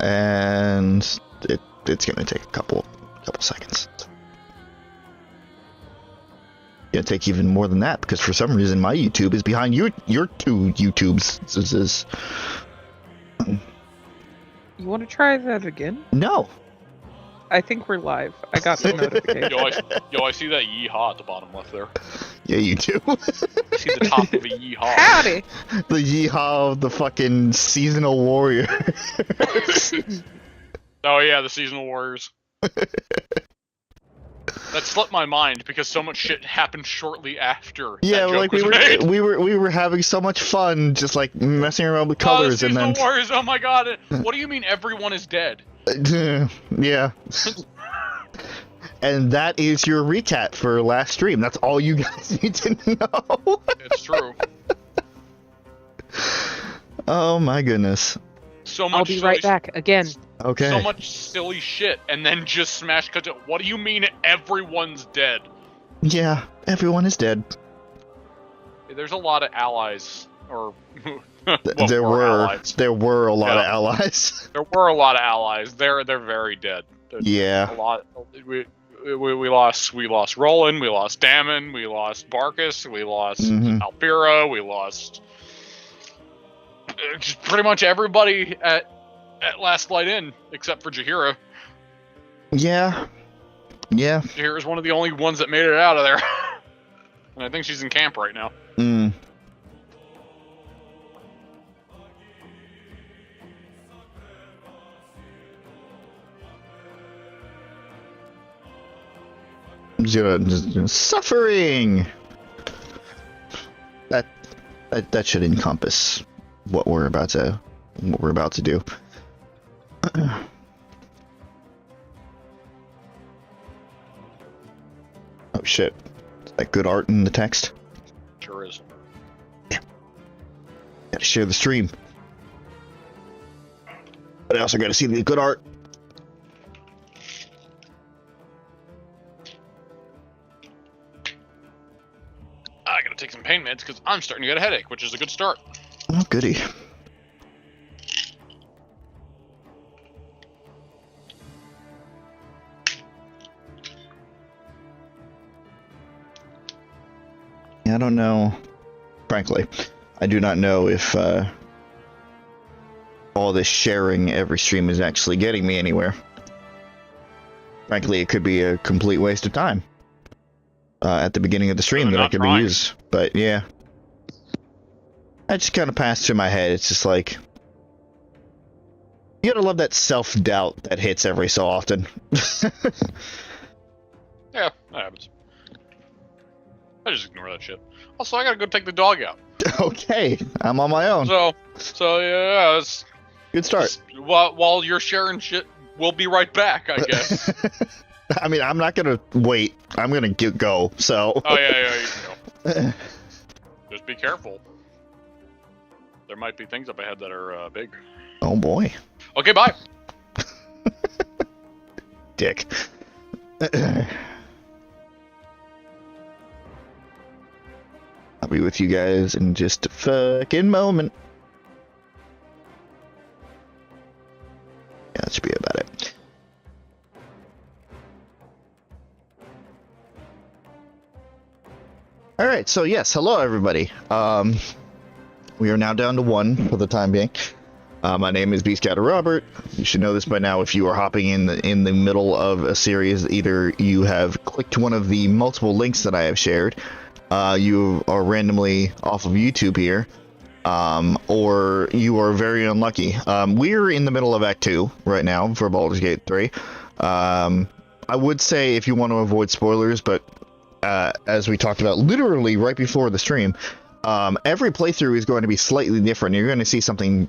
and it's gonna take a couple seconds. Gonna take even more than that because for some reason my YouTube is behind your two YouTubes. You want to try that again? No. I think we're live. I got the notification. Yo, I see that yeehaw at the bottom left there. Yeah, you do. I see the top of a yeehaw. Howdy! The yeehaw of the fucking seasonal warrior. Oh yeah, the seasonal warriors. That slipped my mind because so much shit happened shortly after. Yeah, that joke like was we made. were having so much fun, just like messing around with colors, the and seasonal then warriors. Oh my god! What do you mean everyone is dead? yeah. And that is your recap for last stream. That's all you guys need to know. It's true. Oh my goodness. So much. I'll be right back again. Okay. So much silly shit, and then just smash cut to. What do you mean everyone's dead? Yeah, everyone is dead. There's a lot of allies, or well, There were allies. a lot of Yeah. allies. There were a lot of allies. They're very dead. Yeah. A lot. We lost Roland. We lost Damon. We lost Barkus. We lost Alfira. We lost just pretty much everybody at Last Light Inn except for Jaheira. Yeah. Yeah. Jaheira's one of the only ones that made it out of there. And I think she's in camp right now. Mm. Suffering. That should encompass what we're about to do. Oh shit! Is that good art in the text? Sure is. Gotta share the stream, but I also gotta see the good art. I gotta take some pain meds because I'm starting to get a headache, which is a good start. Oh goody. I don't know. Frankly, I do not know if all this sharing every stream is actually getting me anywhere. Frankly, it could be a complete waste of time at the beginning of the stream that I could be used. But yeah, I just kind of passed through my head. It's just like, you gotta love that self-doubt that hits every so often. Yeah, that happens. I just ignore that shit. Also, I gotta go take the dog out. Okay, I'm on my own. So yeah, it's Good start. while you're sharing shit, we'll be right back, I guess. I mean, I'm not gonna wait. I'm gonna go. So. Oh yeah, you can go. Just be careful. There might be things up ahead that are big. Oh boy. Okay, bye. Dick. I'll be with you guys in just a fucking moment. Yeah, that should be about it. Alright, so yes, hello everybody. We are now down to one for the time being. My name is Beastcatter Robert. You should know this by now if you are hopping in the middle of a series. Either you have clicked one of the multiple links that I have shared, you are randomly off of YouTube here, or you are very unlucky. We're in the middle of Act 2 right now for Baldur's Gate 3. I would say if you want to avoid spoilers, but as we talked about literally right before the stream, every playthrough is going to be slightly different. You're going to see something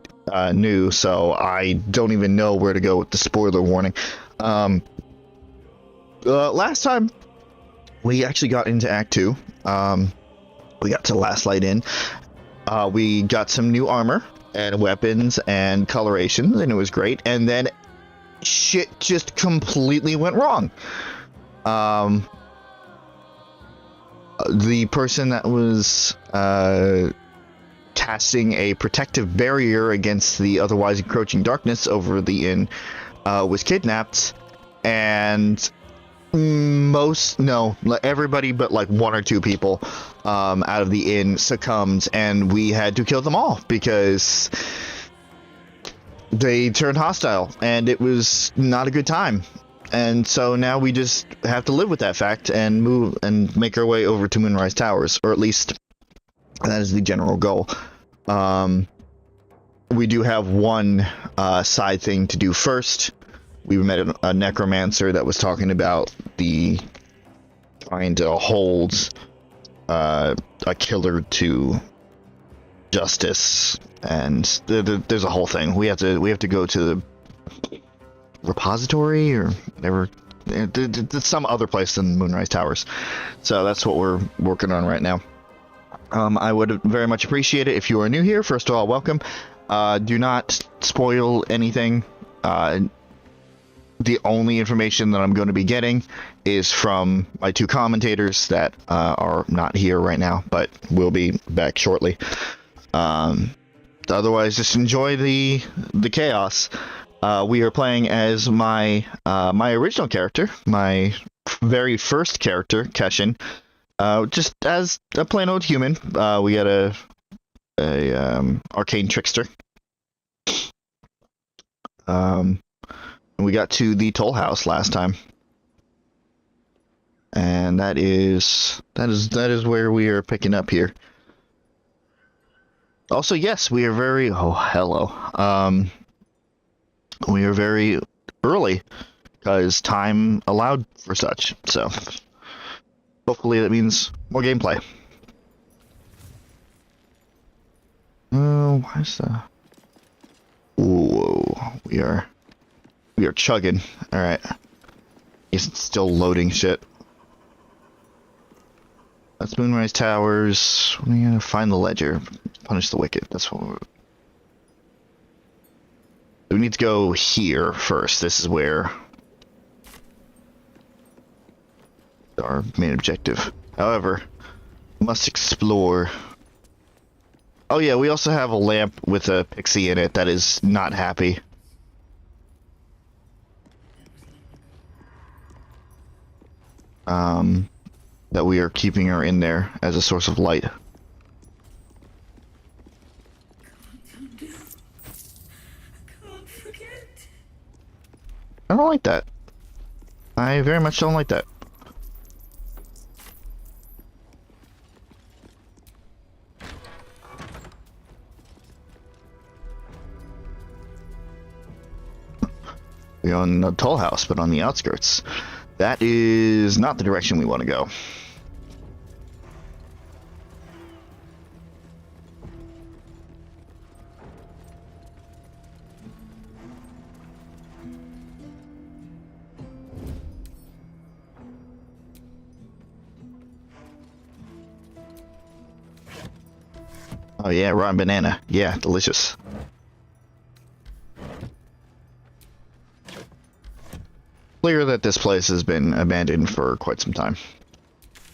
new, so I don't even know where to go with the spoiler warning. Last time we actually got into Act 2. We got to Last Light Inn. We got some new armor and weapons and colorations, and it was great. And then shit just completely went wrong. The person that was casting a protective barrier against the otherwise encroaching darkness over the inn, was kidnapped, and everybody but like one or two people out of the inn succumbed, and we had to kill them all because they turned hostile, and it was not a good time. And so now we just have to live with that fact and move and make our way over to Moonrise Towers, or at least that is the general goal. We do have one side thing to do first. We met a necromancer that was talking about trying to hold a killer to justice, and there's a whole thing. We have to go to the repository or whatever. It's some other place than Moonrise Towers. So that's what we're working on right now. I would very much appreciate it if you are new here. First of all, welcome. Do not spoil anything. The only information that I'm going to be getting is from my two commentators that are not here right now, but will be back shortly. Otherwise, just enjoy the chaos. We are playing as my original character, my very first character, Keshin, just as a plain old human. We got a arcane trickster. We got to the toll house last time, and that is where we are picking up here. Also, yes, we are very we are very early because time allowed for such. So hopefully that means more gameplay. Oh, why is the? Whoa, we are chugging. All right, it's still loading shit. That's Moonrise Towers. We gotta find the ledger. Punish the wicked. That's what we need to go here first. This is where our main objective. However, we must explore. Oh yeah, we also have a lamp with a pixie in it that is not happy. That we are keeping her in there as a source of light. I don't like that. I very much don't like that. We're on the toll house, but on the outskirts. That is not the direction we want to go. Oh yeah, rotten banana. Yeah, delicious. Clear that this place has been abandoned for quite some time,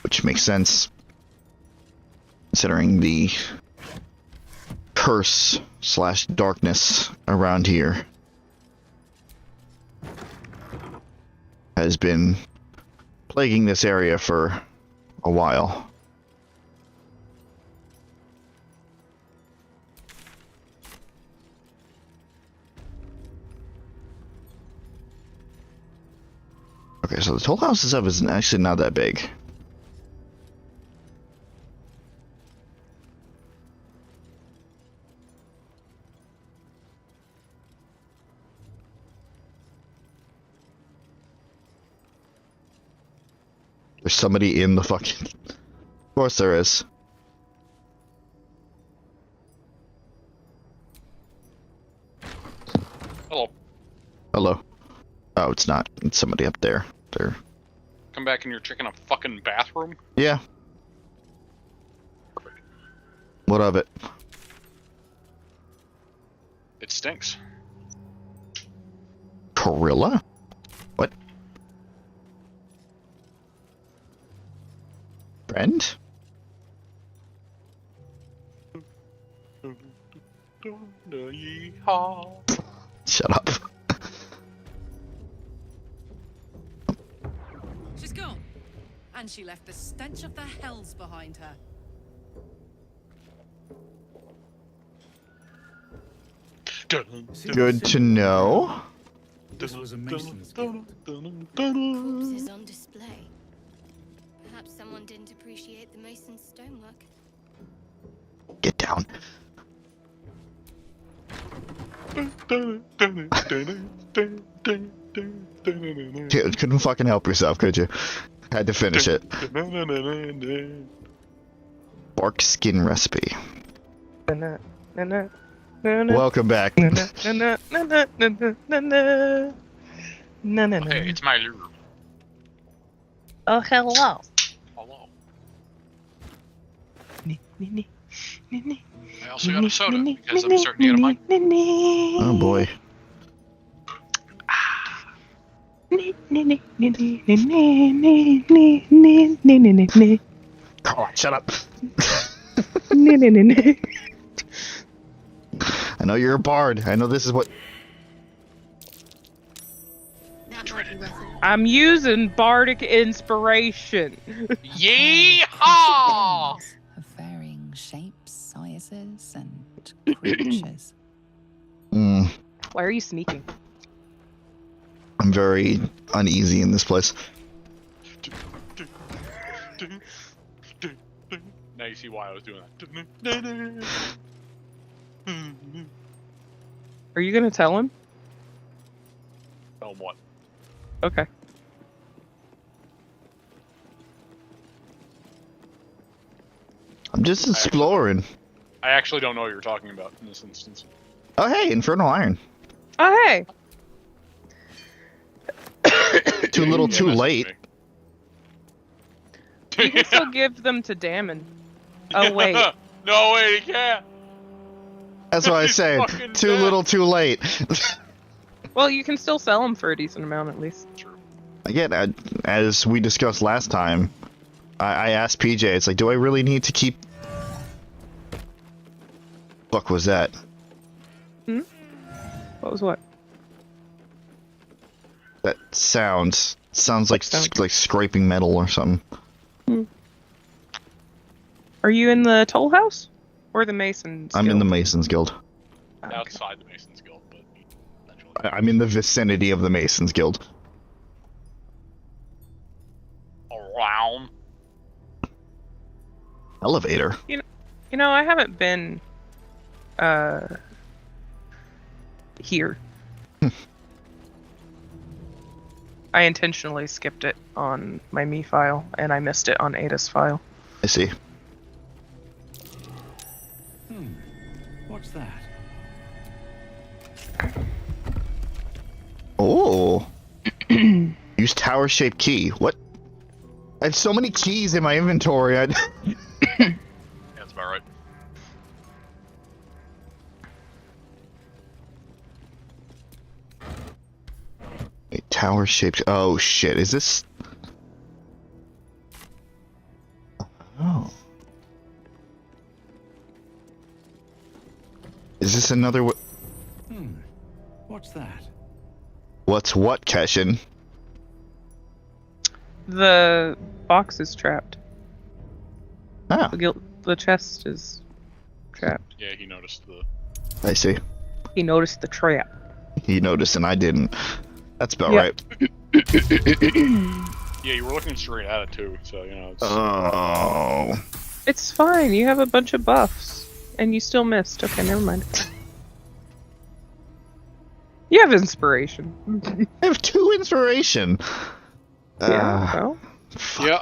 which makes sense considering the curse / darkness around here has been plaguing this area for a while. Okay, so the toll house itself is actually not that big. There's somebody in the fucking... Of course there is. Hello. Hello. Oh, it's not. It's somebody up there. There. Come back and you're checking a fucking bathroom? Yeah. What of it? It stinks. Gorilla? What? Friend? Yeehaw. Shut up. She's gone. And she left the stench of the hells behind her. Good to know. This was a mason's guild. Corpses on display. Perhaps someone didn't appreciate the mason's stonework. Get down. Couldn't fucking help yourself, could you? Had to finish it. Bark skin recipe. Welcome back. Hey, it's my lure. Oh, hello. Hello. I also got a soda because I'm starting to get a mic. Oh boy. Come on, shut up. I know you're a bard. I know this is what. That might be worth it. I'm using bardic inspiration. Yeehaw! Of varying shapes, sizes, and creatures. Mm, Why are you sneaking? I'm very uneasy in this place. Now you see why I was doing that. Are you gonna tell him? Tell him what? Okay. I'm just exploring. I actually don't know what you're talking about in this instance. Oh hey, Infernal Iron. Oh, hey. Too little, Yeah, too message late. me. You can still give them to Damon. Oh, wait. No, wait, he can't. That's what I He's said. fucking Too dead. little, too late. Well, you can still sell them for a decent amount, at least. True. Again, as we discussed last time, I asked PJ, it's like, do I really need to keep... Fuck was that? What was what? That sounds like sound? like scraping metal or something. Are you in the toll house? Or the Masons I'm in the Guild? Masons Guild. Oh, okay. Outside the Masons Guild, but eventually. I'm in the vicinity of the Masons Guild. Around. Elevator. You know, I haven't been here. I intentionally skipped it on my me file, and I missed it on Ada's file. I see. What's that? Oh. Use tower-shaped key. What? I have so many keys in my inventory. Yeah, that's about right. A tower-shaped... Oh, shit. Is this... Oh. Is this another... What's that? What's what, Keshin? The box is trapped. Ah, The chest is trapped. Yeah, he noticed the. I see. He noticed the trap. He noticed and I didn't. That's about Yeah. right. Yeah, you were looking straight at it too, so you know. It's... Oh. It's fine. You have a bunch of buffs, and you still missed. Okay, never mind. You have inspiration. I have 2 inspiration. Yeah. Well, Yeah,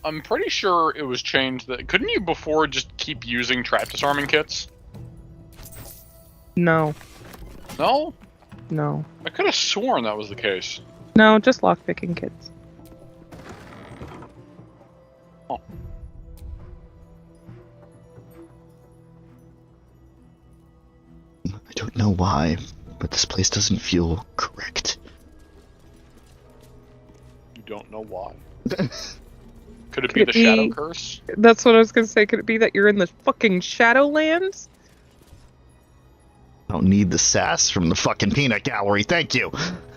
I'm pretty sure it was changed that. Couldn't you before just keep using trap disarming kits? no, No, no, I could have sworn that was the case. no. Just lockpicking kids. Oh. I don't know why, but this place doesn't feel correct. You don't know why. Could it Could be it the be- Shadow Curse? That's what I was gonna say. Could it be that you're in the fucking Shadowlands? I don't need the sass from the fucking peanut gallery, thank you.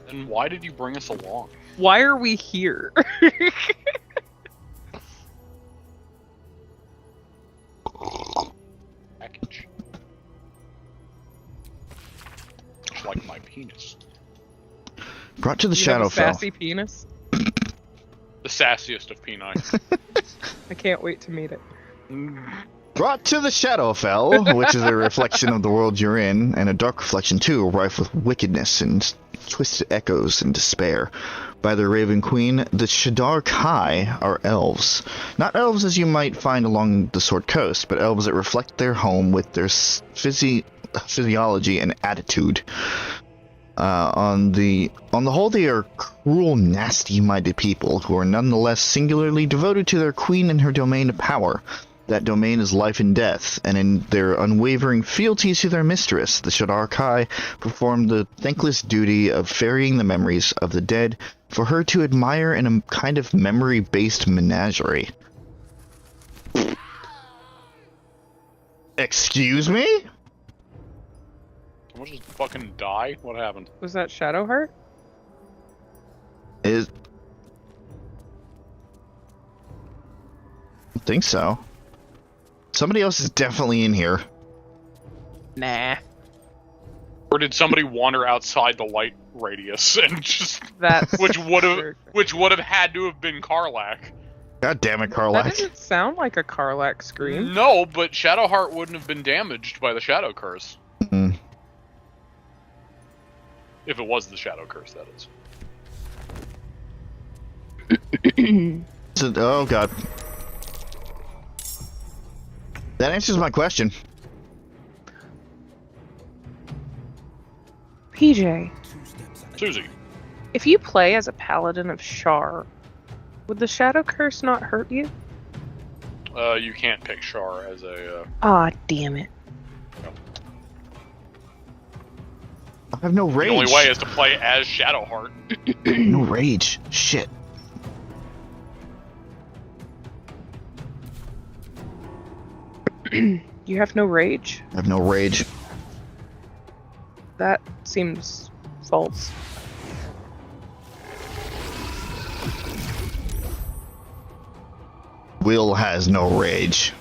Then why did you bring us along? Why are we here? Package. Just like my penis. Brought to the You have a Shadowfell. sassy penis. The sassiest of peni. I can't wait to meet it. Brought to the Shadowfell, which is a reflection of the world you're in, and a dark reflection too, rife with wickedness and twisted echoes and despair. By the Raven Queen, the Shadar Kai are elves. Not elves as you might find along the Sword Coast, but elves that reflect their home with their physiology and attitude. On the whole, they are cruel, nasty-minded people who are nonetheless singularly devoted to their queen and her domain of power. That domain is life and death, and in their unwavering fealty to their mistress, the Shadar Kai perform the thankless duty of ferrying the memories of the dead for her to admire in a kind of memory-based menagerie. Excuse me? Someone just fucking die? What happened? Was that Shadowheart? I think so. Somebody else is definitely in here. Nah. Or did somebody wander outside the light radius and just That's which would have had to have been Karlach? God damn it, That Karlach. doesn't sound like a Karlach scream. No, but Shadowheart wouldn't have been damaged by the Shadow Curse. Mm. If it was the Shadow Curse, that is. Oh god. That answers my question. PJ, Suzie. if you play as a paladin of Shar, would the Shadow Curse not hurt you? You can't pick Shar as a. Ah, damn it. I have no rage. The only way is to play as Shadowheart. No rage. Shit. You have no rage? I have no rage. That seems false. Will has no rage.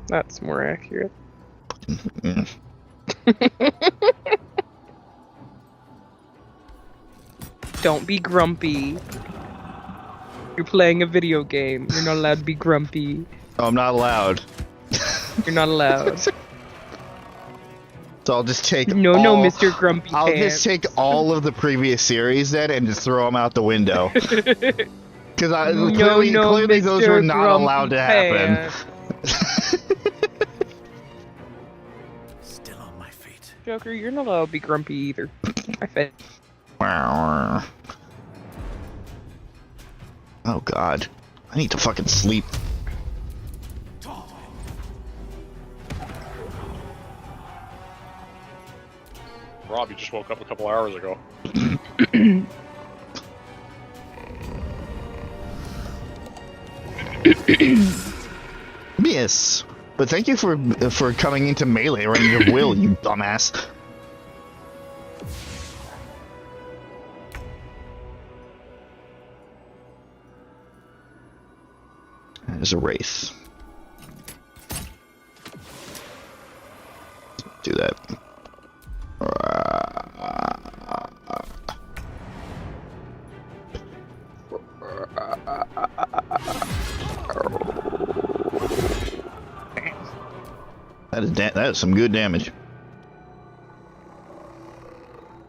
That's more accurate. Mm. Don't be grumpy. You're playing a video game. You're not allowed to be grumpy. Oh, I'm not allowed. You're not allowed. So I'll just take No, all, Mr. Grumpy I'll Pants. just take all of the previous series then and just throw them out the window. Because clearly those Mr. were not Grumpy allowed to happen. Pants. Still on my feet. Joker, you're not allowed to be grumpy either. I fit. Oh god. I need to fucking sleep. Rob, you just woke up a couple hours ago. Yes. But thank you for coming into melee range of Will, you dumbass. There's a wraith. Do that. That is some good damage.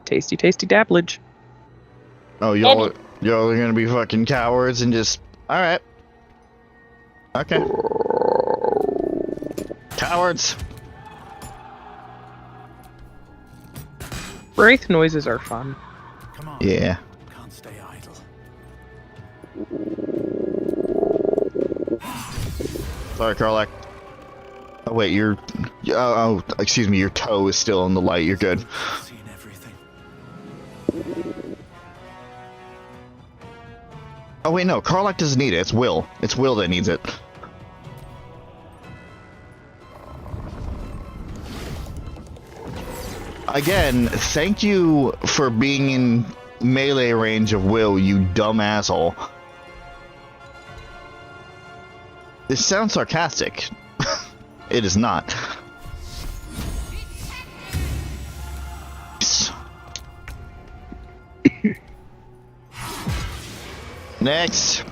Tasty, tasty dabblage. Oh, y'all are gonna be fucking cowards and just... Alright. Okay. Cowards. Wraith noises are fun. Come on. Yeah. Can't stay idle. Sorry, Karlach. Oh wait, excuse me, your toe is still in the light, you're good. Seen everything. Oh wait, no, Karlach doesn't need it. It's Will. It's Will that needs it. Again, thank you for being in melee range of Will, you dumb asshole. This sounds sarcastic. It is not. Next.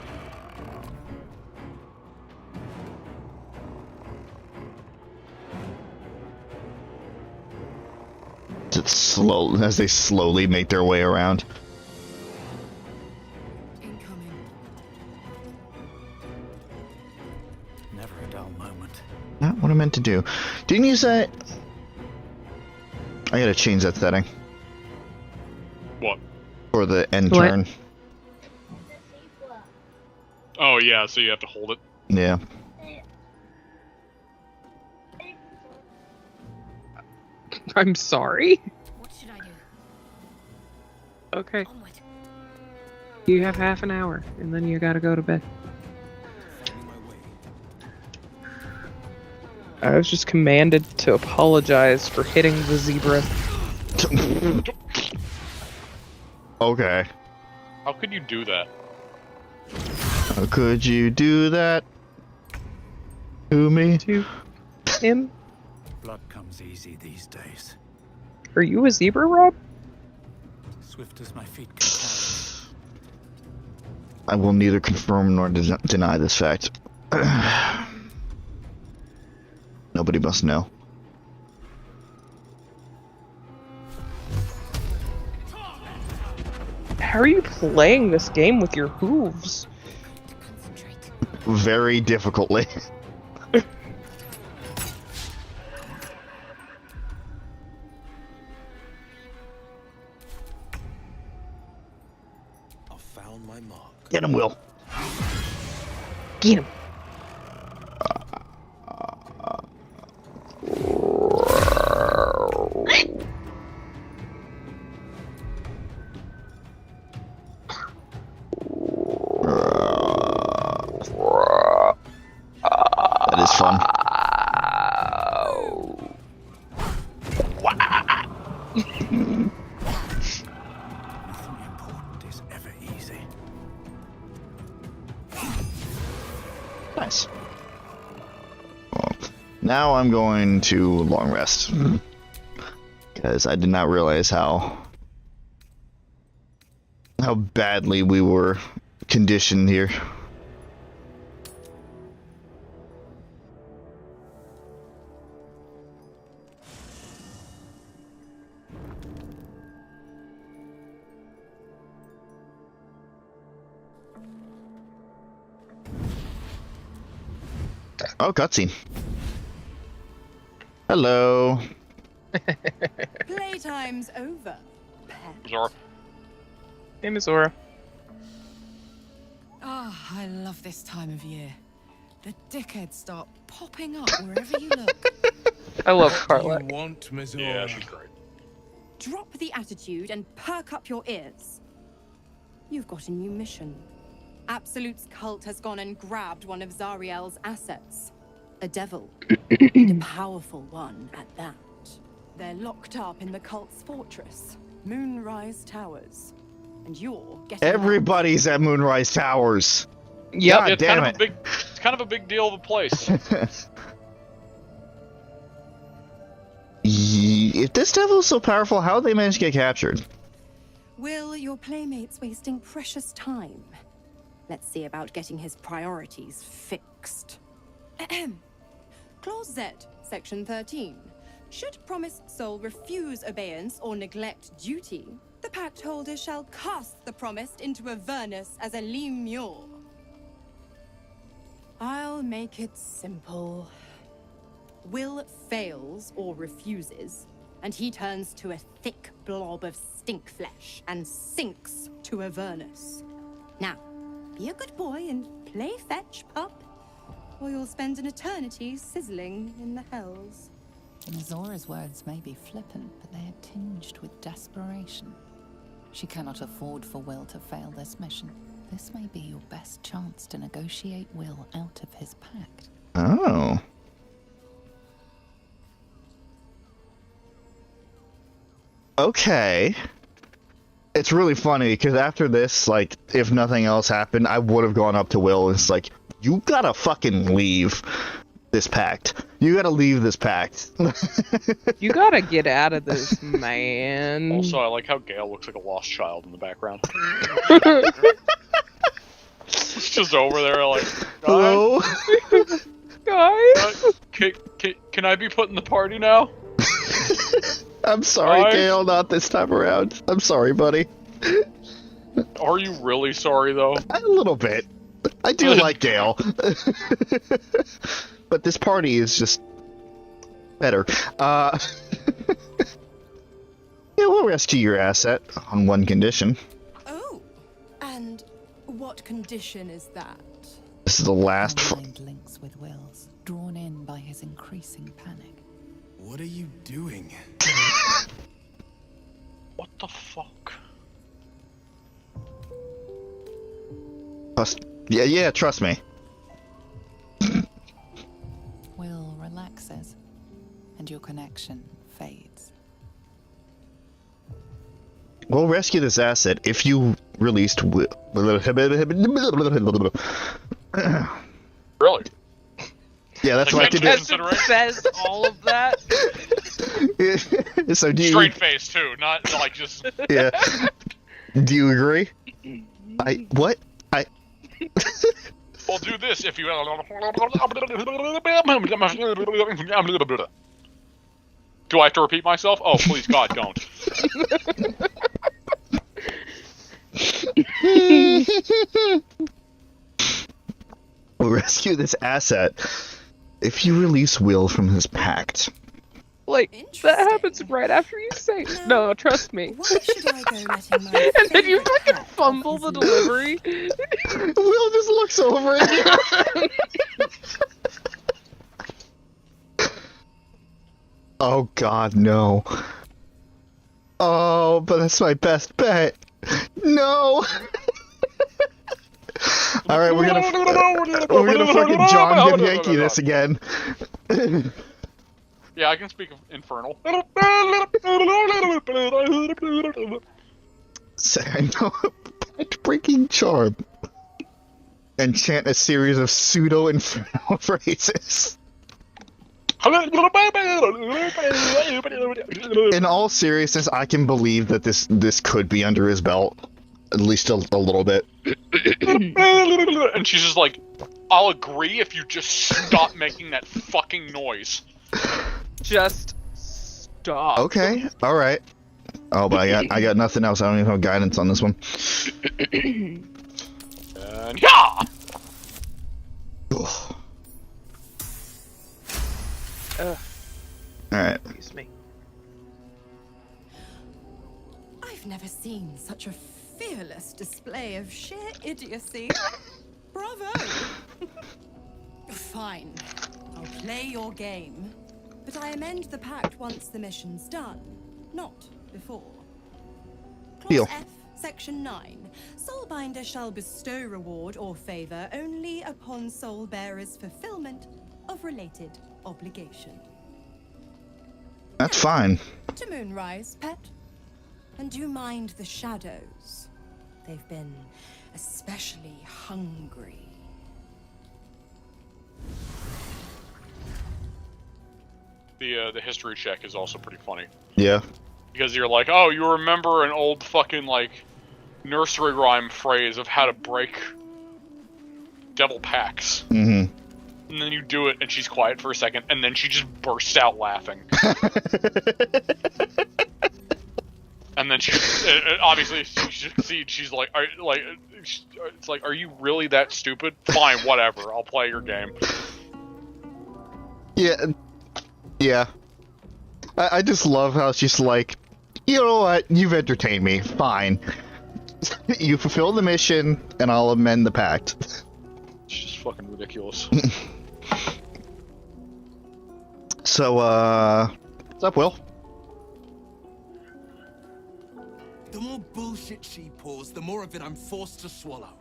It's slow as they slowly make their way around. Incoming. Never a dull moment. Not what I meant to do. Didn't you say? I gotta change that setting What? for the end What? turn. Oh yeah, so you have to hold it. Yeah. I'm sorry. What should I do? Okay. Onward. You have half an hour, and then you gotta go to bed. I was just commanded to apologize for hitting the zebra. Okay. How could you do that? How could you do that to me? To him? Blood comes easy these days. Are you a zebra, Rob? Swift as my feet can carry. I will neither confirm nor deny this fact. Nobody must know. How are you playing this game with your hooves? To concentrate. Very difficultly. I've found my mark. Get him, Will. Get him. That is fun. Nothing important is ever easy. Nice. Well, now I'm going to long rest. Because I did not realize how badly we were conditioned here. Oh, cutscene. Hello. Playtime's over, pet. Zora. Hey, Miss Zora. Ah, I love this time of year. The dickheads start popping up wherever you look. I love Carla. want, Missouri? Yeah, she's great. Drop the attitude and perk up your ears. You've got a new mission. Absolute's cult has gone and grabbed one of Zariel's assets. A devil. And a powerful one at that. They're locked up in the cult's fortress, Moonrise Towers. And you're getting Everybody's at Moonrise Towers. Yep. God It's damn kind of it. it's kind of a big deal of a place. If this devil is so powerful, how did they manage to get captured? Will your playmate's wasting precious time? Let's see about getting his priorities fixed. Clause Z, Section 13. Should promised soul refuse obeyance or neglect duty, the pact holder shall cast the promised into Avernus as a lemure. I'll make it simple. Will fails or refuses, and he turns to a thick blob of stink flesh and sinks to Avernus. Now, be a good boy and play fetch, pup, or you'll spend an eternity sizzling in the hells. Zora's words may be flippant, but they are tinged with desperation. She cannot afford for Will to fail this mission. This may be your best chance to negotiate Will out of his pact. Oh. Okay. It's really funny because after this, like, if nothing else happened, I would have gone up to Will and it's like, you gotta fucking leave this pact. You gotta leave this pact. You gotta get out of this, man. Also, I like how Gale looks like a lost child in the background. It's just over there, like, Hello? Guys? Can I be put in the party now? I'm sorry, Guys? Gale, not this time around. I'm sorry, buddy. Are you really sorry, though? A little bit. I do like Gale. But this party is just better. Yeah, we'll rescue your asset on one condition. Oh, and what condition is that? This is the last. Her mind links with Will's, drawn in by his increasing panic. What are you doing? What the fuck? Yeah, trust me. Will relaxes, and your connection fades. We'll rescue this asset if you released. Really? Yeah, that's what I could do. Consideration? Says all of that. So do you? Straight face, too, not like just... Yeah. Do you agree? What? We'll do this if you... Do I have to repeat myself? Oh, please, God, don't. We'll rescue this asset if you release Will from his pact. Like, that happens right after you say it. No, trust me. Why should I go letting my And then you favourite fucking pet fumble off the his delivery. Will just looks over at you. Oh God, no. Oh, but that's my best bet. No. All right, we're gonna fucking John Good Yankee this again. Yeah, I can speak of Infernal. Say, I know, breaking charm. And chant a series of pseudo-infernal phrases. In all seriousness, I can believe that this could be under his belt. At least a little bit. And she's just like, I'll agree if you just stop making that fucking noise. Just stop. Okay, alright. Oh, but I got nothing else. I don't even have guidance on this one. And yeah! Alright. Excuse me. I've never seen such a fearless display of sheer idiocy. Bravo! Fine. I'll play your game. But I amend the pact once the mission's done, not before. Clause Deal. F, Section 9. Soulbinder shall bestow reward or favor only upon soul bearer's fulfillment of related obligation. That's fine. To Moonrise, pet. And do mind the shadows. They've been especially hungry. The history check is also pretty funny. Yeah. Because you're like, oh, you remember an old fucking, like, nursery rhyme phrase of how to break devil pacts. Mm-hmm. And then you do it, and she's quiet for a second, and then she just bursts out laughing. And then she, obviously, she succeeds. She's like, it's like, are you really that stupid? Fine, whatever. I'll play your game. Yeah. I just love how she's like, you know what? You've entertained me. Fine. You fulfill the mission, and I'll amend the pact. It's just fucking ridiculous. So, what's up, Will? The more bullshit she pours, the more of it I'm forced to swallow.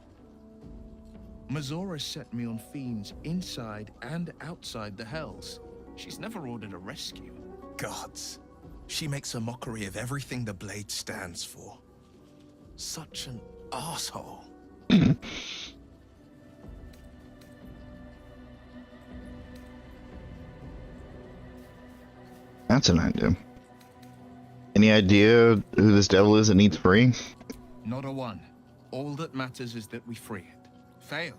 Mazora set me on fiends inside and outside the Hells. She's never ordered a rescue. Gods. She makes a mockery of everything the Blade stands for. Such an asshole. That's an idea. Any idea who this devil is that needs free? Not a one. All that matters is that we free it. Fail,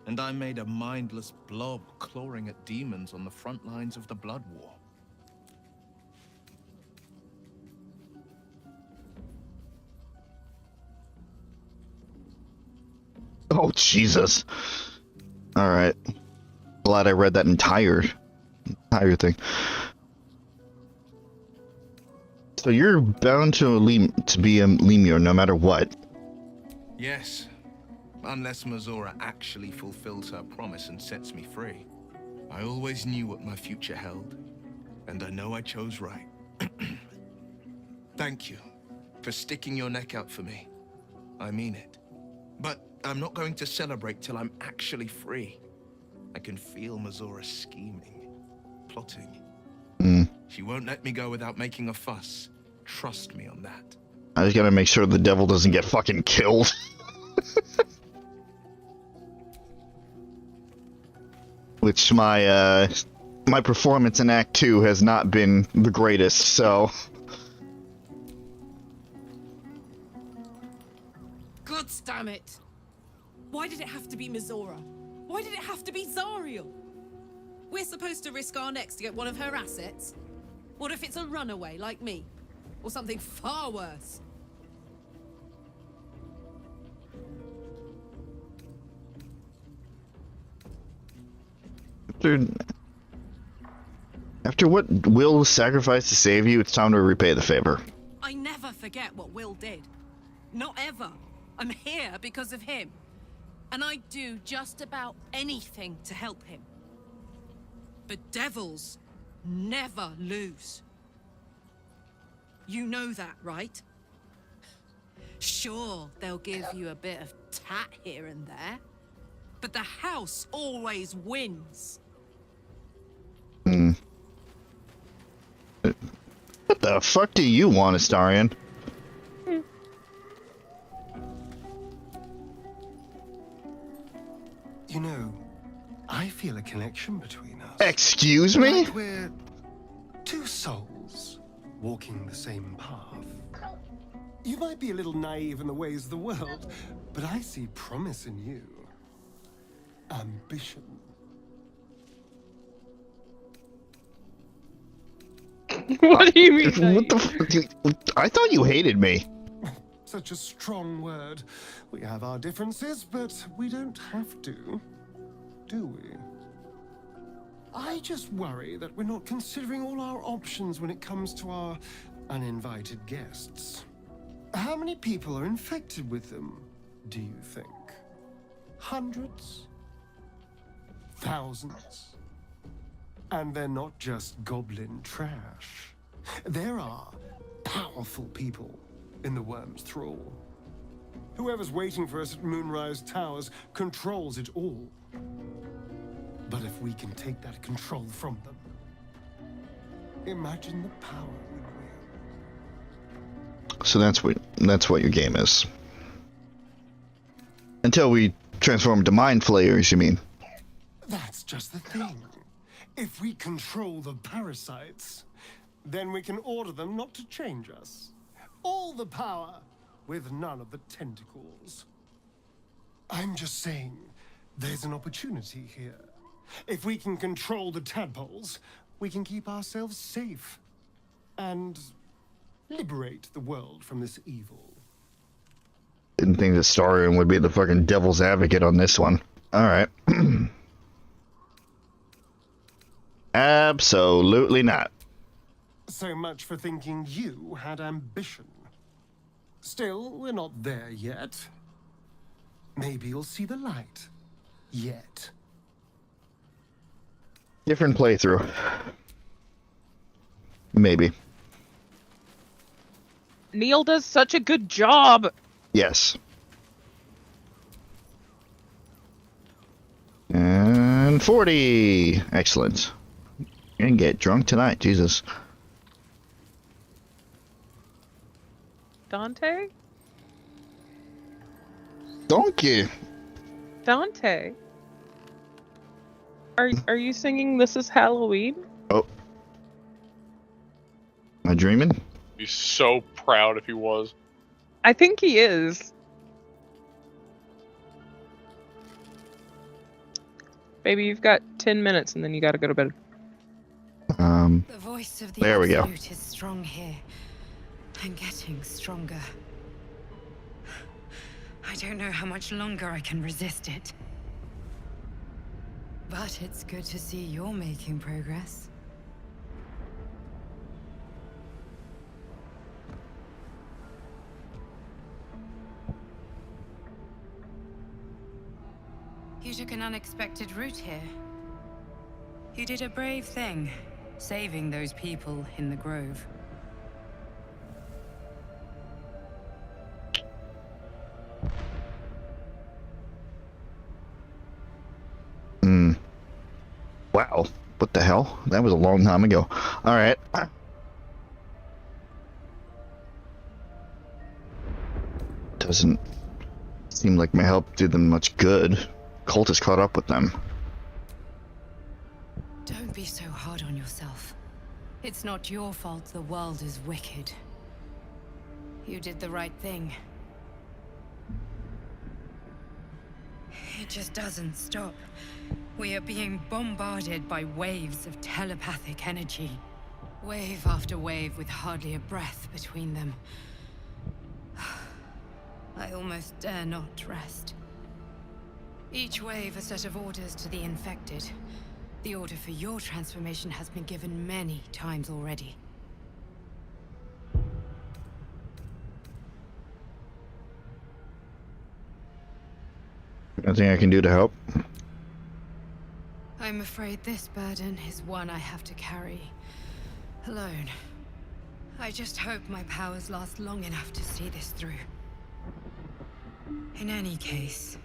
and I made a mindless blob clawing at demons on the front lines of the Blood War. Oh, Jesus. Alright. Glad I read that entire thing. So you're bound to be a Lemur no matter what. Yes, unless Mazora actually fulfills her promise and sets me free. I always knew what my future held, and I know I chose right. Thank you for sticking your neck out for me. I mean it. But I'm not going to celebrate till I'm actually free. I can feel Mazora scheming, plotting. She won't let me go without making a fuss. Trust me on that. I just gotta make sure the devil doesn't get fucking killed. Which my performance in Act 2 has not been the greatest, so... God damn it! Why did it have to be Mazora? Why did it have to be Zariel? We're supposed to risk our necks to get one of her assets? What if it's a runaway like me? Or something far worse? After what Will sacrificed to save you, it's time to repay the favor. I never forget what Will did. Not ever. I'm here because of him. And I'd do just about anything to help him. But devils never lose. You know that, right? Sure, they'll give you a bit of tat here and there. But the house always wins. What the fuck do you want, Astarion? You know, I feel a connection between us. Excuse me? Like we're two souls walking the same path. You might be a little naive in the ways of the world, but I see promise in you. Ambition. What do you mean? What the fuck? I thought you hated me. Such a strong word. We have our differences, but we don't have to, do we? I just worry that we're not considering all our options when it comes to our uninvited guests. How many people are infected with them, do you think? Hundreds? Thousands? And they're not just goblin trash. There are powerful people in the worm's thrall. Whoever's waiting for us at Moonrise Towers controls it all. But if we can take that control from them, imagine the power we wield. So that's what your game is. Until we transform into mind flayers, you mean? That's just the thing. If we control the parasites, then we can order them not to change us. All the power, with none of the tentacles. I'm just saying, there's an opportunity here. If we can control the tadpoles, we can keep ourselves safe. And liberate the world from this evil. Didn't think that Starion would be the fucking devil's advocate on this one. Alright. Absolutely not. So much for thinking you had ambition. Still, we're not there yet. Maybe you'll see the light. Yet. Different playthrough. Maybe. Neil does such a good job. Yes. 1440. Excellent. And get drunk tonight, Jesus. Dante? Donkey. Dante. Are you singing This Is Halloween? Oh. Am I dreaming? He's so proud if he was. I think he is. Baby, you've got 10 minutes and then you gotta go to bed. The voice of the There we go. Absolute is strong here. I'm getting stronger. I don't know how much longer I can resist it. But it's good to see you're making progress. You took an unexpected route here. You did a brave thing, saving those people in the grove. Wow. What the hell? That was a long time ago. Alright. Doesn't seem like my help did them much good. Cult has caught up with them. Don't be so hard on yourself. It's not your fault the world is wicked. You did the right thing. It just doesn't stop. We are being bombarded by waves of telepathic energy. Wave after wave with hardly a breath between them. I almost dare not rest. Each wave a set of orders to the infected. The order for your transformation has been given many times already. Nothing I can do to help? I'm afraid this burden is one I have to carry alone. I just hope my powers last long enough to see this through. In any case,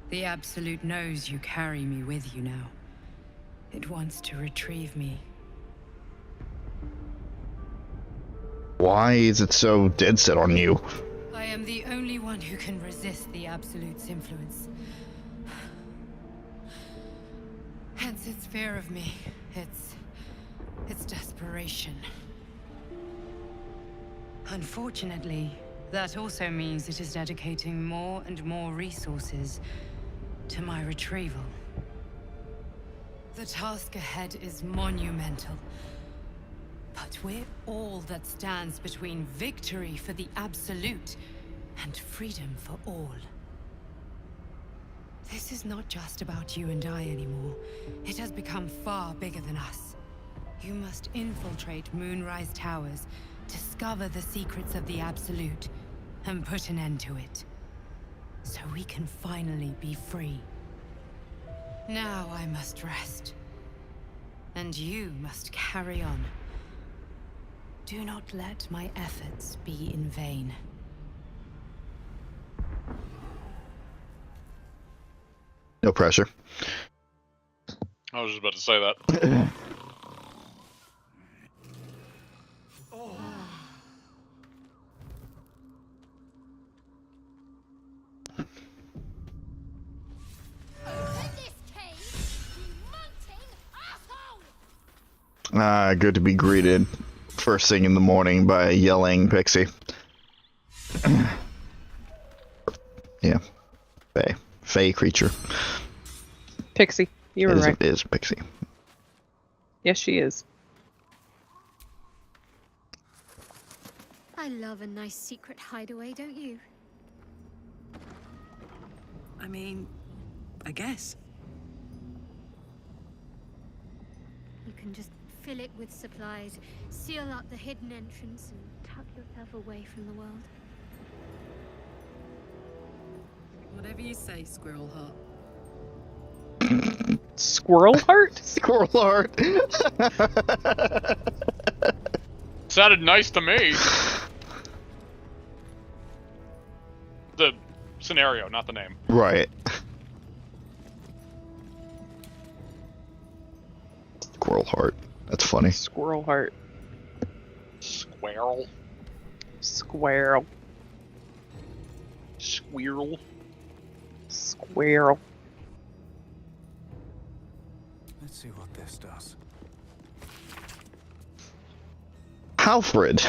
the Absolute knows you carry me with you now. It wants to retrieve me. Why is it so dead set on you? I am the only one who can resist the Absolute's influence. Hence its fear of me. Its desperation. Unfortunately, that also means it is dedicating more and more resources to my retrieval. The task ahead is monumental. But we're all that stands between victory for the Absolute and freedom for all. This is not just about you and I anymore. It has become far bigger than us. You must infiltrate Moonrise Towers, discover the secrets of the Absolute, and put an end to it. So we can finally be free. Now I must rest. And you must carry on. Do not let my efforts be in vain. No pressure. I was just about to say that. Good to be greeted first thing in the morning by a yelling pixie. Yeah. Fey creature. Pixie. You were right. It is a pixie. Yes, she is. I love a nice secret hideaway, don't you? I mean, I guess. You can just fill it with supplies, seal up the hidden entrance, and tuck yourself away from the world. Whatever you say, Squirrel Heart. Squirrel Heart? Squirrel Heart. Sounded nice to me. The scenario, not the name. Right. Squirrel heart. That's funny. Squirrel heart. Squirrel. Squirrel. Squirrel. Squirrel. Let's see what this does. Halfred,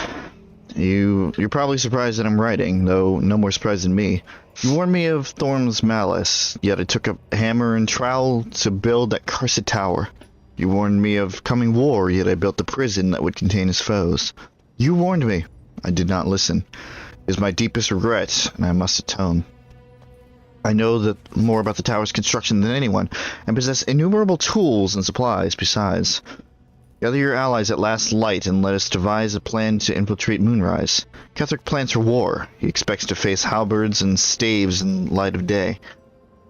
you're probably surprised that I'm writing, though no more surprised than me. You warned me of Thorm's malice, yet I took a hammer and trowel to build that cursed tower. You warned me of coming war, yet I built the prison that would contain his foes. You warned me. I did not listen. It is my deepest regret, and I must atone. I know that more about the tower's construction than anyone, and possess innumerable tools and supplies besides. Gather your allies at last light and let us devise a plan to infiltrate Moonrise. Ketheric plans for war. He expects to face halberds and staves in light of day.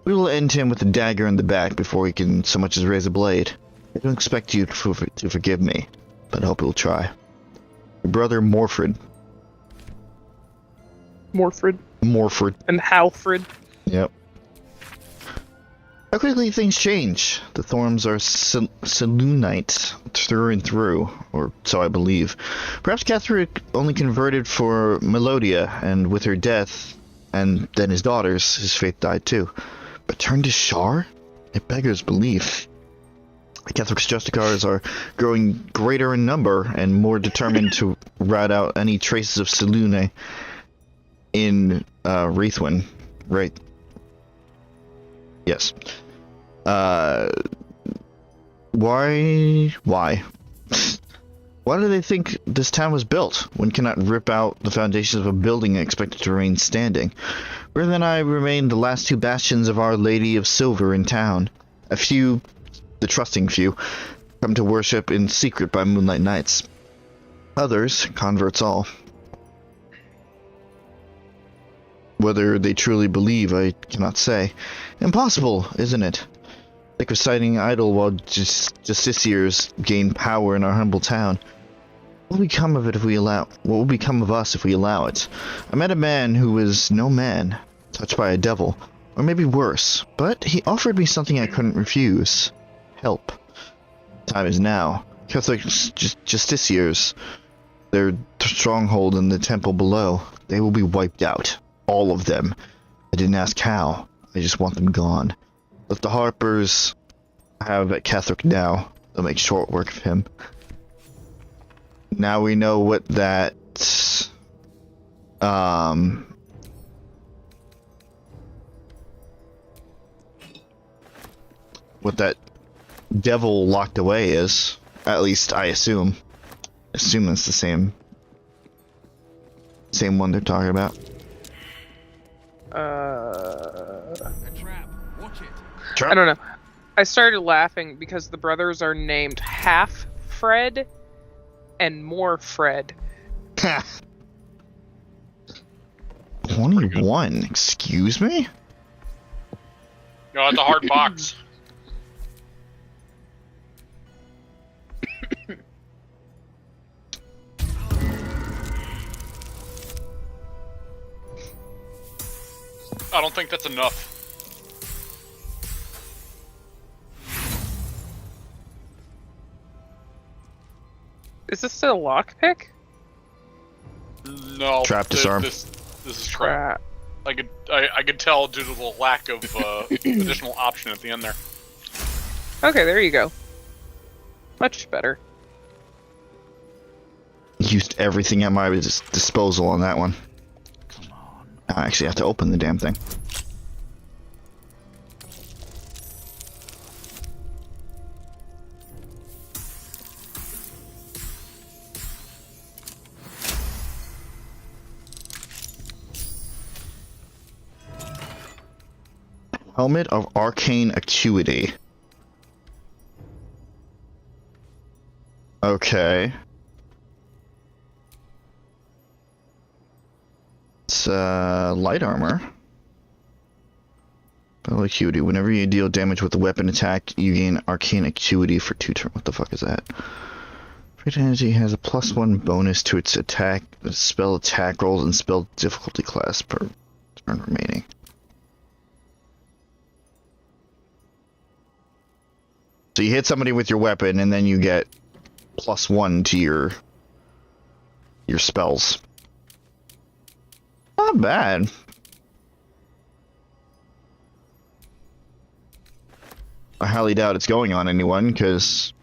We will end him with a dagger in the back before he can so much as raise a blade. I don't expect you to forgive me, but I hope you'll try. Your brother Morfred. Morfred. And Halfred. Yep. How quickly things change. The Thorms are Selûnite through and through, or so I believe. Perhaps Ketheric only converted for Melodia, and with her death, and then his daughters, his faith died too. But turned to Shar? It beggars belief. Ketheric's Justicars are growing greater in number, and more determined to rout out any traces of Selûne in Reithwin, right? Yes. Why? Why do they think this town was built? One cannot rip out the foundations of a building and expect it to remain standing. Rather than I remain the last two bastions of Our Lady of Silver in town. A few, the trusting few, come to worship in secret by moonlight nights. Others, converts all. Whether they truly believe, I cannot say. Impossible, isn't it? Like reciting idle while justiciars gain power in our humble town. What will become of it if we allow? What will become of us if we allow it? I met a man who was no man, touched by a devil, or maybe worse. But he offered me something I couldn't refuse: help. Time is now. Ketheric's justiciars, their stronghold in the temple below, they will be wiped out. All of them. I didn't ask how. I just want them gone. Let the Harpers have at Ketheric now. They'll make short work of him. Now we know what that what that devil locked away is. At least I assume. Assume it's the same one they're talking about. I don't know. I started laughing because the brothers are named Half Fred and More Fred. 21, excuse me? No, it's a hard box. I don't think that's enough. Is this still a lockpick? No. Trap disarm. This is trap. I could tell due to the lack of additional option at the end there. Okay, there you go. Much better. Used everything at my disposal on that one. I actually have to open the damn thing. Helmet of Arcane Acuity. Okay. It's light armor. Battle Acuity. Whenever you deal damage with a weapon attack, you gain Arcane Acuity for 2 turns. What the fuck is that? Great Energy has a +1 bonus to its attack, spell attack rolls, and spell difficulty class per turn remaining. So you hit somebody with your weapon, and then you get +1 to your spells. Not bad. I highly doubt it's going on anyone, because...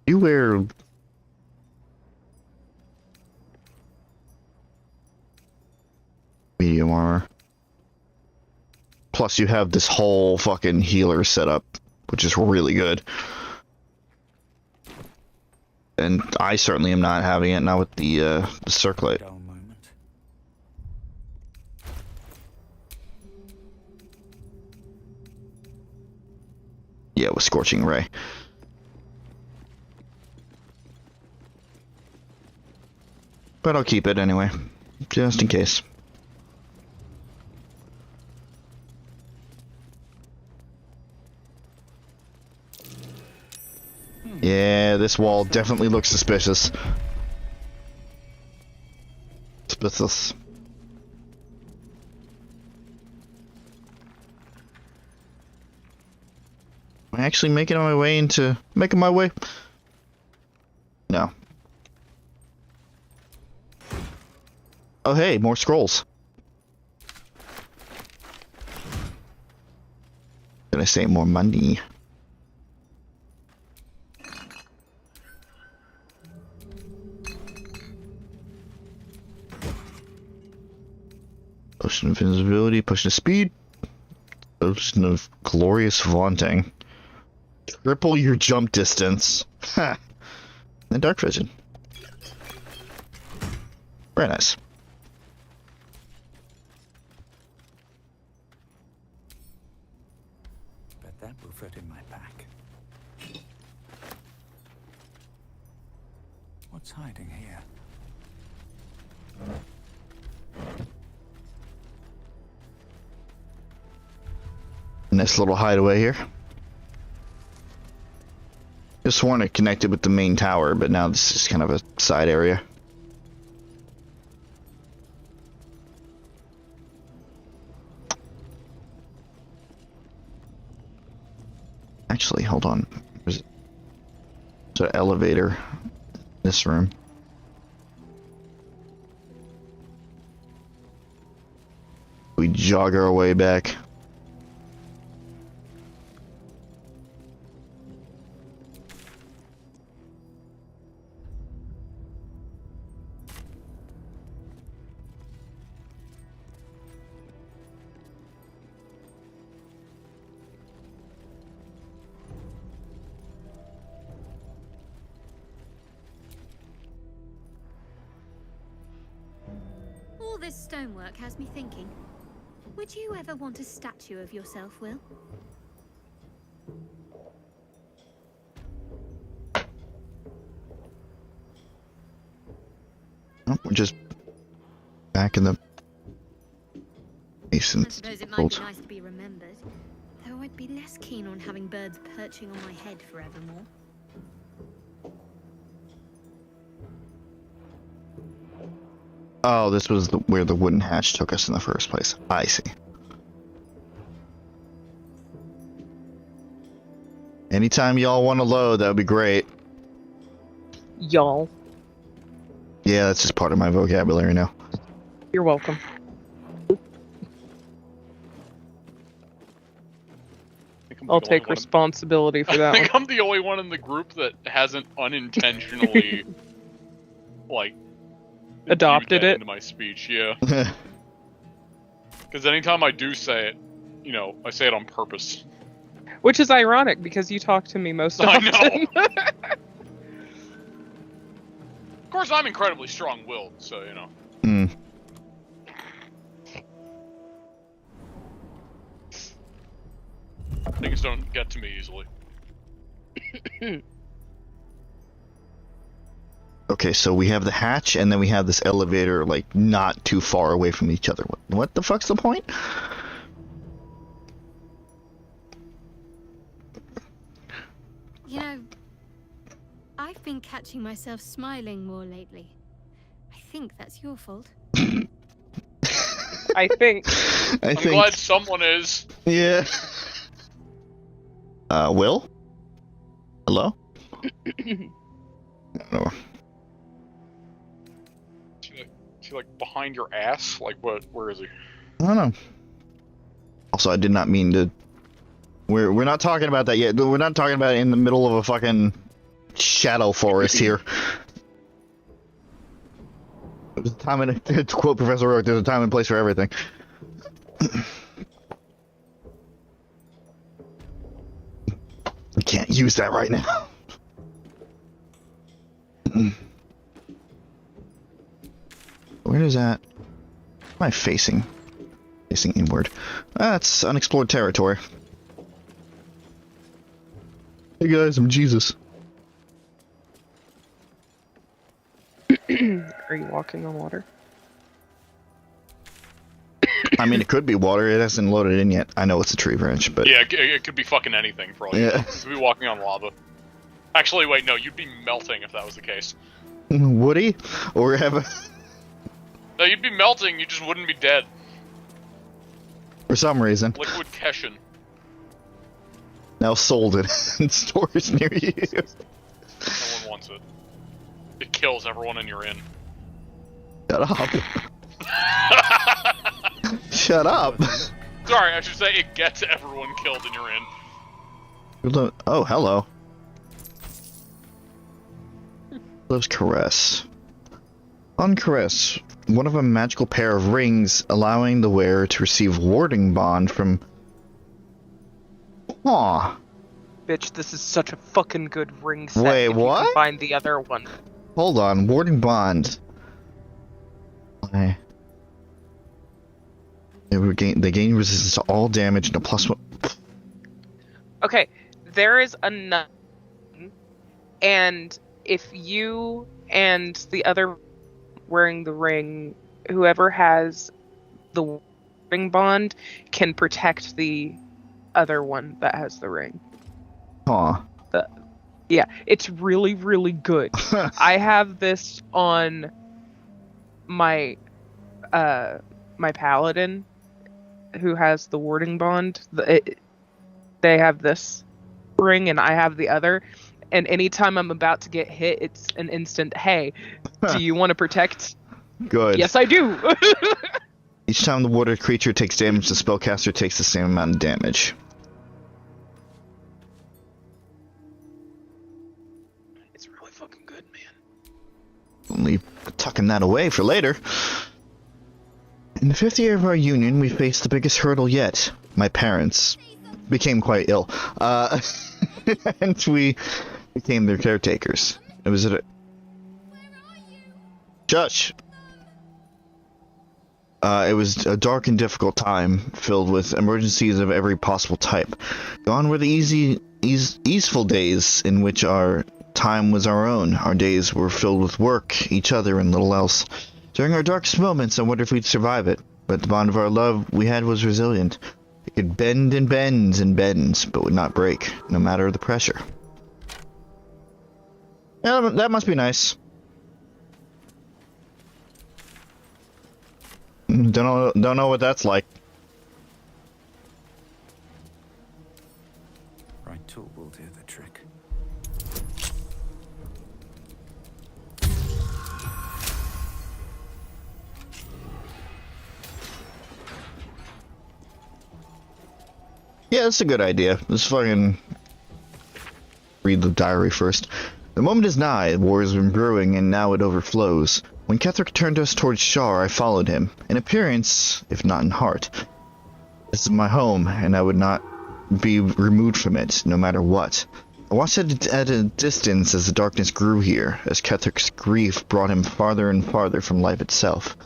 You wear... medium armor. Plus you have this whole fucking healer setup, which is really good. And I certainly am not having it, not with the circlet. Yeah, with Scorching Ray. But I'll keep it anyway, just in case. Yeah, this wall definitely looks suspicious. Suspicious. Am I actually making my way into... making my way? No. Oh hey, more scrolls. Did I say more money? Potion of invisibility, potion of speed, potion of glorious vaunting. Triple your jump distance. Ha! And dark vision. Very nice. Bet that will fit in my pack. What's hiding here? Nice little hideaway here. Just sworn it connected with the main tower, but now this is kind of a side area. Actually, hold on. There's an elevator in this room. We jog our way back. All this stonework has me thinking. Would you ever want a statue of yourself, Will? Oh, we're just back in the I suppose it might be nice to be remembered, though I'd be less keen on having birds perching on my head forevermore. Oh, this was where the wooden hatch took us in the first place. I see. Anytime y'all want to load, that would be great. Y'all. Yeah, that's just part of my vocabulary now. You're welcome. I'll take responsibility for that I think one. I'm the only one in the group that hasn't unintentionally, like, adopted it into my speech. Yeah. Because anytime I do say it, you know, I say it on purpose. Which is ironic because you talk to me most often. I know. Of course, I'm incredibly strong-willed, so you know. Hmm. Things don't get to me easily. Okay, so we have the hatch, and then we have this elevator, like, not too far away from each other. What the fuck's the point? You know, I I've been catching myself smiling more lately. I think that's your fault. I think. I'm glad someone is. Yeah. Will? Hello? I don't know. Is he like behind your ass? Like what? Where is he? I don't know. Also, I did not mean to. We're not talking about that yet. We're not talking about it in the middle of a fucking shadow forest here. There's a time and to quote Professor Rourke, there's a time and place for everything. We can't use that right now. Where is that? Where am I facing? Facing inward. That's unexplored territory. Hey guys, I'm Jesus. Are you walking on water? I mean, it could be water. It hasn't loaded in yet. I know it's a tree branch, but... Yeah, it could be fucking anything, for all you know. You could be walking on lava. Actually, wait, no, you'd be melting if that was the case. Would he? Or have a... No, you'd be melting, you just wouldn't be dead. For some reason. Liquid Keshin. Now sold it in stores near you. No one wants it. It kills everyone in your inn. Shut up. Shut up. Sorry, I should say it gets everyone killed in your inn. Oh, hello. Love's caress. On caress, one of a magical pair of rings allowing the wearer to receive warding bond from... Aw. Bitch, this is such a fucking good ring set. Wait, if what? You can find the other one. Hold on, warding bond. They gain resistance to all damage and a +1. Okay, there is another, and if you and the other wearing the ring, whoever has the ring bond can protect the other one that has the ring. Aw. Yeah, it's really, really good. I have this on my my paladin who has the warding bond. They have this ring and I have the other. And anytime I'm about to get hit, it's an instant, hey, do you want to protect? Good. Yes, I do. Each time the warded creature takes damage, the spellcaster takes the same amount of damage. It's really fucking good, man. Only tucking that away for later. In the 5th year of our union, we faced the biggest hurdle yet. My parents became quite ill. And we became their caretakers. It was at a... Shush! It was a dark and difficult time, filled with emergencies of every possible type. Gone were the easeful days in which our time was our own. Our days were filled with work, each other, and little else. During our darkest moments, I wondered if we'd survive it. But the bond of our love we had was resilient. It could bend and bends and bends, but would not break, no matter the pressure. Yeah, that must be nice. Don't know what that's like. Right tool will do the trick. Yeah, that's a good idea. Let's fucking read the diary first. The moment is nigh, war has been brewing, and now it overflows. When Ketherick turned us towards Shar, I followed him. In appearance, if not in heart. This is my home, and I would not be removed from it, no matter what. I watched at a distance as the darkness grew here, as Ketherick's grief brought him farther and farther from life itself.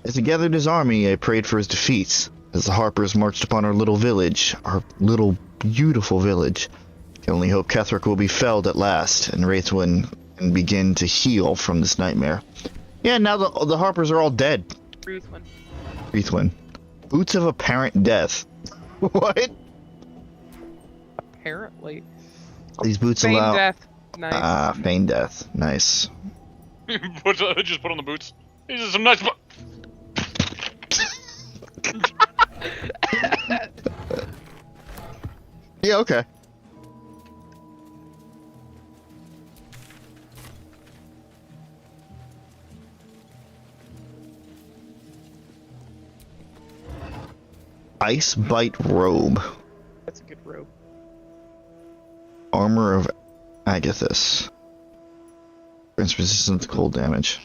As he gathered his army, I prayed for his defeat. As the Harpers marched upon our little village, our little beautiful village, I can only hope Ketherick will be felled at last, and Wraithwin can begin to heal from this nightmare. Yeah, now the Harpers are all dead. Wraithwin. Boots of apparent death. What? Apparently. These boots Feign allow... death Nice. Feign death. Nice. Just put on the boots. These are some nice. Yeah, okay. Ice Bite Robe. That's a good robe. Armor of Agathis. Grants resistance to cold damage.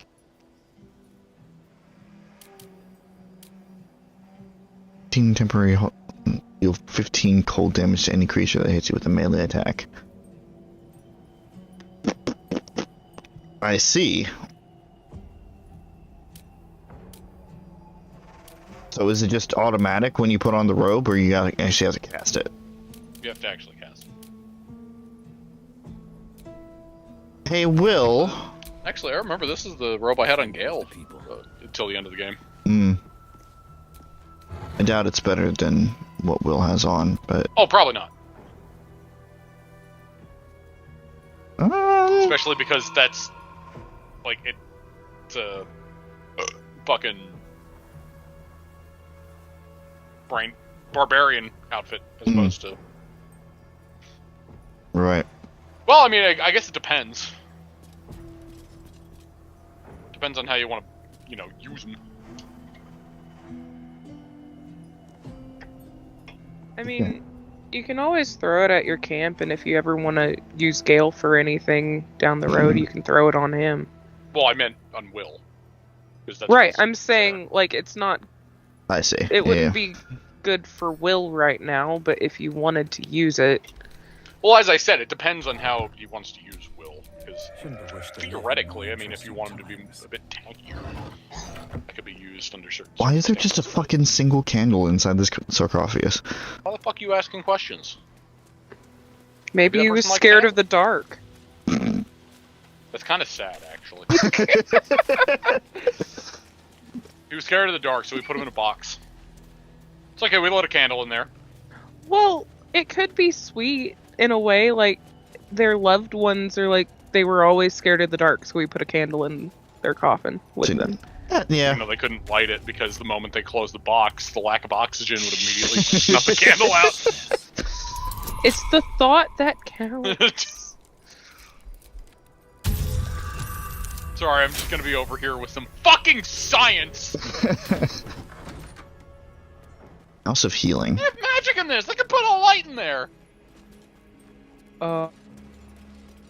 Temporary deal 15 cold damage to any creature that hits you with a melee attack. I see. So is it just automatic when you put on the robe, or you gotta actually have to cast it? You have to actually cast it. Hey, Will. Actually, I remember this is the robe I had on Gale until the end of the game. I doubt it's better than what Will has on, but... Oh, probably not. Especially because that's... Like, it's a... fucking... barbarian outfit, as opposed to... Right. Well, I mean, I guess it depends. Depends on how you want to, use them. I mean, you can always throw it at your camp, and if you ever want to use Gale for anything down the road, you can throw it on him. Well, I meant on Will. That's right, I'm saying, like, it's not... I see. It wouldn't be good for Will right now, but if you wanted to use it... Well, as I said, it depends on how he wants to use Will, because theoretically, I mean, if you want him to be a bit tankier, it could be used under certain... Why is there just a fucking single candle inside this sarcophagus? Why the fuck are you asking questions? Maybe he was scared of the dark. That's kind of sad, actually. He was scared of the dark, so we put him in a box. It's okay, we lit a candle in there. Well, it could be sweet in a way, like their loved ones are like, they were always scared of the dark, so we put a candle in their coffin with them. Yeah. Even though they couldn't light it because the moment they closed the box, the lack of oxygen would immediately snuff the candle out. It's the thought that counts. Sorry, I'm just gonna be over here with some fucking science! House of Healing. They have magic in this! They can put a light in there!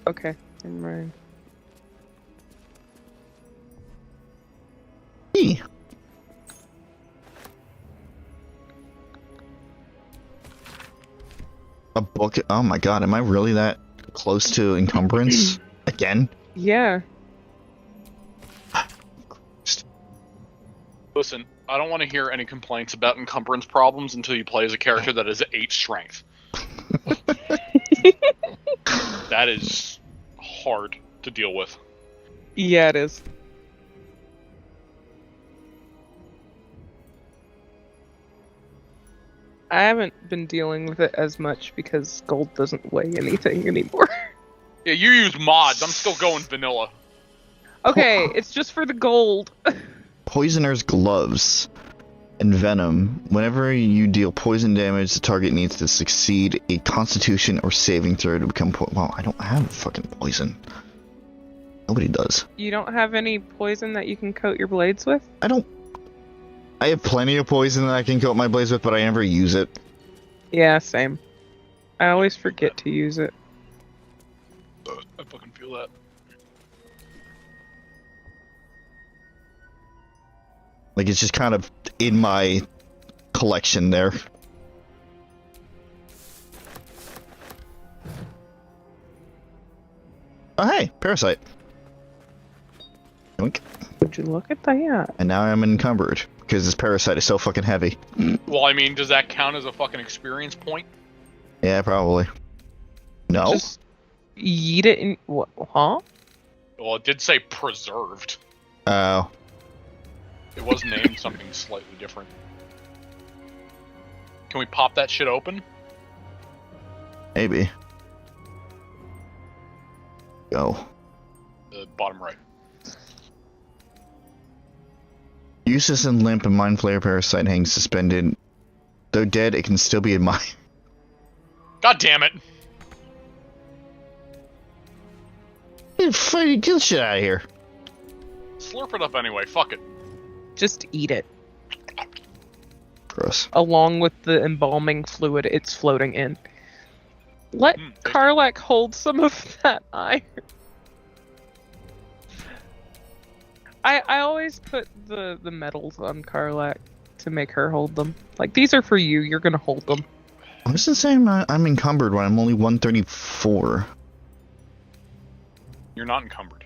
Okay, never mind. Hey. A book. Oh my god, am I really that close to encumbrance? Again? Yeah. Listen, I don't want to hear any complaints about encumbrance problems until you play as a character that is 8 strength. That is hard to deal with. Yeah, it is. I haven't been dealing with it as much because gold doesn't weigh anything anymore. Yeah, you use mods. I'm still going vanilla. Okay, it's just for the gold. Poisoner's Gloves and Venom. Whenever you deal poison damage, the target needs to succeed a Constitution or saving throw to become well, I don't have fucking poison. Nobody does. You don't have any poison that you can coat your blades with? I have plenty of poison that I can coat my blades with, but I never use it. Yeah, same. I always forget to use it. I fucking feel that. Like, it's just kind of in my collection there. Oh, hey, Parasite. Yoink. Would you look at that? And now I'm encumbered, because this Parasite is so fucking heavy. Well, I mean, does that count as a fucking experience point? Yeah, probably. No? Just yeet it in... What? Huh? Well, it did say preserved. Oh. It was named something slightly different. Can we pop that shit open? Maybe. Go. The bottom right. Useless and limp and mind flayer parasite hangs suspended. Though dead, it can still be admired. God damn it! Fighting kill shit out of here. Slurp it up anyway. Fuck it. Just eat it. Gross. Along with the embalming fluid it's floating in. Let Karlak hold some of that iron. I always put the medals on Karlak to make her hold them. Like, these are for you, you're gonna hold them. I was just saying I'm encumbered when I'm only 134. You're not encumbered.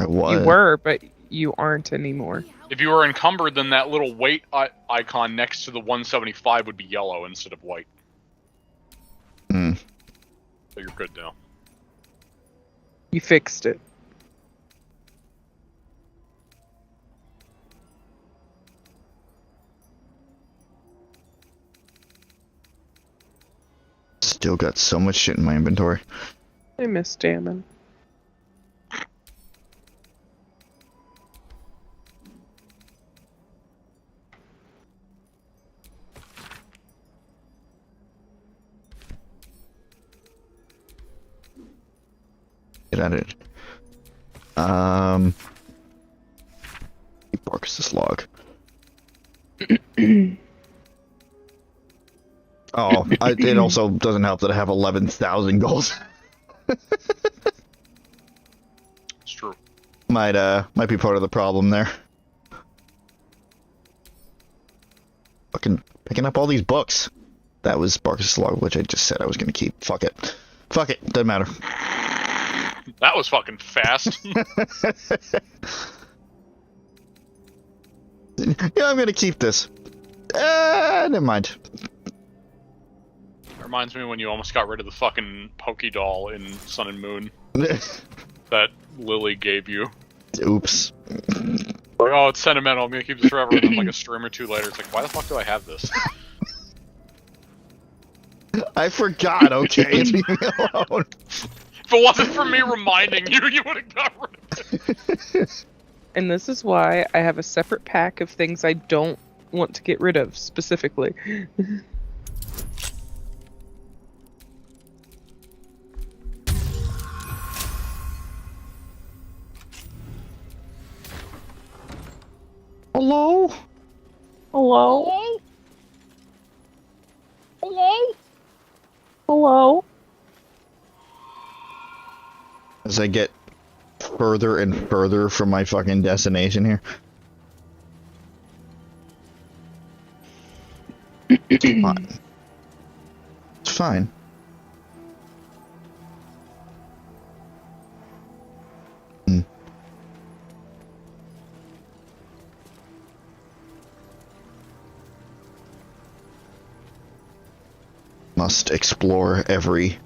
I was. You were, but you aren't anymore. If you were encumbered, then that little weight icon next to the 175 would be yellow instead of white. Hmm. So you're good now. You fixed it. Still got so much shit in my inventory. I miss Damon. Get at it. Barks log. Oh, it also doesn't help that I have 11,000 gold. It's true. Might be part of the problem there. Fucking picking up all these books. That was Barkus' log, which I just said I was gonna keep. Fuck it. Fuck it. Doesn't matter. That was fucking fast. Yeah, I'm gonna keep this. Never mind. Reminds me when you almost got rid of the fucking Pokey doll in Sun and Moon that Lily gave you. Oops. Like, oh, it's sentimental, I'm gonna keep this forever, and then like a stream or two later, it's like, why the fuck do I have this? I forgot, okay? Leave me alone. If it wasn't for me reminding you, you would have got rid of it. And this is why I have a separate pack of things I don't want to get rid of, specifically. Hello? Hello? Hello? Hello? As I get further and further from my fucking destination here. It's fine. It's fine. Must explore every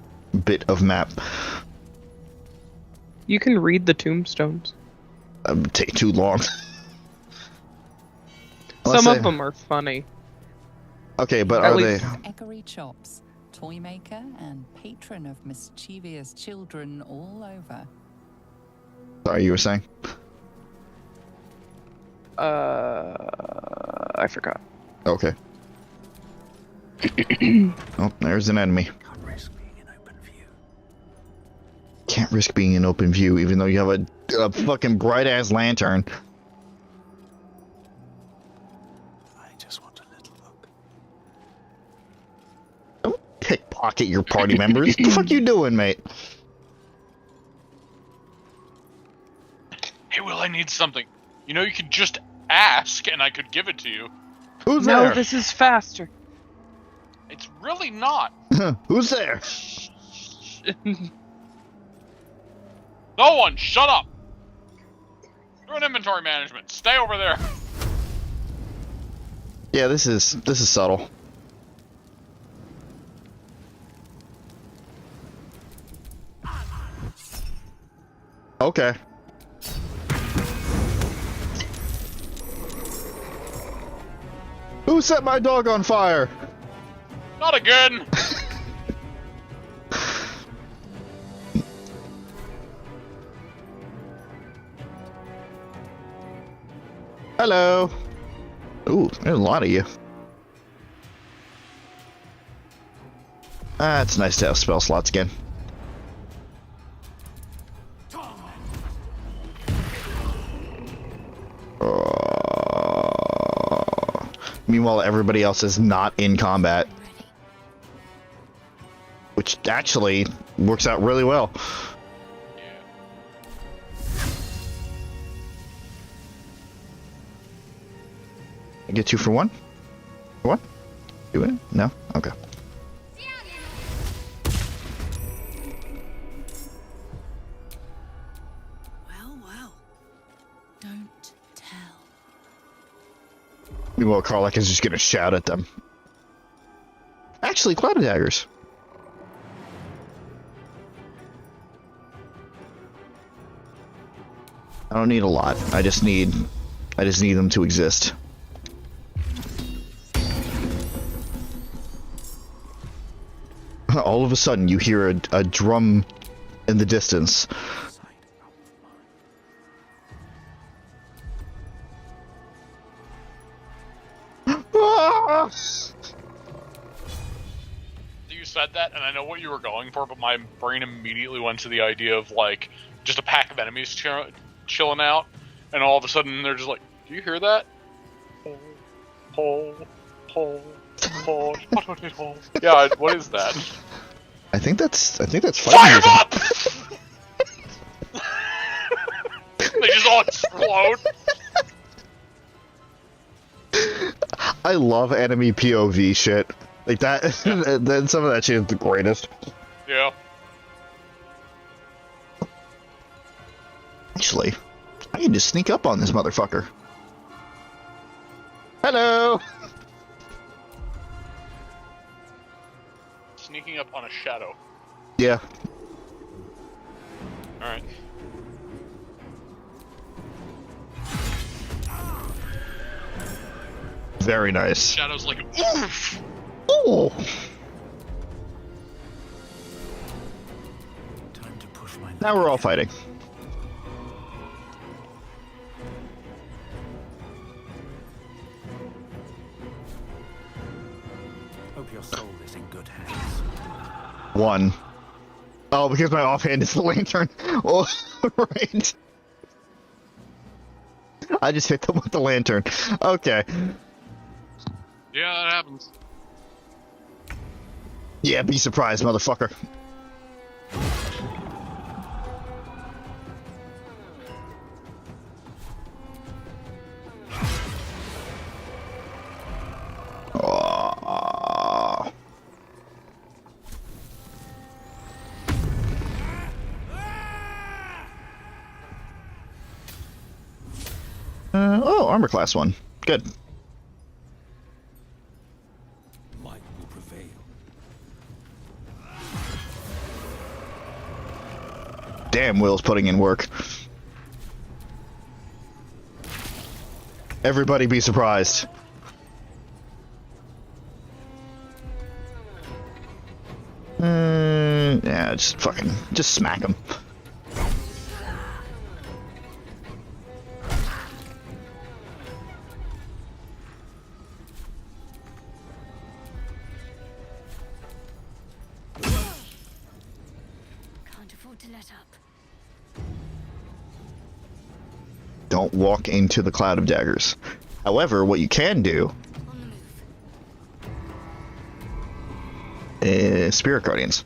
bit of map. You can read the tombstones. That would take too long. Some of them are funny. Okay, but At are they... Eggery Chops, toy maker and patron of mischievous children all over. Sorry, you were saying? I forgot. Okay. Oh, there's an enemy. Can't risk being in open view, even though you have a fucking bright-ass lantern. I just want a little look. Don't pickpocket your party members. What the fuck you doing, mate? Hey, Will, I need something. You know, you could just ask, and I could give it to you. Who's No, there? this is faster. It's really not. Who's there? No one, shut up! You're in inventory management. Stay over there. Yeah, this is subtle. Okay. Who set my dog on fire? Not again. Ooh, there's a lot of you. Ah, it's nice to have spell slots again. Meanwhile, everybody else is not in combat. Which actually works out really well. I get 2 for 1? For 1? Do it? No? Okay. Well. Don't tell. Meanwhile, Karlach is just gonna shout at them. Actually, Cloud of Daggers. I don't need a lot. I just need them to exist. All of a sudden, you hear a drum in the distance. You said that, and I know what you were going for, but my brain immediately went to the idea of, like, just a pack of enemies chilling out, and all of a sudden they're just like, do you hear that? Hole. Yeah, what is that? I think that's Fire them up! They just all explode. I love enemy POV shit. Like that, then some of that shit is the greatest. Yeah. Actually, I can just sneak up on this motherfucker. Hello! Sneaking up on a shadow. Yeah. Alright. Very nice. Shadow's like, oof! Oh! Time to push my Now we're all fighting. Hope your soul is in good hands. 1. Oh, because my offhand is the lantern. Oh, right. I just hit them with the lantern. Okay. Yeah, that happens. Yeah, be surprised, motherfucker. Oh, armor class 1. Good. Light will prevail. Damn, Will's putting in work. Everybody be surprised. Yeah, just smack him. Can't afford to let up. Don't walk into the cloud of daggers. However, what you can do is Spirit Guardians.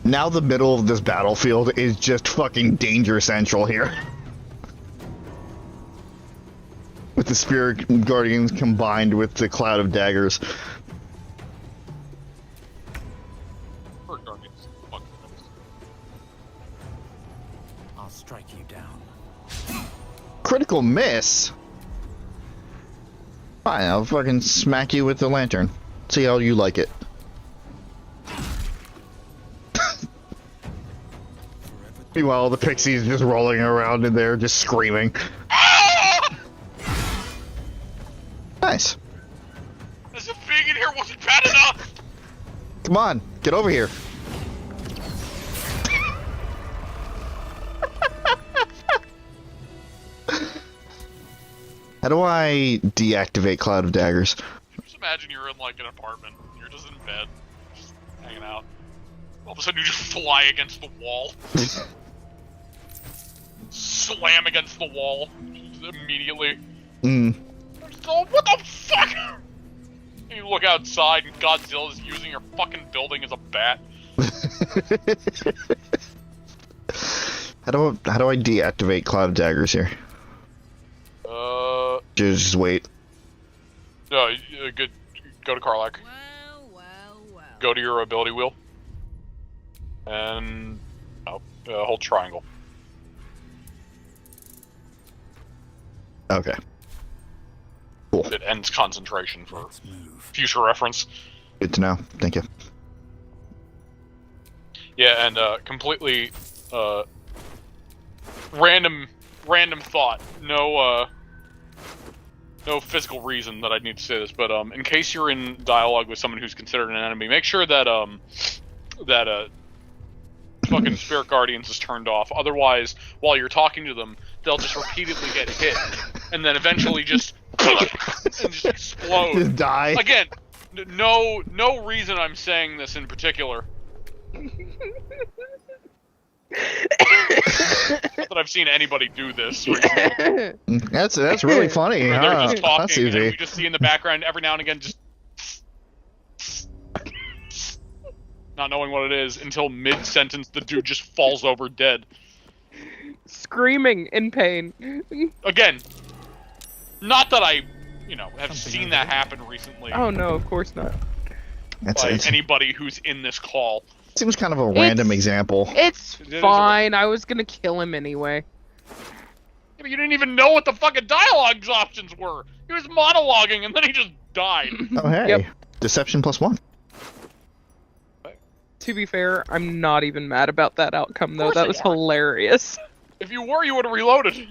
Now the middle of this battlefield is just fucking danger central here. With the Spirit Guardians combined with the Cloud of Daggers. I'll strike you down. Critical miss? Fine, I'll fucking smack you with the lantern. See how you like it. Meanwhile, the pixie's just rolling around in there, just screaming. Nice. As if being in here wasn't bad enough! Come on, get over here. How do I deactivate Cloud of Daggers? Just imagine you're in like an apartment. You're just in bed, just hanging out. All of a sudden you just fly against the wall. Slam against the wall immediately. Oh, what the fuck? And you look outside and Godzilla's using your fucking building as a bat. How do I deactivate Cloud of Daggers here? Just wait. No, good. Go to Karlak. Well. Go to your ability wheel. And hold triangle. Okay. Cool. It ends concentration for future reference. Good to know. Thank you. Yeah, and completely random thought. No physical reason that I need to say this, but in case you're in dialogue with someone who's considered an enemy, make sure that fucking Spirit Guardians is turned off. Otherwise, while you're talking to them, they'll just repeatedly get hit, and then eventually just explode. Just die. Again, no reason I'm saying this in particular. Not that I've seen anybody do this. That's really funny. They're Huh? just talking, and Suzie. we just see in the background every now and again just not knowing what it is until mid-sentence the dude just falls over dead. Screaming in pain. Again, not that I, have seen that happen recently. Oh no, of course not. By anybody who's in this call. Seems kind of a random example. It's fine. I was gonna kill him anyway. Yeah, but you didn't even know what the fucking dialogue options were. He was monologuing and then he just died. Oh hey, Yep. Deception +1. To be fair, I'm not even mad about that outcome though. That was hilarious. If you were, you would have reloaded.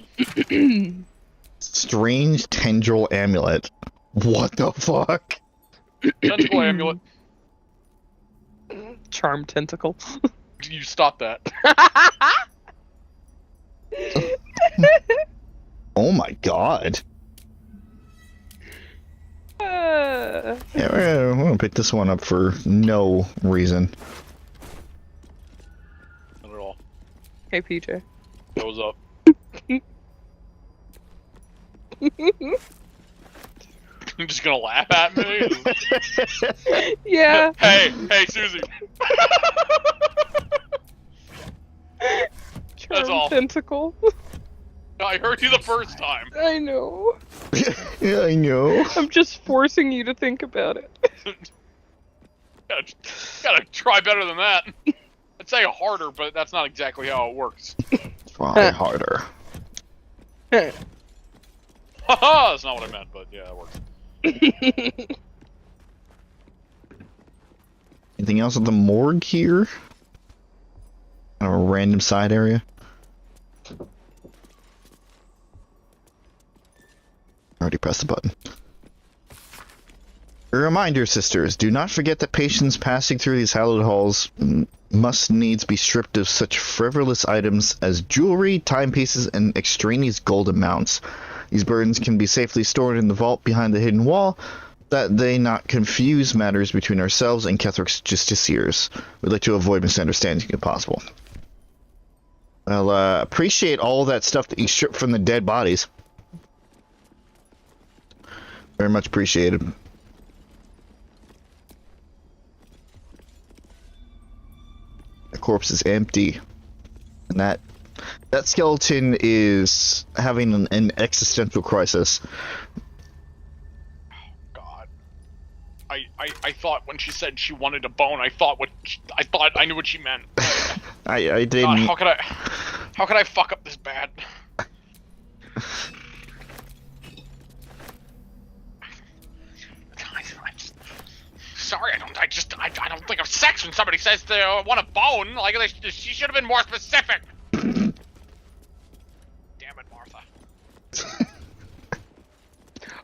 Strange tendril amulet. What the fuck? Tentacle amulet. Charm tentacle. You stop that. Oh my god. Yeah, we're gonna pick this one up for no reason. Not at all. Hey PJ. Goes up. You're just gonna laugh at me? Yeah. Hey, Suzie. That's all. Tentacle. I heard you the first time. I know. Yeah, I know. I'm just forcing you to think about it. Gotta try better than that. I'd say harder, but that's not exactly how it works. Try harder. Haha, that's not what I meant, but yeah, it works. Anything else at the morgue here? Kind of a random side area. Already pressed the button. A reminder, sisters, do not forget that patients passing through these hallowed halls must needs be stripped of such frivolous items as jewelry, timepieces, and extraneous gold amounts. These burdens can be safely stored in the vault behind the hidden wall, that they not confuse matters between ourselves and Kethric's justiciars. We'd like to avoid misunderstanding if possible. Well, appreciate all that stuff that you stripped from the dead bodies. Very much appreciated. The corpse is empty. And that skeleton is having an existential crisis. God. I thought when she said she wanted a bone, I thought I knew what she meant. I didn't. God, how could I fuck up this bad? Sorry, I don't think of sex when somebody says they want a bone. Like, she should have been more specific. Damn it, Martha.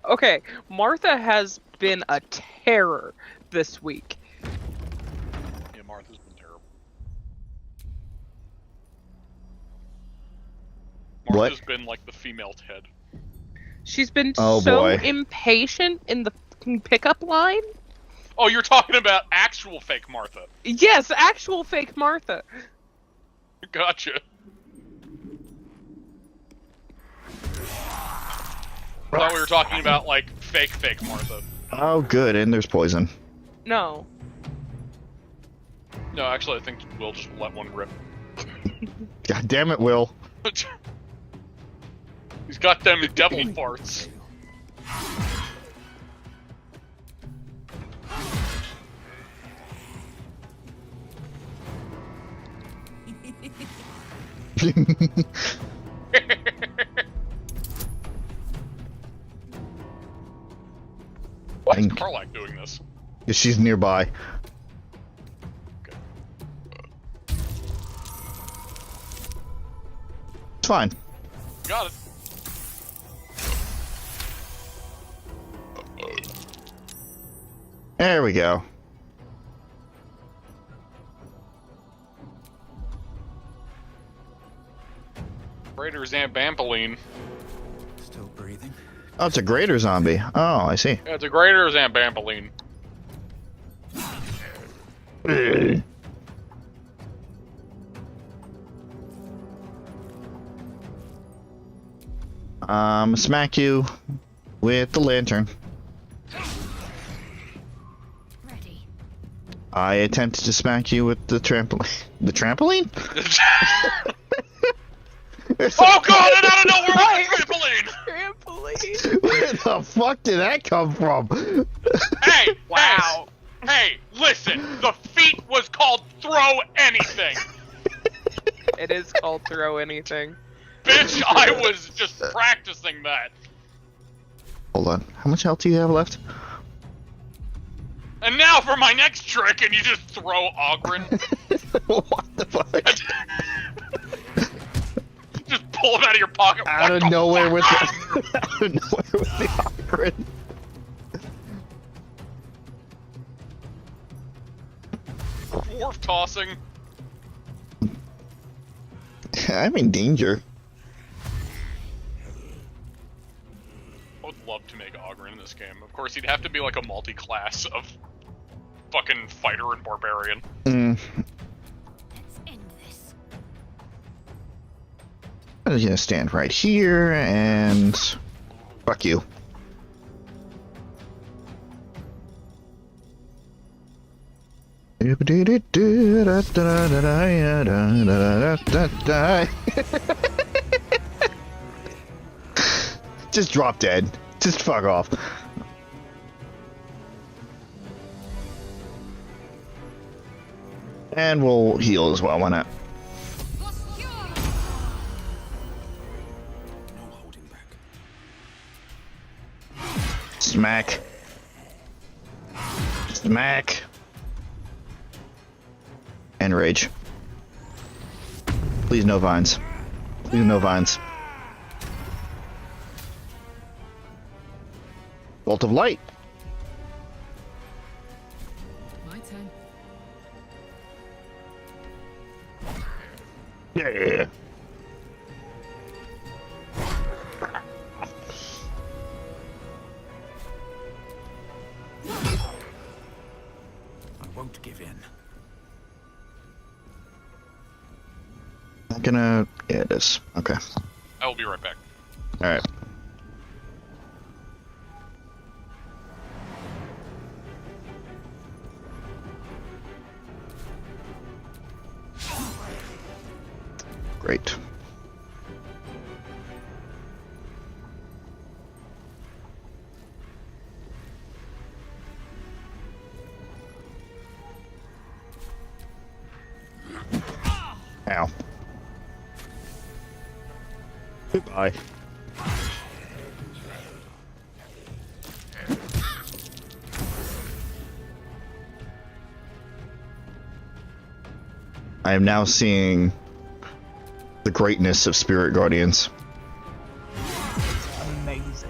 Okay, Martha has been a terror this week. Yeah, Martha's been terrible. What? Martha's been like the female Ted. She's been Oh, so boy. impatient in the fucking pickup line. Oh, you're talking about actual fake Martha. Yes, actual fake Martha. Gotcha. I thought we were talking about, like, fake Martha. Oh, good, and there's poison. No. No, actually, I think we'll just let one rip. God damn it, Will. He's got them devil farts. Why is Carlac doing this? She's nearby. Okay. It's fine. Got it. There we go. Greater Zambampoline. Still breathing. Oh, it's a greater zombie. Oh, I see. Yeah, it's a greater Zambampoline. Smack you with the lantern. Ready. I attempted to smack you with the trampoline. The trampoline? Oh god, and out of nowhere with the trampoline! Trampoline. Where the fuck did that come from? Hey! Wow. Hey, listen! The feat was called throw anything! It is called throw anything. Bitch, I was just practicing that. Hold on. How much health do you have left? And now for my next trick, and you just throw Ogren. What the fuck? Just pull him out of your pocket. Out What of the nowhere fuck? with the out of nowhere with the Ogren. Dwarf tossing. I'm in danger. I would love to make Ogren in this game. Of course, he'd have to be like a multi-class of fucking fighter and barbarian. Let's end this. I'm just gonna stand right here and fuck you. Just drop dead. Just fuck off. And we'll heal as well, why not? No holding back. Smack. Smack. And rage. Please no vines. Please no vines. Bolt of light. My turn. Yeah. I won't give in. Not gonna. Yeah, it is. Okay. I will be right back. All right. Great. Ow. Goodbye. I am now seeing the greatness of Spirit Guardians. Amazing.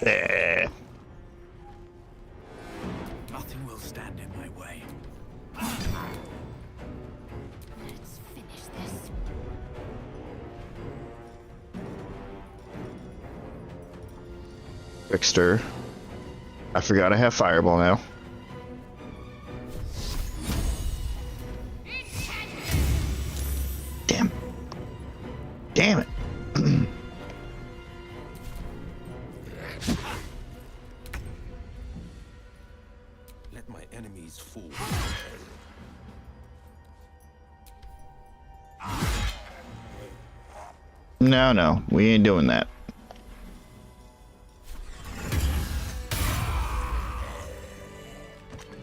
Eh. Nothing will stand in my way. Let's finish this. Trickster. I forgot I have Fireball now. Damn. Damn it. Let my enemies fall. No, no, we ain't doing that.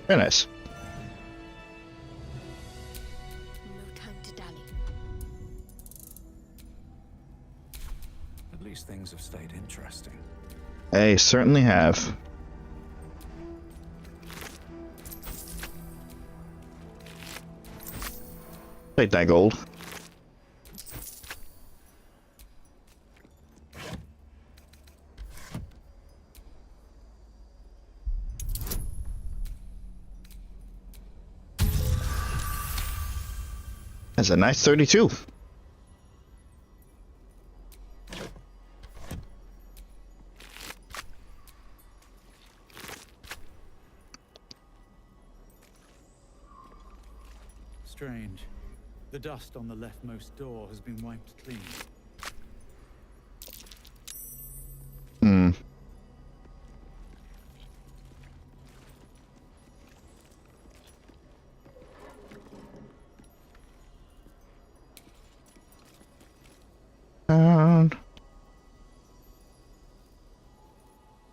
Very nice. No time to dally. At least things have stayed interesting. They certainly have. Take that gold. That's a nice 32. Strange. The dust on the leftmost door has been wiped clean. Hmm.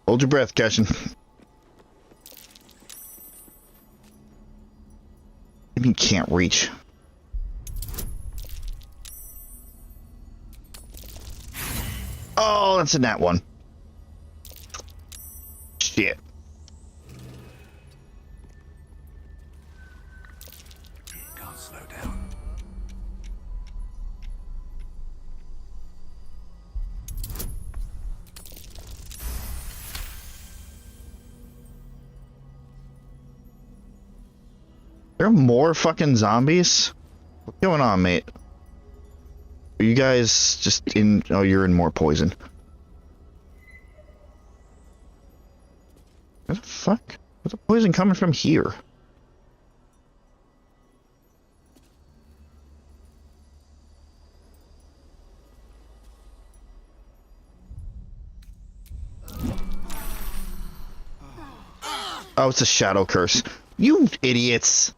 Hold your breath, Cashin. You can't reach. Oh, that's a nat one. Shit. Can't slow down. There are more fucking zombies? What's going on, mate? Are you guys just in... Oh, you're in more poison. Where the fuck? Where's the poison coming from here? Oh, it's a shadow curse. You idiots!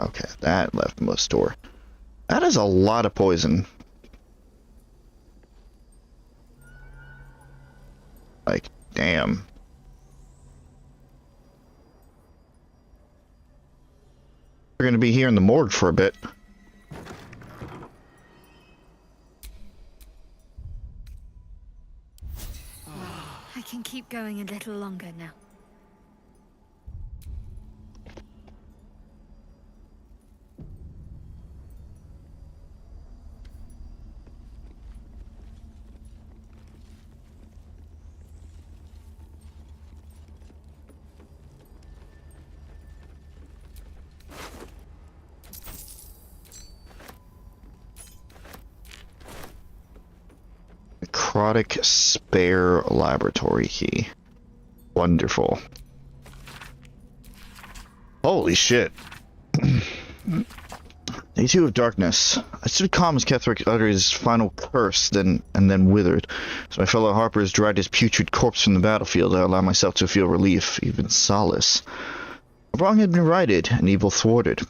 Okay, that leftmost door. That is a lot of poison. Like, damn. We're gonna be here in the morgue for a bit. I can keep going a little longer now. Necrotic spare laboratory key. Wonderful. Holy shit. Day 2 of darkness. I stood calm as Ketherick uttered his final curse, and then withered. As my fellow harpers dragged his putrid corpse from the battlefield, I allowed myself to feel relief, even solace. A wrong had been righted, and evil thwarted.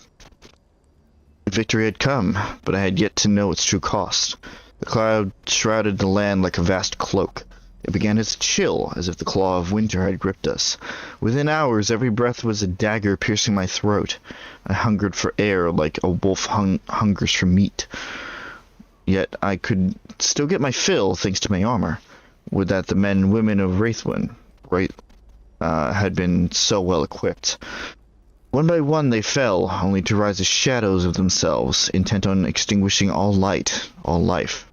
Victory had come, but I had yet to know its true cost. The cloud shrouded the land like a vast cloak. It began to chill, as if the claw of winter had gripped us. Within hours, every breath was a dagger piercing my throat. I hungered for air like a wolf hungers for meat. Yet I could still get my fill, thanks to my armor. Would that the men and women of Wraithwind had been so well equipped. One by one they fell, only to rise as shadows of themselves, intent on extinguishing all light, all life.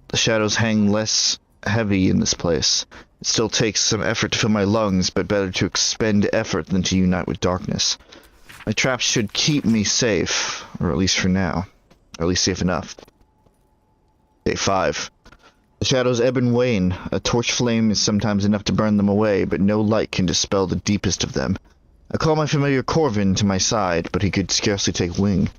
The shadows hang less heavy in this place. It still takes some effort to fill my lungs, but better to expend effort than to unite with darkness. My traps should keep me safe, or at least for now. Or at least safe enough. Day 5. The shadows ebb and wane. A torch flame is sometimes enough to burn them away, but no light can dispel the deepest of them. I call my familiar Corvin to my side, but he could scarcely take wing.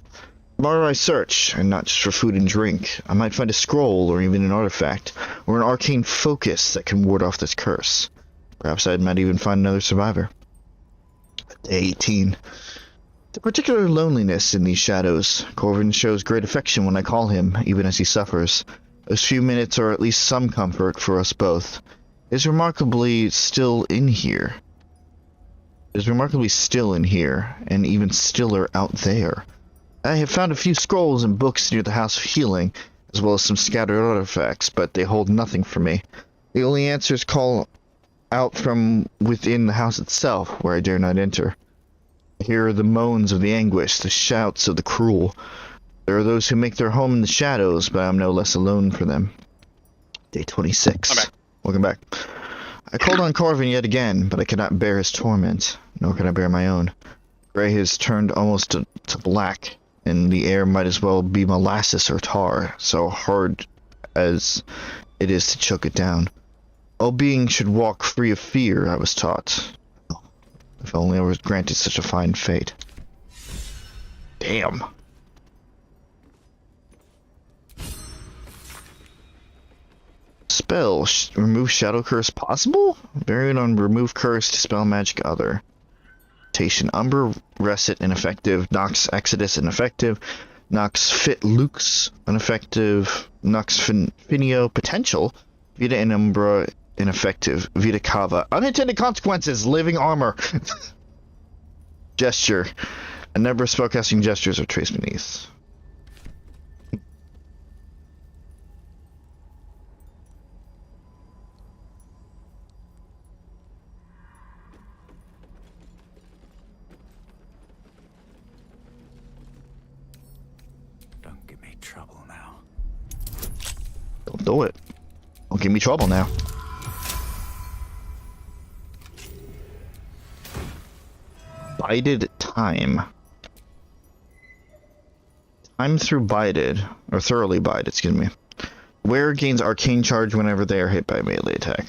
Tomorrow I search, and not just for food and drink. I might find a scroll, or even an artifact, or an arcane focus that can ward off this curse. Perhaps I might even find another survivor. Day 18. The particular loneliness in these shadows. Corvin shows great affection when I call him, even as he suffers. Those few minutes are at least some comfort for us both. It is remarkably still in here. And even stiller out there. I have found a few scrolls and books near the House of Healing, as well as some scattered artifacts, but they hold nothing for me. The only answers call out from within the house itself, where I dare not enter. I hear the moans of the anguish, the shouts of the cruel. There are those who make their home in the shadows, but I am no less alone for them. Day 26. I'm back. Welcome back. I called on Corvin yet again, but I cannot bear his torment, nor can I bear my own. Gray has turned almost to black, and the air might as well be molasses or tar, so hard as it is to choke it down. All beings should walk free of fear, I was taught. If only I was granted such a fine fate. Damn. Spell. Remove shadow curse possible? Variant on remove curse, dispel magic other. Mutation. Umber Reset ineffective. Nox Exodus ineffective. Nox Fit Lux ineffective. Nox Finio potential. Vita and Umbra ineffective. Vita Cava. Unintended consequences. Living armor. Gesture. A number of spellcasting gestures are traced beneath. Don't give me trouble now. Don't do it. Don't give me trouble now. Bided time. Time through bided, or thoroughly bided, excuse me. Wearer gains arcane charge whenever they are hit by a melee attack.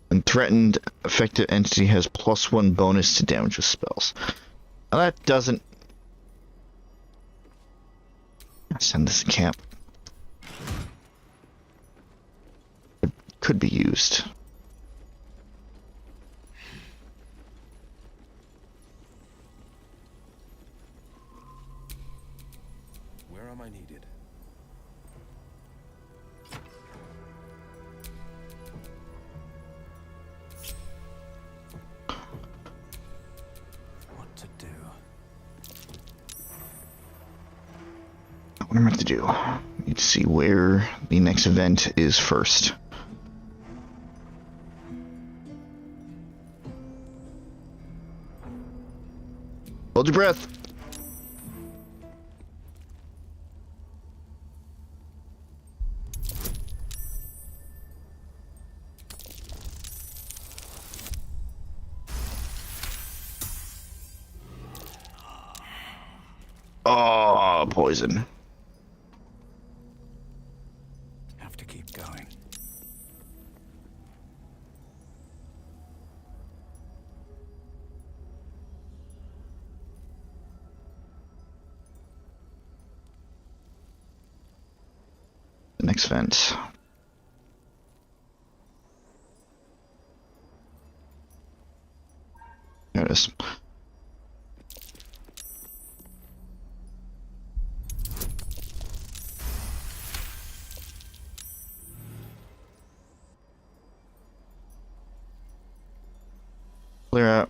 And threatened affected entity has +1 bonus to damage with spells. Now that doesn't... Send this to camp. It could be used. Where am I needed? What to do? What am I to do? I need to see where the next event is first. Hold your breath. Oh, poison. Have to keep going. The next vent. There it is. Clear out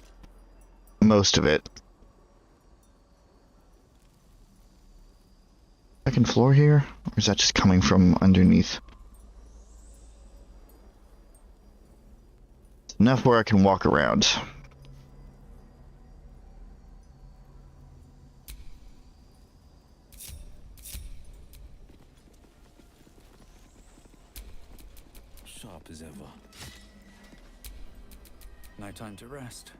most of it. Second floor here? Or is that just coming from underneath? Enough where I can walk around. Sharp as ever. No time to rest.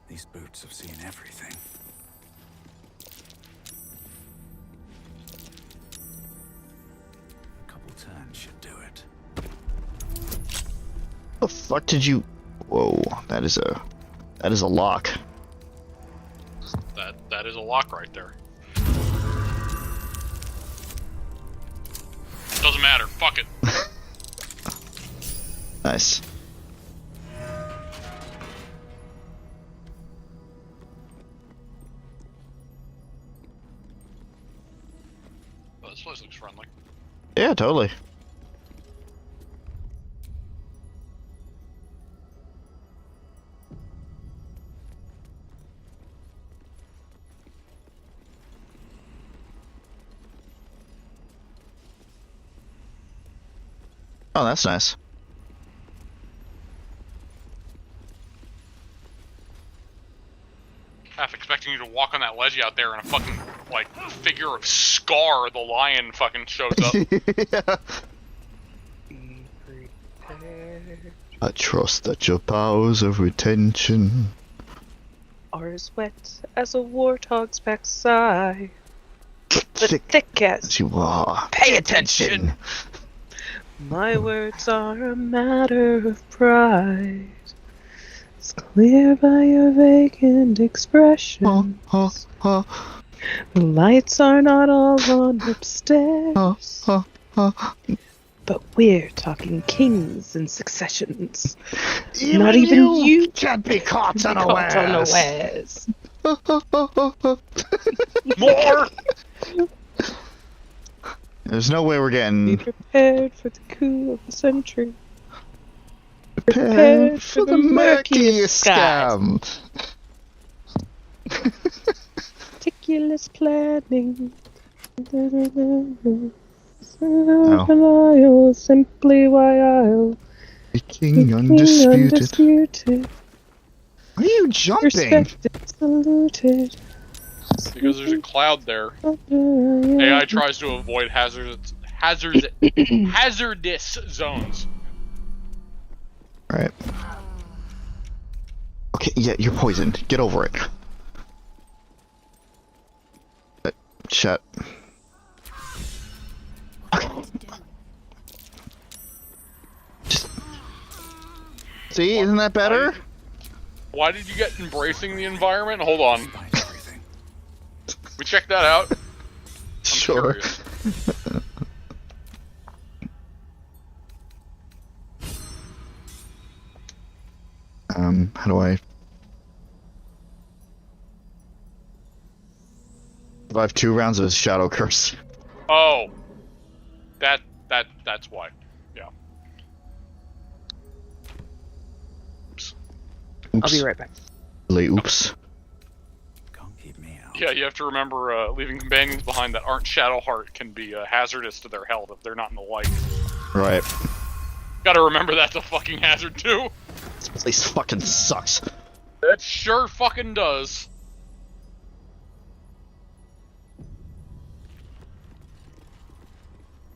These boots have seen everything. A couple turns should do it. The fuck did you? Whoa, that is a lock. That is a lock right there. Doesn't matter. Fuck it. Nice. Oh, this place looks friendly. Yeah, totally. Oh, that's nice. Half expecting you to walk on that ledge out there and a fucking, like, figure of Scar, the lion, fucking shows up. Yeah. Be prepared. I trust that your powers of retention Are as wet as a warthog's backside. But thick as you are. Pay attention! My words are a matter of pride. It's clear by your vacant expression. The lights are not all on upstairs. But we're talking kings and successions. Not even you can't be caught unawares. More! There's no way we're Be getting prepared for the coup of the century. prepared for the murkiest scam. Meticulous planning. Oh. Simply why I'll The king undisputed. Why are you jumping? Respected, saluted. Because there's a cloud there. AI tries to avoid hazardous zones. Alright. Okay, yeah, you're poisoned. Get over it. Shut. Okay. Just... See, isn't that better? Why did you get embracing the environment? Hold on. We check that out. I'm Sure. curious. How do I... I have 2 rounds of Shadow Curse. Oh. That's why. Yeah. Oops. I'll be right back. Really, oops. Can't keep me out. Yeah, you have to remember leaving companions behind that aren't Shadowheart can be hazardous to their health if they're not in the light. Right. Gotta remember that's a fucking hazard too. This place fucking sucks. It sure fucking does.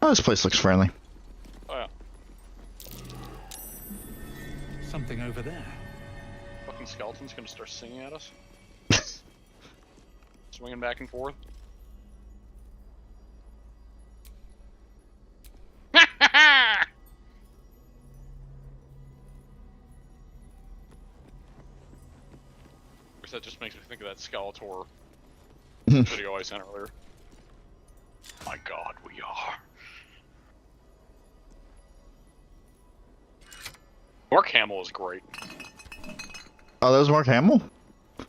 Oh, this place looks friendly. Oh yeah. Something over there. Fucking skeleton's gonna start singing at us. Swinging back and forth. That just makes me think of that Skeletor video I sent earlier. My god, we are. Mark Hamill is great. Oh, that was Mark Hamill?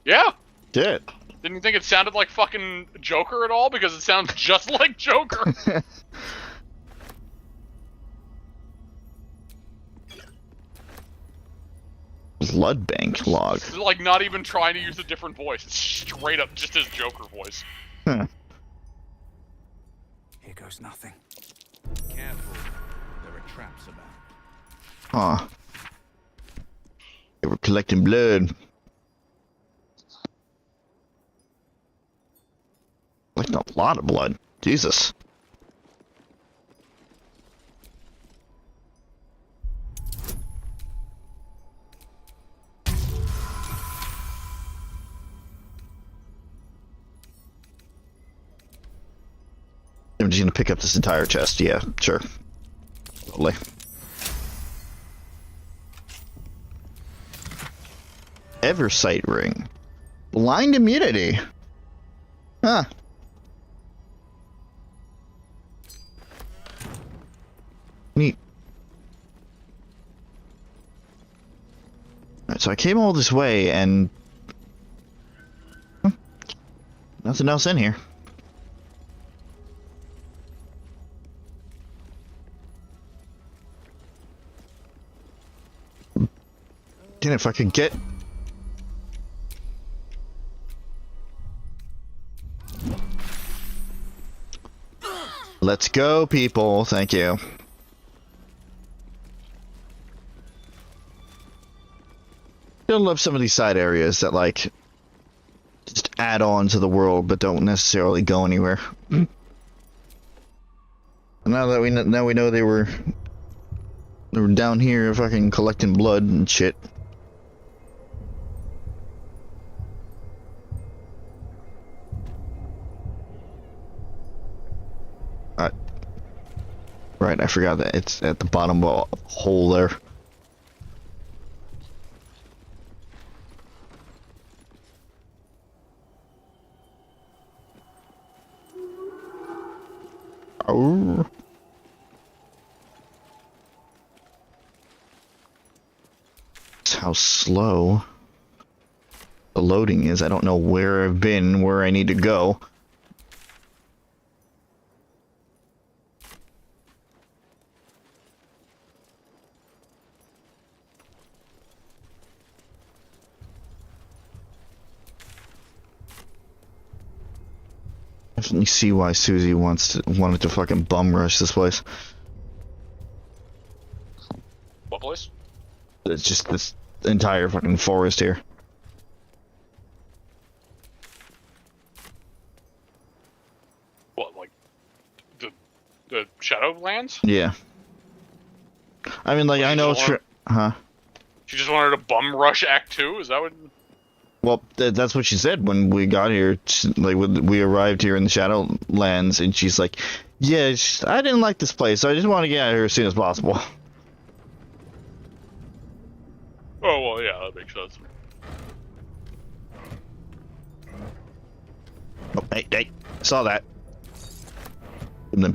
Yeah! Did. Didn't you think it sounded like fucking Joker at all? Because it sounds just like Joker. Blood bank log. Like, not even trying to use a different voice. It's straight up just his Joker voice. Huh. Here goes nothing. Careful. There are traps about. Huh. We're collecting blood. Collecting a lot of blood. Jesus. I'm just gonna pick up this entire chest. Yeah, sure. Totally. Eversight ring. Blind immunity. Huh. Neat. Alright, so I came all this way and... nothing else in here. Damn, if I could get... Let's go, people. Thank you. I love some of these side areas that, like, just add on to the world, but don't necessarily go anywhere. Now that we know they were down here fucking collecting blood and shit. Right, I forgot that it's at the bottom of a hole there. Oh. That's how slow the loading is. I don't know where I've been, where I need to go. Definitely see why Suzie wanted to fucking bum rush this place. What place? It's just this entire fucking forest here. What, like the Shadowlands? Yeah. I mean, like, I know it's huh? She just wanted to bum rush Act 2? Is that what? Well, that's what she said when we got here. Like, when we arrived here in the Shadowlands, and she's like, "Yeah, I didn't like this place, so I just want to get out of here as soon as possible." Oh well, yeah, that makes sense. Oh, hey, saw that. Them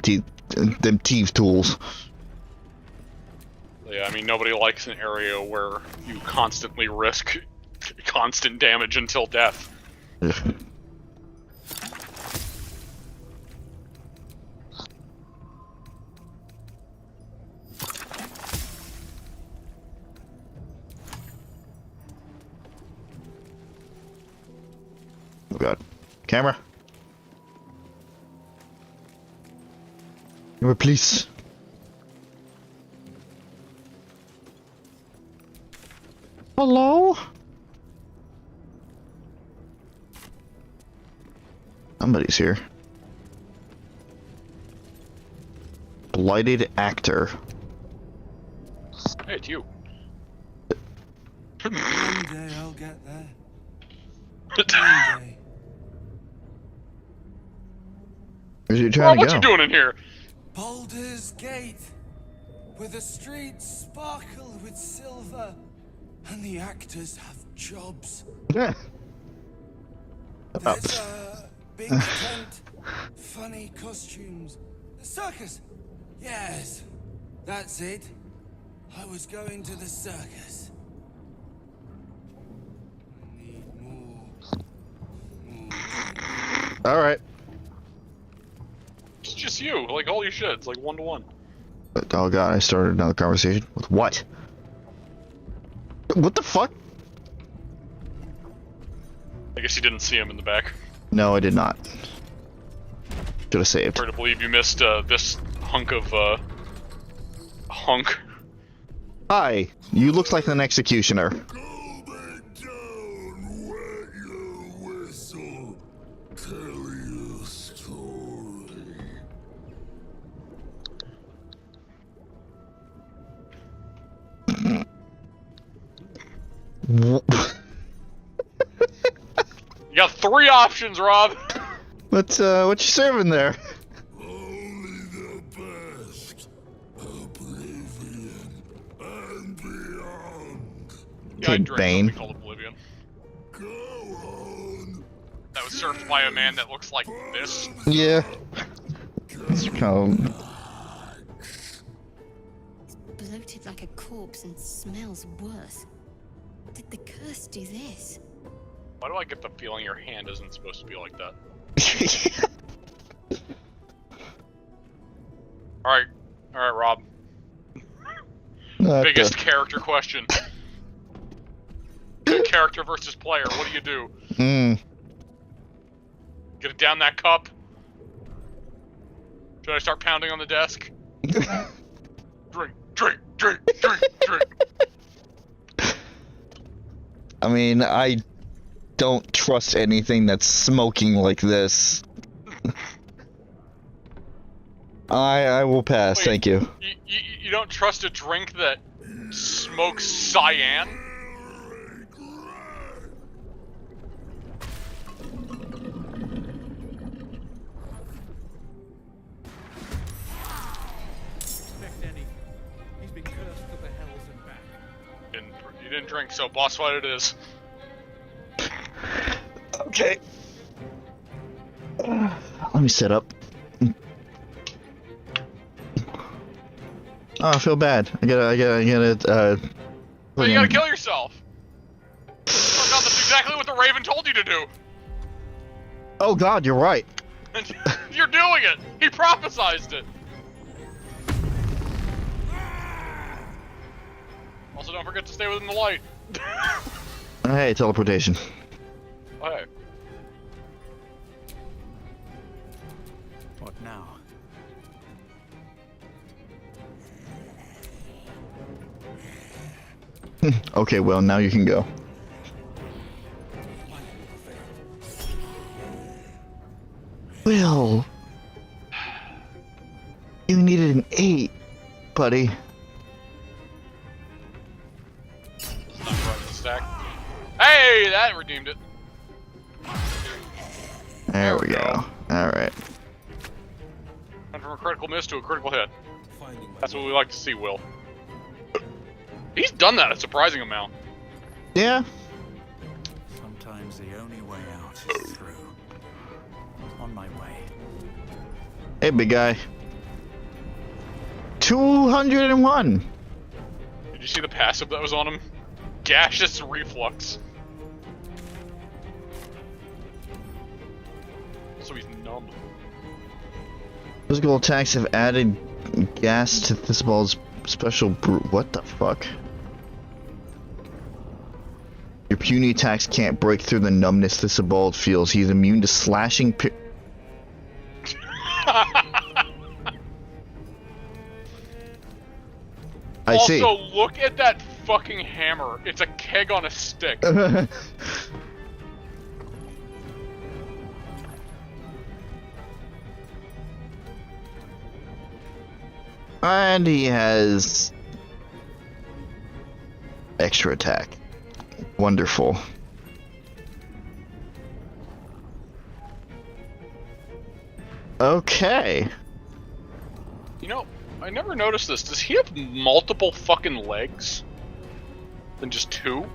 thieves' tools. Yeah, I mean, nobody likes an area where you constantly risk constant damage until death. Oh god. Camera. Camera, please. Hello? Somebody's here. Blighted actor. Hey, it's you. One day I'll get there. One day. Where's you trying to What go? you doing in here? Baldur's Gate, where the streets sparkle with silver, and the actors have jobs. Yeah. There's a big tent, funny costumes, a circus. Yes, that's it. I was going to the circus. I need more. All right. It's just you. Like, all you shit. It's like 1-to-1. Oh god, I started another conversation. With what? What the fuck? I guess you didn't see him in the back. No, I did not. Should have saved. Hard to believe you missed this hunk of hunk. Hi, you look like an executioner. You got 3 options, Rob. What you serving there? Only the best. Oblivion and beyond. Yeah, I Okay, drink Bane. something called Oblivion. Go on. That was served by a man that looks like this. Yeah. It's kind of... It's bloated like a corpse and smells worse. Did the curse do this? Why do I get the feeling your hand isn't supposed to be like that? Alright, Rob. Not Biggest character question. Character versus player, what do you do? Get it down that cup? Should I start pounding on the desk? Drink, drink, drink, drink, drink. I mean, I don't trust anything that's smoking like this. I will pass, Wait, thank you. You don't trust a drink that smokes cyan? Expect anything. He's been cursed to the hells and back. You didn't drink, so boss fight it is. Okay. Let me set up. Oh, I feel bad. I gotta, So you gotta kill yourself! Oh god, that's exactly what the Raven told you to do! Oh god, you're right. And you're doing it! He prophesized it! Also, don't forget to stay within the light. Hey, teleportation. Okay. What now? Okay, well, now you can go. Will, you needed an 8, buddy. Not right in the stack. Hey, that redeemed it. There we go. Alright. Went from a critical miss to a critical hit. That's what we like to see, Will. He's done that a surprising amount. Yeah. Sometimes the only way out is through. On my way. Hey, big guy. 201. Did you see the passive that was on him? Gaseous reflux. So he's numb. Physical attacks have added gas to this ball's special what the fuck? Your puny attacks can't break through the numbness Thisbald feels. He's immune to slashing I see. Also, look at that fucking hammer. It's a keg on a stick. And he has extra attack. Wonderful. Okay. You know, I never noticed this. Does he have multiple fucking legs? Than just 2?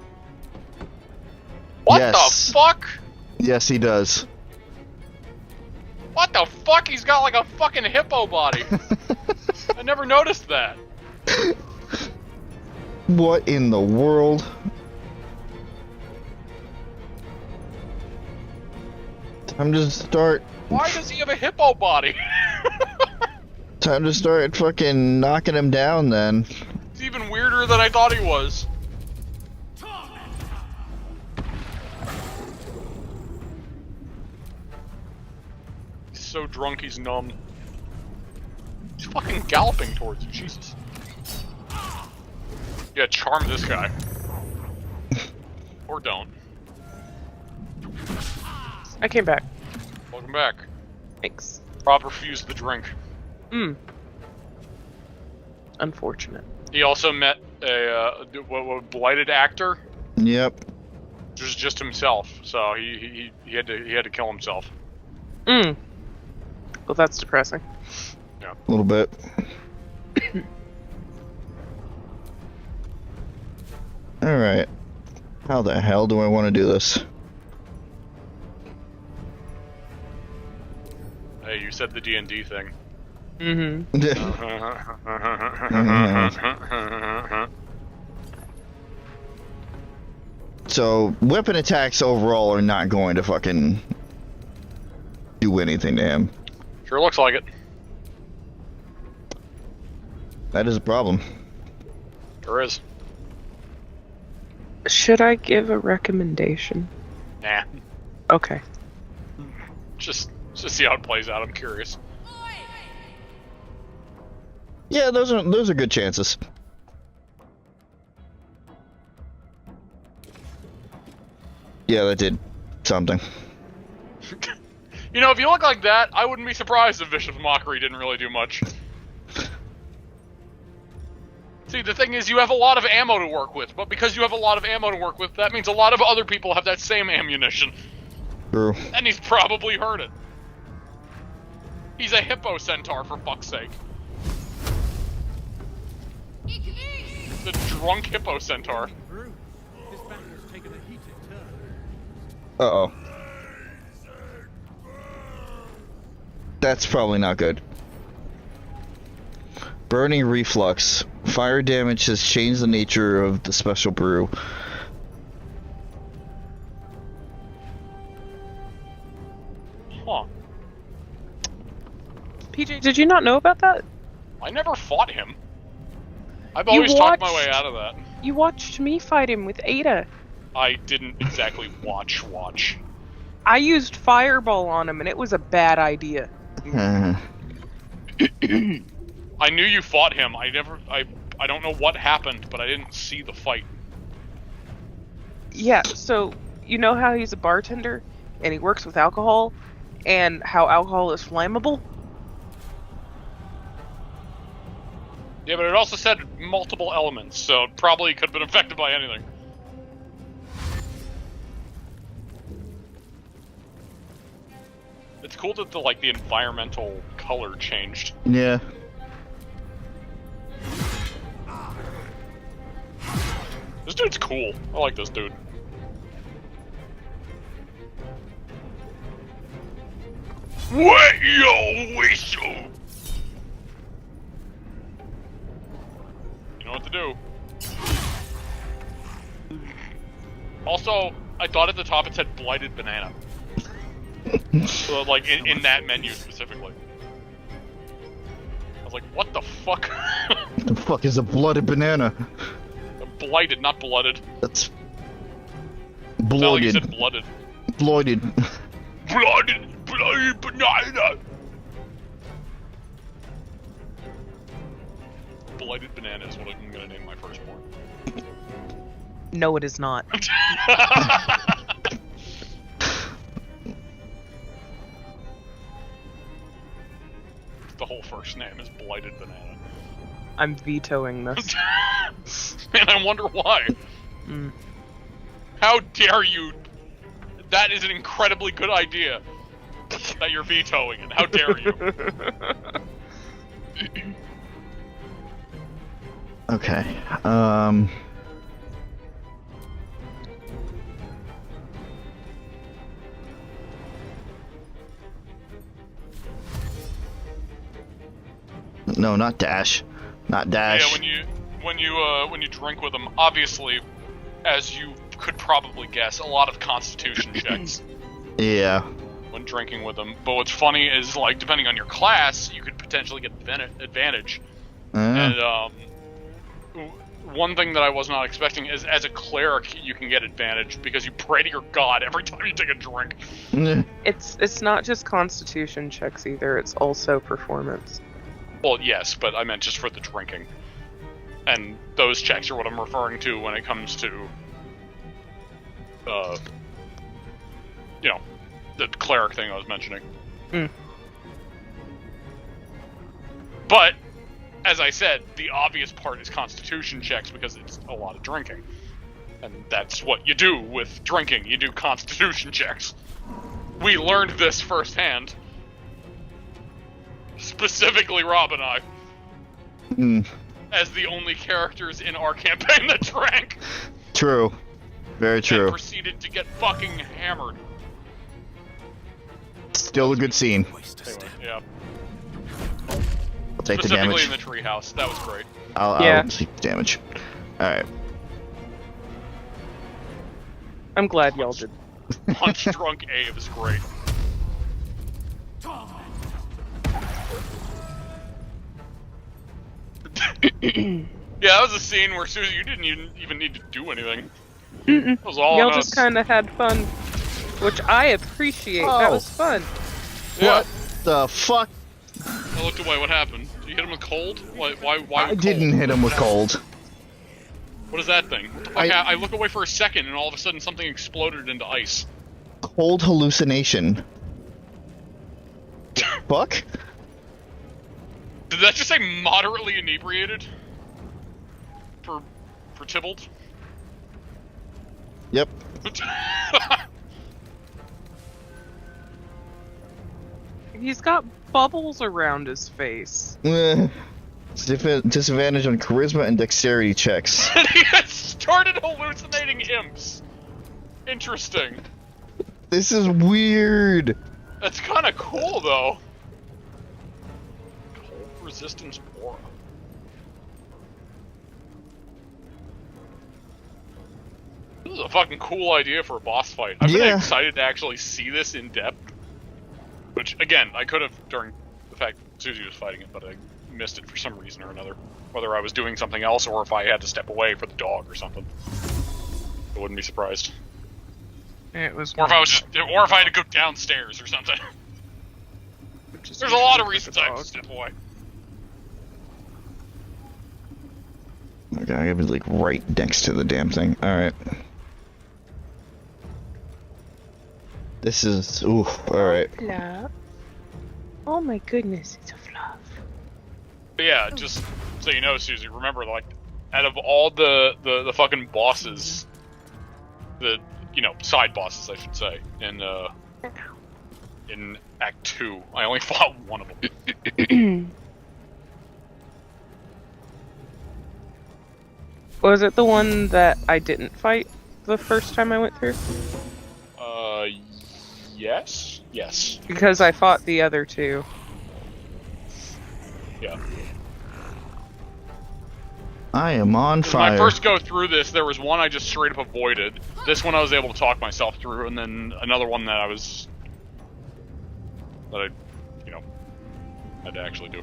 What Yes. the fuck? Yes, he does. What the fuck? He's got like a fucking hippo body. I never noticed that. What in the world? Time to start. Why does he have a hippo body? Time to start fucking knocking him down then. It's even weirder than I thought he was. He's so drunk he's numb. He's fucking galloping towards you, Jesus. Yeah, charm this guy. Or don't. I came back. Welcome back. Thanks. Rob refused the drink. Unfortunate. He also met a blighted actor Yep. Just himself. So he had to kill himself. Well, that's depressing. Yeah. A little bit. Alright. How the hell do I want to do this? Hey, you said the D&D thing. So, weapon attacks overall are not going to fucking do anything to him. Sure looks like it. That is a problem. Sure is. Should I give a recommendation? Nah. Okay. Just see how it plays out. I'm curious. Yeah, those are good chances. Yeah, that did something. You know, if you look like that, I wouldn't be surprised if Vicious Mockery didn't really do much. See, the thing is, you have a lot of ammo to work with, but because you have a lot of ammo to work with, that means a lot of other people have that same ammunition. True. And he's probably heard it. He's a hippo centaur, for fuck's sake. The drunk hippo centaur. Uh-oh. That's probably not good. Burning reflux. Fire damage has changed the nature of the special brew. Huh. PJ, did you not know about that? I never fought him. I've always talked my way out of that. You watched me fight him with Ada. I didn't exactly watch. I used Fireball on him, and it was a bad idea. I knew you fought him. I don't know what happened, but I didn't see the fight. Yeah, so you know how he's a bartender and he works with alcohol, and how alcohol is flammable? Yeah, but it also said multiple elements, so it probably could have been affected by anything. It's cool that the environmental color changed. Yeah. This dude's cool. I like this dude. Wet your whistle! You know what to do. Also, I thought at the top it said blighted banana. So, in that menu specifically. I was like, what the fuck? What the fuck is a blooded banana? Blighted, not blooded. That's... Sounded like you bloated. said blooded. Bloated. Blooded banana! Blighted banana is what I'm gonna name my firstborn. No, it is not. The whole first name is Blighted Banana. I'm vetoing this. And I wonder why. How dare you? That is an incredibly good idea that you're vetoing it. How dare you? Okay. No, not dash. Not dash. Yeah, when you drink with them, obviously, as you could probably guess, a lot of Constitution checks. Yeah. When drinking with them, but what's funny is depending on your class, you could potentially get advantage. And one thing that I was not expecting is, as a cleric, you can get advantage because you pray to your god every time you take a drink. It's not just Constitution checks either. It's also performance. Well, yes, but I meant just for the drinking. And those checks are what I'm referring to when it comes to, the cleric thing I was mentioning. But, as I said, the obvious part is Constitution checks because it's a lot of drinking. And that's what you do with drinking. You do constitution checks. We learned this firsthand. Specifically, Rob and I. As the only characters in our campaign that drank. True. Very true. And proceeded to get fucking hammered. Still a good scene. Yeah. I'll take the Specifically damage. in the treehouse. That was great. I'll take the damage. Alright. I'm glad y'all did. Punch drunk Abe is great. Yeah, that was a scene where Suzie, you didn't even need to do anything. It was all Y'all on just us. kind of had fun, which I appreciate. That was fun. Yeah. What the fuck? I looked away. What happened? Did you hit him with cold? Why I didn't hit him with cold. What is that thing? What the fuck? I look away for a second, and all of a sudden something exploded into ice. Cold hallucination. Fuck? Did that just say moderately inebriated? For Tybalt? Yep. He's got bubbles around his face. Disadvantage on charisma and dexterity checks. He has started hallucinating imps. Interesting. This is weird. That's kind of cool, though. Cold resistance aura. This is a fucking cool idea for a boss fight. I've been excited to actually see this in depth. Which, again, I could have during the fact Suzie was fighting it, but I missed it for some reason or another. Whether I was doing something else or if I had to step away for the dog or something. I wouldn't be surprised. It was. Or if I was just, or if I had to go downstairs or something. There's a lot of reasons I have to step away. Okay, I gotta be like right next to the damn thing. Alright. This is... ooh, alright. Flop. Oh my goodness, it's a flop. But yeah, just so you know, Suzie, remember, like, out of all the fucking bosses, side bosses, I should say, in Act 2, I only fought one of them. Was it the one that I didn't fight the first time I went through? Yes? Yes. Because I fought the other two. Yeah. I am on When fire. I first go through this, there was one I just straight up avoided. This one I was able to talk myself through, and then another one that I had to actually do.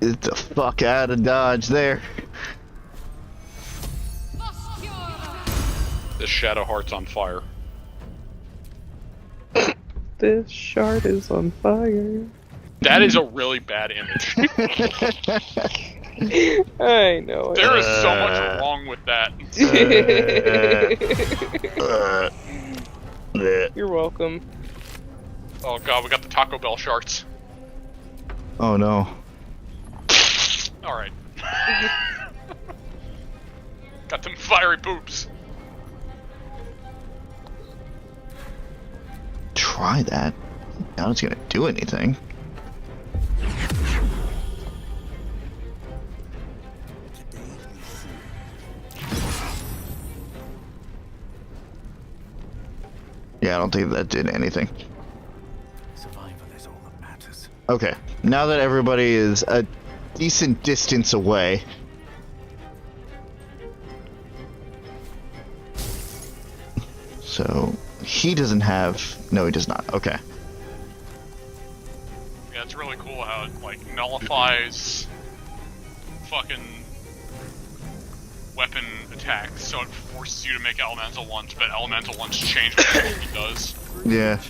Get the fuck out of Dodge there. This Shadow Heart's on fire. This shard is on fire. That is a really bad image. I know. There is so much wrong with that. You're welcome. Oh god, we got the Taco Bell sharks. Oh no. Alright. Got them fiery boobs. Try that. Now it's gonna do anything. Yeah, I don't think that did anything. Survival is all that matters. Okay, now that everybody is a decent distance away. So, he doesn't have... no, he does not. Okay. Yeah, it's really cool how it, like, nullifies fucking weapon attacks, so it forces you to make elemental lunge, but elemental lunge changes what he does. Yeah.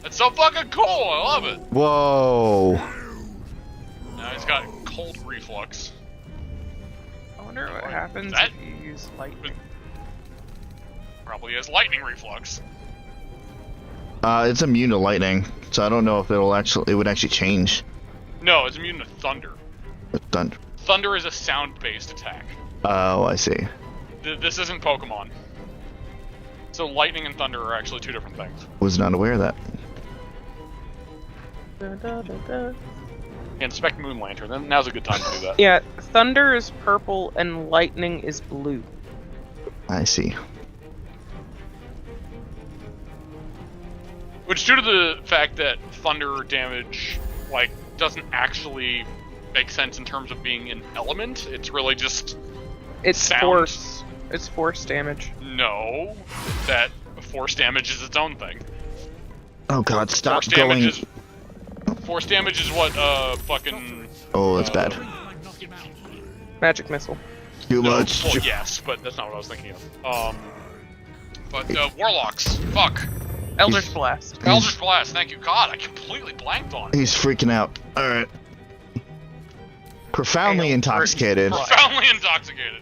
That's so fucking cool! I love it! Whoa! Now he's got cold reflux. I wonder what happens That- if you use lightning. Probably has lightning reflux. It's immune to lightning, so I don't know if it would actually change. No, it's immune to thunder. Thunder. Thunder is a sound-based attack. Oh, I see. This isn't Pokemon. So lightning and thunder are actually two different things. Was not aware of that. Inspect Moon Lantern. Then now's a good time to do that. Yeah, thunder is purple and lightning is blue. I see. Which, due to the fact that thunder damage, like, doesn't actually make sense in terms of being an element, it's really just sound. Force. It's force damage. No, that force damage is its own thing. Oh god, stop Force going. Force damage is what, fucking... Oh, that's bad. Magic missile. Too much. Well, yes, but that's not what I was thinking of. But, warlocks. Fuck. Eldritch Blast. Eldritch Blast, thank you. God, I completely blanked on it. He's freaking out. Alright. Profoundly intoxicated. Profoundly intoxicated.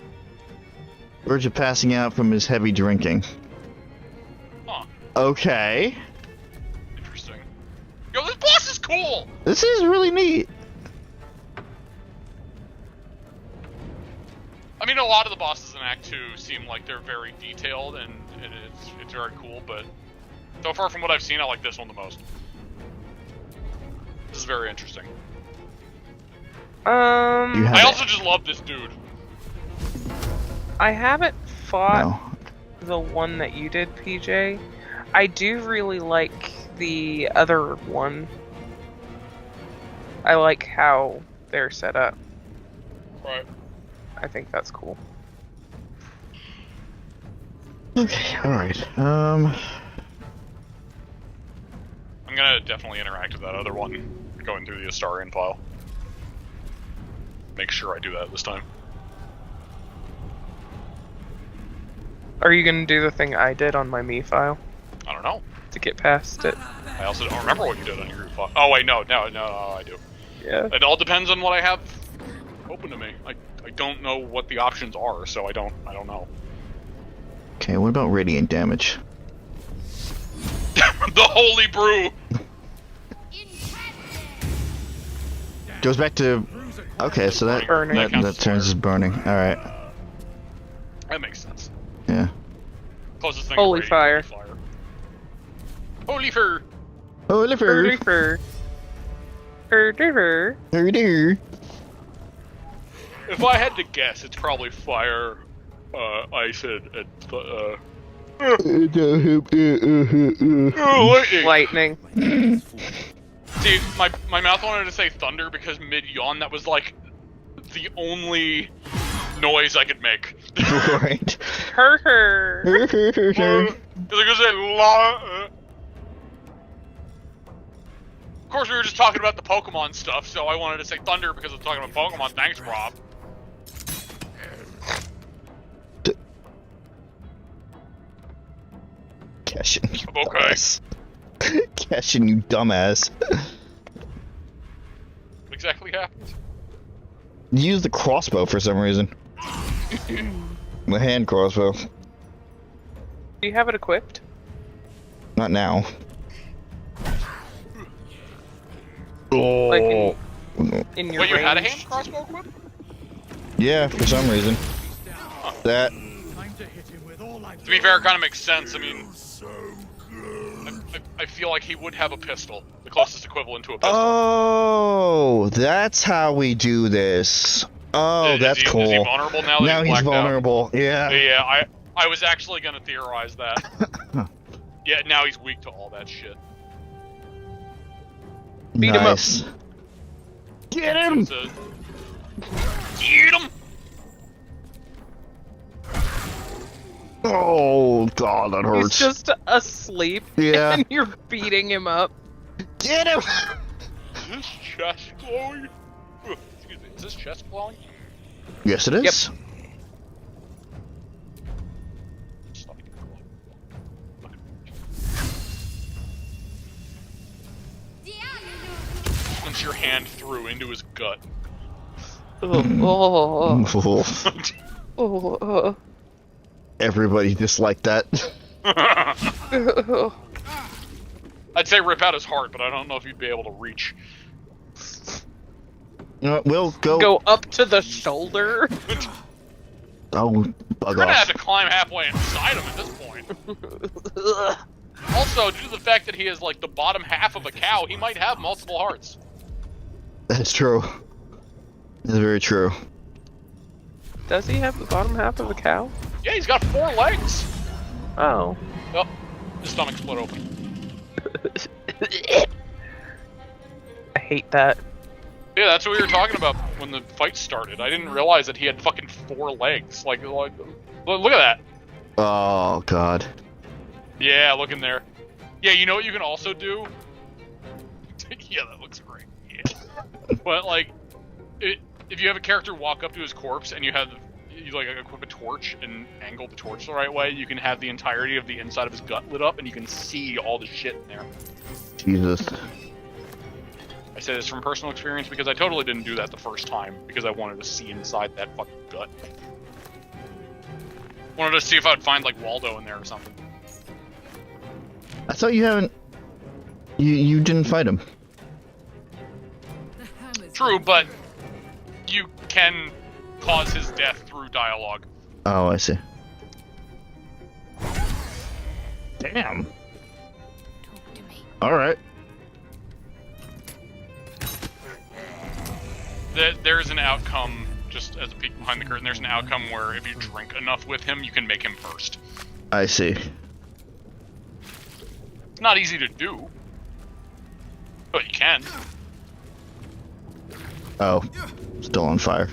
Verge of passing out from his heavy drinking. Huh. Okay. Interesting. Yo, this boss is cool! This is really neat. I mean, a lot of the bosses in Act 2 seem like they're very detailed, and it's very cool, but so far from what I've seen, I like this one the most. This is very interesting. I also just love this dude. I haven't fought the one that you did, PJ. I do really like the other one. I like how they're set up. Right. I think that's cool. Okay, alright. I'm gonna definitely interact with that other one, going through the Astarian file. Make sure I do that this time. Are you gonna do the thing I did on my me file? I don't know. To get past it. I also don't remember what you did on your group file. Oh wait, no, I do. Yeah. It all depends on what I have open to me. I don't know what the options are, so I don't know. Okay, what about radiant damage? The Holy Brew! Goes back to... Okay, so that turns as burning. Alright. That makes sense. Yeah. Closest thing Holy to fire. Holy fur! Holy fur! Holy fur! Fur. If I had to guess, it's probably fire, ice, and lightning. See, my mouth wanted to say thunder because mid-yawn, that was like the only noise I could make. Right. Her. Of course, we were just talking about the Pokemon stuff, so I wanted to say thunder because I was talking about Pokemon. Thanks, Rob. Cashin, you okay. dumbass. Cashin, you dumbass. What exactly happened? You used the crossbow for some reason. The hand crossbow. Do you have it equipped? Not now. Oh. Like in your Wait, you range? had a hand crossbow equipped? Yeah, for some reason. That. To be fair, it kind of makes sense. I mean, I feel like he would have a pistol, the closest equivalent to a pistol. Oh, that's how we do this. Oh, that's cool. Is he vulnerable now? Now he's vulnerable. Out? Yeah. Yeah, I was actually gonna theorize that. Yeah, now he's weak to all that shit. Beat him up. Get him! Get him! Oh god, that hurts. He's just asleep. Yeah. And you're beating him up. Get him! Is this chest glowing? Excuse me, is this chest glowing? Yes, it is. Yep. Punch your hand through into his gut. Everybody disliked that. I'd say rip out his heart, but I don't know if you'd be able to reach. You know what, we'll go... Go up to the shoulder? Oh, bug You're gonna have off. to climb halfway inside him at this point. Also, due to the fact that he is like the bottom half of a cow, he might have multiple hearts. That's true. That's very true. Does he have the bottom half of a cow? Yeah, he's got 4 legs. Oh. Oh, his stomach split open. I hate that. Yeah, that's what we were talking about when the fight started. I didn't realize that he had fucking 4 legs. Like look at that. Oh, God. Yeah, look in there. Yeah, you know what you can also do? Yeah, that looks great. Yeah. But, like, if you have a character walk up to his corpse and you like equip a torch and angle the torch the right way, you can have the entirety of the inside of his gut lit up and you can see all the shit in there. Jesus. I say this from personal experience because I totally didn't do that the first time because I wanted to see inside that fucking gut. Wanted to see if I'd find, like, Waldo in there or something. I thought you haven't... You didn't fight him. True, but you can cause his death through dialogue. Oh, I see. Damn. Alright. There's an outcome, just as a peek behind the curtain, there's an outcome where if you drink enough with him, you can make him first. I see. It's not easy to do, but you can. Oh. Still on fire.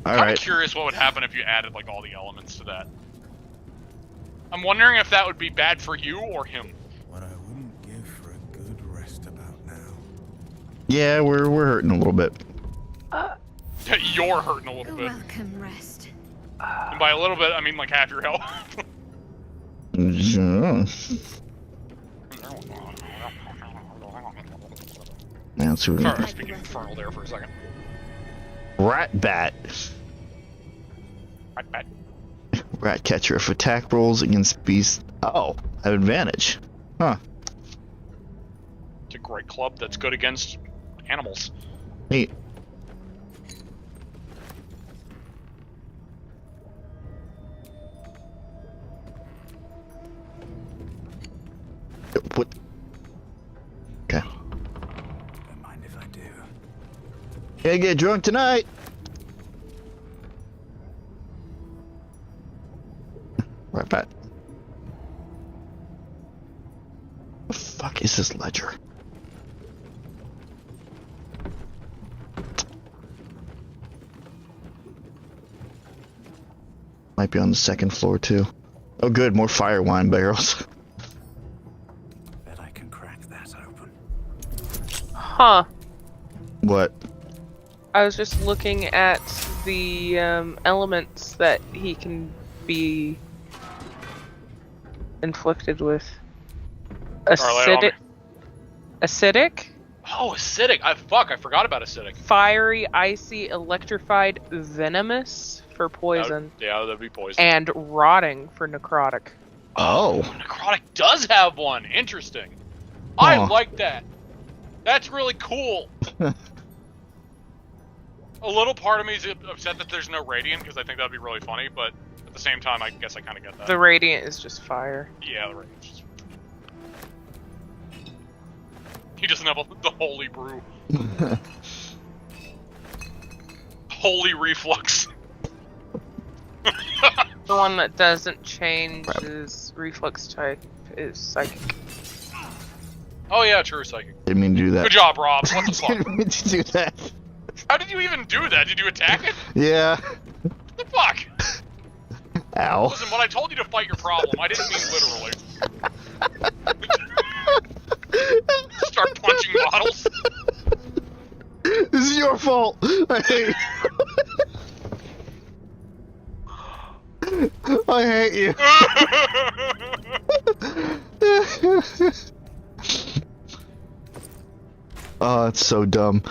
I'm Alright. curious what would happen if you added, like, all the elements to that. I'm wondering if that would be bad for you or him. What I wouldn't give for a good rest about now. Yeah, we're hurting a little bit. You're hurting a little bit. Welcome, rest. And by a little bit, I mean, like, half your health. Now let's see what we Sorry, I can... was speaking infernal there for a second. Rat bat. Rat bat. Rat catcher. If attack rolls against beasts... Oh, I have advantage. Huh. It's a great club that's good against animals. Neat. What? Okay. Don't mind if I do. Can't get drunk tonight. Right back. What the fuck is this ledger? Might be on the second floor too. Oh good, more fire wine barrels. Bet I can crack that open. Huh. What? I was just looking at the elements that he can be inflicted with. Acidic. Acidic? Oh, acidic. I forgot about acidic. Fiery, icy, electrified, venomous for poison. That'd be poison. And rotting for necrotic. Oh. Necrotic does have one. Interesting. I like that. That's really cool. A little part of me is upset that there's no radiant because I think that'd be really funny, but at the same time, I guess I kind of get that. The radiant is just fire. Yeah, the radiant's just... He doesn't have the holy brew. Holy reflux. The one that doesn't change his reflex type is psychic. Oh yeah, true psychic. Didn't mean to do that. Good job, Rob. What the fuck? Didn't mean to do that. How did you even do that? Did you attack it? Yeah. What the fuck? Ow. Listen, when I told you to fight your problem, I didn't mean literally. Start punching bottles. This is your fault. I hate you. I hate you. Oh, it's so dumb.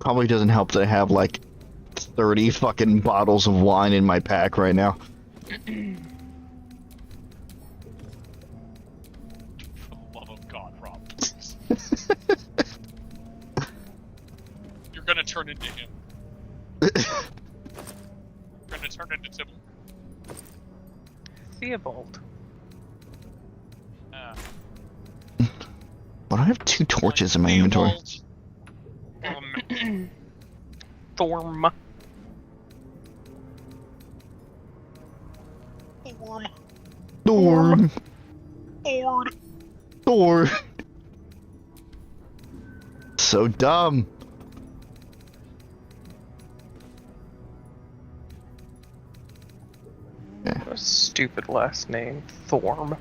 Probably doesn't help that I have like 30 fucking bottles of wine in my pack right now. For the love of God, Rob, please. You're gonna turn into him. You're gonna turn into Tibble. Theobald. But I have 2 torches in my inventory. Thorm. Thorm. Thor. So dumb. What a stupid last name. Thorm.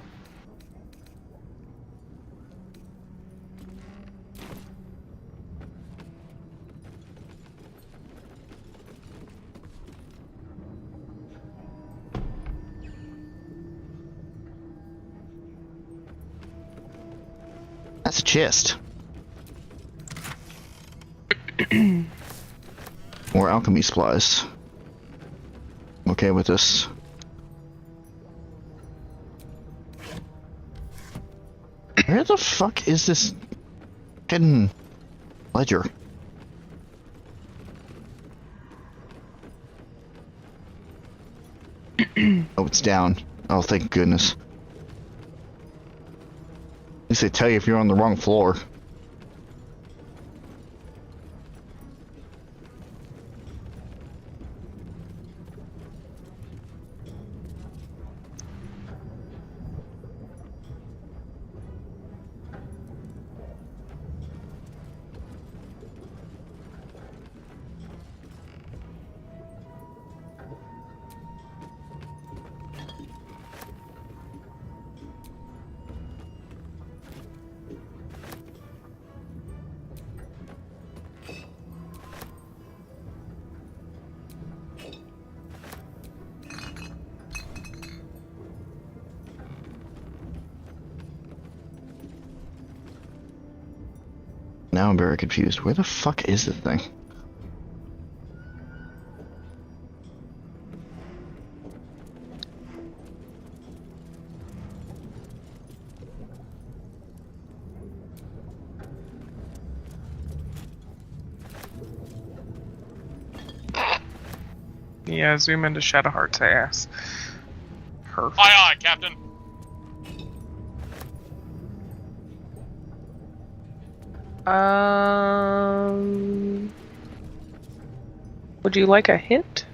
That's a chest. More alchemy supplies. I'm okay with this. Where the fuck is this hidden ledger? Oh, it's down. Oh, thank goodness. At least they tell you if you're on the wrong floor. Now I'm very confused. Where the fuck is this thing? Yeah, zoom into Shadowheart's ass. Perfect. Aye, aye, Captain. Would you like a hint?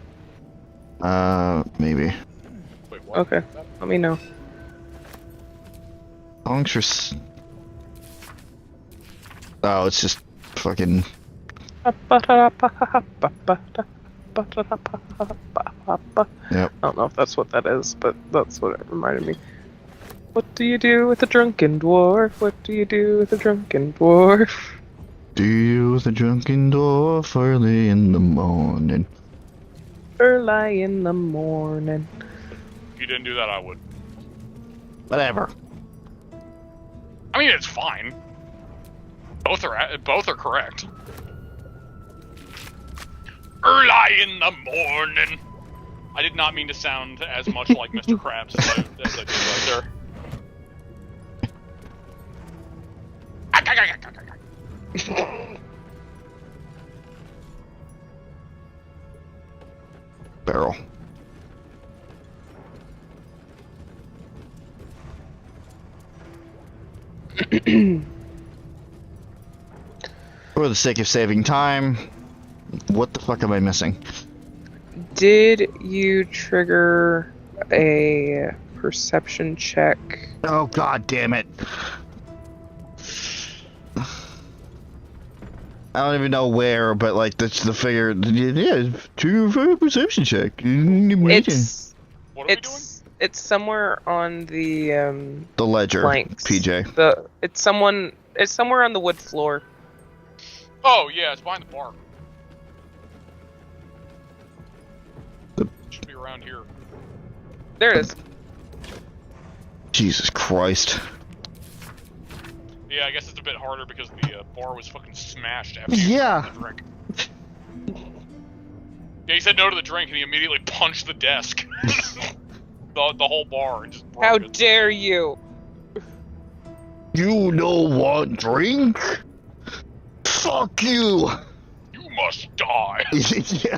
Maybe. Wait, what? Okay, let me know. Thanks for Oh, it's just fucking... Yep. I don't know if that's what that is, but that's what it reminded me. What do you do with a drunken dwarf? What do you do with a drunken dwarf? Do you with a drunken dwarf early in the morning? Early in the morning. If you didn't do that, I would. Whatever. I mean, it's fine. Both are correct. Early in the morning. I did not mean to sound as much like Mr. Krabs as I did right there. Barrel. For the sake of saving time, what the fuck am I missing? Did you trigger a perception check? Oh, god damn it. I don't even know where, but like that's the figure. Yeah, 2 for a perception check. It's What are we doing? it's somewhere on the ledger, planks. PJ. It's somewhere on the wood floor. Oh, yeah, it's behind the bar. Should be around here. There it is. Jesus Christ. Yeah, I guess it's a bit harder because the bar was fucking smashed after Yeah. the drink. Yeah, he said no to the drink, and he immediately punched the desk. the whole bar. And just broke How it. dare you? You don't want drink? Fuck you! You must die. Yeah.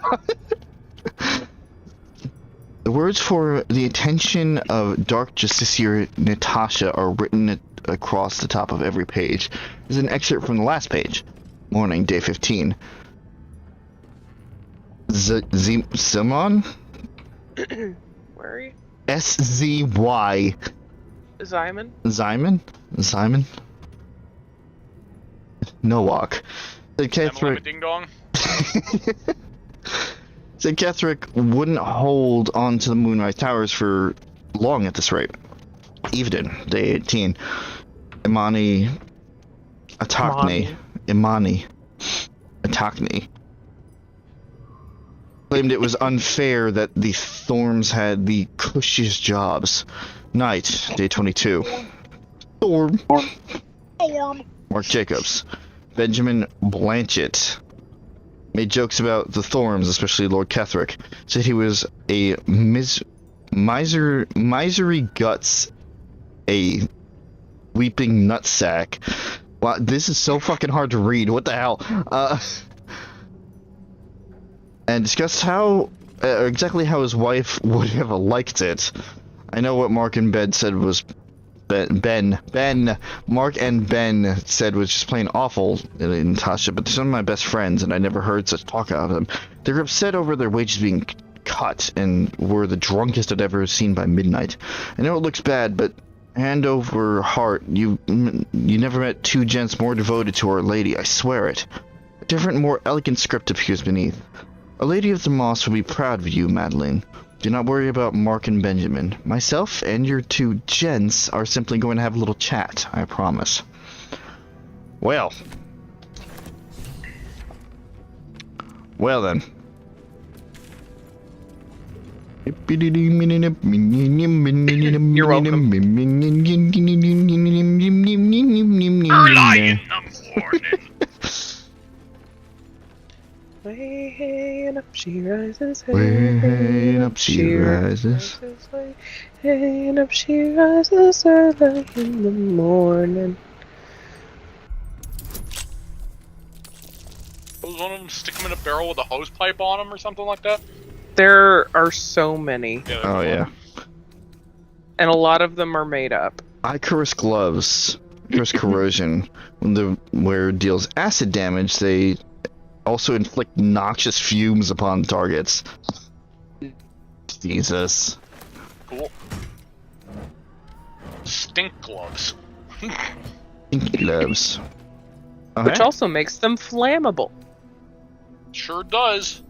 The words for the attention of Dark Justiciar Natasha are written across the top of every page. There's an excerpt from the last page. Morning, day 15. Simon? Where are you? S-Z-Y. Zyman? Simon? Nowak. The Ketherick. Ding dong. Said Ketherick wouldn't hold on to the Moonrise Towers for long at this rate. Evening, day 18. Imani Atakne claimed it was unfair that the Thorms had the cushiest jobs. Night, day 22. Thorm. Mark Jacobs. Benjamin Blanchett made jokes about the Thorms, especially Lord Ketherick. Said he was a misery guts, a weeping nutsack. Wow, this is so fucking hard to read. What the hell? And discussed how exactly how his wife would have liked it. I know what Mark and Ben said was Mark and Ben said was just plain awful in Natasha, but they're some of my best friends, and I never heard such talk out of them. They're upset over their wages being cut, and were the drunkest I'd ever seen by midnight. I know it looks bad, but hand over heart, you never met two gents more devoted to Our Lady, I swear it. A different, more elegant script appears beneath. A Lady of the Moss will be proud of you, Madeline. Do not worry about Mark and Benjamin. Myself and your two gents are simply going to have a little chat, I promise. Well then. You're welcome. Early in the morning. Way up she rises. Way up she rises. Way up she rises early in the morning. Was one of them stick them in a barrel with a hose pipe on them or something like that? There are so many. Yeah, Oh yeah. And a lot of them are made up. Icarus gloves. Icarus corrosion. Where it deals acid damage, they also inflict noxious fumes upon targets. Jesus. Cool. Stink gloves. Stink gloves. Okay. Which also makes them flammable. Sure does.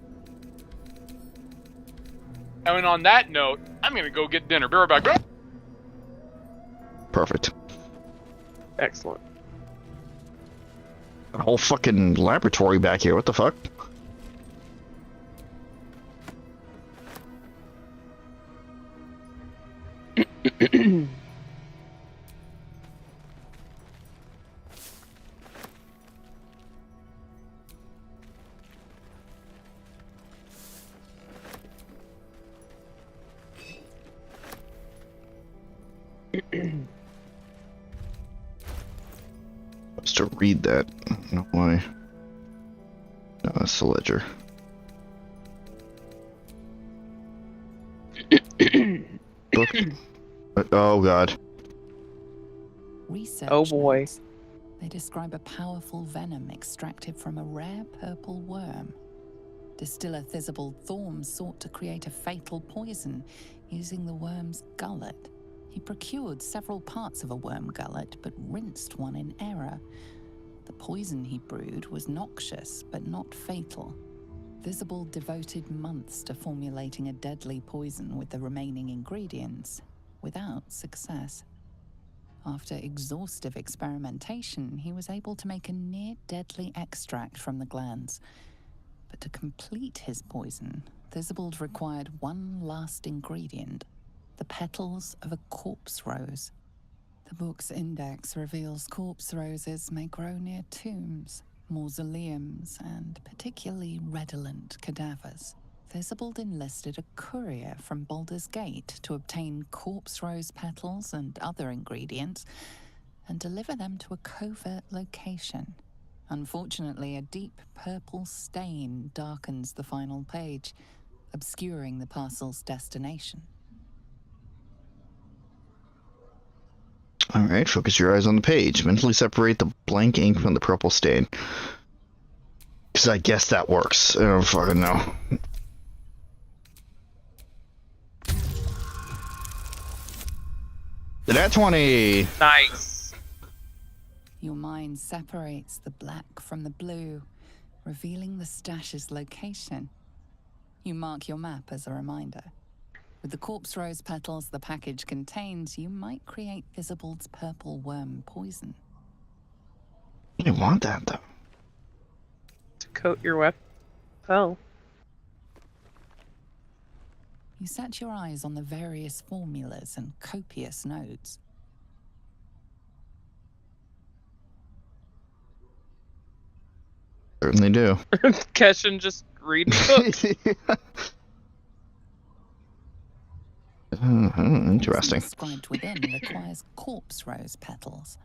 And on that note, I'm gonna go get dinner. Be right back. Perfect. Excellent. A whole fucking laboratory back here. What the fuck? Supposed to read that. I don't know why. No, that's the ledger. Book. Oh god. Research Oh boy. notes. They describe a powerful venom extracted from a rare purple worm. Distiller Thizabald Thorm sought to create a fatal poison using the worm's gullet. He procured several parts of a worm gullet, but rinsed one in error. The poison he brewed was noxious, but not fatal. Thizabald devoted months to formulating a deadly poison with the remaining ingredients, without success. After exhaustive experimentation, he was able to make a near-deadly extract from the glands. But to complete his poison, Thizabald required one last ingredient: the petals of a corpse rose. The book's index reveals corpse roses may grow near tombs, mausoleums, and particularly redolent cadavers. Thistlewold enlisted a courier from Baldur's Gate to obtain corpse rose petals and other ingredients and deliver them to a covert location. Unfortunately, a deep purple stain darkens the final page, obscuring the parcel's destination. Alright, focus your eyes on the page. Mentally separate the blank ink from the purple stain. Because I guess that works. I don't fucking know. The nat 20! Nice. Your mind separates the black from the blue, revealing the stash's location. You mark your map as a reminder. With the corpse rose petals the package contains, you might create Thistlewold's purple worm poison. I didn't want that, though. To coat your weapon. Oh. You set your eyes on the various formulas and copious notes. Certainly do. Keshin just reading books. Interesting. Inscribed within requires corpse rose petals.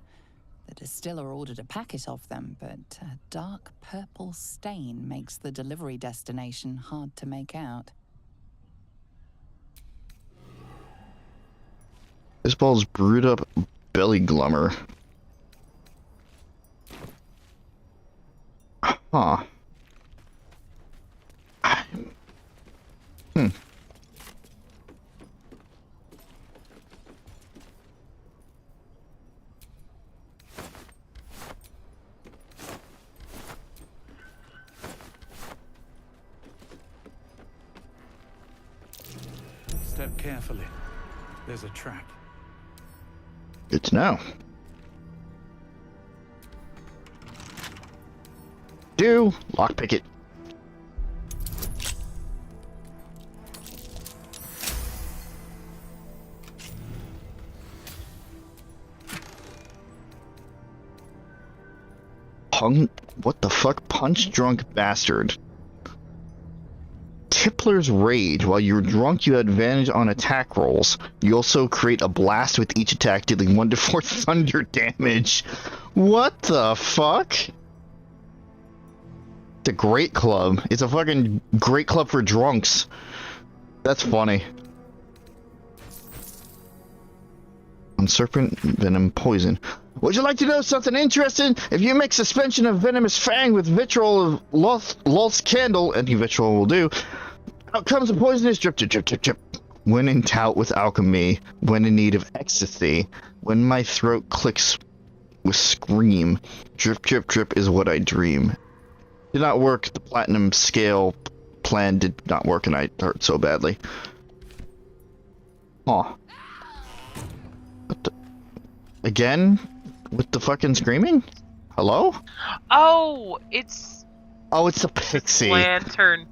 The distiller ordered a packet of them, but a dark purple stain makes the delivery destination hard to make out. This ball's brewed up belly glummer. Huh. Step carefully. There's a trap. Good to know. Lockpick it. What the fuck? Punch drunk bastard. Tippler's Rage. While you're drunk, you have advantage on attack rolls. You also create a blast with each attack, dealing 1d4 thunder damage. What the fuck? It's a great club. It's a fucking great club for drunks. That's funny. On serpent venom poison. Would you like to know something interesting? If you mix suspension of venomous fang with vitriol of lost candle, any vitriol will do, out comes a poisonous drip, drip, drip, drip, drip. When in doubt with alchemy, when in need of ecstasy, when my throat clicks with scream, drip, drip, drip is what I dream. Did not work. The platinum scale plan did not work, and I hurt so badly. Aw. What the? Again? With the fucking screaming? Hello? Oh, it's a pixie. lantern.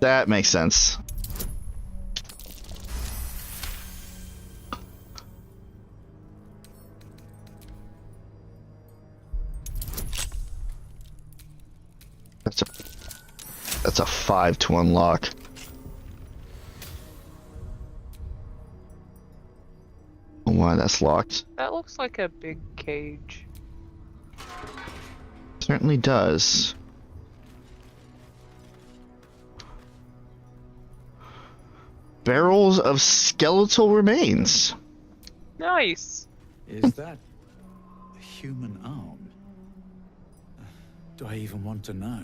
That makes sense. That's a 5 to unlock. Why that's locked? That looks like a big cage. Certainly does. Barrels of skeletal remains. Nice. Is that a human arm? Do I even want to know?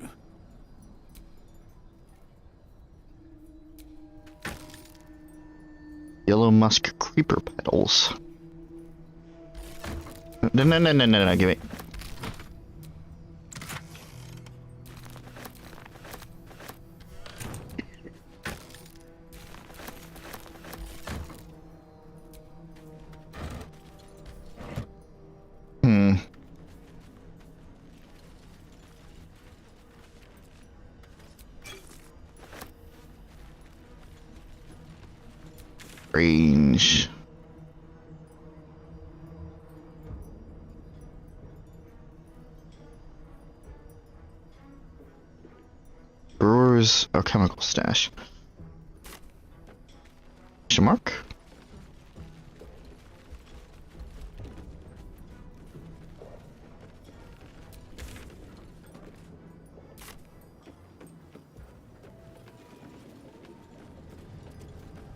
Yellow musk creeper petals. No, give me. Range. Where's our chemical stash? Question mark?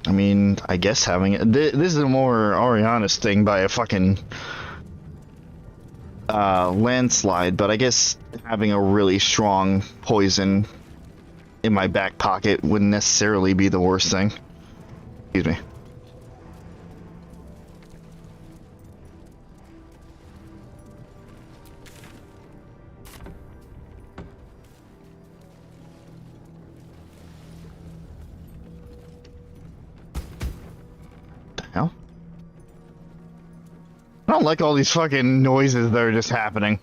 I mean, I guess having it. This is a more Ariana's thing by a fucking landslide, but I guess having a really strong poison in my back pocket wouldn't necessarily be the worst thing. Excuse me. Hell? I don't like all these fucking noises that are just happening.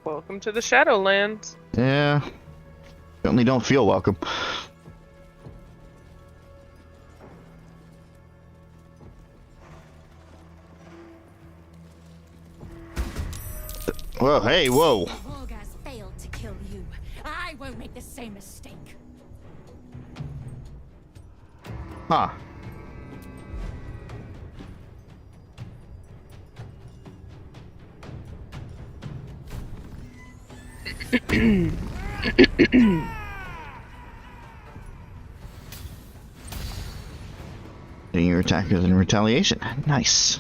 Welcome to the Shadowlands. Yeah. Certainly don't feel welcome. Whoa, hey, whoa. Volgar's failed to kill you. I won't make the same mistake. Huh. Hitting your attackers in retaliation. Nice.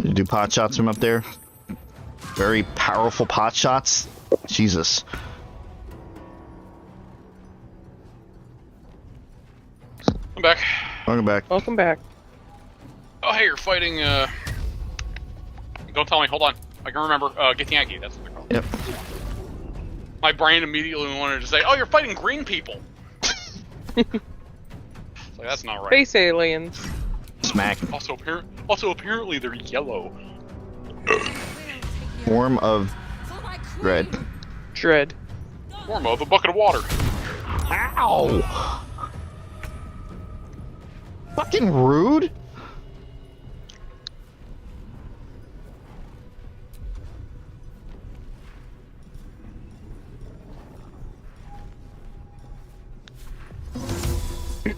You do pot shots from up there? Very powerful pot shots? Jesus. I'm back. Welcome back. Welcome back. Oh, hey, you're fighting, Don't tell me, hold on. I can remember, Githyanki, that's what they're called. Yep. My brain immediately wanted to say, oh, you're fighting green people! It's like, that's not right. Space aliens. Smack. Also, apparently they're yellow. Form of dread. Dread. Form of a bucket of water. Ow! Fucking rude.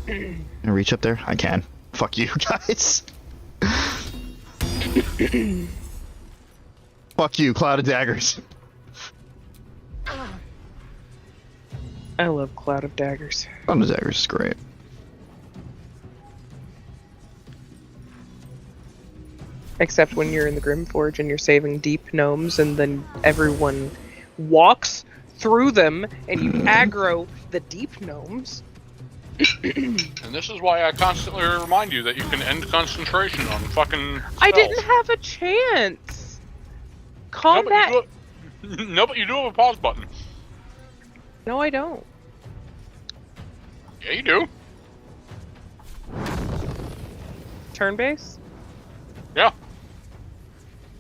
Can I reach up there? I can. Fuck you guys. Fuck you, Cloud of Daggers. I love Cloud of Daggers. Cloud of Daggers is great. Except when you're in the Grimforge and you're saving deep gnomes and then everyone walks through them and you aggro the deep gnomes. And this is why I constantly remind you that you can end concentration on fucking spells. I didn't have a chance. Combat. No, but you do have a pause button. No, I don't. Yeah, you do. Turn base? Yeah.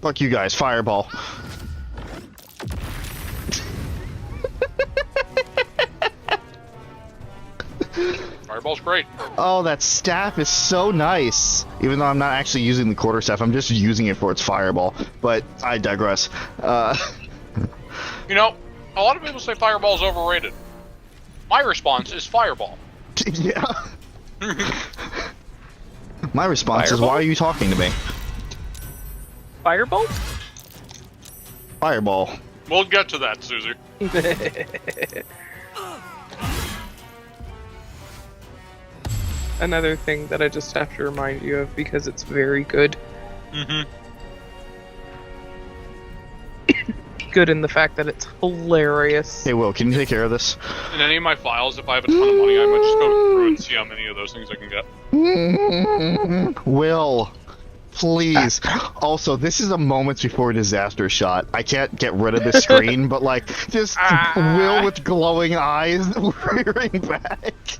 Fuck you guys, fireball. Fireball's great. Oh, that staff is so nice. Even though I'm not actually using the quarterstaff, I'm just using it for its fireball. But I digress. You know, a lot of people say fireball's overrated. My response is fireball. Yeah. My response is, why are you talking to me? Fireball? Fireball. We'll get to that, Suzie. Another thing that I just have to remind you of because it's very good. Mm-hmm. Good in the fact that it's hilarious. Hey, Will, can you take care of this? In any of my files, if I have a ton of money, I might just go through and see how many of those things I can get. Will, please. Also, this is a moments before disaster shot. I can't get rid of the screen, but like, just Will with glowing eyes rearing back.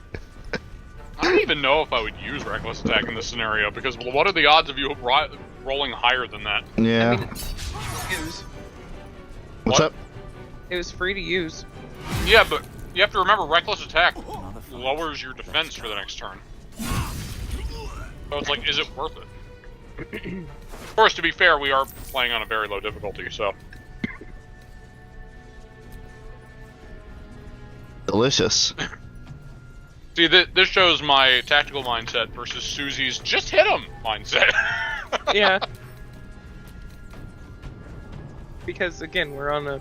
I don't even know if I would use Reckless Attack in this scenario, because what are the odds of you rolling higher than that? Yeah. I mean, What's up? It was free to use. Yeah, but You have to remember, reckless attack lowers your defense for the next turn. So it's like, is it worth it? Of course, to be fair, we are playing on a very low difficulty, so... Delicious. See, this shows my tactical mindset versus Suzie's just hit him mindset. Yeah. Because, again, we're on a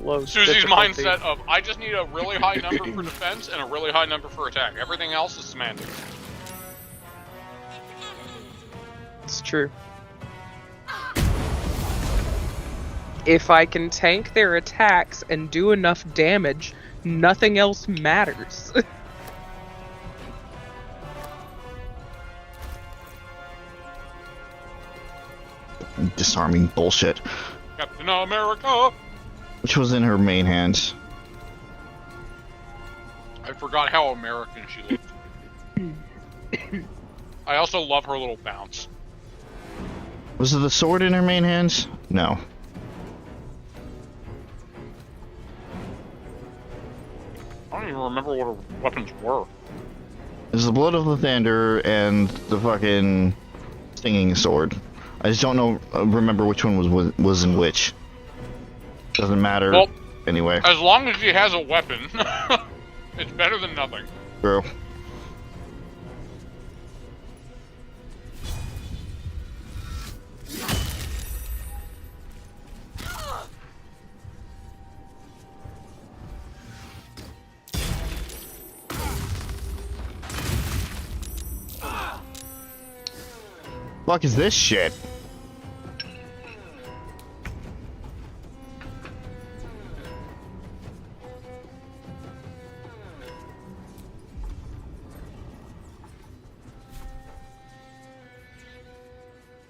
low Suzie's difficulty. mindset of, I just need a really high number for defense and a really high number for attack. Everything else is semantic. It's true. If I can tank their attacks and do enough damage, nothing else matters. Disarming bullshit. Captain America! Which was in her main hand. I forgot how American she looked. I also love her little bounce. Was it the sword in her main hand? No. I don't even remember what her weapons were. It was the Blood of the Thunder and the fucking stinging sword. I just don't know. Remember which one was in which. Doesn't matter. Well, anyway. As long as she has a weapon, it's better than nothing. True. Fuck is this shit?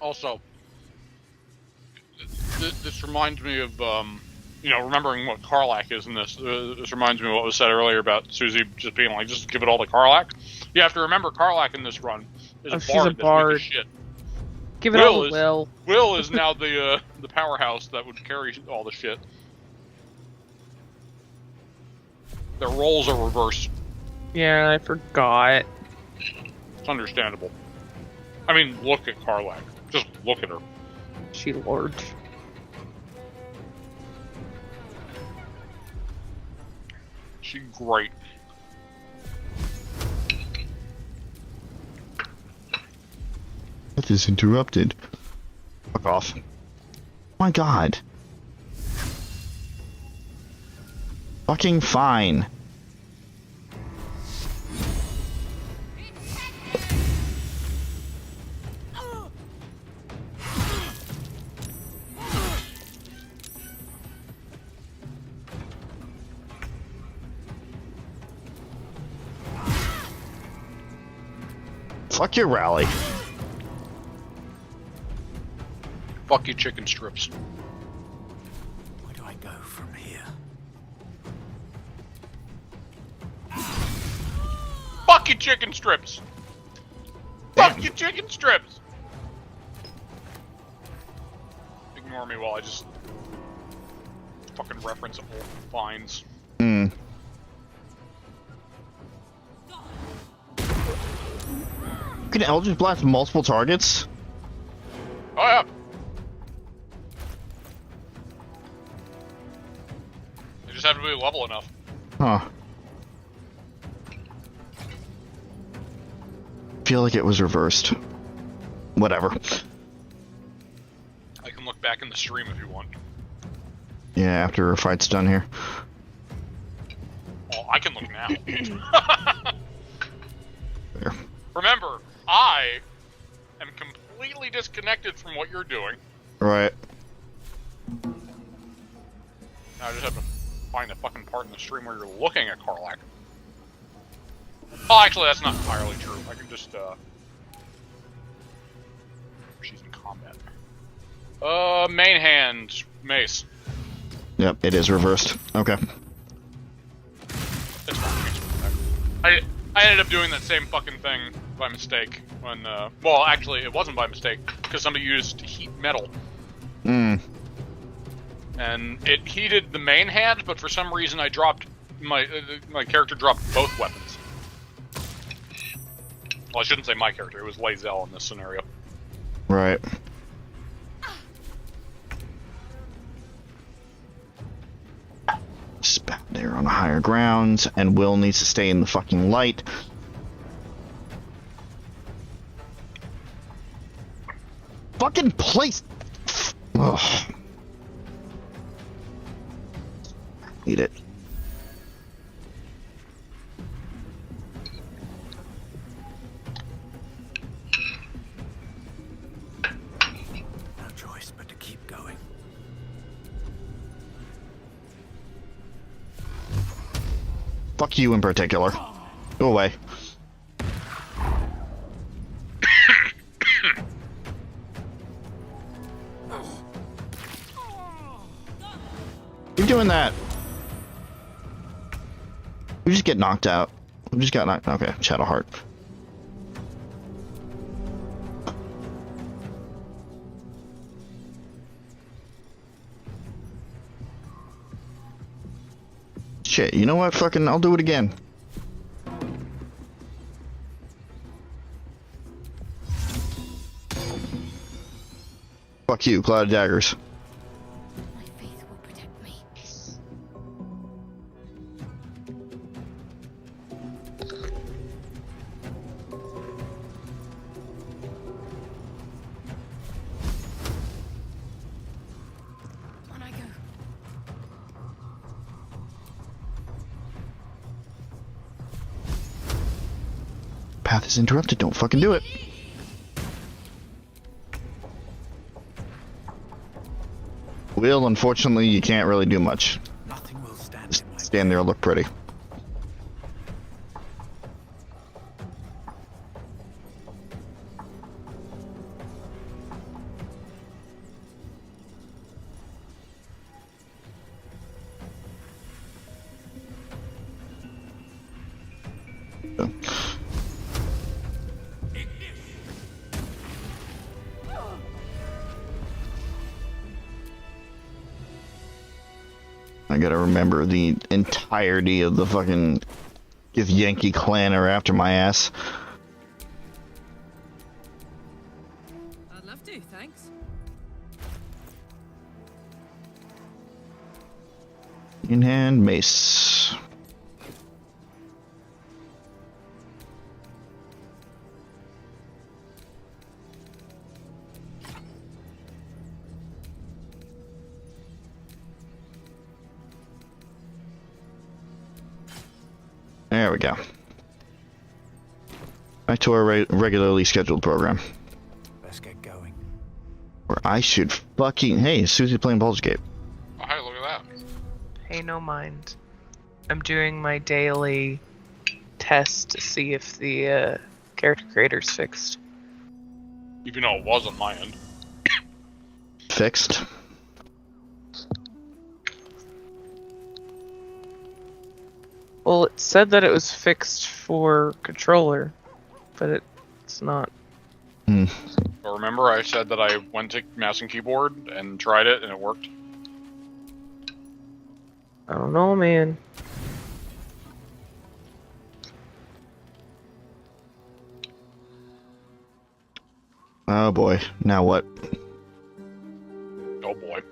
Also, this reminds me of, you know, remembering what Karlach is in this. This reminds me of what was said earlier about Suzie just being like, just give it all to Karlach. You have to remember Karlach in this run is a she's bard. a bard. That's weak as shit. Give it all to Will. Will is now the powerhouse that would carry all the shit. Their roles are reversed. Yeah, I forgot. It's understandable. I mean, look at Karlach. Just look at her. She large. She's great. That is interrupted. Fuck off. Oh my god. Fucking fine. Fuck your rally. Fuck you, chicken strips. Where do I go from here? Fuck you, chicken strips. Fuck you, chicken strips. Ignore me while I just fucking reference old finds. Hmm. Can Eldritch Blast multiple targets? Oh yeah. They just have to be level enough. Huh. Feel like it was reversed. Whatever. I can look back in the stream if you want. Yeah, after our fight's done here. Well, I can look now. There. Remember, I am completely disconnected from what you're doing. Right. Now I just have to find the fucking part in the stream where you're looking at Karlach. Oh, actually, that's not entirely true. I can just, she's in combat. Main hand, mace. Yep, it is reversed. Okay. It's fine. I ended up doing that same fucking thing by mistake when, well, actually, it wasn't by mistake, because somebody used heat metal. Hmm. And it heated the main hand, but for some reason I dropped my character dropped both weapons. Well, I shouldn't say my character. It was Lae'zel in this scenario. Right. Spat there on the higher grounds, and Will needs to stay in the fucking light. Fucking place. Ugh. Eat it. No choice but to keep going. Fuck you in particular. Go away. Keep doing that. We just get knocked out. We just got knocked. Okay, Shadowheart. Shit, you know what? Fucking, I'll do it again. Fuck you, Cloud of Daggers. My faith will protect me. On I go. Path is interrupted. Don't fucking do it. Will, unfortunately, you can't really do much. Nothing will stand Just in my stand there and look pretty. I gotta remember the entirety of the fucking Yankee clan are after my ass. I'd love to, thanks. In hand mace. There we go. Back to our regularly scheduled program. Let's get going. Or I should fucking... Hey, Suzie playing Baldur's Gate. Oh, hey, look at that. Pay no mind. I'm doing my daily test to see if the character creator's fixed. Even though it was on my end. Fixed. Well, it said that it was fixed for controller, but it's not. Hmm. But remember I said that I went to mouse and keyboard and tried it and it worked? I don't know, man. Oh boy. Now what? Oh boy.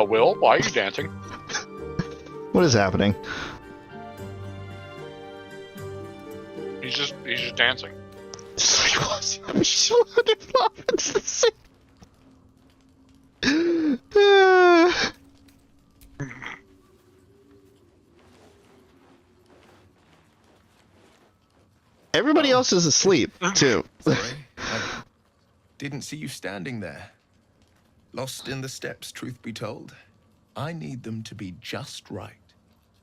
Will, why are you dancing? What is happening? He's just dancing. I'm sure it's the same. Everybody else is asleep, too. Sorry, I didn't see you standing there. Lost in the steps, truth be told. I need them to be just right.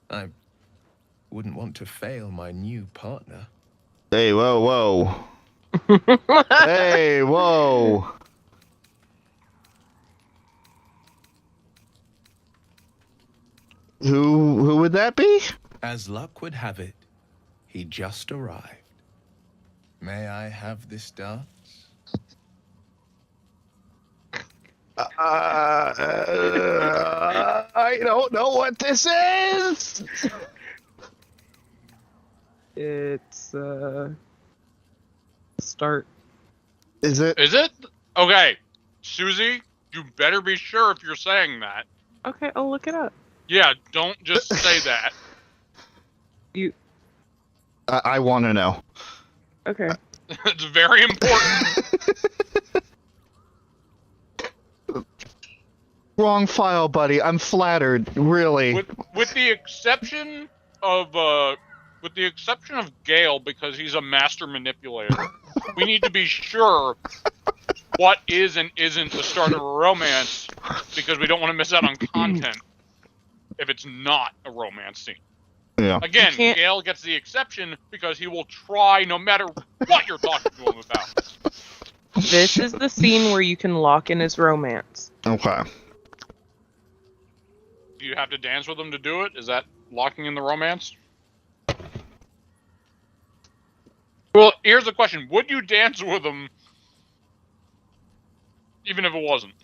I wouldn't want to fail my new partner. Hey, whoa, whoa. Hey, whoa. Who would that be? As luck would have it, he just arrived. May I have this dance? I don't know what this is. It's start. Is it? Is it? Okay, Suzie, you better be sure if you're saying that. Okay, I'll look it up. Yeah, don't just say that. You. I want to know. Okay. It's very important. Wrong file, buddy. I'm flattered. Really. With the exception of Gale, because he's a master manipulator, we need to be sure what is and isn't the start of a romance, because we don't want to miss out on content if it's not a romance scene. Yeah. Again, Gale gets the exception because he will try no matter what you're talking to him about. This is the scene where you can lock in his romance. Okay. Do you have to dance with him to do it? Is that locking in the romance? Well, here's the question. Would you dance with him even if it wasn't?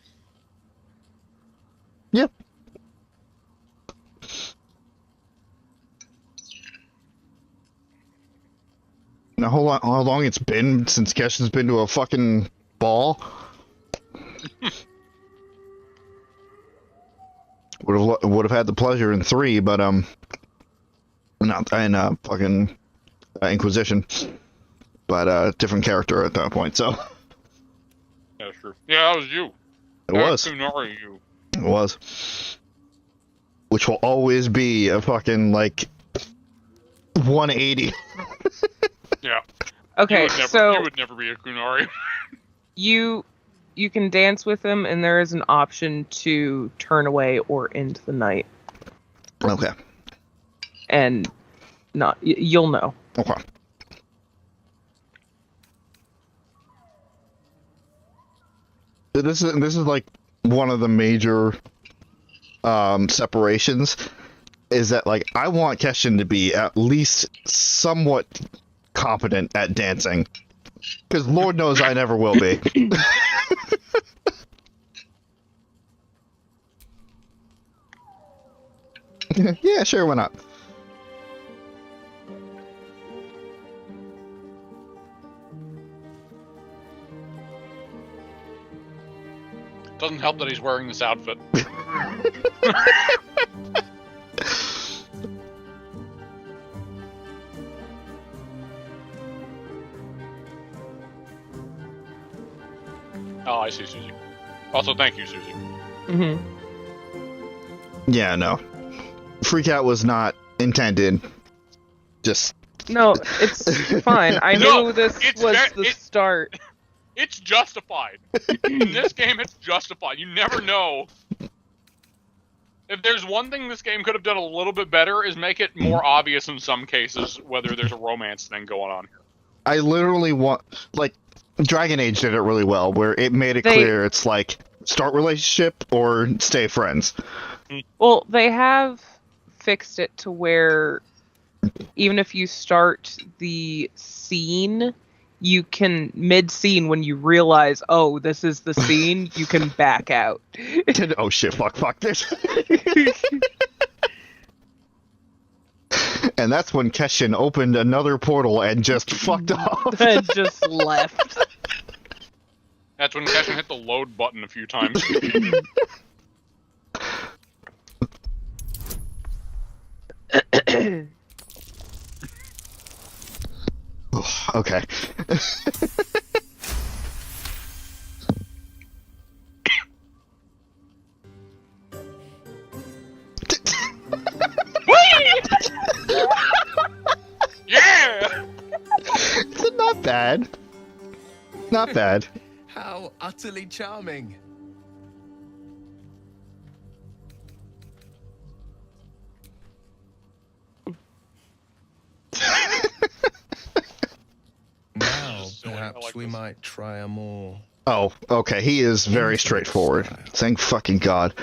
Yep. Now, hold on. How long it's been since Kesha's been to a fucking ball? Would have had the pleasure in 3, but not in fucking Inquisition, but different character at that point. So Yeah, sure. Yeah, that was you. It was. Kunari, you. It was. Which will always be a fucking like 180. Yeah. Okay, you would never be a Kunari. You can dance with him, and there is an option to turn away or into the night. Okay. And you'll know. Okay. This is like one of the major separations. Is that like I want Keshin to be at least somewhat competent at dancing, because Lord knows I never will be. Yeah, sure, why not? Doesn't help that he's wearing this outfit. Oh, I see, Suzie. Also, thank you, Suzie. Mm-hmm. Yeah, no. Freak out was not intended. Just... No, it's fine. I knew this was the start. It's justified. In this game, it's justified. You never know. If there's one thing this game could have done a little bit better, is make it more obvious in some cases whether there's a romance thing going on here. I literally want... Like, Dragon Age did it really well, where it made it clear it's like, start relationship or stay friends. Well, they have fixed it to where even if you start the scene, you can, mid-scene, when you realize, oh, this is the scene, you can back out. Oh shit, fuck this. And that's when Keshin opened another portal and just fucked off. And just left. That's when Keshin hit the load button a few times. Okay. Yeah! It's not bad. Not bad. How utterly charming. Now, perhaps we might try a more... Oh, okay. He is very straightforward. Thank fucking God.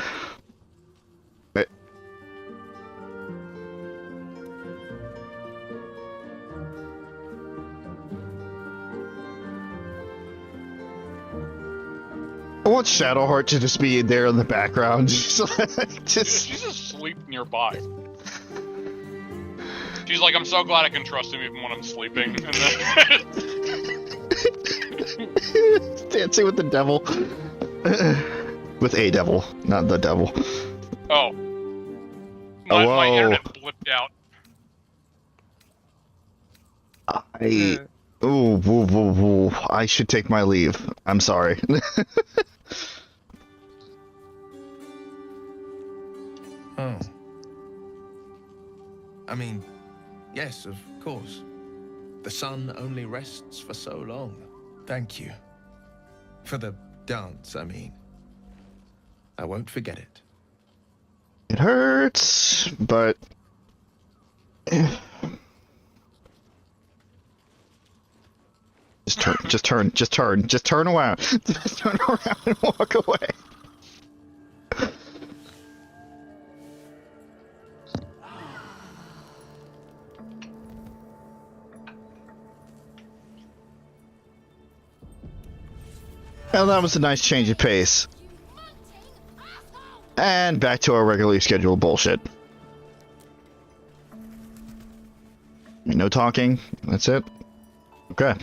I want Shadowheart to just be there in the background. She's asleep nearby. She's like, I'm so glad I can trust him even when I'm sleeping. And then... Dancing with the devil. With a devil, not the devil. Oh. My internet blipped out. I should take my leave. I'm sorry. Oh. I mean, yes, of course. The sun only rests for so long. Thank you. For the dance, I mean. I won't forget it. It hurts, but... Just turn around. Just turn around and walk away. Well, that was a nice change of pace. And back to our regularly scheduled bullshit. No talking. That's it. Okay.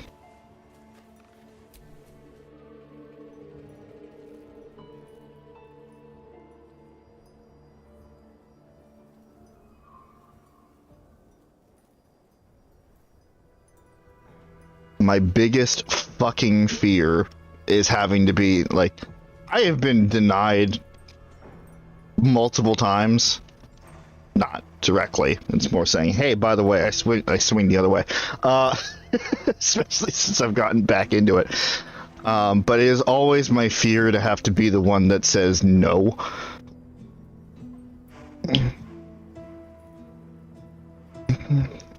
My biggest fucking fear is having to be, like, I have been denied multiple times. Not directly. It's more saying, hey, by the way, I swing the other way. Especially since I've gotten back into it. But it is always my fear to have to be the one that says no.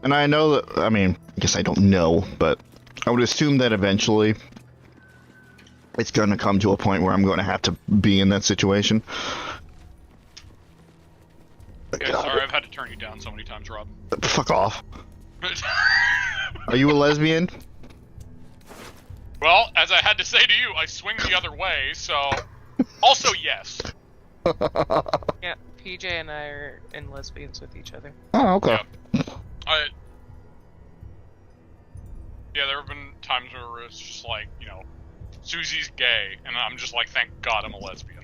And I know that, I mean, I guess I don't know, but I would assume that eventually it's going to come to a point where I'm going to have to be in that situation. Yeah, sorry, I've had to turn you down so many times, Rob. Fuck off. Are you a lesbian? Well, as I had to say to you, I swing the other way, so... Also, yes. Yeah, PJ and I are in lesbians with each other. Oh, okay. Yeah. Yeah, there have been times where it's just like, you know, Susie's gay, and I'm just like, thank God I'm a lesbian.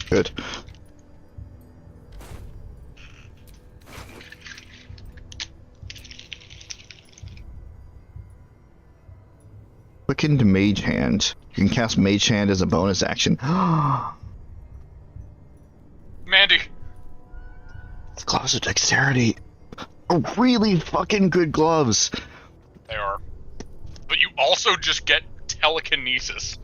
Good. Quickened Mage Hand. You can cast Mage Hand as a bonus action. Mandy! Gloves of Dexterity are really fucking good gloves. They are. But you also just get telekinesis.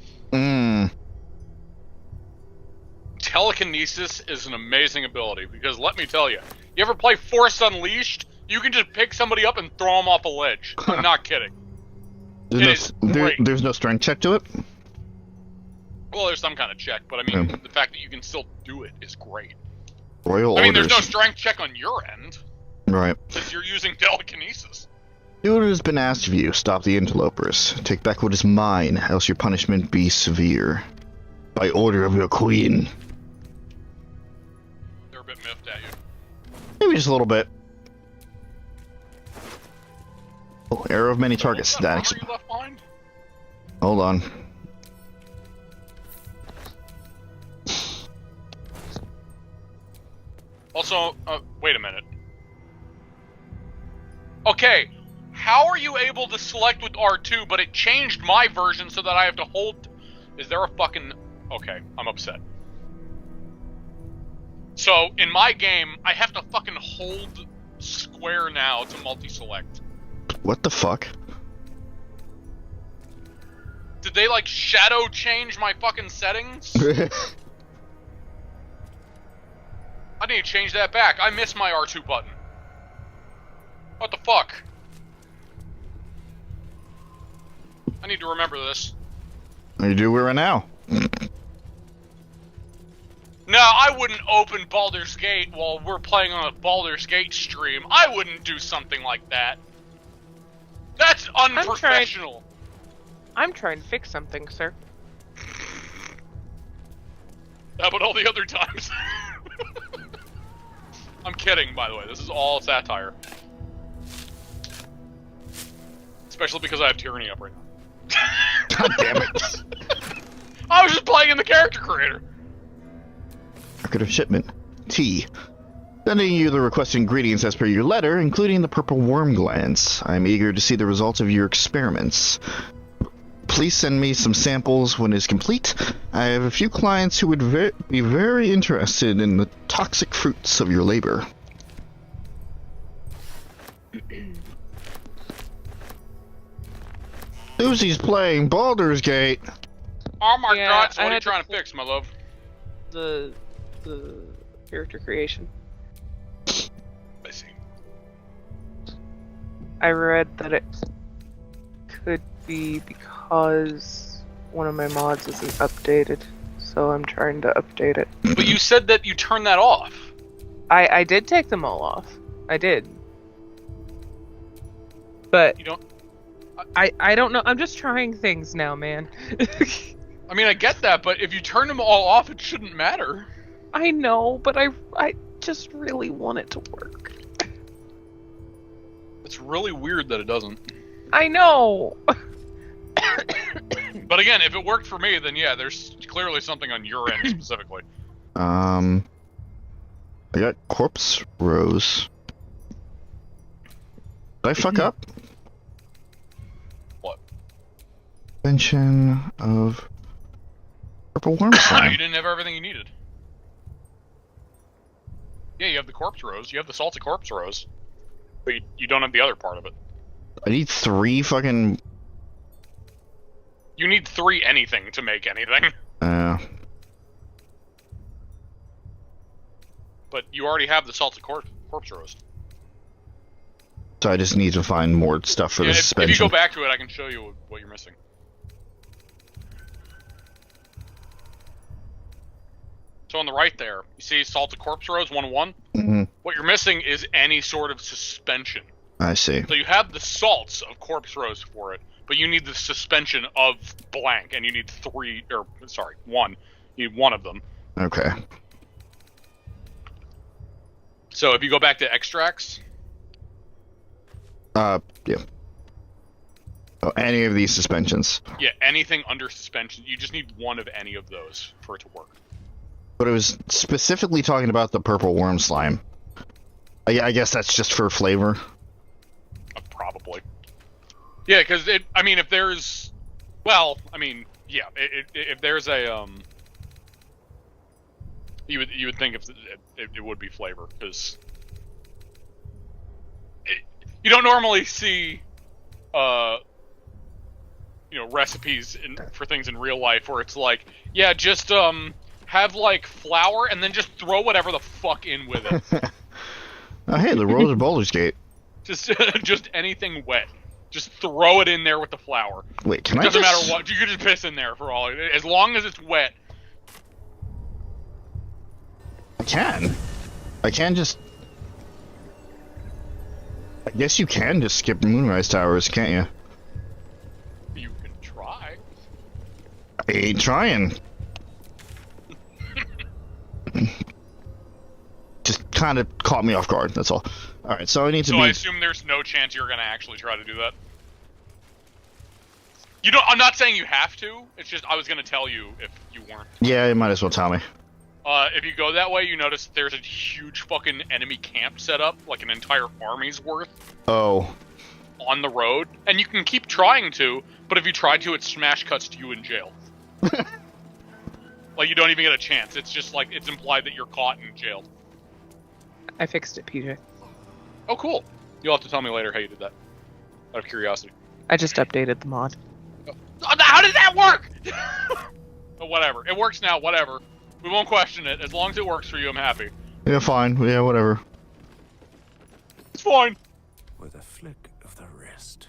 Telekinesis is an amazing ability, because let me tell you, you ever play Force Unleashed? You can just pick somebody up and throw them off a ledge. I'm not kidding. There's no strength check to it? Well, there's some kind of check, but I mean, the fact that you can still do it is great. Royal I mean, orders. there's no strength check on your end. Right. Because you're using telekinesis. Do what has been asked of you. Stop the interlopers. Take back what is mine, else your punishment be severe. By order of your queen. They're a bit miffed at you. Maybe just a little bit. Oh, arrow of many targets. That you left behind? Hold on. Also, wait a minute. Okay, how are you able to select with R2, but it changed my version so that I have to hold... Is there a fucking... Okay, I'm upset. So, in my game, I have to fucking hold square now to multi-select. What the fuck? Did they, like, shadow change my fucking settings? I need to change that back. I missed my R2 button. What the fuck? I need to remember this. You do right now. No, I wouldn't open Baldur's Gate while we're playing on a Baldur's Gate stream. I wouldn't do something like that. That's unprofessional. I'm trying to fix something, sir. How about all the other times? I'm kidding, by the way. This is all satire. Especially because I have tyranny up right now. God damn it. I was just playing in the character creator. Record of shipment. T. Sending you the requested ingredients as per your letter, including the purple worm glands. I'm eager to see the results of your experiments. Please send me some samples when it's complete. I have a few clients who would be very interested in the toxic fruits of your labor. Susie's playing Baldur's Gate. Oh my Yeah, god, so what I are you had trying to fix, my love? The character creation. I see. I read that it could be because one of my mods isn't updated, so I'm trying to update it. But you said that you turned that off. I did take them all off. I did. But you don't. I don't know. I'm just trying things now, man. I mean, I get that, but if you turn them all off, it shouldn't matter. I know, but I just really want it to work. It's really weird that it doesn't. I know. But again, if it worked for me, then yeah, there's clearly something on your end specifically. I got corpse rose. Did I fuck up? What? Mention of purple worm slime. You didn't have everything you needed. Yeah, you have the corpse rose. You have the salty corpse rose. But you don't have the other part of it. I need 3 fucking... You need 3 anything to make anything. But you already have the salted corpse rose. So I just need to find more stuff for the suspension. If you go back to it, I can show you what you're missing. So on the right there, you see salted corpse rose 1-1? Mm-hmm. What you're missing is any sort of suspension. I see. So you have the salts of corpse rose for it, but you need the suspension of blank, and you need 1. You need 1 of them. Okay. So if you go back to extracts... Yeah. Oh, any of these suspensions. Yeah, anything under suspension. You just need 1 of any of those for it to work. But it was specifically talking about the purple worm slime. I guess that's just for flavor. Probably. Yeah, because I mean, if there's... Well, I mean, yeah, if there's a... You would think it would be flavor, because... You don't normally see, recipes for things in real life where it's like, yeah, just, have, like, flour and then just throw whatever the fuck in with it. Oh, hey, the Rose of Baldur's Gate. Just anything wet. Just throw it in there with the flour. Wait, can it I doesn't just... matter what. You can just piss in there for all. As long as it's wet. I can just... I guess you can just skip Moonrise Towers, can't you? You can try. I ain't trying. Just kind of caught me off guard, that's all. Alright, so I need to I assume there's no chance you're gonna actually try to do that? You don't. I'm not saying you have to. It's just I was gonna tell you if you weren't. Yeah, you might as well tell me. If you go that way, you notice there's a huge fucking enemy camp set up, like an entire army's worth. Oh. On the road, and you can keep trying to, but if you try to, it smash cuts to you in jail. Like, you don't even get a chance. It's just like, it's implied that you're caught and jailed. I fixed it, PJ. Oh, cool. You'll have to tell me later how you did that. Out of curiosity. I just updated the mod. How did that work? But whatever. It works now, whatever. We won't question it. As long as it works for you, I'm happy. Yeah, fine. Yeah, whatever. It's fine. With a flick of the wrist.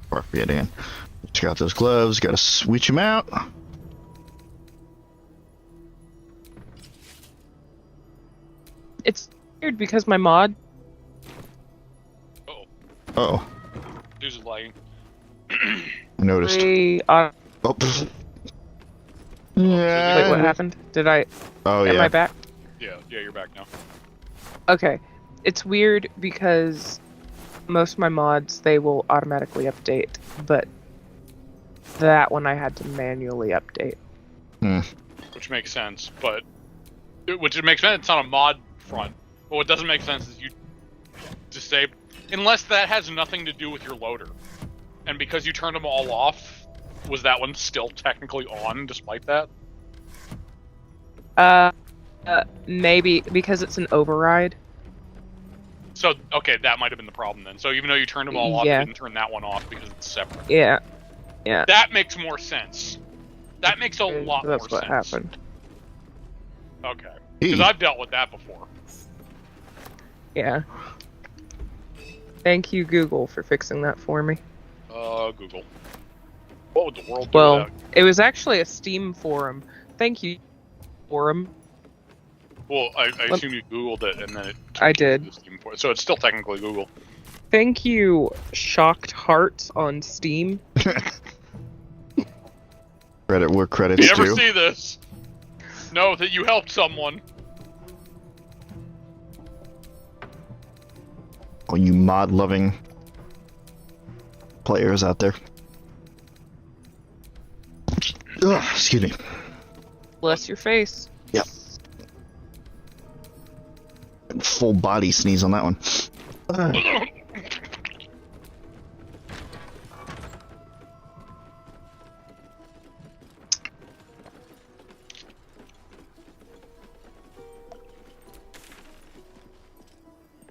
Or forget again. Check out those gloves. Gotta switch them out. It's weird because my mod... Uh-oh. Suze's lagging. I noticed. Oh. Yeah. Wait, what happened? Did I... Oh, yeah. Am I back? Yeah, you're back now. Okay. It's weird because most of my mods, they will automatically update, but that one I had to manually update. Which makes sense, but... Which makes sense on a mod front. But what doesn't make sense is you disable... Unless that has nothing to do with your loader. And because you turned them all off, was that one still technically on despite that? Maybe because it's an override. So, okay, that might have been the problem then. So even though you turned them all off, you didn't turn that one off because it's separate. Yeah. Yeah. That makes more sense. That makes a lot more sense. That's what happened. Okay. Because I've dealt with that before. Yeah. Thank you, Google, for fixing that for me. Google. What would the world do Well, without... it was actually a Steam forum. Thank you, forum. Well, I assume you Googled it and then it... I did. So it's still technically Google. Thank you, Shocked Hearts on Steam. Credit where credit's If you due. ever see this, know that you helped someone. All you mod-loving players out there. Ugh, excuse me. Bless your face. Yep. Full body sneeze on that one.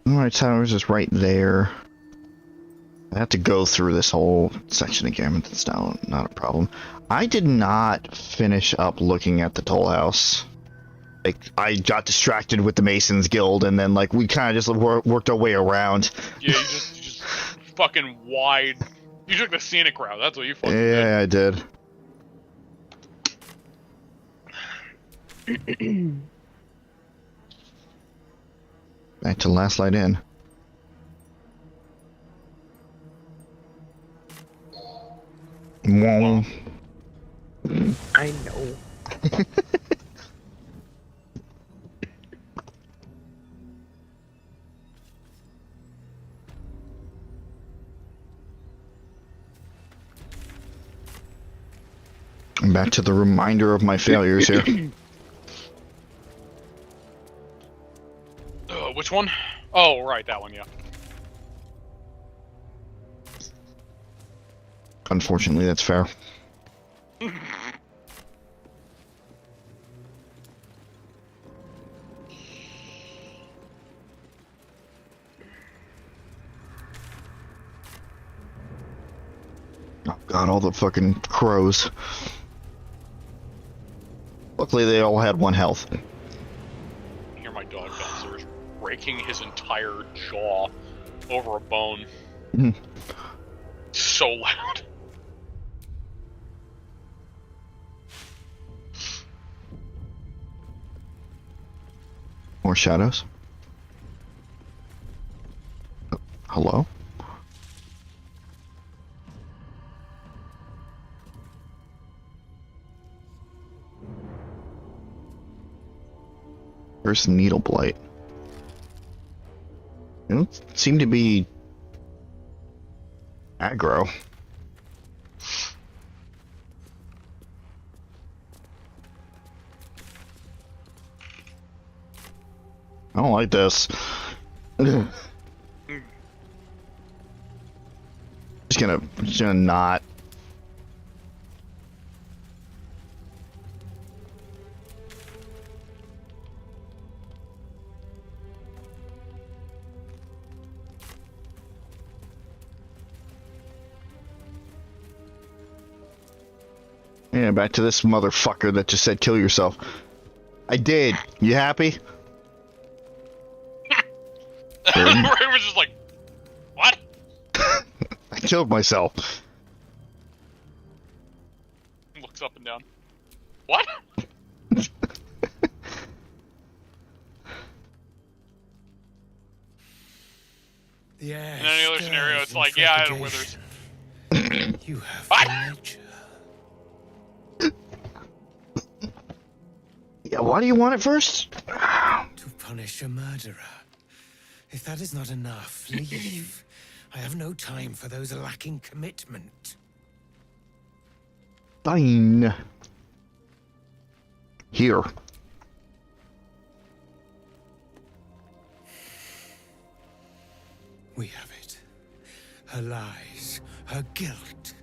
Moonrise Towers is right there. I have to go through this whole section again, but that's not a problem. I did not finish up looking at the toll house. Like, I got distracted with the Masons Guild, and then, like, we kind of just worked our way around. Yeah, you just fucking wide. You took the scenic route. That's what you fucking did. Yeah, I did. Back to Last Light Inn. Whoa. I know. I'm back to the reminder of my failures here. Which one? Oh, right, that one, yeah. Unfortunately, that's fair. Oh god, all the fucking crows. Luckily, they all had 1 health. I hear my dog downstairs breaking his entire jaw over a bone. So loud. More shadows. Oh, hello? Where's Needle Blight? They don't seem to be aggro. I don't like this. Just gonna not. Yeah, back to this motherfucker that just said kill yourself. I did. You happy? Ray was just like, what? I killed myself. Looks up and down. What? Yes, In any other scenario, it's like, yeah, it withers. You have What? nature. Yeah, why do you want it first? To punish a murderer. If that is not enough, leave. I have no time for those lacking commitment. Fine. Here. We have it. Her lies, her guilt.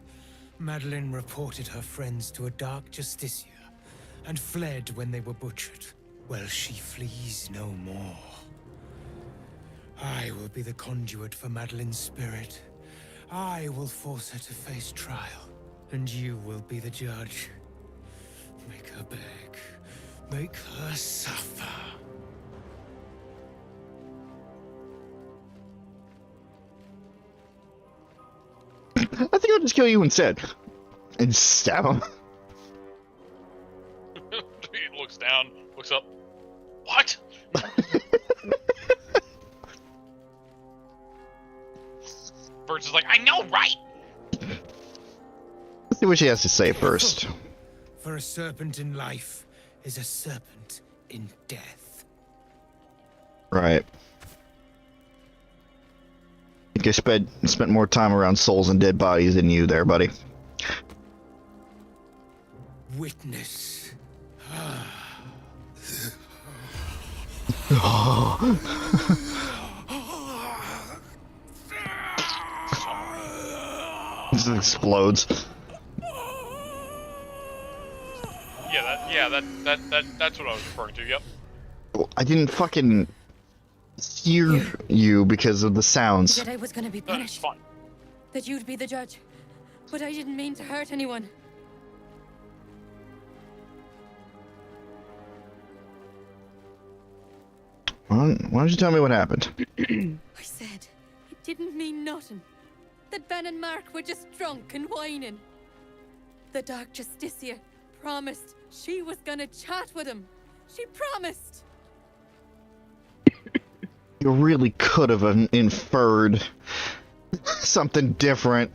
Madeline reported her friends to a dark justiciar and fled when they were butchered. Well, she flees no more. I will be the conduit for Madeline's spirit. I will force her to face trial, and you will be the judge. Make her beg. Make her suffer. I think I'll just kill you instead. And stab him. He looks down, looks up. What? Birds is like, I know, right? Let's see what she has to say first. For a serpent in life is a serpent in death. Right. I think I spent more time around souls and dead bodies than you there, buddy. Witness. This explodes. That's what I was referring to. Yep. I didn't fucking hear you because of the sounds. That I was gonna be punished. Fine. That you'd be the judge. But I didn't mean to hurt anyone. Why don't you tell me what happened? I said it didn't mean nothing. That Ben and Mark were just drunk and whining. The Dark Justiciar promised she was gonna chat with him. She promised. You really could have inferred something different.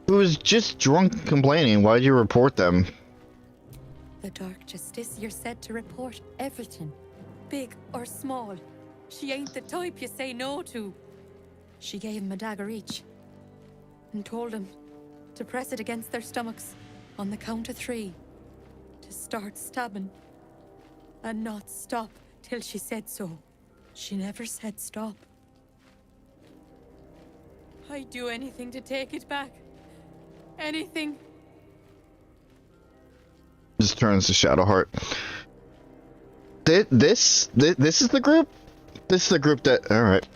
It was just drunk complaining. Why'd you report them? The Dark Justiciar said to report everything, big or small. She ain't the type you say no to. She gave him a dagger each and told them to press it against their stomachs on the count of 3 to start stabbing and not stop till she said so. She never said stop. I'd do anything to take it back. Anything. Just turns to Shadowheart. This is the group? This is the group that... Alright.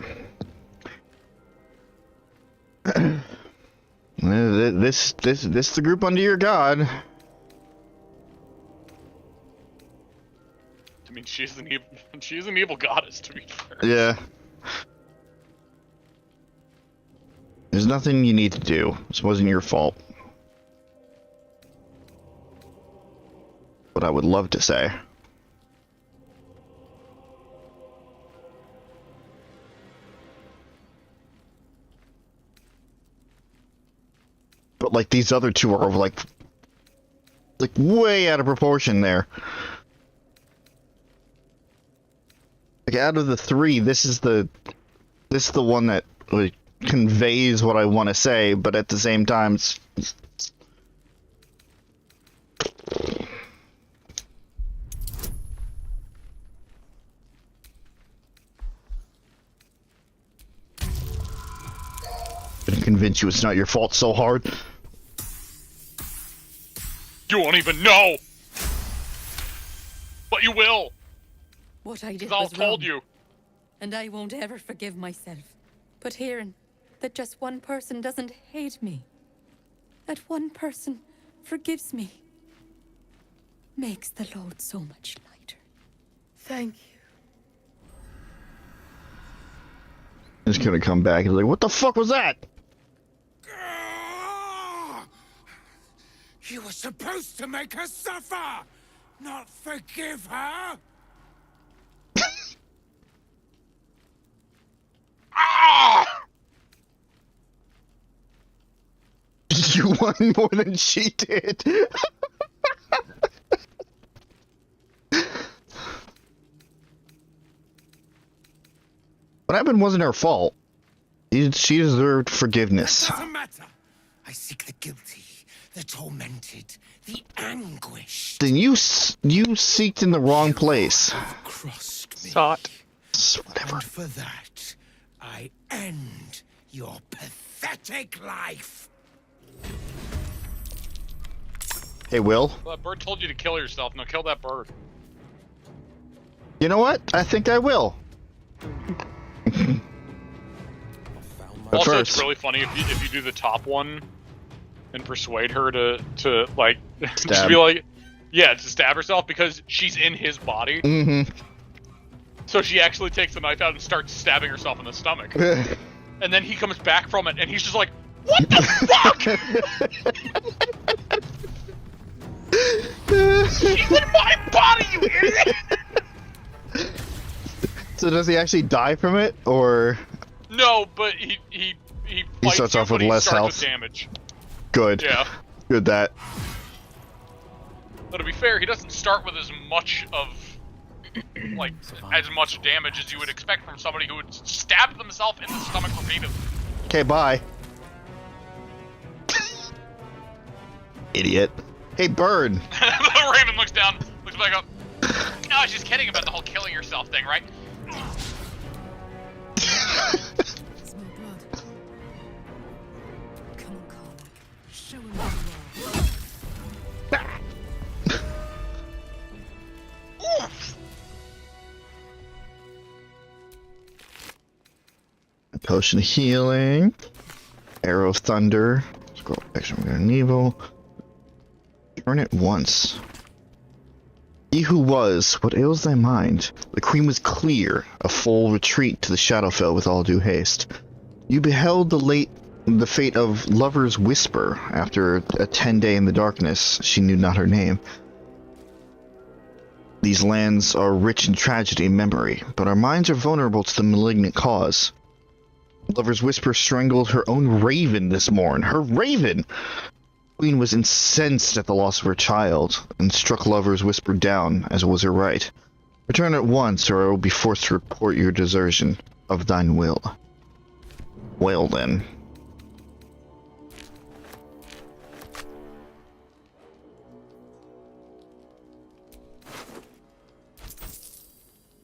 This is the group under your god. I mean, she's an evil goddess, to be fair. Yeah. There's nothing you need to do. This wasn't your fault. What I would love to say. But like these other two are like way out of proportion there. Like out of the 3, this is the one that like, conveys what I want to say, but at the same time it's gonna convince you it's not your fault so hard. You won't even know! But you will! What I did I'll was told wrong, you. and I won't ever forgive myself. But hearing that just one person doesn't hate me, that one person forgives me, makes the load so much lighter. Thank you. He's gonna come back and be like, what the fuck was that? You were supposed to make her suffer, not forgive her. one more than she did. What happened wasn't her fault. She deserved forgiveness. Doesn't matter. I seek the guilty, the tormented, the anguished. Then you seeked in the wrong place. Crossed me. Sought. Whatever. And for that, I end your pathetic life. Hey, Will. Well, that bird told you to kill yourself. No, kill that bird. You know what? I think I will. But Also, first, it's really funny if you do the top one and persuade her to like just be like, yeah, to stab herself because she's in his body. Mm-hmm. So she actually takes the knife out and starts stabbing herself in the stomach. And then he comes back from it and he's just like, what the fuck? She's in my body, you idiot! So does he actually die from it, or? No, but he fights starts you, off with but he less starts health. with damage. Good. Yeah. Good that. But to be fair, he doesn't start with as much of like as much damage as you would expect from somebody who would stab themselves in the stomach repeatedly. Okay, bye. Idiot. Hey, bird. The raven looks down, looks back up. No, I was just kidding about the whole killing yourself thing, right? It's my blood. Come on, Carl. Show him who you are. Potion of healing. Arrow of thunder. Scroll action. We got an evil. Turn it once. He who was, what ails thy mind? The cream was clear, a full retreat to the Shadowfell with all due haste. You beheld the fate of Lover's Whisper after a 10-day in the darkness. She knew not her name. These lands are rich in tragedy and memory, but our minds are vulnerable to the malignant cause. Lover's Whisper strangled her own raven this morn. Her raven! Queen was incensed at the loss of her child, and struck Lover's Whisper down, as was her right. Return at once, or I will be forced to report your desertion of thine will. Well then.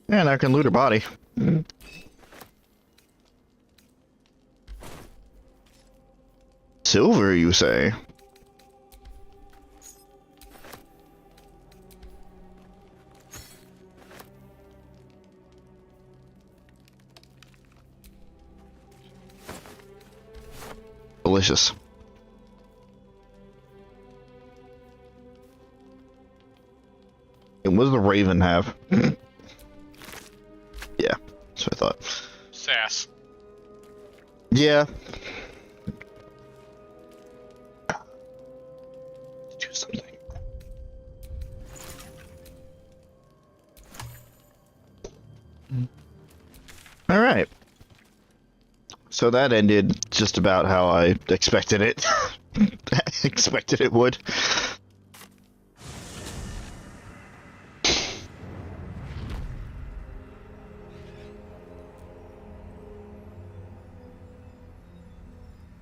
And I can loot her body. Silver, you say? Delicious. And what does the raven have? Yeah, that's what I thought. Sass. Yeah. Do something. All right. So that ended just about how I expected it. Expected it would.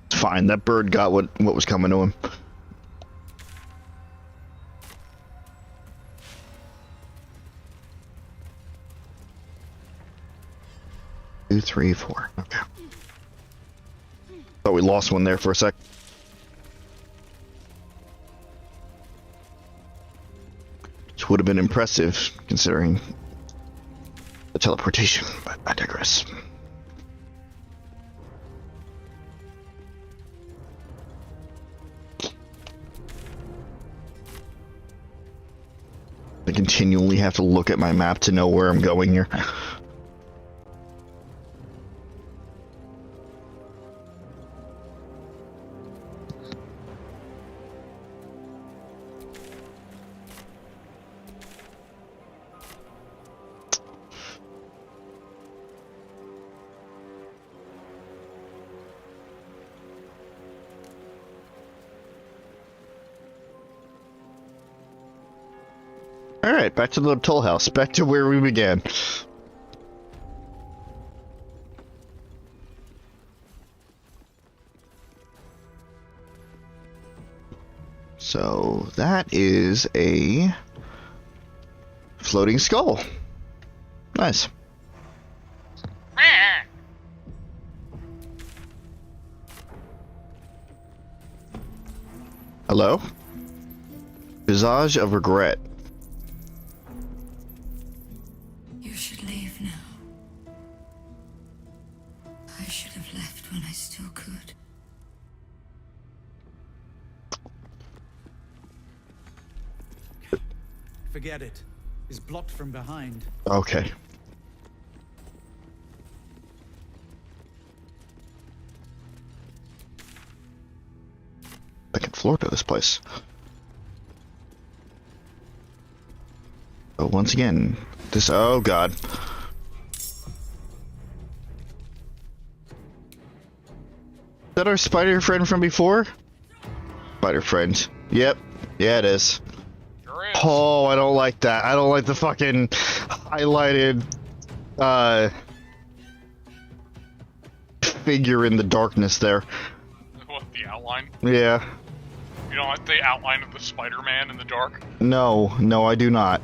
It's fine. That bird got what was coming to him. Two, 3, 4. Okay. Thought we lost one there for a sec. Which would have been impressive, considering the teleportation, but I digress. I continually have to look at my map to know where I'm going here. Alright, back to the toll house. Back to where we began. So, that is a floating skull. Nice. Hello? Visage of regret. You should leave now. I should have left when I still could. Forget it. It's blocked from behind. Okay. Second floor to this place. Oh, once again, this. Oh god. Is that our spider friend from before? Spider friend. Yep. Yeah, it is. Sure is. Oh, I don't like that. I don't like the fucking highlighted figure in the darkness there. What, the outline? Yeah. You don't like the outline of the Spider-Man in the dark? No, I do not.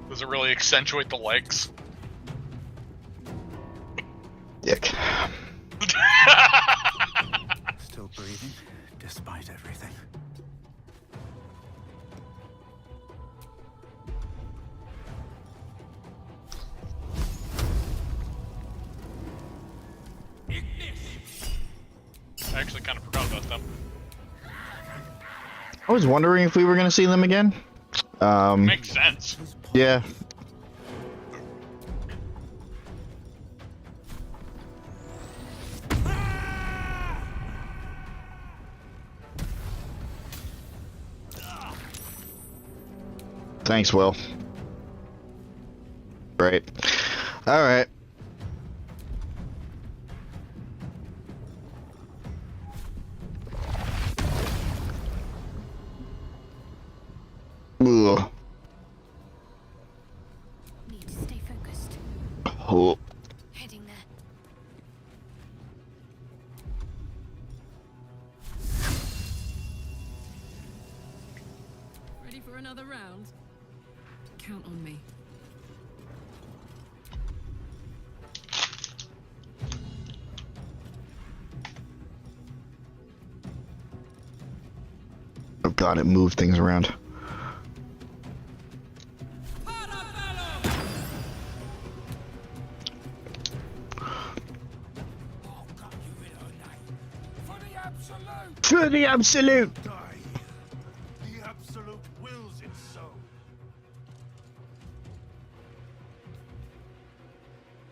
Does it really accentuate the legs? Dick. Still breathing, despite everything. I actually kind of forgot about them. I was wondering if we were gonna see them again. Makes sense. Yeah. Thanks, Will. Great. All right. Ugh. Need to stay focused. Oh. Heading there. Ready for another round? Count on me. Oh god, it moved things around. For the absolute! The absolute wills it so.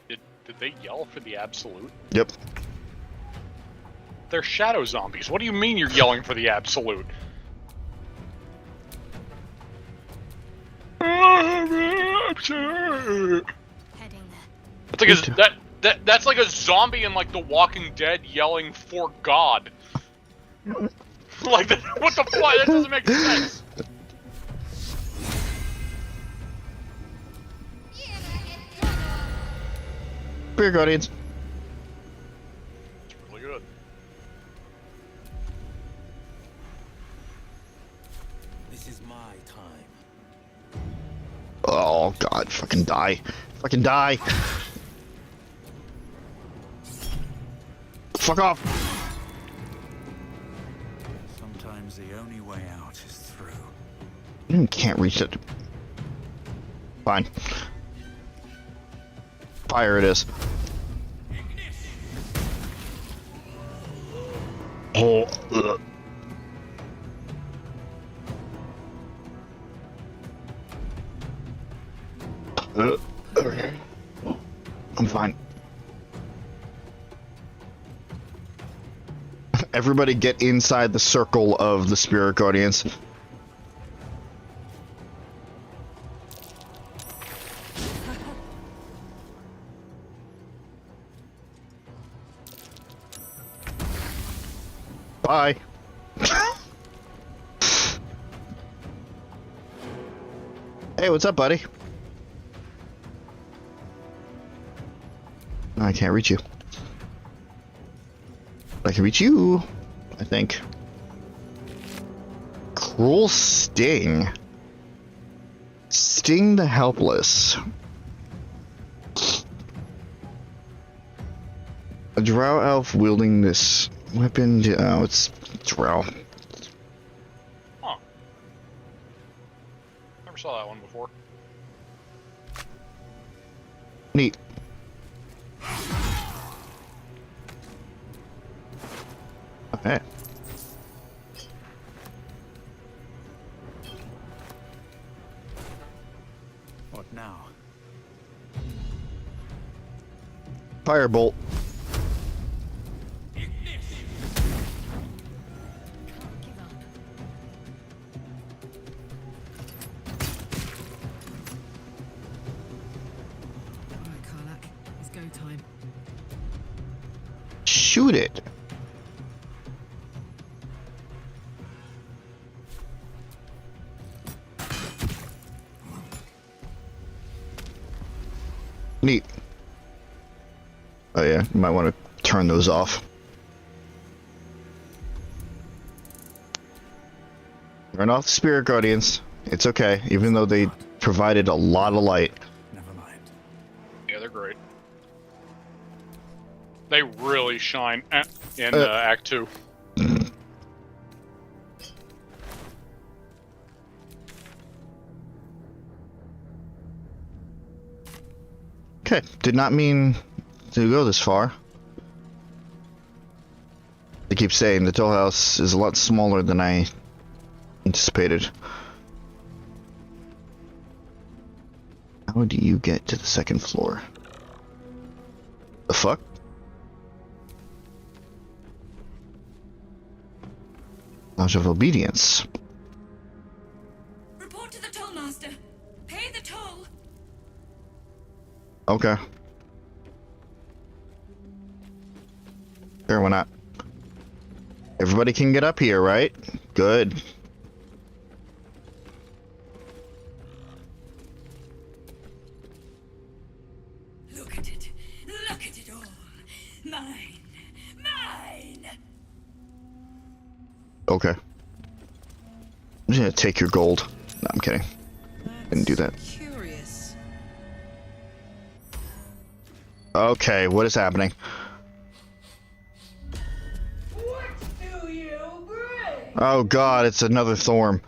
Did they yell for the absolute? Yep. They're shadow zombies. What do you mean you're yelling for the absolute? It's like that's like a zombie in like The Walking Dead yelling for God. Like what the fuck? That doesn't make sense. Beer Guardians. It's really good. This is my time. Oh god, fucking die. Fucking die. Fuck off. Sometimes the only way out is through. Can't reach it. Fine. Fire it is. Oh. Ugh. Okay. I'm fine. Everybody get inside the circle of the Spirit Guardians. Bye. Hey, what's up, buddy? I can't reach you. I can reach you, I think. Cruel Sting. Sting the helpless. A drow elf wielding this weapon. Oh, it's drow. Huh. Never saw that one before. Neat. Okay. What now? Firebolt. Alright, Karlak. It's go time. Shoot it. Neat. Oh yeah, you might want to turn those off. Turn off the spirit guardians. It's okay, even though they provided a lot of light. Never mind. Yeah, they're great. They really shine in Act 2. Okay, did not mean to go this far. They keep saying the toll house is a lot smaller than I anticipated. How do you get to the second floor? The fuck? Lodge of Obedience. Report to the toll master. Pay the toll. Okay. Sure, why not? Everybody can get up here, right? Good. Look at it. Look at it all. Mine. Mine. Okay. I'm just gonna take your gold. No, I'm kidding. Didn't do that. Curious. Okay, what is happening? What do you bring? Oh god, it's another Thorm.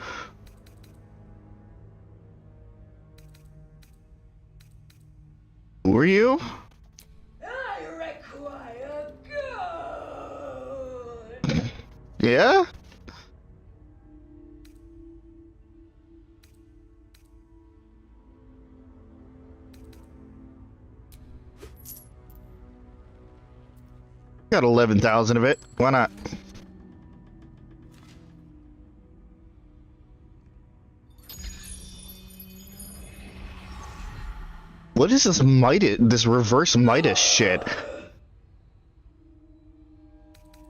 Who are you? I require gold. Yeah? Got 11,000 of it. Why not? What is this Midas, this reverse Midas shit?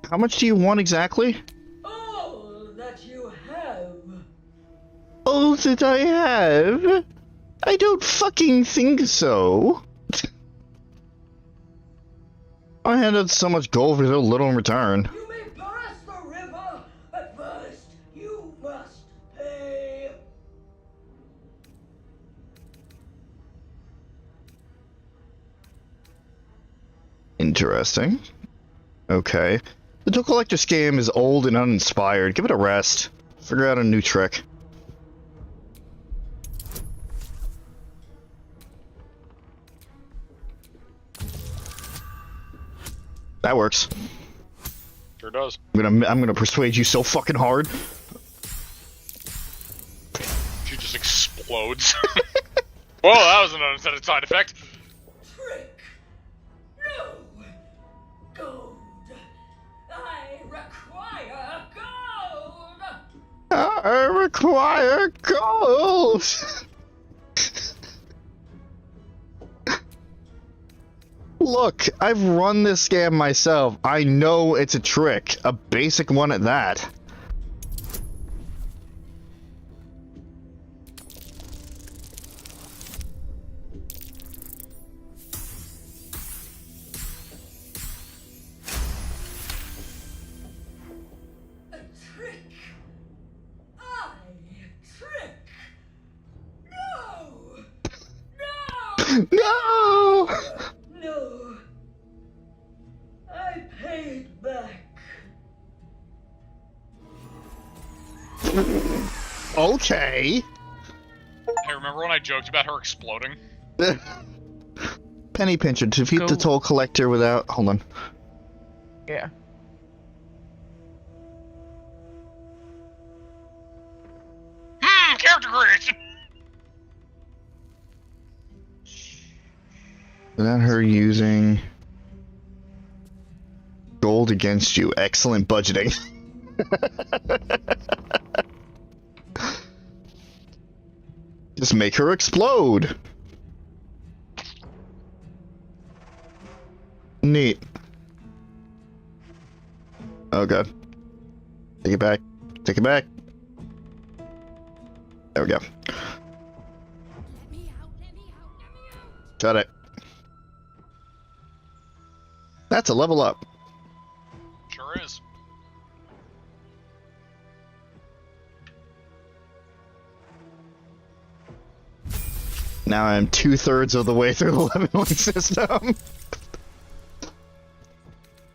How much do you want exactly? All that you have. All that I have? I don't fucking think so. I handed so much gold for so little in return. You may pass the river, but first you must pay. Interesting. Okay. The Toll Collector scam is old and uninspired. Give it a rest. Figure out a new trick. That works. Sure does. I'm gonna persuade you so fucking hard. She just explodes. Whoa, that was an unintended side effect. Trick. No. Gold. I require gold. I require gold. Look, I've run this scam myself. I know it's a trick. A basic one at that. No! No. I pay it back. Okay. Hey, remember when I joked about her exploding? Penny pincher. Defeat Go. the toll collector without... Hold on. Yeah. Character creation! Without her using... gold against you. Excellent budgeting. Just make her explode. Neat. Oh god. Take it back. Take it back. There we go. Got it. That's a level up. Sure is. Now I'm 2/3 of the way through the leveling system.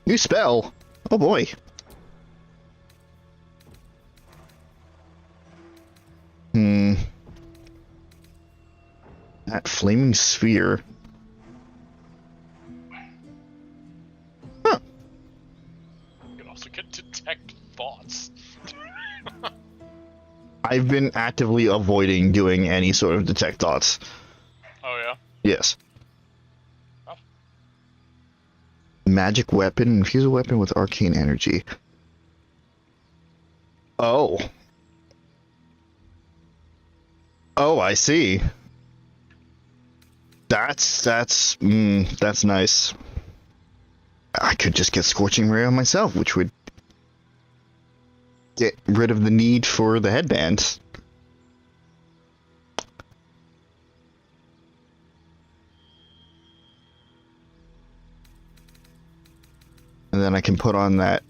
New spell. Oh boy. That flaming sphere. Huh. You can also get detect thoughts. I've been actively avoiding doing any sort of detect thoughts. Oh yeah? Yes. Oh. Magic weapon. Infuse a weapon with arcane energy. Oh. Oh, I see. That's nice. I could just get Scorching Ray on myself, which would get rid of the need for the headband. And then I can put on that.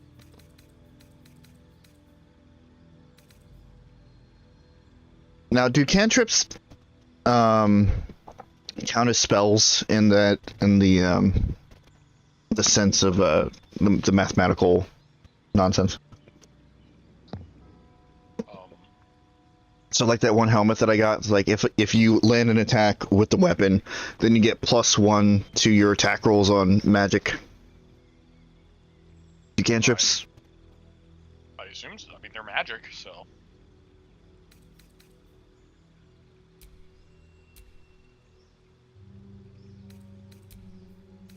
Now, do cantrips count as spells in the sense of the mathematical nonsense? So like that one helmet that I got, it's like if you land an attack with the weapon, then you get +1 to your attack rolls on magic. You cantrips? I assume so. I mean, they're magic, so.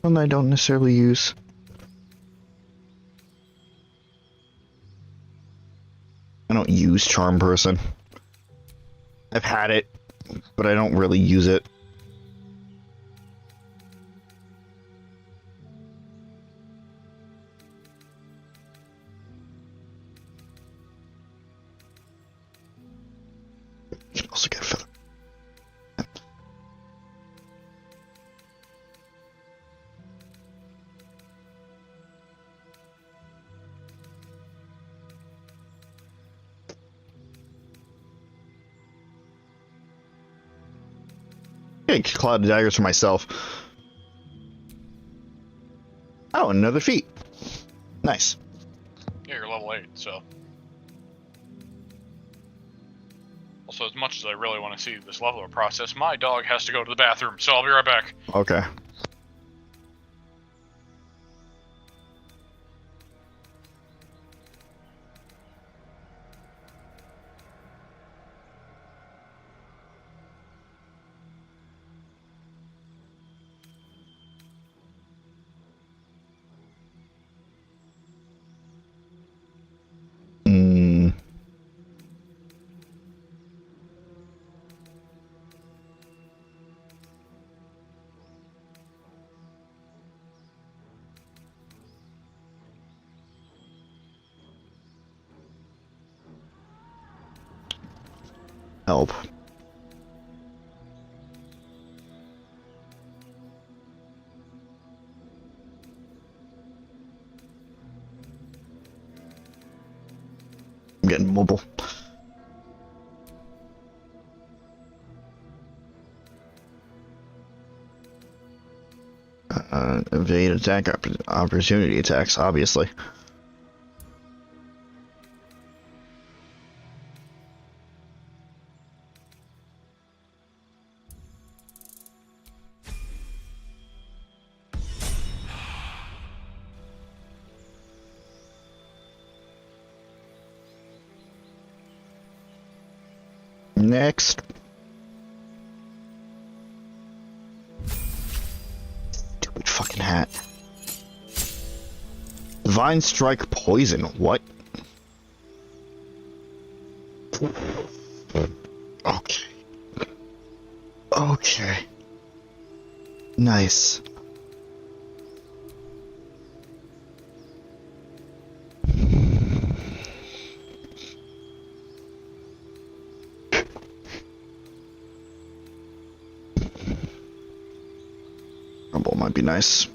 One I don't necessarily use. I don't use Charm Person. I've had it, but I don't really use it. You can also get a feather. Yeah, Cloud of Daggers for myself. Oh, another feat. Nice. Yeah, you're level 8, so. Also, as much as I really want to see this leveler process, my dog has to go to the bathroom, so I'll be right back. Okay. Help. I'm getting mobile. Evade attack opportunity attacks, obviously. Next. Stupid fucking hat. Divine Strike Poison. What? Okay. Okay. Nice. Rumble might be nice.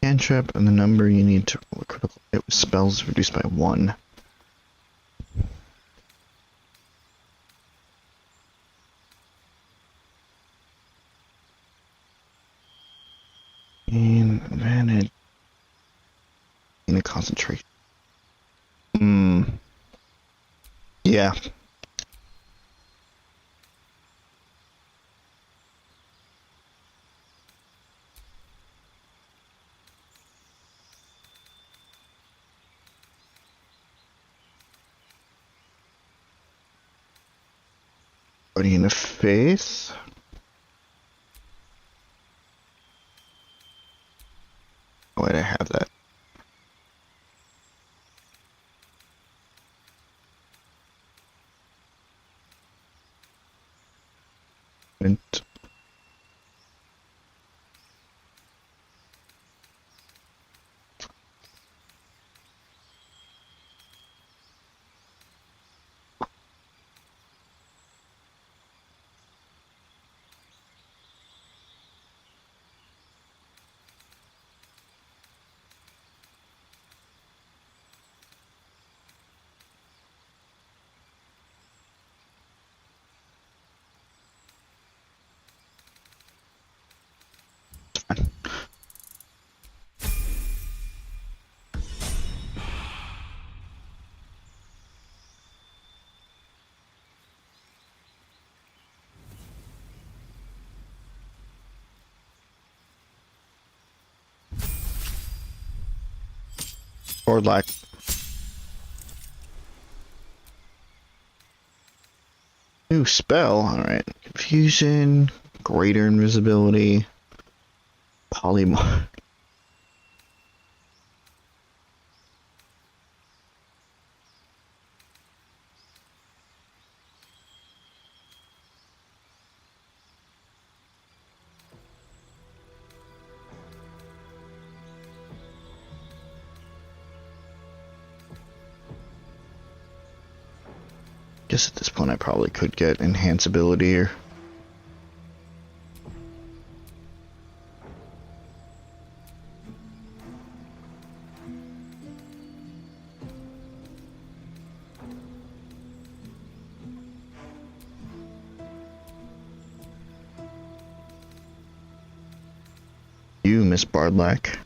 Cantrip and the number you need to roll a critical hit with spells reduced by 1. And advantage in a concentration. Yeah. Guardian of Faith. Oh, wait, I have that. And or like new spell. All right, confusion, greater invisibility, polymorph. Guess at this point I probably could get enhanceability here. You, Miss Bardlack.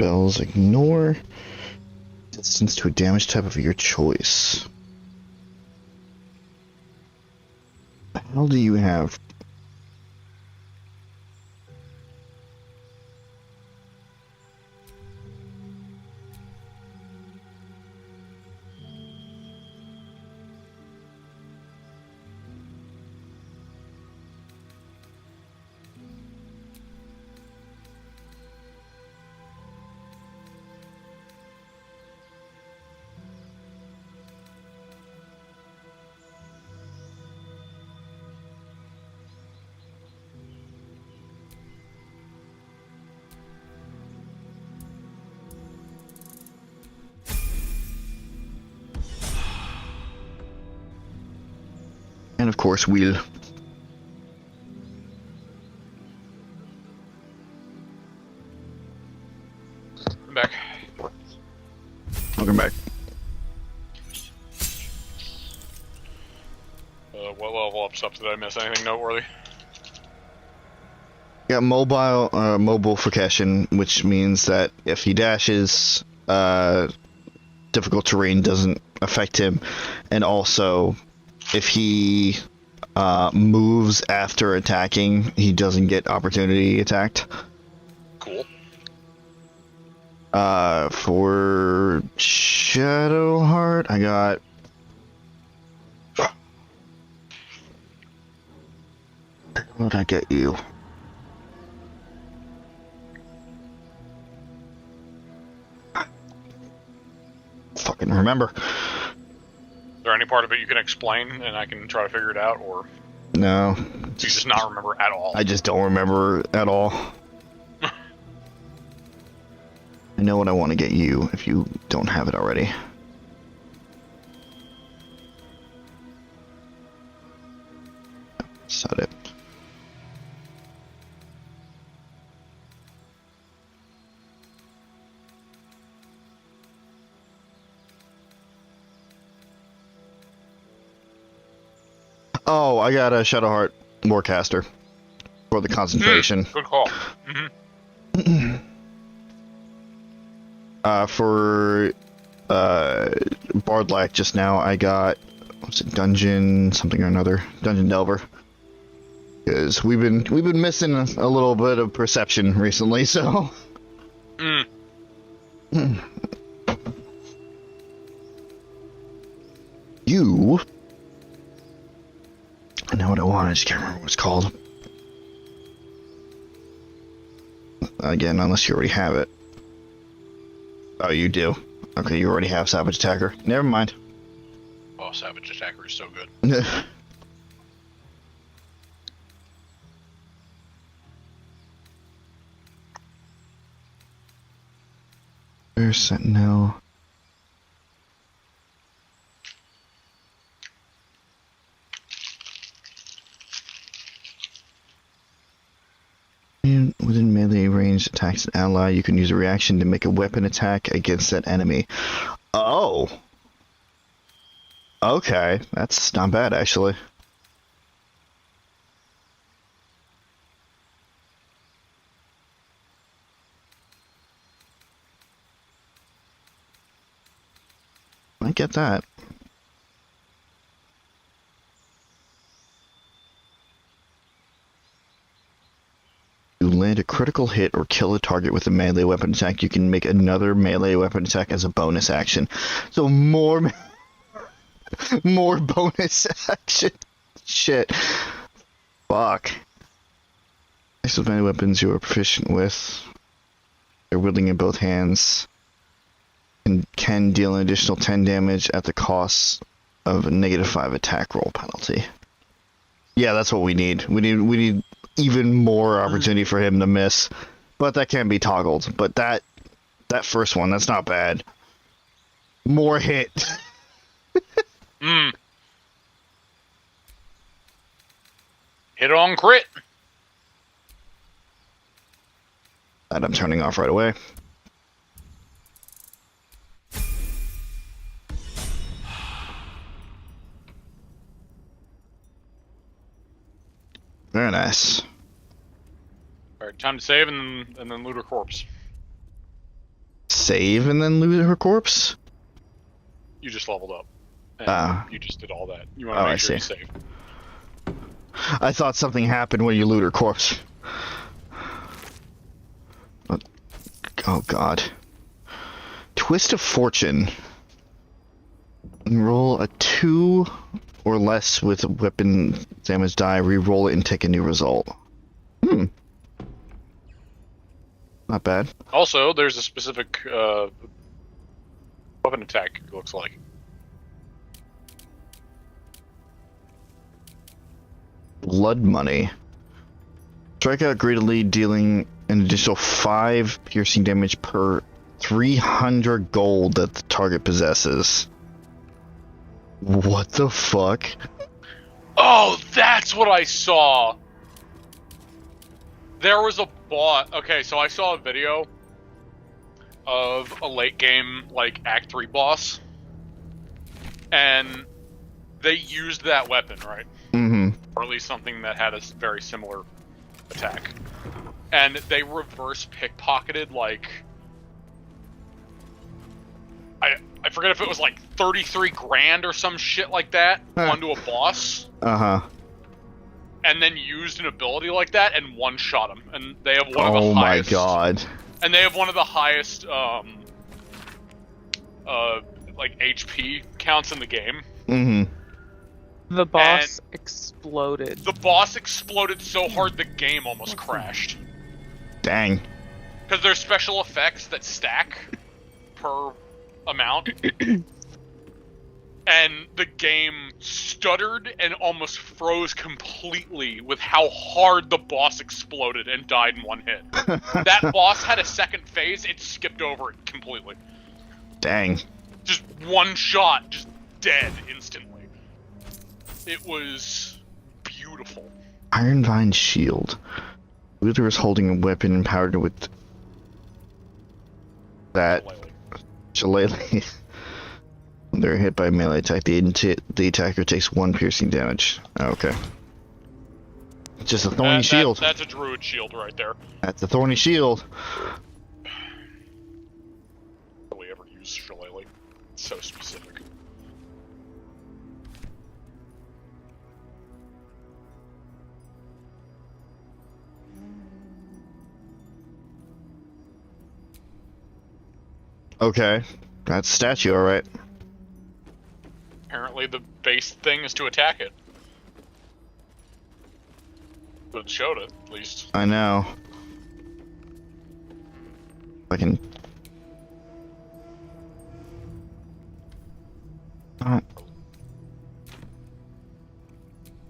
spells. Ignore distance to a damage type of your choice. What the hell do you have? And of course, wheel. I'm back. Welcome back. What level up stuff did I miss? Anything noteworthy? Got mobile, mobile for Keshin, which means that if he dashes, difficult terrain doesn't affect him, and also if he moves after attacking, he doesn't get opportunity attacked. Cool. For Shadowheart, I got what did I get you? Fucking remember. Is there any part of it you can explain and I can try to figure it out, or No. do you just not remember at all? I just don't remember at all. I know what I want to get you if you don't have it already. That's not it. Oh, I got a Shadowheart Warcaster for the concentration. Good call. Mm-hmm. For Bardlack just now, I got what's it, Dungeon something or another, Dungeon Delver. Because we've been missing a little bit of perception recently, so. You. I know what I want. I just can't remember what it's called. Again, unless you already have it. Oh, you do. Okay, you already have Savage Attacker. Never mind. Oh, Savage Attacker is so good. Where's Sentinel? Within melee range attacks an ally, you can use a reaction to make a weapon attack against that enemy. Oh! Okay, that's not bad actually. I get that. You land a critical hit or kill a target with a melee weapon attack, you can make another melee weapon attack as a bonus action. So more more bonus action. Shit. Fuck. Next with melee weapons you are proficient with. They're wielding in both hands. And can deal an additional 10 damage at the cost of a -5 attack roll penalty. Yeah, that's what we need. We need even more opportunity for him to miss. But that can be toggled. But that first one, that's not bad. More hit. Hit on crit. That I'm turning off right away. Very nice. Alright, time to save and then loot her corpse. save and then loot her corpse? You just leveled up. And you just did all that. You want to make sure you save. I thought something happened when you loot her corpse. Oh god. Twist of Fortune. Roll a 2 or less with a weapon damage die, re-roll it and take a new result. Not bad. Also, there's a specific weapon attack, it looks like. Blood Money. Strike out greedily, dealing an additional 5 piercing damage per 300 gold that the target possesses. What the fuck? Oh, that's what I saw! There was a bot. Okay, so I saw a video of a late game, like, Act 3 boss. And they used that weapon, right? Mm-hmm. Or at least something that had a very similar attack. And they reverse pickpocketed, like... I forget if it was like 33 grand or some shit like that onto a boss. Uh-huh. And then used an ability like that and one-shot him. And they have one of the highest... Oh my god. And they have one of the highest, like, HP counts in the game. Mm-hmm. The boss exploded. The boss exploded so hard the game almost crashed. Dang. Because there's special effects that stack per amount. And the game stuttered and almost froze completely with how hard the boss exploded and died in one hit. That boss had a second phase, it skipped over it completely. Dang. Just one shot, just dead instantly. It was beautiful. Iron Vine Shield. Luther is holding a weapon empowered with that shillelagh. When they're hit by a melee attack, the attacker takes 1 piercing damage. Oh, okay. It's just a thorny shield. That's a druid shield right there. That's a thorny shield. We ever use shillelagh? It's so specific. Okay. That's a statue, alright. Apparently the base thing is to attack it. But it showed it, at least. I know. I can... At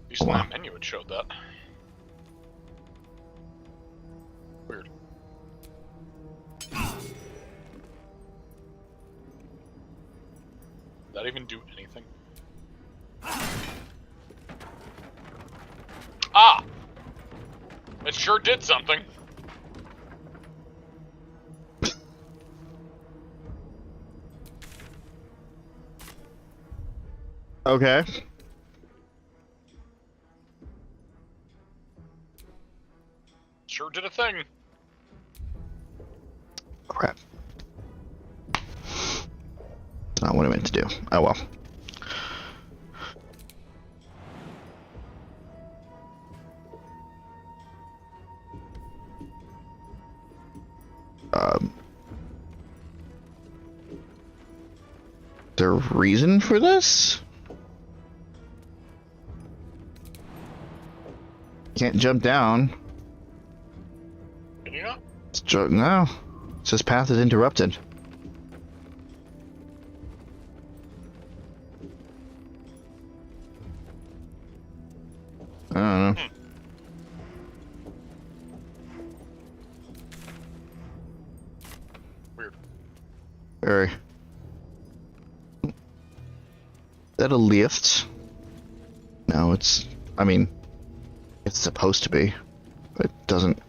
least in that menu it showed that. Weird. Did that even do anything? Ah! It sure did something. Okay. Sure did a thing. Crap. Not what I meant to do. Oh well. There a reason for this? Can't jump down. Can you not? No. It says path is interrupted. I don't know. Weird. Very. Is that a lift? No, it's... I mean... It's supposed to be. But it doesn't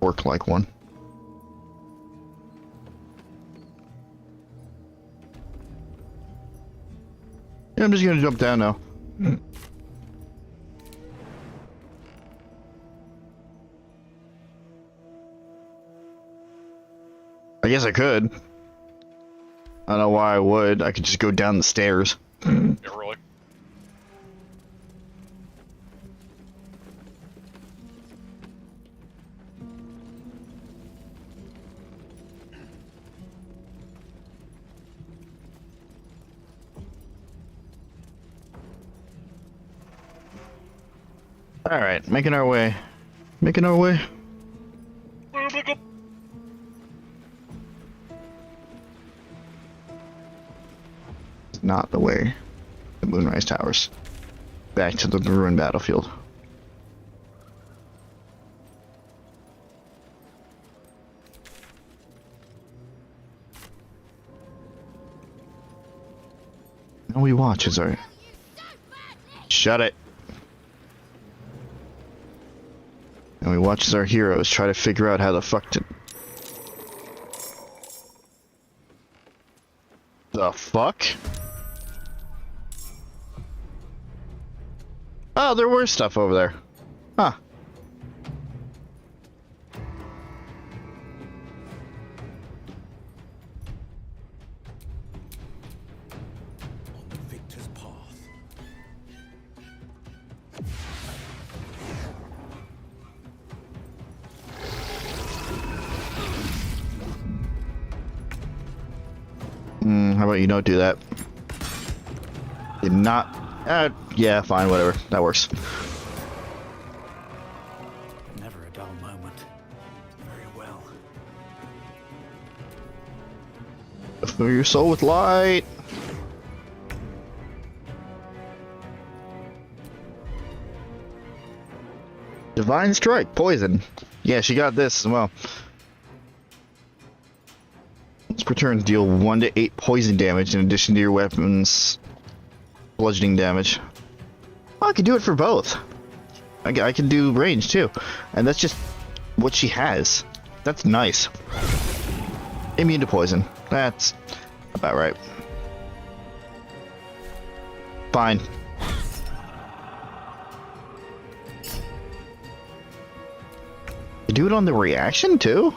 work like one. Yeah, I'm just gonna jump down now. I guess I could. I don't know why I would. I could just go down the stairs. Yeah, really. Alright, making our way. Making our way. Not the way. The Moonrise Towers. Back to the ruined battlefield. Now we watch as our... Shut it. And we watch as our heroes try to figure out how the fuck to... The fuck? Oh, there were stuff over there. Huh. On the victor's path. How about you don't do that? Did not... yeah, fine, whatever. That works. Never a dull moment. Very well. Fill your soul with light. Divine Strike, poison. Yeah, she got this as well. This turns deal 1 to 8 poison damage in addition to your weapon's bludgeoning damage. Oh, I can do it for both. I can do range too. And that's just what she has. That's nice. Immune to poison. That's about right. Fine. You do it on the reaction too?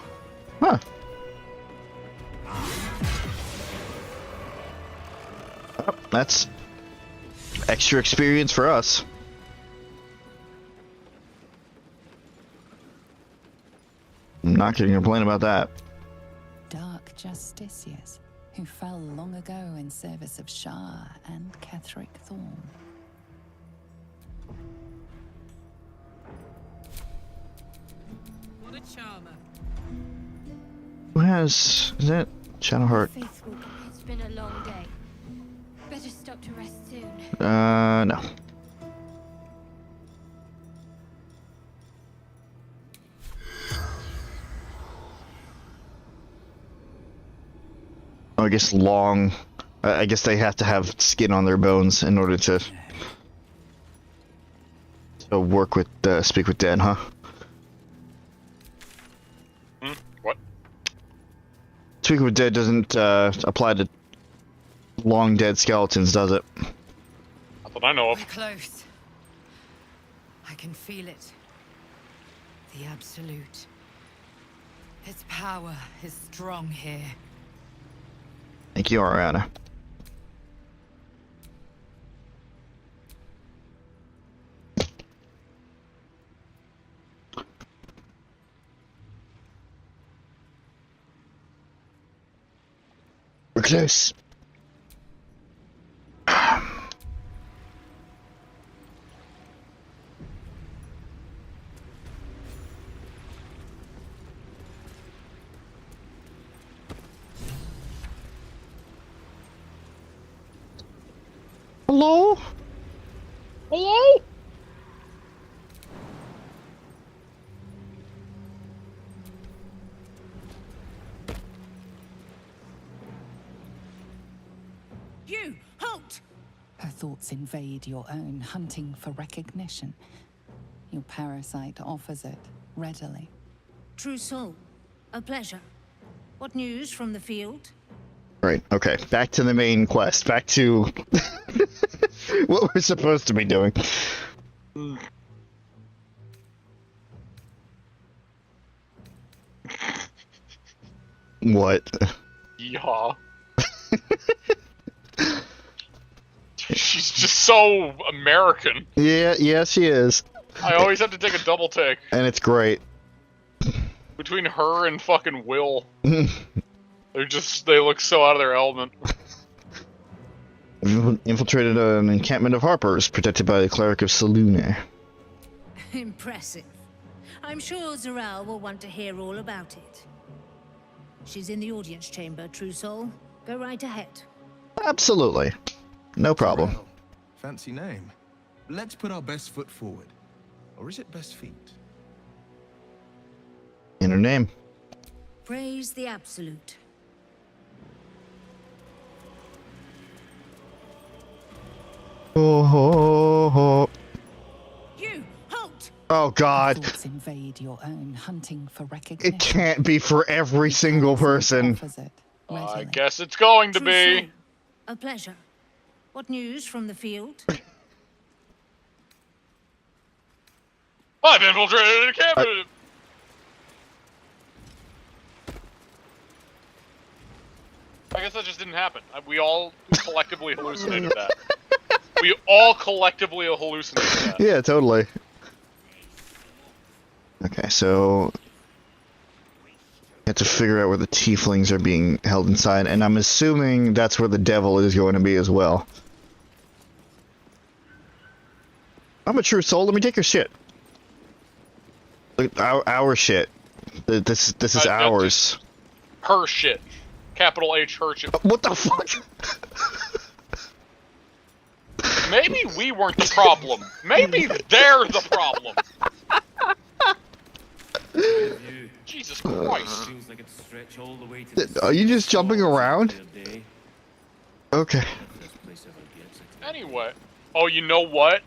Huh. Oh, that's extra experience for us. I'm not gonna complain about that. Dark justiciars who fell long ago in service of Shah and Ketheric Thorn. What a charmer. Who has... is that Shadowheart? Faithful, it's been a long day. Better stop to rest soon. No. Oh, I guess long... I guess they have to have skin on their bones in order to work with, speak with dead, huh? What? Speaking with dead doesn't apply to long dead skeletons, does it? Not that I know of. We're close. I can feel it. The Absolute. Its power is strong here. Thank you, Ariana. We're close. Hello? Hello? You, halt! Her thoughts invade your own, hunting for recognition. Your parasite offers it readily. True soul, a pleasure. What news from the field? Right, okay. Back to the main quest. Back to what we're supposed to be doing. What? Yeehaw. She's just so American. Yeah, she is. I always have to take a double take. And it's great. Between her and fucking Will. They look so out of their element. Infiltrated an encampment of Harpers, protected by the cleric of Selune. Impressive. I'm sure Zoral will want to hear all about it. She's in the audience chamber, True Soul. Go right ahead. Absolutely. No problem. Well, fancy name. Let's put our best foot forward. Or is it best feet? In her name. Praise the Absolute. Oh. You, halt! Oh God. Thoughts invade your own, hunting for recognition. It can't be for every single person. I guess it's going to be. A pleasure. What news from the field? I've infiltrated a cabinet. I guess that just didn't happen. We all collectively hallucinated that. We all collectively hallucinated that. Yeah, totally. Okay, so you have to figure out where the tieflings are being held inside, and I'm assuming that's where the devil is going to be as well. I'm a true soul. Let me take your shit. Like, our shit. This is ours. Her shit. Capital H, her shit. What the fuck? Maybe we weren't the problem. Maybe they're the problem. Jesus Christ. Are you just jumping around? Okay. Anyway. Oh, you know what?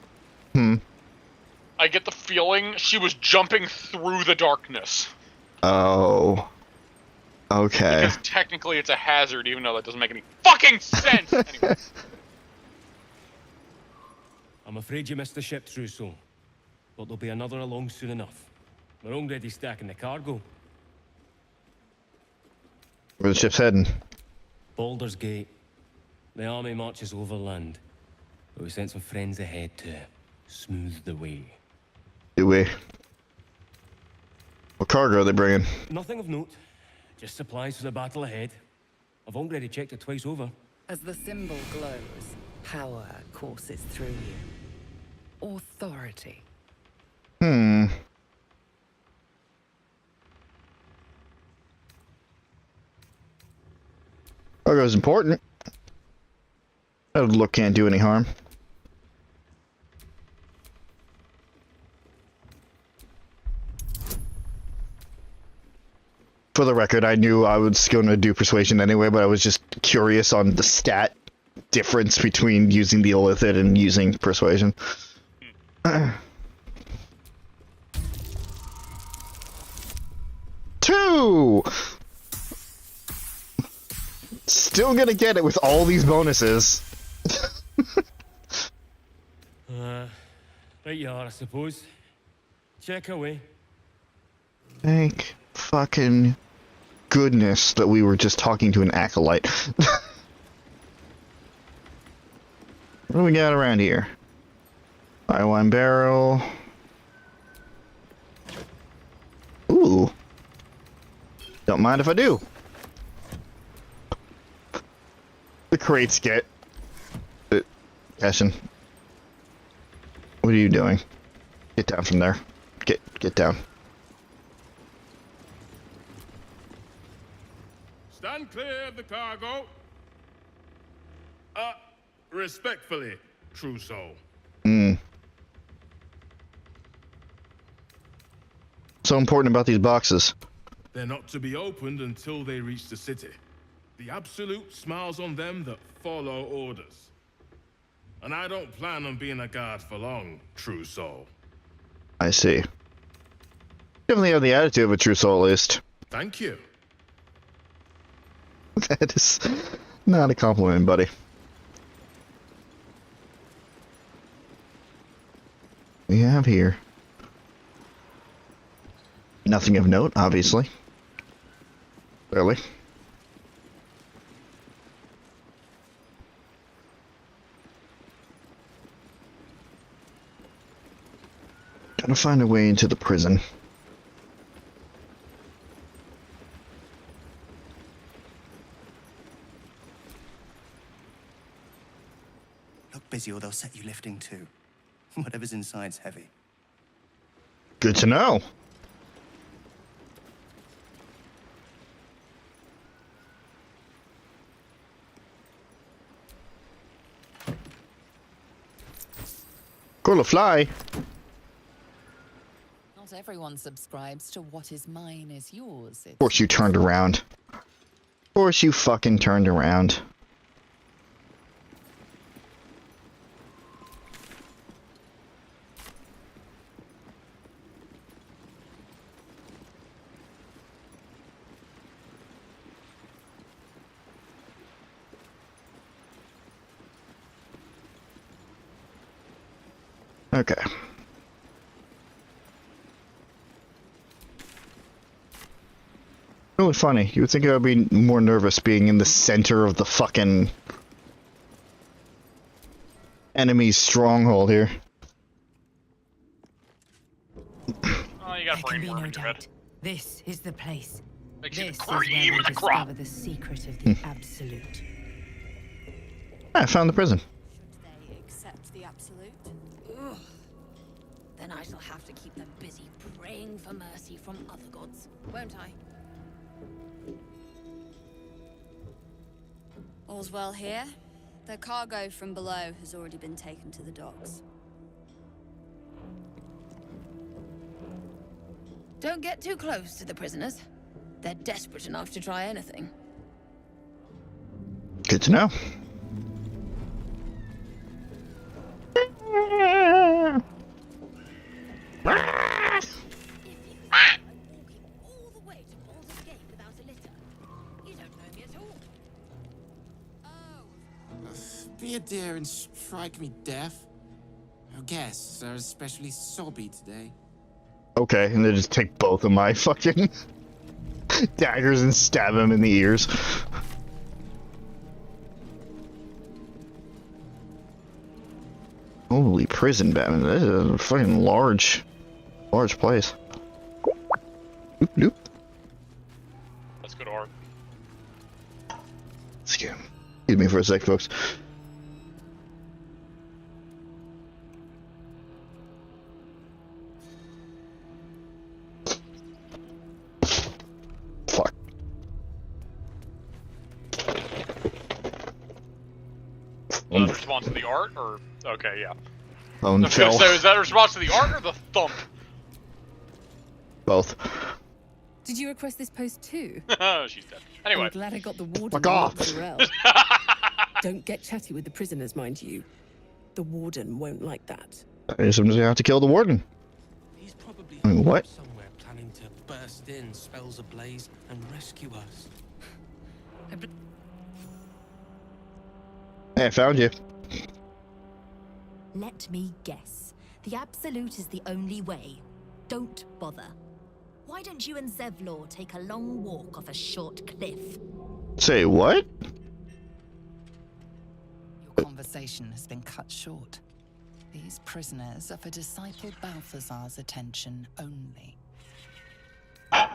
I get the feeling she was jumping through the darkness. Oh. Okay. Because technically it's a hazard, even though that doesn't make any fucking sense! Anyway. I'm afraid you missed the ship, True Soul. But there'll be another along soon enough. We're already stacking the cargo. Where the ship's heading? Baldur's Gate. The army marches overland. But we sent some friends ahead to smooth the way. Do we? What cargo are they bringing? Nothing of note. Just supplies for the battle ahead. I've already checked it twice over. As the symbol glows, power courses through you. Authority. Cargo's important. That look can't do any harm. For the record, I knew I was going to do persuasion anyway, but I was just curious on the stat difference between using the illithid and using persuasion. Two! Still gonna get it with all these bonuses. Right you are, I suppose. Check away. Thank fucking goodness that we were just talking to an acolyte. What do we got around here? Fire wine barrel. Ooh. Don't mind if I do. The crates get... Cashin. What are you doing? Get down from there. Get down. Stand clear of the cargo. Respectfully, True Soul. So important about these boxes. They're not to be opened until they reach the city. The Absolute smiles on them that follow orders. And I don't plan on being a guard for long, True Soul. I see. Definitely have the attitude of a true soul, at least. Thank you. That is not a compliment, buddy. We have here nothing of note, obviously. Clearly. Gotta find a way into the prison. Look busy or they'll set you lifting too. Whatever's inside's heavy. Good to know. Cool, fly. Not everyone subscribes to what is mine is yours. Of course you turned around. Of course you fucking turned around. Okay. Really funny. You would think I would be more nervous being in the center of the fucking enemy's stronghold here. Oh, you got a brain worm in your head. This is the place. Makes you This is cream where in we the crop. discover the secret of the Absolute. I found the prison. They accept the absolute. Ugh. Then I shall have to keep them busy praying for mercy from other gods, won't I? All's well here. The cargo from below has already been taken to the docks. Don't get too close to the prisoners. They're desperate enough to try anything. Good to know. All the way to Baldur's Gate without a litter. You don't know me at all. Be a dear and strike me deaf. Our guests are especially sobby today. Okay, and then just take both of my fucking daggers and stab him in the ears. Holy prison, Batman. This is a fucking large place. Oop, nope. Let's go to art. Excuse me for a sec, folks. Fuck. Is that a response to the art, or okay, yeah. Phone fell. So is that a response to the art or the thump? Both. Did you request this post too? She's dead. Anyway. I'm glad I got the warden. Fuck off. Don't get chatty with the prisoners, mind you. The warden won't like that. I just have to kill the warden. He's probably I mean, what? somewhere planning to burst in, spells ablaze, and rescue us. Hey, I found you. Let me guess. The Absolute is the only way. Don't bother. Why don't you and Zevlor take a long walk off a short cliff? Say what? Your conversation has been cut short. These prisoners are for Disciple Balthazar's attention only. What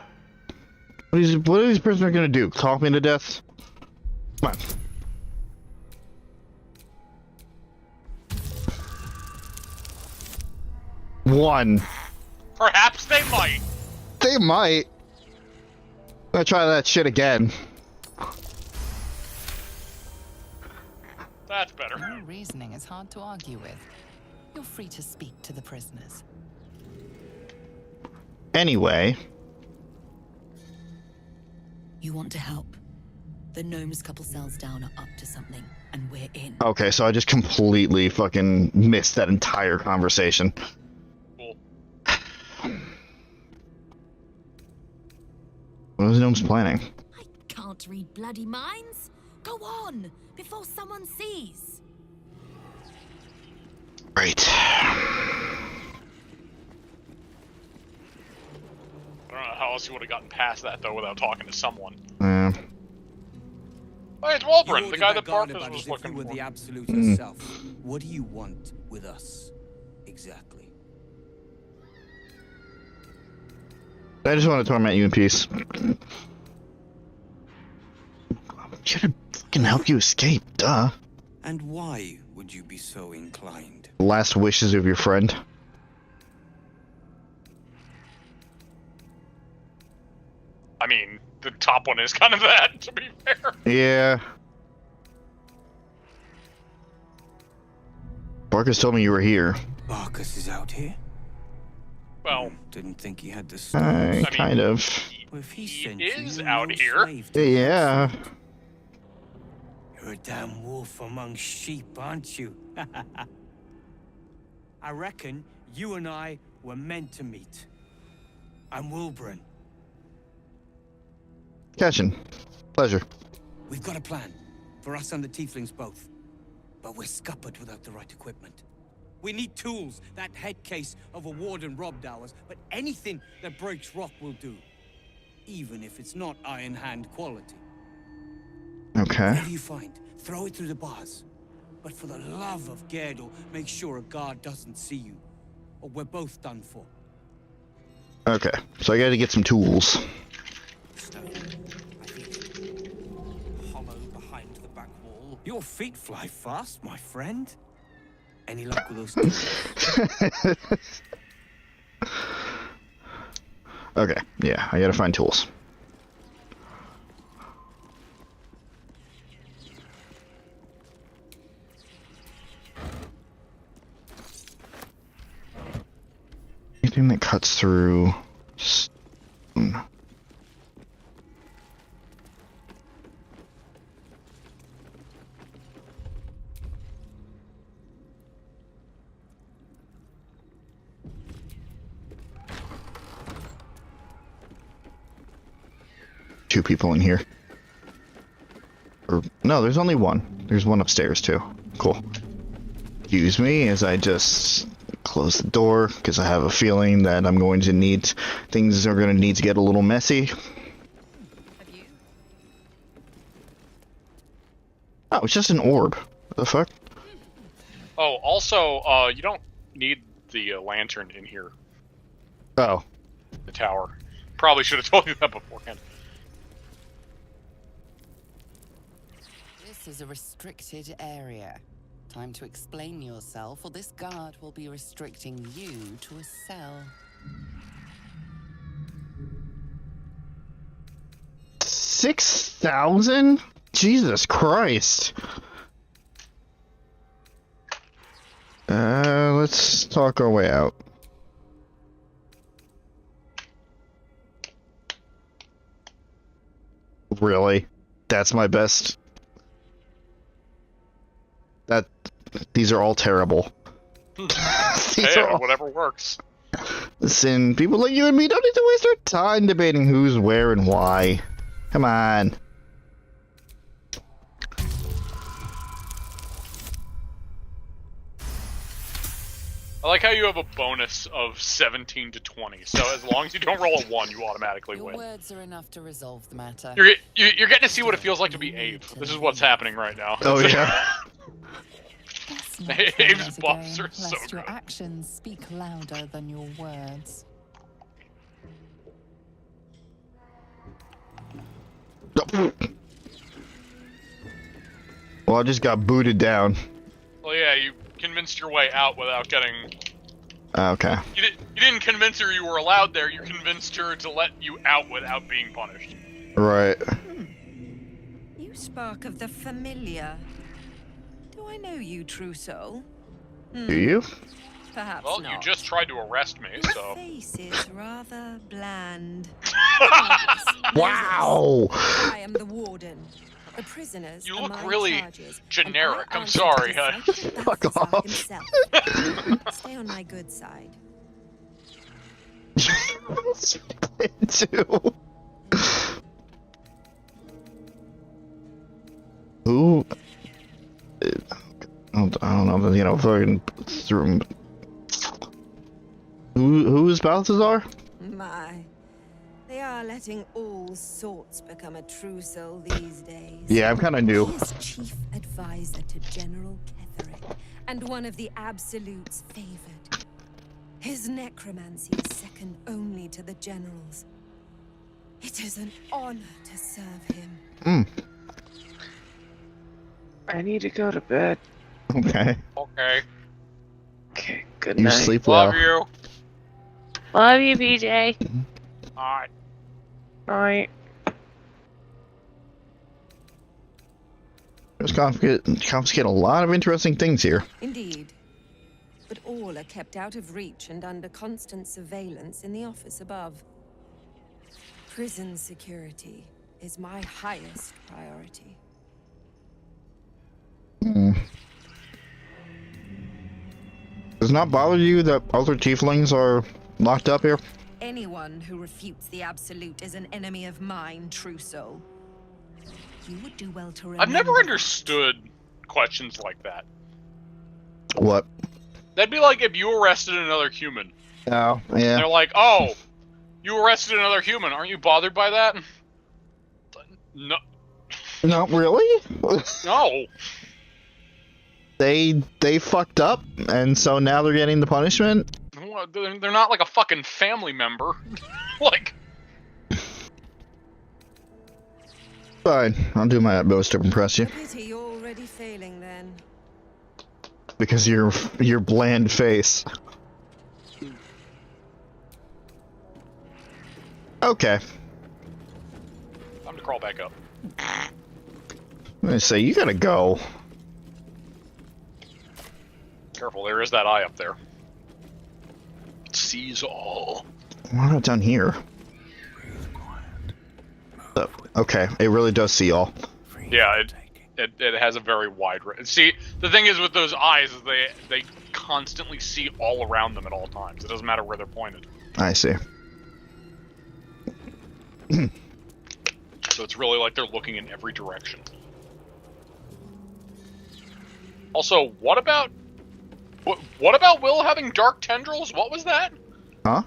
are these prisoners gonna do? Talk me to death? Come on. One. Perhaps they might. They might. I'm gonna try that shit again. That's better. Your reasoning is hard to argue with. You're free to speak to the prisoners. Anyway. You want to help? The gnomes couple cells down are up to something, and we're in. Okay, so I just completely fucking missed that entire conversation. Cool. What was Gnome's planning? Can't read bloody minds? Go on, before someone sees. Right. I don't know how else you would have gotten past that though without talking to someone. Yeah. Hey, it's Walbrin, You the guy that ordered Barthas guard was as if looking you were for. the Absolute Mm. yourself. What do you want with us, exactly? I just want to torment you in peace. I'm here to fucking help you escape, duh. And why would you be so inclined? Last wishes of your friend. I mean, the top one is kind of that, to be fair. Yeah. Barkus told me you were here. Barkus is out here? Well, didn't think he had the stones. Kind of. He is out here. Yeah. You're a damn wolf among sheep, aren't you? I reckon you and I were meant to meet. I'm Wilburn. Catching. Pleasure. We've got a plan. For us and the tieflings both. But we're scuppered without the right equipment. We need tools. That head case of a warden robbed ours, but anything that breaks rock will do. Even if it's not Iron Hand quality. Okay. Whatever you find, throw it through the bars. But for the love of Gerdel, make sure a guard doesn't see you. Or we're both done for. Okay. So I gotta get some tools. Hollow behind the back wall. Your feet fly fast, my friend. Any luck with those tools? Okay, yeah, I gotta find tools. Anything that cuts through stone. Two people in here. Or no, there's only one. There's one upstairs too. Cool. Excuse me as I just close the door because I have a feeling that I'm going to need things are going to need to get a little messy. Oh, it's just an orb. What the fuck? Oh, also, you don't need the lantern in here. Oh. The tower. Probably should have told you that beforehand. This is a restricted area. Time to explain yourself, or this guard will be restricting you to a cell. 6,000? Jesus Christ. Let's talk our way out. Really? That's my best. These are all terrible. Hey, whatever works. Listen, people like you and me don't need to waste our time debating who's where and why. Come on. I like how you have a bonus of 17 to 20, so as long as you don't roll a 1, you automatically Your win. words are enough to resolve the matter. You're getting to see what it feels like to be Abe. This is what's happening right now. Oh yeah. Abe's buffs are so lest good. your actions speak louder than your words. Well, I just got booted down. Well, yeah, you convinced your way out without getting... Okay. You didn't convince her you were allowed there, you convinced her to let you out without being punished. Right. You spark of the familiar. Do I know you, true soul? Do you? Perhaps Well, not. you just tried to arrest me, Your so... face is rather bland. Wow! I am the warden. The prisoners You are look my really charges, generic, and I I'm answer sorry. to the sight of Fuck Balthazar off. himself. Stay on my good side. Too. Who? I don't know. You know, fucking through. Who is Balthazar? My, they are letting all sorts become a true soul these days. Yeah, I'm kind of new. He is chief advisor to General Ketherick, and one of the Absolute's favored. His necromancy is second only to the General's. It is an honor to serve him. I need to go to bed. Okay. Okay. Okay, good You night. sleep well. Love you. Love you, BJ. Alright. Night. Just confiscate a lot of interesting things here. Indeed. But all are kept out of reach and under constant surveillance in the office above. Prison security is my highest priority. Does it not bother you that other tieflings are locked up here? Anyone who refutes the Absolute is an enemy of mine, true soul. You would do well to remember. I've never understood questions like that. What? That'd be like if you arrested another human. Oh, yeah. They're like, oh, you arrested another human. Aren't you bothered by that? No. Not really? No. They fucked up, and so now they're getting the punishment? Well, they're not like a fucking family member. Like... Fine, I'll do my utmost to impress you. Pity you're already failing then. Because your bland face. Okay. Time to crawl back up. I'm gonna say, you gotta go. Careful, there is that eye up there. It sees all. Why not down here? Oh, okay, it really does see all. Yeah, it has a very wide range. See, the thing is with those eyes is they constantly see all around them at all times. It doesn't matter where they're pointed. I see. So it's really like they're looking in every direction. Also, what about Will having dark tendrils? What was that? Huh?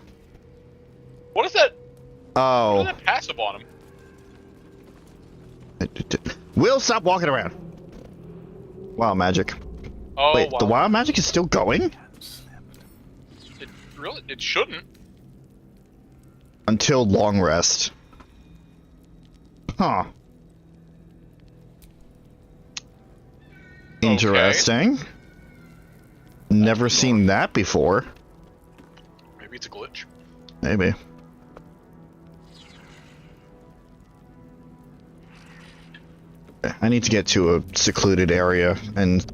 What is that? Oh. What is that passive on him? Will, stop walking around. Wild magic. Oh, wait, wow. the wild magic is still going? It shouldn't. Until long rest. Huh. Interesting. Okay. Never seen that before. Maybe it's a glitch. Maybe. I need to get to a secluded area and...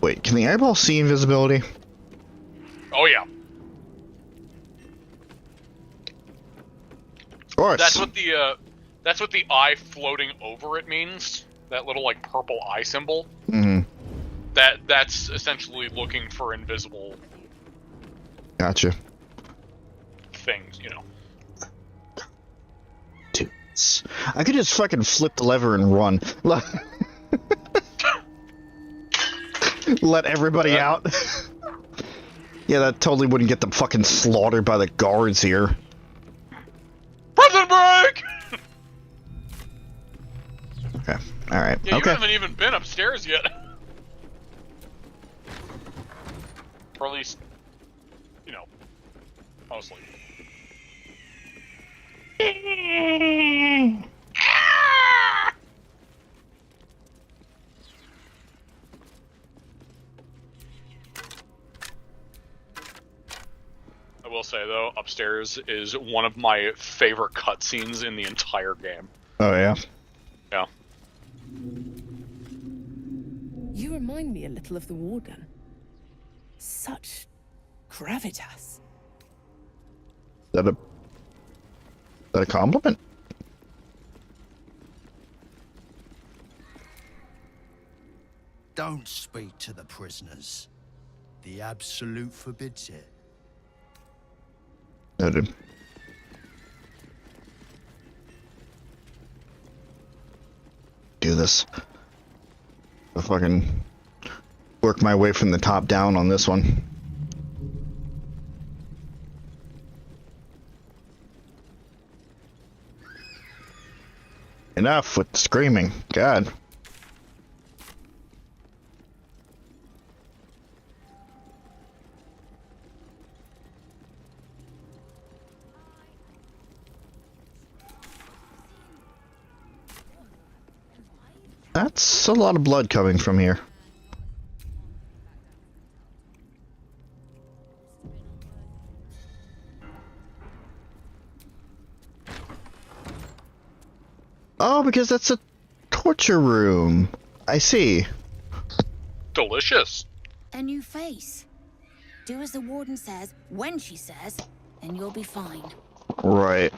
Wait, can the eyeball see invisibility? Oh yeah. Of course. That's what the eye floating over it means. That little like purple eye symbol. Mm-hmm. That's essentially looking for invisible Gotcha. things, you know. Dudes. I could just fucking flip the lever and run. Let everybody out. Yeah, that totally wouldn't get them fucking slaughtered by the guards here. Prison break! Okay. Alright. Yeah, you okay. haven't even been upstairs yet. Or at least, you know, mostly. I will say, though, upstairs is one of my favorite cutscenes in the entire game. Oh, yeah? Yeah. You remind me a little of the Warden. Such gravitas. Is that a compliment? Don't speak to the prisoners. The Absolute forbids it. Noted. Do this. I'll fucking work my way from the top down on this one. Enough with the screaming. God. That's a lot of blood coming from here. Oh, because that's a torture room. I see. Delicious. A new face. Do as the warden says, when she says, and you'll be fine. Right.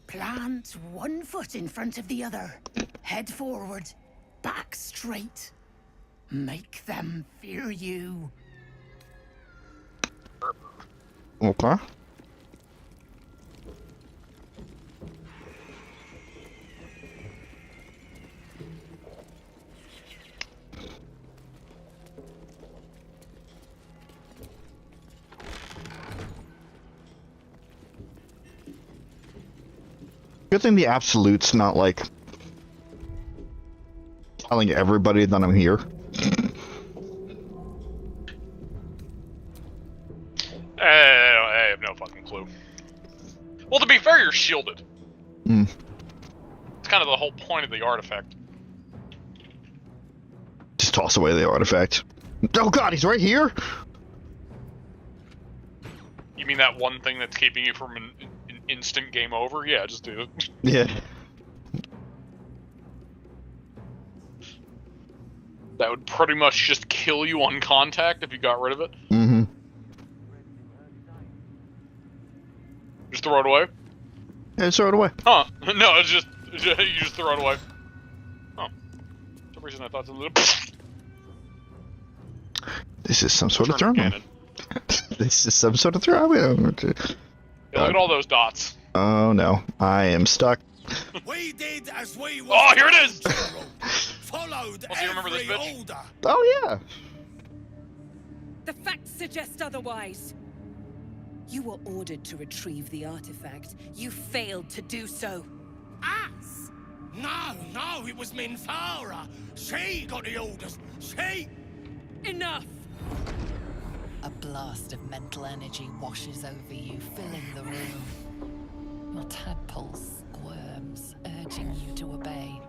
Plant one foot in front of the other. Head forward. Back straight. Make them fear you. Okay. Good thing the Absolute's not like telling everybody that I'm here. I have no fucking clue. Well, to be fair, you're shielded. Mm. It's kind of the whole point of the artifact. Just toss away the artifact. Oh god, he's right here? You mean that one thing that's keeping you from an instant game over? Yeah, just do it. Yeah. That would pretty much just kill you on contact if you got rid of it. Mm-hmm. Just throw it away? Yeah, just throw it away. Huh. No, it's just you just throw it away. Oh. For some reason I thought it was a little... This is some sort of throne. This is some sort of throne. Yeah, look at all those dots. Oh no, I am stuck. We did as we were. Oh, here it is! Followed Oh, so you remember this every bitch? order. Oh yeah. The facts suggest otherwise. You were ordered to retrieve the artifact. You failed to do so. Us? No, it was Minthara. She got the orders. She... Enough! A blast of mental energy washes over you, filling the room. Your tadpole squirms, urging you to obey.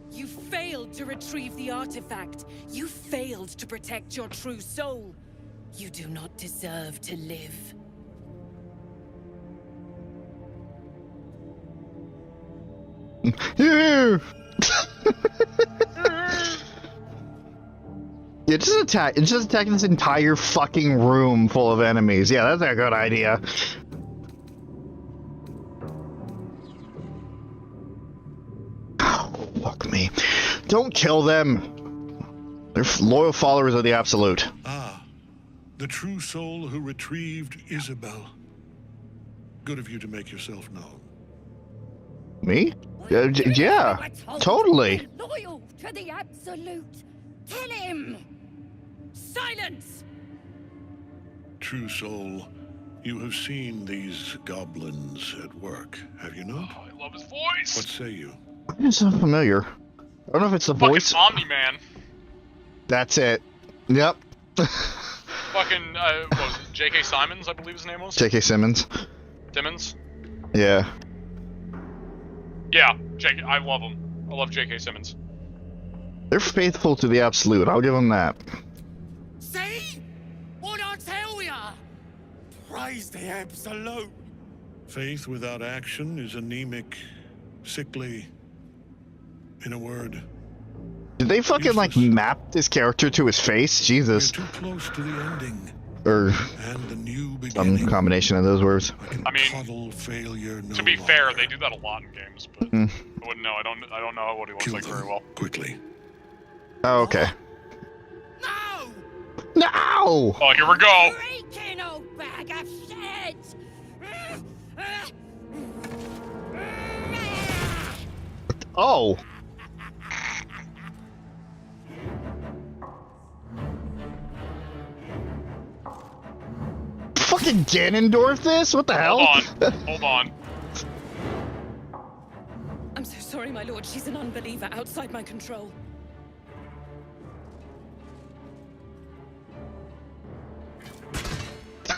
You failed to retrieve the artifact. You failed to protect your true soul. You do not deserve to live. Yeah, just attack. It's just attacking this entire fucking room full of enemies. Yeah, that's a good idea. Oh, fuck me. Don't kill them. They're loyal followers of the Absolute. Ah, the true soul who retrieved Isabel. Good of you to make yourself known. Me? Yeah, totally. Loyal to the Absolute. Kill him! Silence! True soul, you have seen these goblins at work, have you not? Oh, I love his voice! What say you? It's not familiar. I don't know if it's the voice. Omni-Man. That's it. Yep. Fucking, what was it? J.K. Simmons, I believe his name was? J.K. Simmons. Simmons? Yeah. Yeah, I love him. I love J.K. Simmons. They're faithful to the Absolute. I'll give them that. See? What I tell ya? Praise the Absolute. Faith without action is anemic, sickly. In a word. Did they fucking like map this character to his face? Jesus. Too close to the ending. Or and the new some combination of those words. I mean, failure to be fair, they do that a lot in games, but Mm. I wouldn't know. I don't know what he looks like very well. Quickly. Oh, okay. No! No! Oh, here we go. Freaking old bag of shit! Oh. Fucking Ganondorf this? What the hell? Hold on. I'm so sorry, my lord. She's an unbeliever outside my control.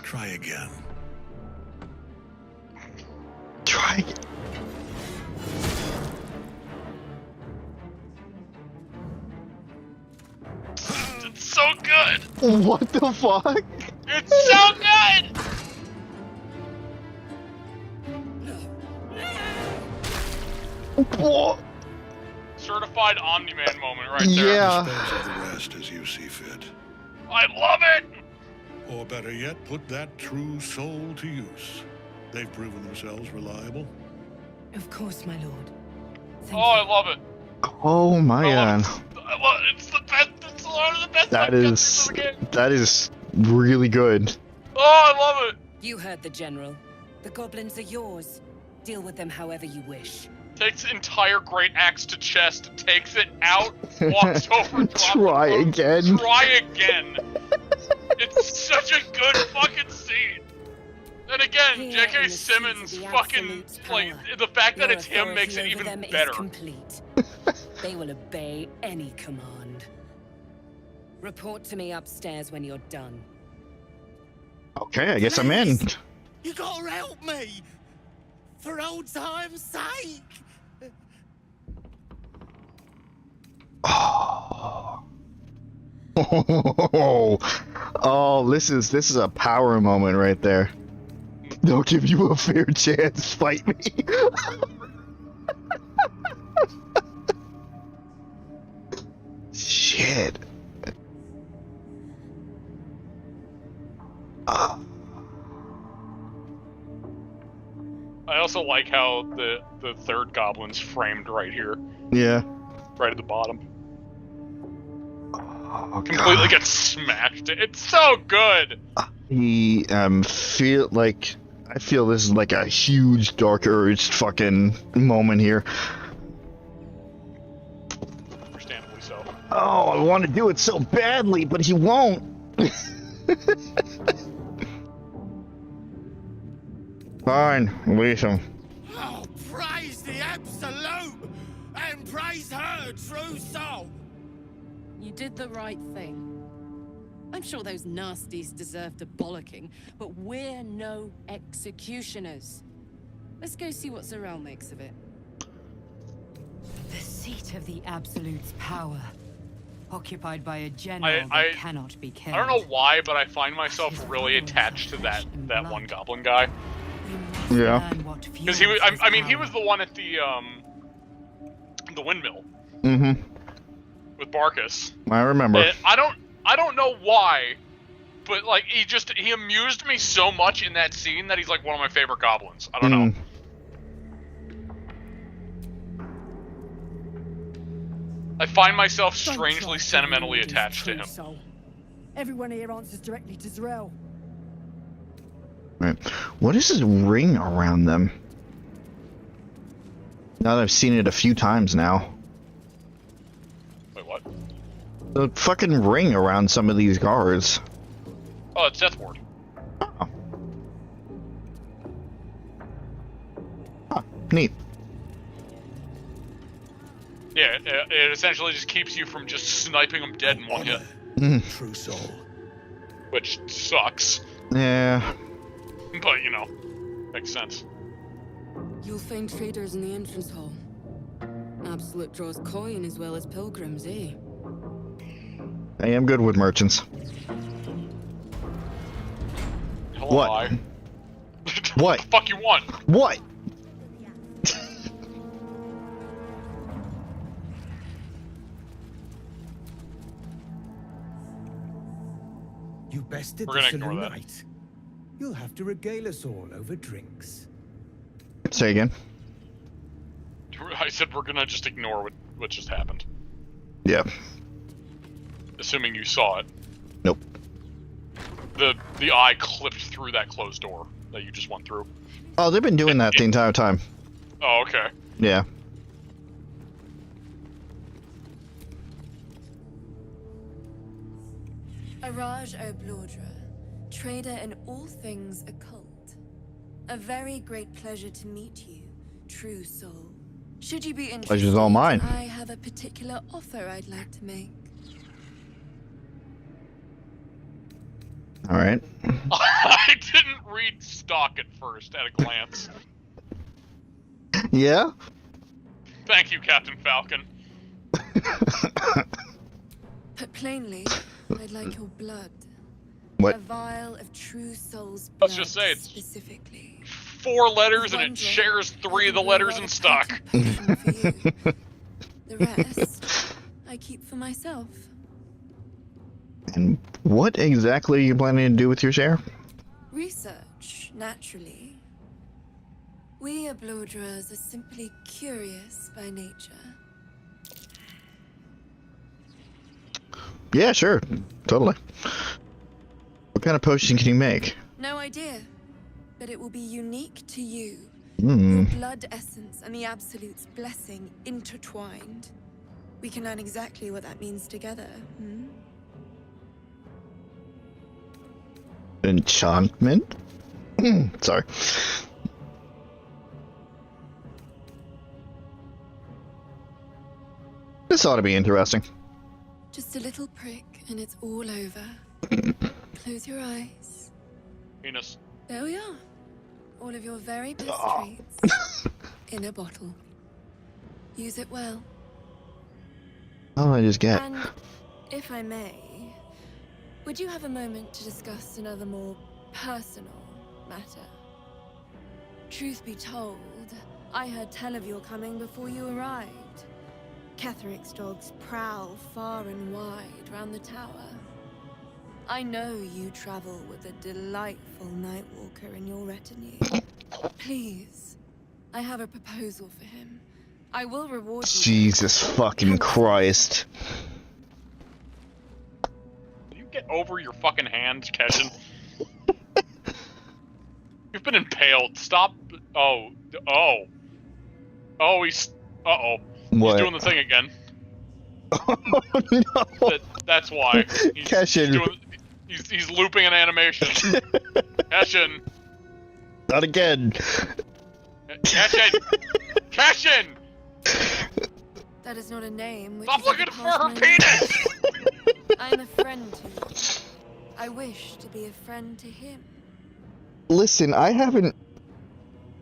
Try again. It's so good! What the fuck? It's so good! What? Certified Omni-Man moment right there. Yeah. Dispose of the rest as you see fit. I love it! Or better yet, put that true soul to use. They've proven themselves reliable. Of course, my lord. I love it. Oh my god. It's the best. It's one of the best. That is really good. Oh, I love it. You heard the general. The goblins are yours. Deal with them however you wish. Takes entire great axe to chest, takes it out, walks over, drops Try it, again. Try again. It's such a good fucking scene. And again, J.K. Simmons fucking like the fact that it's him makes it even better. They will obey any command. Report to me upstairs when you're done. Okay, I guess I'm in. You gotta help me! For old time's sake! Oh, this is a power moment right there. They'll give you a fair chance. Fight me. Shit. I also like how the third goblin's framed right here. Yeah. Right at the bottom. Oh, completely gets smashed. It's so good. I feel this is like a huge Dark Urge fucking moment here. Understandably so. Oh, I want to do it so badly, but he won't. Fine, release him. Oh, praise the Absolute! And praise her true soul! You did the right thing. I'm sure those nasties deserved a bollocking, but we're no executioners. Let's go see what Zarel makes of it. The seat of the Absolute's power, occupied by a general that cannot be killed. I don't know why, but I find myself really attached to that one goblin guy. Yeah. Because he was, I mean, he was the one at the windmill. Mm-hmm. With Barkus. I remember. And I don't know why, but like he amused me so much in that scene that he's like one of my favorite goblins. I don't know. I find myself strangely sentimentally attached to him. Everyone here answers directly to Zarel. Right. What is this ring around them? Now that I've seen it a few times now. Wait, what? The fucking ring around some of these guards. Oh, it's Death Ward. Oh. Huh, neat. Yeah, it essentially just keeps you from just sniping them dead in one hit. True soul. Which sucks. Yeah. But, you know, makes sense. You'll find traders in the entrance hall. Absolute draws coin as well as pilgrims, eh? I am good with merchants. Hello, What? I. What? What the fuck you want? What? You bested We're the gonna ignore Silver that. Knight. You'll have to regale us all over drinks. Say again. I said we're gonna just ignore what just happened. Yeah. Assuming you saw it. Nope. The eye clipped through that closed door that you just went through. Oh, they've been doing that the entire time. Oh, okay. Yeah. Araj O'Blordra, trader in all things occult. A very great pleasure to meet you, true soul. Should you be interested, Pleasure's all mine. I have a particular offer I'd like to make. Alright. I didn't read stock at first, at a glance. Yeah? Thank you, Captain Falcon. Put plainly, I'd like your blood. What? A vial of true soul's blood. Let's just say it's specifically 4 letters and it shares 3 of the letters in stock. The rest, I keep for myself. And what exactly are you planning to do with your share? Research, naturally. We Ablodras are simply curious by nature. Yeah, sure. Totally. What kind of potion can you make? No idea, but it will be unique to you. Hmm. Your blood essence and the Absolute's blessing intertwined. We can learn exactly what that means together. Enchantment? Sorry. This ought to be interesting. Just a little prick and it's all over. Close your eyes. Penis. There we are. All of your very best traits in a bottle. Use it well. Oh, I just get. And if I may, would you have a moment to discuss another more personal matter? Truth be told, I heard tell of your coming before you arrived. Ketheric's dogs prowl far and wide round the tower. I know you travel with a delightful Nightwalker in your retinue. Please, I have a proposal for him. I will reward you. Jesus fucking Christ. Can you get over your fucking hand, Keshin? You've been impaled. Stop. Oh, he's... Uh-oh. What? He's doing the thing again. Oh, no. That's why. Keshin. He's looping an animation. Keshin. Not again. Keshin! Keshin! That is not a name. Stop looking for her penis! I am a friend to you. I wish to be a friend to him. Listen, I haven't...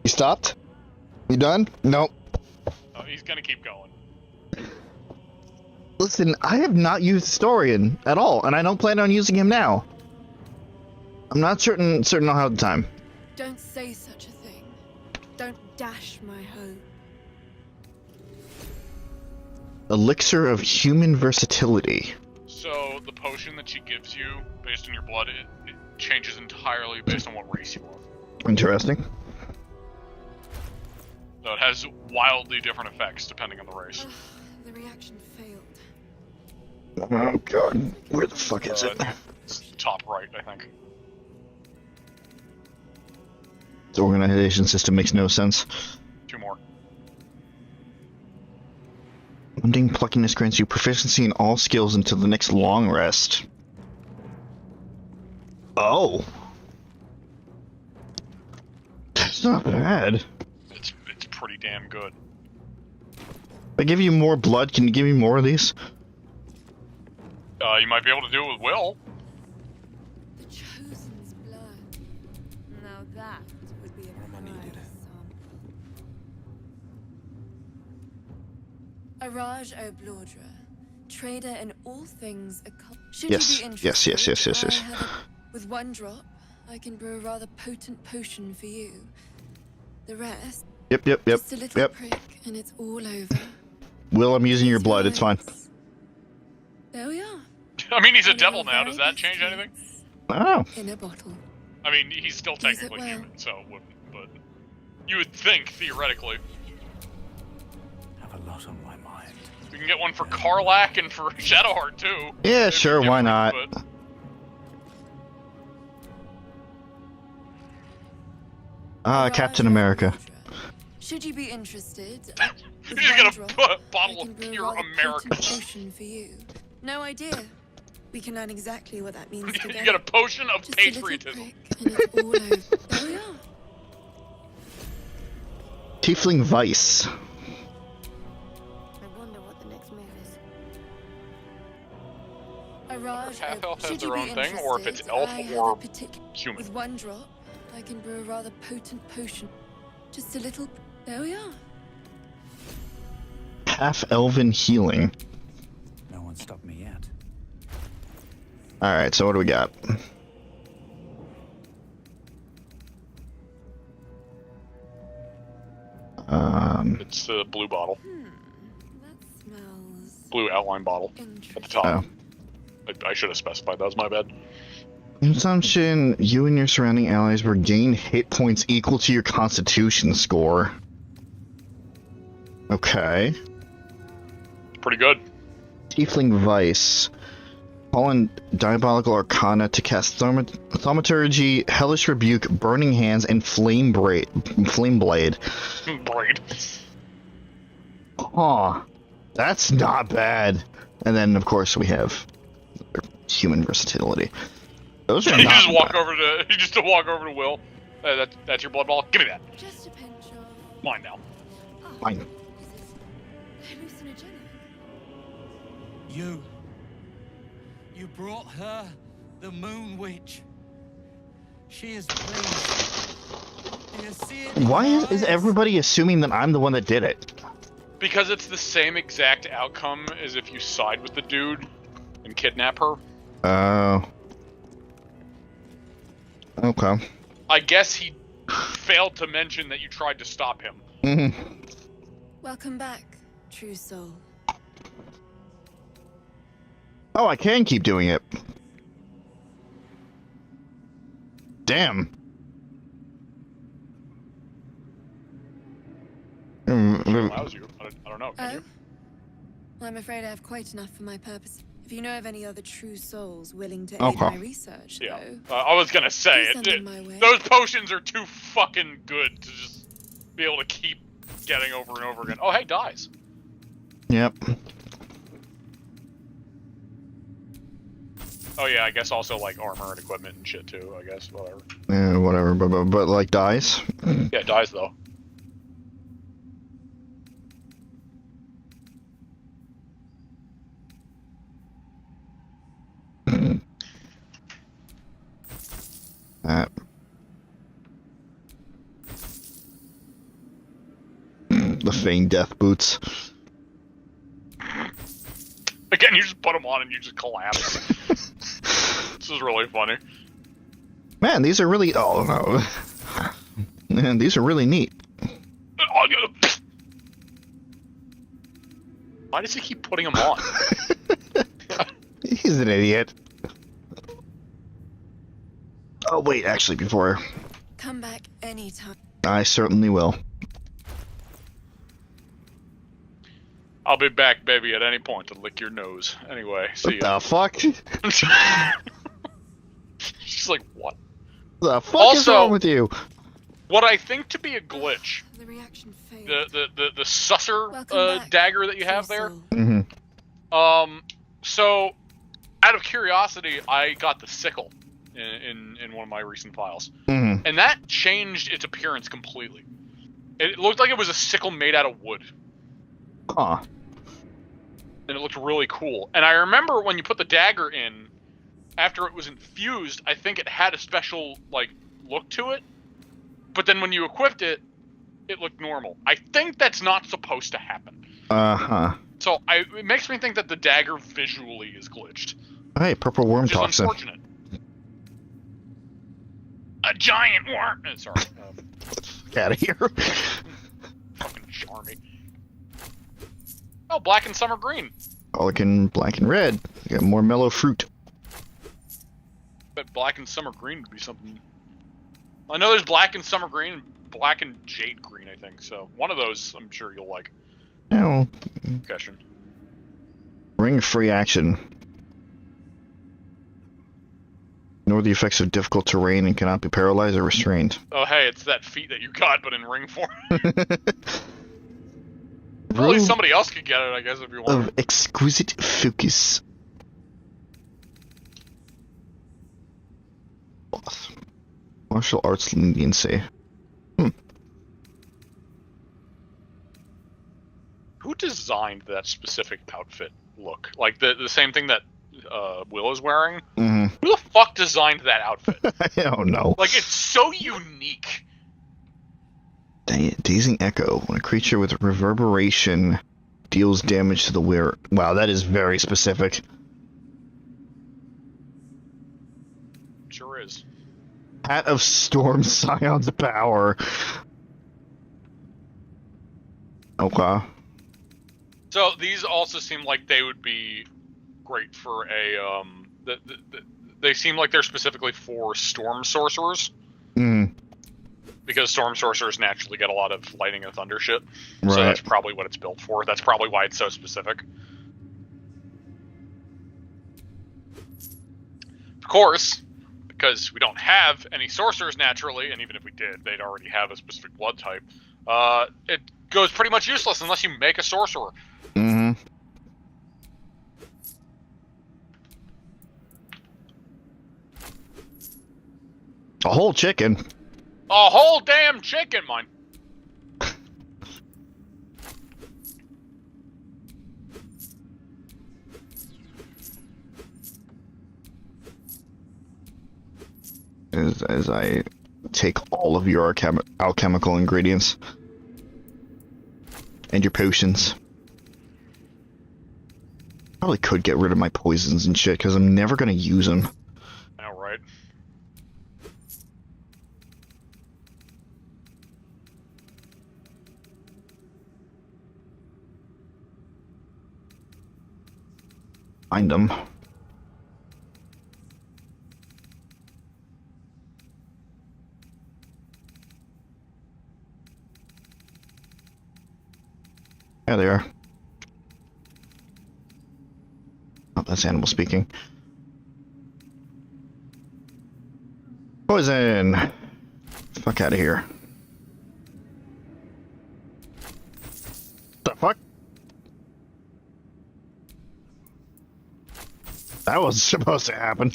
You stopped? You done? Nope. Oh, he's gonna keep going. Listen, I have not used Historian at all, and I don't plan on using him now. I'm not certain I'll have the time. Don't say such a thing. Don't dash my hope. Elixir of Human Versatility. So, the potion that she gives you, based on your blood, it changes entirely based on what race you are. Interesting. So it has wildly different effects depending on the race. The reaction failed. Oh god, where the fuck is it? It's top right, I think. The organization system makes no sense. 2 more. Mundane pluckiness grants you proficiency in all skills until the next long rest. Oh. That's not bad. It's pretty damn good. If I give you more blood, can you give me more of these? You might be able to do it with Will. The Chosen's blood. Now that would be a prize sample. Araj O'Blodra, trader in all things occult. Should you be interested, Yes. With 1 drop, I can brew a rather potent potion for you. The rest... Yep. Just a little prick, and it's all over. Will, I'm using your blood, it's fine. There we are. I mean, he's a devil now. Does that change anything? Oh. In a bottle. I mean, he's still technically human, so it wouldn't, but... You would think, theoretically. I have a lot on my mind. We can get one for Karlak and for Shadowheart, too. Yeah, sure, why not? Captain America. Should you be interested, You're just gonna bottle of pure America. Potion for you. No idea. We can learn exactly what that means today. You get a potion of Just patriotism. And it's all over. There we are. Tiefling Vice. I wonder what the next move is. Araj, Half elf has should their you own be thing, or if it's elf I have or a human. With 1 drop, I can brew a rather potent potion. Just a little... There we are. Half-elven healing. No one stopped me yet. Alright, so what do we got? It's the blue bottle. That smells... Blue outline bottle at the top. Oh. I should have specified. That was my bad. Assumption, you and your surrounding allies regain hit points equal to your constitution score. Okay. Pretty good. Tiefling Vice. Call in Diabolical Arcana to cast Thaumaturgy, Hellish Rebuke, Burning Hands, and Flame Blade. Blade. Huh. That's not bad. And then, of course, we have human versatility. Those are you not just walk bad. over to you just walk over to Will. That's your blood ball. Give me that. Just a pinch of... Mine now. Fine. hallucinogenic. You brought her, the Moon Witch. She is pleased. Do you see it? Why is everybody assuming that I'm the one that did it? Because it's the same exact outcome as if you side with the dude and kidnap her. Oh. Okay. I guess he failed to mention that you tried to stop him. Mm-hmm. Welcome back, true soul. Oh, I can keep doing it. Damn. Allows you. I don't know. Can you? Well, I'm afraid I have quite enough for my purpose. If you know of any other true souls willing to aid Okay. my research, Yeah. though, I was gonna say please send them my way. those potions are too fucking good to just be able to keep getting over and over again. Oh, hey, dies. Yep. Oh yeah, I guess also like armor and equipment and shit too. I guess whatever. Yeah, whatever. But like dies. Yeah, dies though. The Feigned Death Boots. Again, you just put them on and you just collapse. This is really funny. Man, these are really... Oh, no. Man, these are really neat. Why does he keep putting them on? He's an idiot. Oh, wait, actually, before... come back anytime. I certainly will. I'll be back, baby, at any point to lick your nose. Anyway, see What the fuck? She's like, what? The fuck is wrong with you? What I think to be a glitch, The reaction fades. the susser Welcome back, dagger that you have there. Mm-hmm. So, out of curiosity, I got the sickle in one of my recent files, Mm-hmm. and that changed its appearance completely. It looked like it was a sickle made out of wood. Huh. And it looked really cool. And I remember when you put the dagger in, after it was infused, I think it had a special, like, look to it. But then when you equipped it, it looked normal. I think that's not supposed to happen. Uh-huh. So it makes me think that the dagger visually is glitched. Hey, purple worm Which is toxin. unfortunate. A giant worm! Sorry. Get out of here. Fucking charming. Oh, black and summer green. Pelican, black and red. You got more mellow fruit. Bet black and summer green would be something. I know there's black and summer green and black and jade green, I think. So one of those I'm sure you'll like. Oh. Question. Ring free action. Ignore the effects of difficult terrain and cannot be paralyzed or restrained. Oh, hey, it's that feat that you got, but in ring form. Well, at least somebody else could get it, I guess, if you want. Of exquisite focus. Martial arts leniency. Who designed that specific outfit look? Like the same thing that Will is wearing? Mm-hmm. Who the fuck designed that outfit? I don't know. Like, it's so unique. Dazing Echo. When a creature with reverberation deals damage to the wearer. Wow, that is very specific. Sure is. Hat of Storm Scion's power. Okay. So these also seem like they would be great for a they seem like they're specifically for storm sorcerers. Because storm sorcerers naturally get a lot of lightning and thunder shit. Right. So that's probably what it's built for. That's probably why it's so specific. Of course, because we don't have any sorcerers naturally, and even if we did, they'd already have a specific blood type. It goes pretty much useless unless you make a sorcerer. A whole chicken. A whole damn chicken, mine. As I take all of your alchemical ingredients and your potions. Probably could get rid of my poisons and shit because I'm never gonna use them. I know, right? Find them. Yeah, they are. Oh, that's animal speaking. Poison! Fuck out of here. The fuck? That was supposed to happen.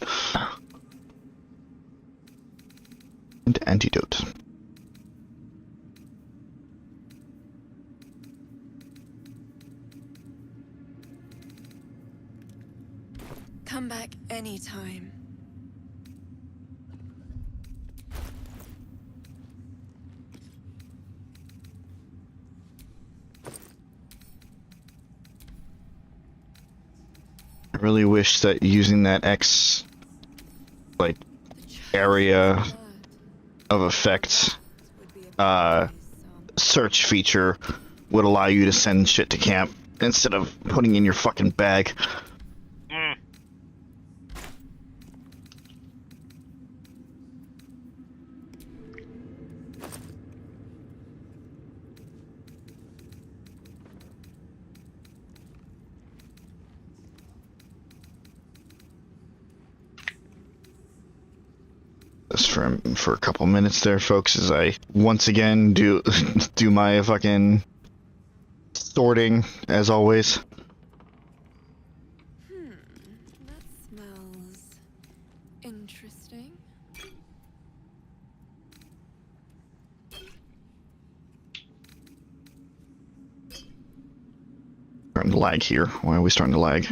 And antidote. Come back anytime. I really wish that using that X, like, area of effect, search feature would allow you to send shit to camp instead of putting in your fucking bag. For a couple minutes there, folks, as I once again do my fucking sorting as always. That smells interesting. Starting to lag here. Why are we starting to lag?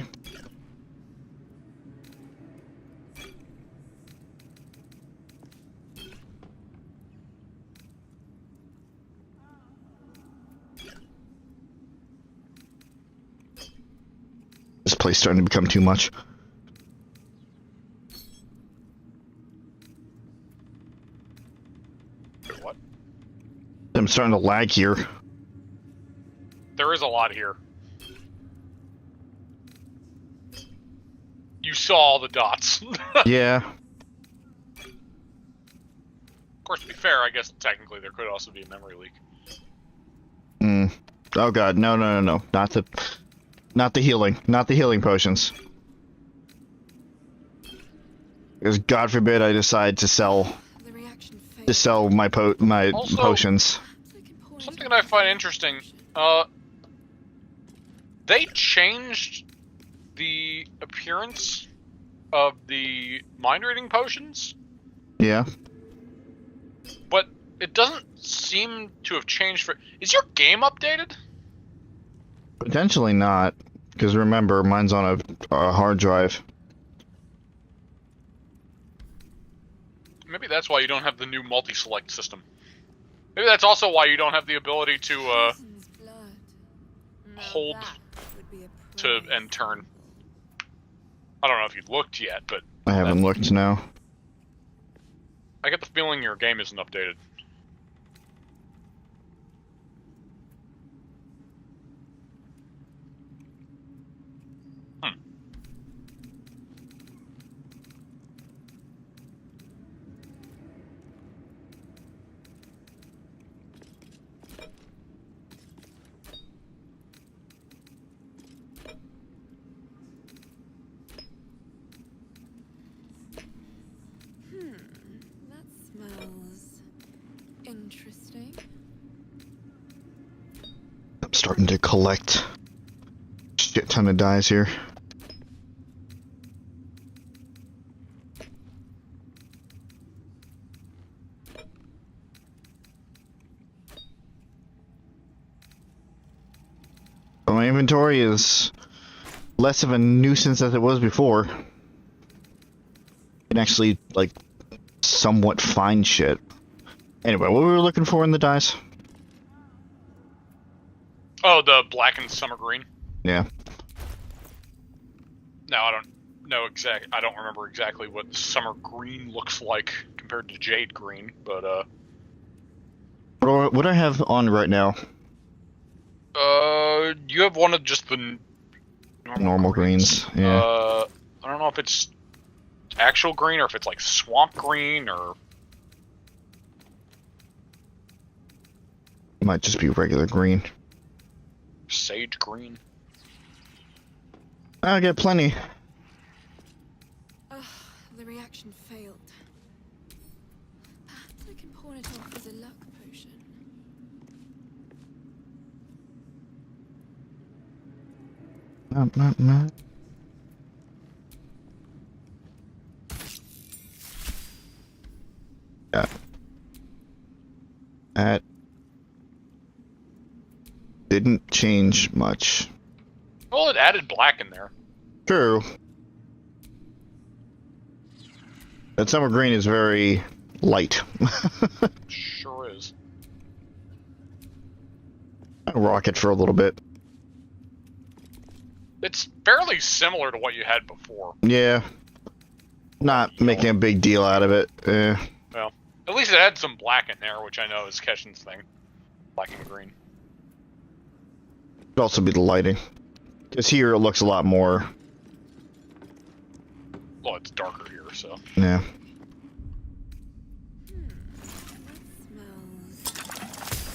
This place starting to become too much. What? I'm starting to lag here. There is a lot here. You saw all the dots. Yeah. Of course, to be fair, I guess technically there could also be a memory leak. Oh god, no. Not the healing potions. Because God forbid I decide to sell my potions. Something that I find interesting, they changed the appearance of the mind reading potions. Yeah. But it doesn't seem to have changed for... Is your game updated? Potentially not, because remember, mine's on a hard drive. Maybe that's why you don't have the new multi-select system. Maybe that's also why you don't have the ability to hold to and turn. I don't know if you've looked yet, but I haven't looked now. I get the feeling your game isn't updated. That smells interesting. I'm starting to collect shit ton of dyes here. But my inventory is less of a nuisance as it was before. You can actually, like, somewhat find shit. Anyway, what were we looking for in the dyes? Oh, the black and summer green. Yeah. No, I don't know I don't remember exactly what summer green looks like compared to jade green, but What do I have on right now? you have one of just the Normal greens. Yeah. I don't know if it's actual green or if it's like swamp green or It might just be regular green. sage green. I get plenty. Ugh, the reaction failed. Perhaps I can pawn it off as a luck potion. Not. Yeah. That didn't change much. Well, it added black in there. True. That summer green is very light. Sure is. I'll rock it for a little bit. It's fairly similar to what you had before. Yeah. Not making a big deal out of it. Well, at least it had some black in there, which I know is Keshin's thing. Black and green. Could also be the lighting. Because here it looks a lot more. Well, it's darker here, so. Yeah.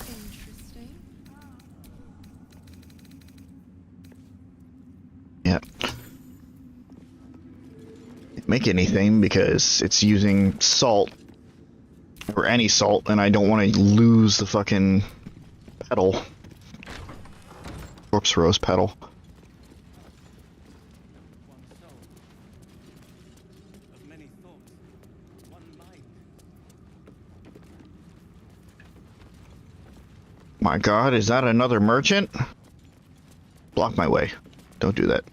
Interesting. Yeah. Can't make anything because it's using salt. Or any salt, and I don't want to lose the fucking petal. Corpse rose petal. My god, is that another merchant? Block my way. Don't do that.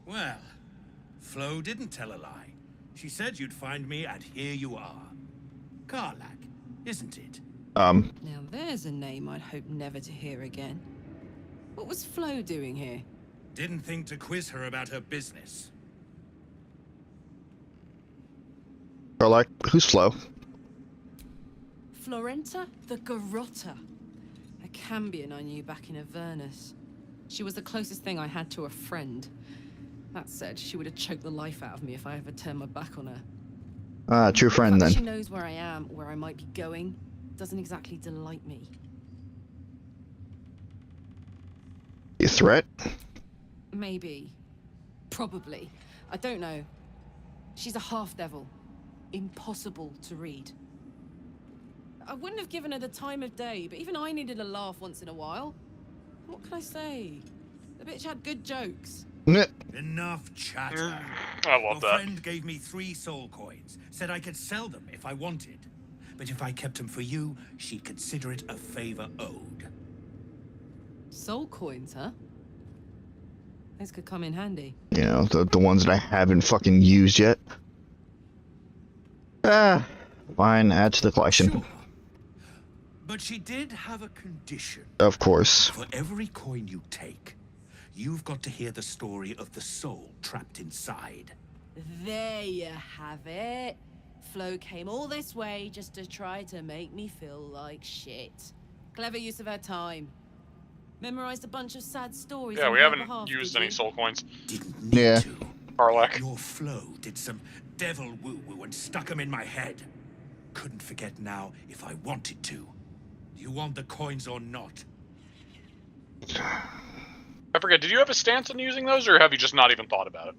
Well, Flo didn't tell a lie. She said you'd find me, and here you are. Karlach, isn't it? Now there's a name I'd hope never to hear again. What was Flo doing here? Didn't think to quiz her about her business. Or like, who's Flo? Florenta the Garotta. A Cambion I knew back in Avernus. She was the closest thing I had to a friend. That said, she would have choked the life out of me if I ever turned my back on her. True friend The fact then. She knows where I am, where I might be going, doesn't exactly delight me. You threat? Maybe. Probably. I don't know. She's a half-devil. Impossible to read. I wouldn't have given her the time of day, but even I needed a laugh once in a while. What can I say? The bitch had good jokes. Enough chatter. I love Your that. friend gave me 3 soul coins. Said I could sell them if I wanted. But if I kept them for you, she'd consider it a favor owed. Soul coins, huh? Those could come in handy. You know, the ones that I haven't fucking used yet. Fine, add to the collection. Sure. But she did have a condition. Of course. For every coin you take, you've got to hear the story of the soul trapped inside. There you have it. Flo came all this way just to try to make me feel like shit. Clever use of her time. Memorized a bunch of sad stories. Yeah, on we her haven't behalf, used did any you? soul coins. Didn't need Yeah. to. Karlak. Your Flo did some devil woo-woo and stuck 'em in my head. Couldn't forget now if I wanted to. Do you want the coins or not? I forget, did you have a stance on using those, or have you just not even thought about it?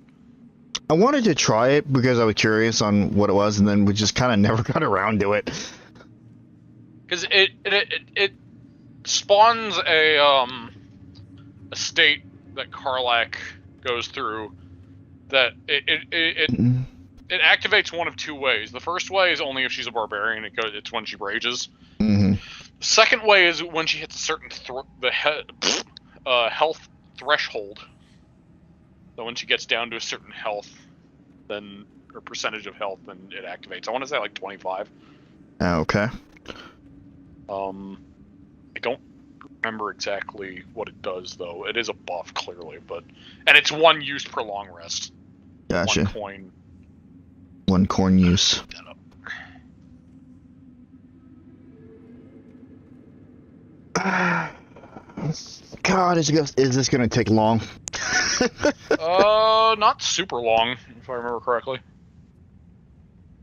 I wanted to try it because I was curious on what it was, and then we just kind of never got around to it. Because it spawns a state that Karlak goes through that it activates one of two ways. The first way is only if she's a barbarian. It's when she rages. Mm-hmm. The second way is when she hits a certain health threshold. So when she gets down to a certain health, then or percentage of health, then it activates. I want to say like 25. Okay. I don't remember exactly what it does though. It is a buff clearly, and it's one use per long rest. Gotcha. One coin. One corn use. God, is this gonna take long? Not super long, if I remember correctly.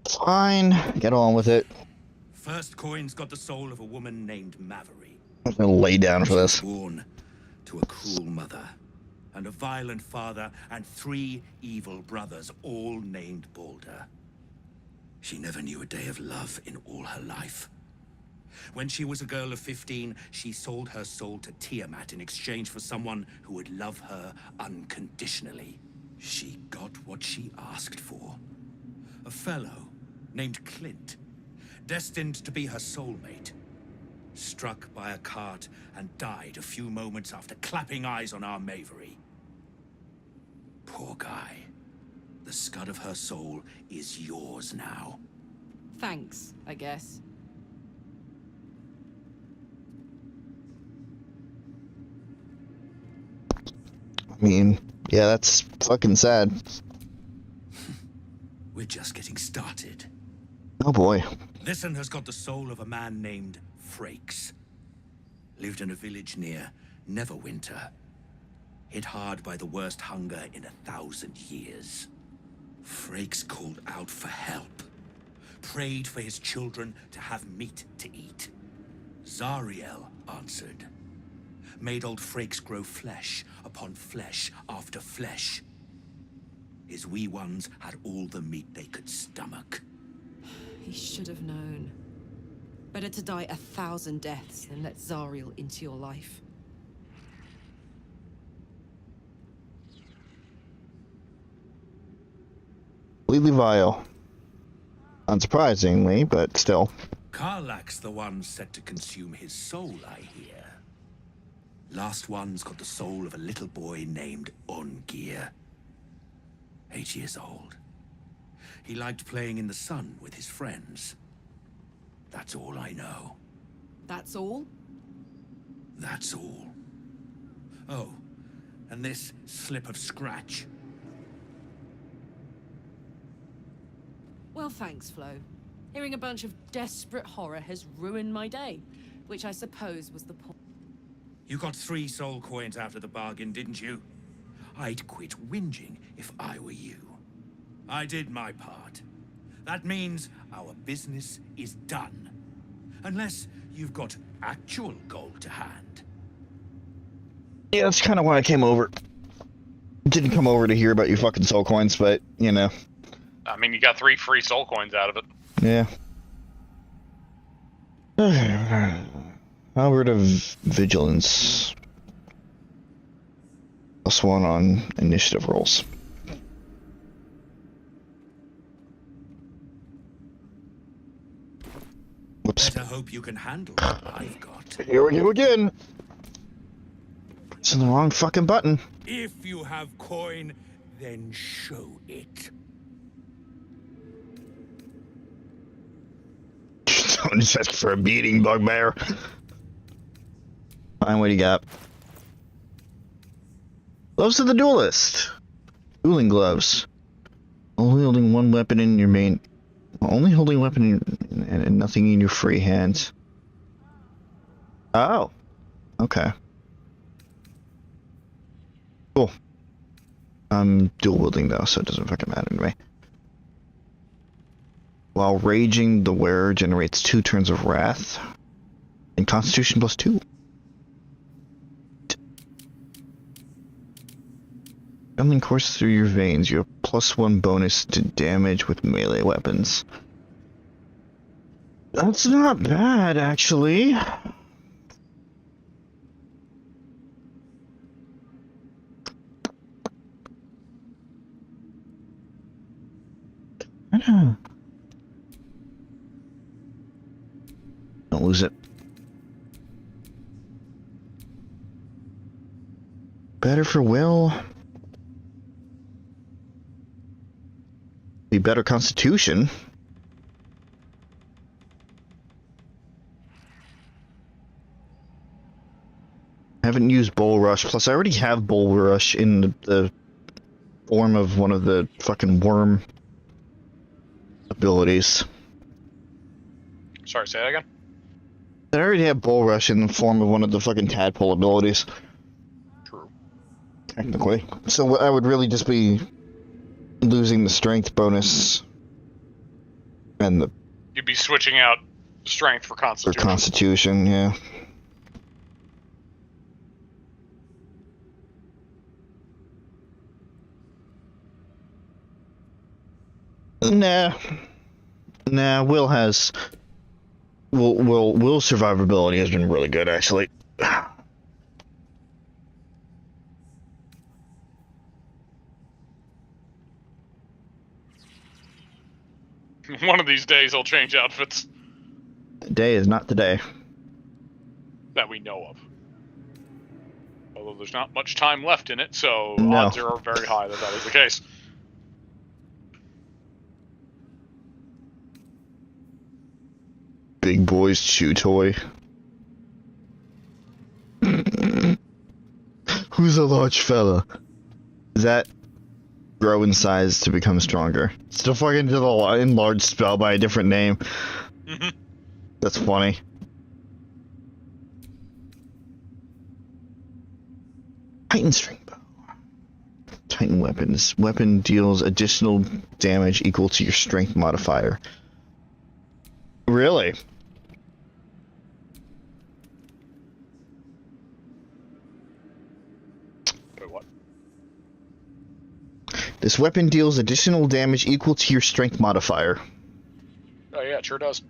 Fine, get on with it. First coin's got the soul of a woman named Maverick. I'm gonna lay down for this. Born to a cruel mother, and a violent father, and 3 evil brothers, all named Baldur. She never knew a day of love in all her life. When she was a girl of 15, she sold her soul to Tiamat in exchange for someone who would love her unconditionally. She got what she asked for. A fellow named Clint, destined to be her soulmate, struck by a cart and died a few moments after clapping eyes on our Mavery. Poor guy. The scud of her soul is yours now. Thanks, I guess. I mean, yeah, that's fucking sad. We're just getting started. Oh boy. This one has got the soul of a man named Frakes. Lived in a village near Neverwinter. Hit hard by the worst hunger in 1,000 years. Frakes called out for help. Prayed for his children to have meat to eat. Zariel answered. Made old Frakes grow flesh upon flesh after flesh. His wee ones had all the meat they could stomach. He should have known. Better to die 1,000 deaths than let Zariel into your life. Completely vile. Unsurprisingly, but still. Karlak's the one set to consume his soul, I hear. Last one's got the soul of a little boy named Ongir. 8 years old. He liked playing in the sun with his friends. That's all I know. That's all? That's all. Oh, and this slip of scratch. Well, thanks, Flo. Hearing a bunch of desperate horror has ruined my day, which I suppose was the point. You got 3 soul coins out of the bargain, didn't you? I'd quit whinging if I were you. I did my part. That means our business is done. Unless you've got actual gold to hand. Yeah, that's kind of why I came over. Didn't come over to hear about your fucking soul coins, but, you know. I mean, you got 3 free soul coins out of it. Yeah. Albert of Vigilance. +1 on initiative rolls. Whoops. Better hope you can handle what I've got. Here we go again. It's in the wrong fucking button. If you have coin, then show it. I'm just asking for a beating, bugbear. Fine, what do you got? Gloves of the duelist. Dueling gloves. Only holding one weapon in your main... Only holding a weapon and nothing in your free hands. Oh. Okay. Cool. I'm dual wielding though, so it doesn't fucking matter to me. While raging, the wearer generates 2 turns of wrath. And Constitution +2. Adrenaline courses through your veins. You have +1 bonus to damage with melee weapons. That's not bad, actually. Don't lose it. Better for will. Be better constitution. Haven't used Bull Rush. Plus, I already have Bull Rush in the form of one of the fucking worm abilities. Sorry, say that again? I already have Bull Rush in the form of one of the fucking tadpole abilities. True. Technically. So I would really just be losing the strength bonus and the... You'd be switching out strength for constitution. For constitution, yeah. Nah, Will has... Will's survivability has been really good, actually. One of these days he'll change outfits. Today is not today. That we know of. Although there's not much time left in it, so No. odds are very high that that is the case. Big boy's chew toy. Who's a large fella? Is that grow in size to become stronger? Still fucking to the enlarged spell by a different name. That's funny. Titan string bow. Titan weapons. Weapon deals additional damage equal to your strength modifier. Really? Wait, what? This weapon deals additional damage equal to your strength modifier. Oh yeah, it sure does.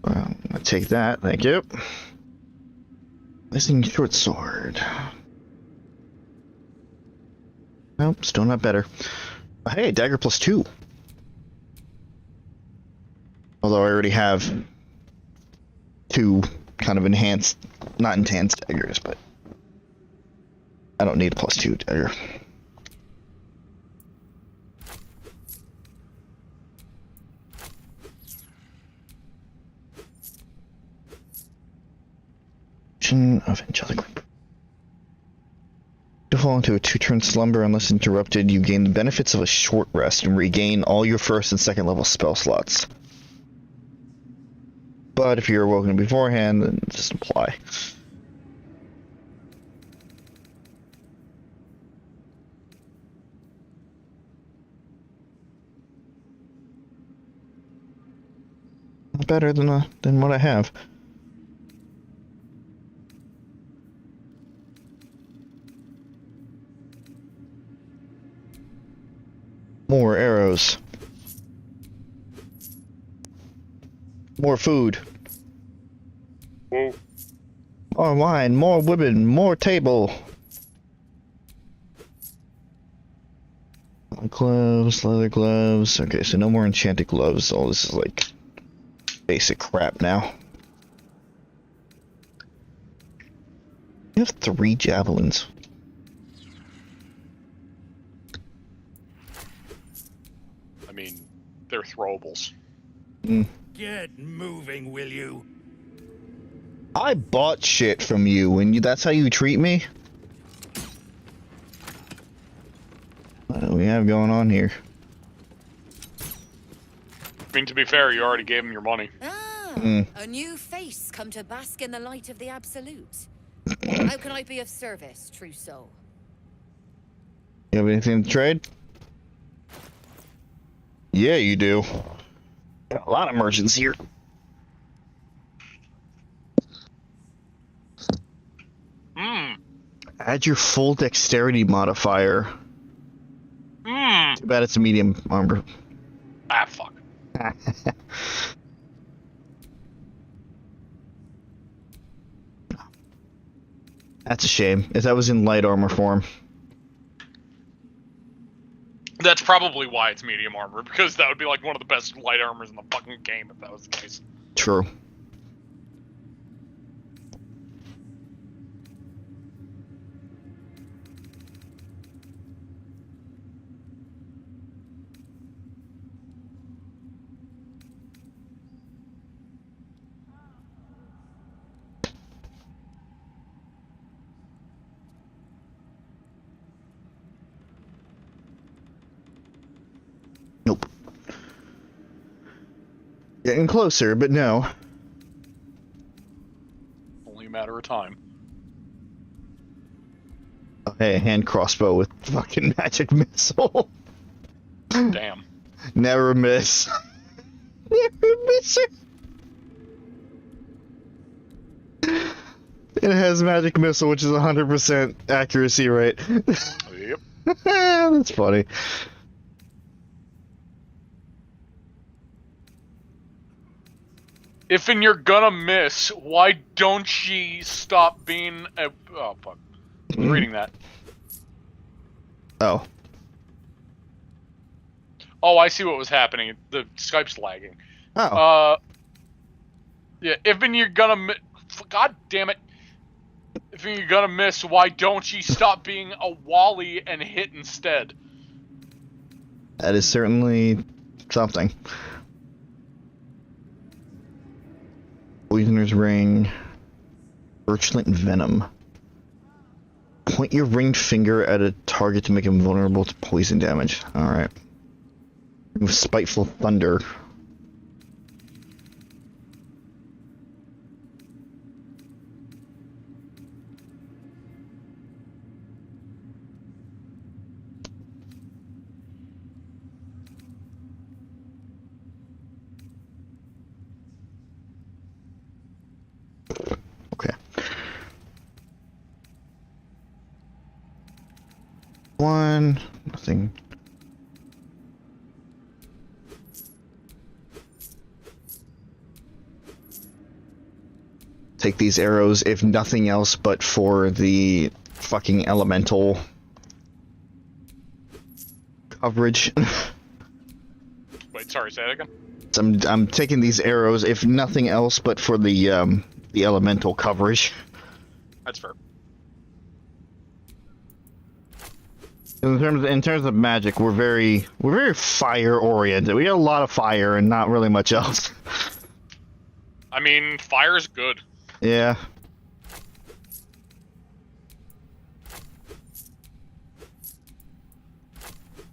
Well, I take that, thank you. Missing short sword. Nope, still not better. Hey, dagger +2. Although I already have 2 kind of enhanced, not enhanced daggers, but I don't need a +2 dagger. Of angelic. To fall into a 2-turn slumber unless interrupted, you gain the benefits of a short rest and regain all your 1st and 2nd level spell slots. But if you're awoken beforehand, then just apply. Better than what I have. More arrows. More food. Whoa. More wine, more women, more table. Gloves, leather gloves. Okay, so no more enchanted gloves. All this is like basic crap now. You have 3 javelins. mean, they're throwables. Get moving, will you? I bought shit from you, and that's how you treat me? What do we have going on here? I mean, to be fair, you already gave him your money. A new face come to bask in the light of the Absolute. How can I be of service, true soul? You have anything to trade? Yeah, you do. Got a lot of merchants here. Add your full dexterity modifier. Too bad it's a medium armor. Ah, fuck. That's a shame, if that was in light armor form. That's probably why it's medium armor, because that would be like one of the best light armors in the fucking game if that was the case. True. Nope. Getting closer, but no. Only a matter of time. Oh, hey, a hand crossbow with fucking magic missile. Damn. Never miss. Never miss it. It has magic missile, which is 100% accuracy rate. Yep. That's funny. If and you're gonna miss, why don't she stop being a... Oh, fuck. I was reading that. Oh. Oh, I see what was happening. The Skype's lagging. Oh. Yeah, if and you're gonna God damn it. If you're gonna miss, why don't she stop being a Wally and hit instead? That is certainly something. Poisoner's Ring. Birchland Venom. Point your ringed finger at a target to make him vulnerable to poison damage. Alright. With Spiteful Thunder. Okay. One, nothing. Take these arrows, if nothing else, but for the fucking elemental coverage. Wait, sorry, say that again? So I'm taking these arrows, if nothing else, but for the elemental coverage. That's fair. In terms of magic, we're very fire oriented. We got a lot of fire and not really much else. I mean, fire's good. Yeah.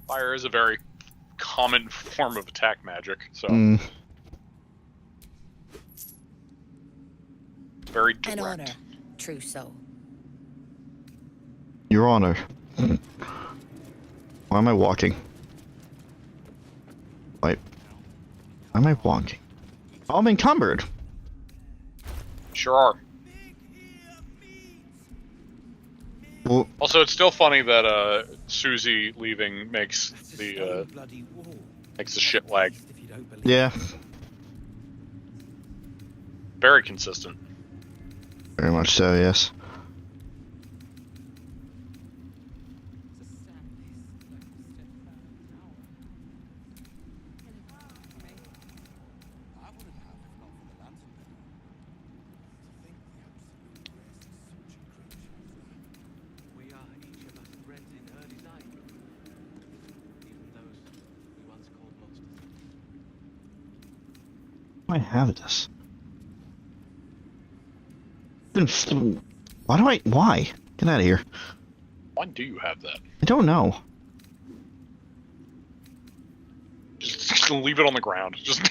Fire is a very common form of attack magic, so very direct. An honor, true soul. Your Honor. Why am I walking? Wait. Why am I walking? Oh, I'm encumbered. Sure are. Well, also, it's still funny that Suzie leaving makes the shit lag. Yeah. Very consistent. Very much so, yes. I have this. Why? Get out of here. Why do you have that? I don't know. Just leave it on the ground. Just.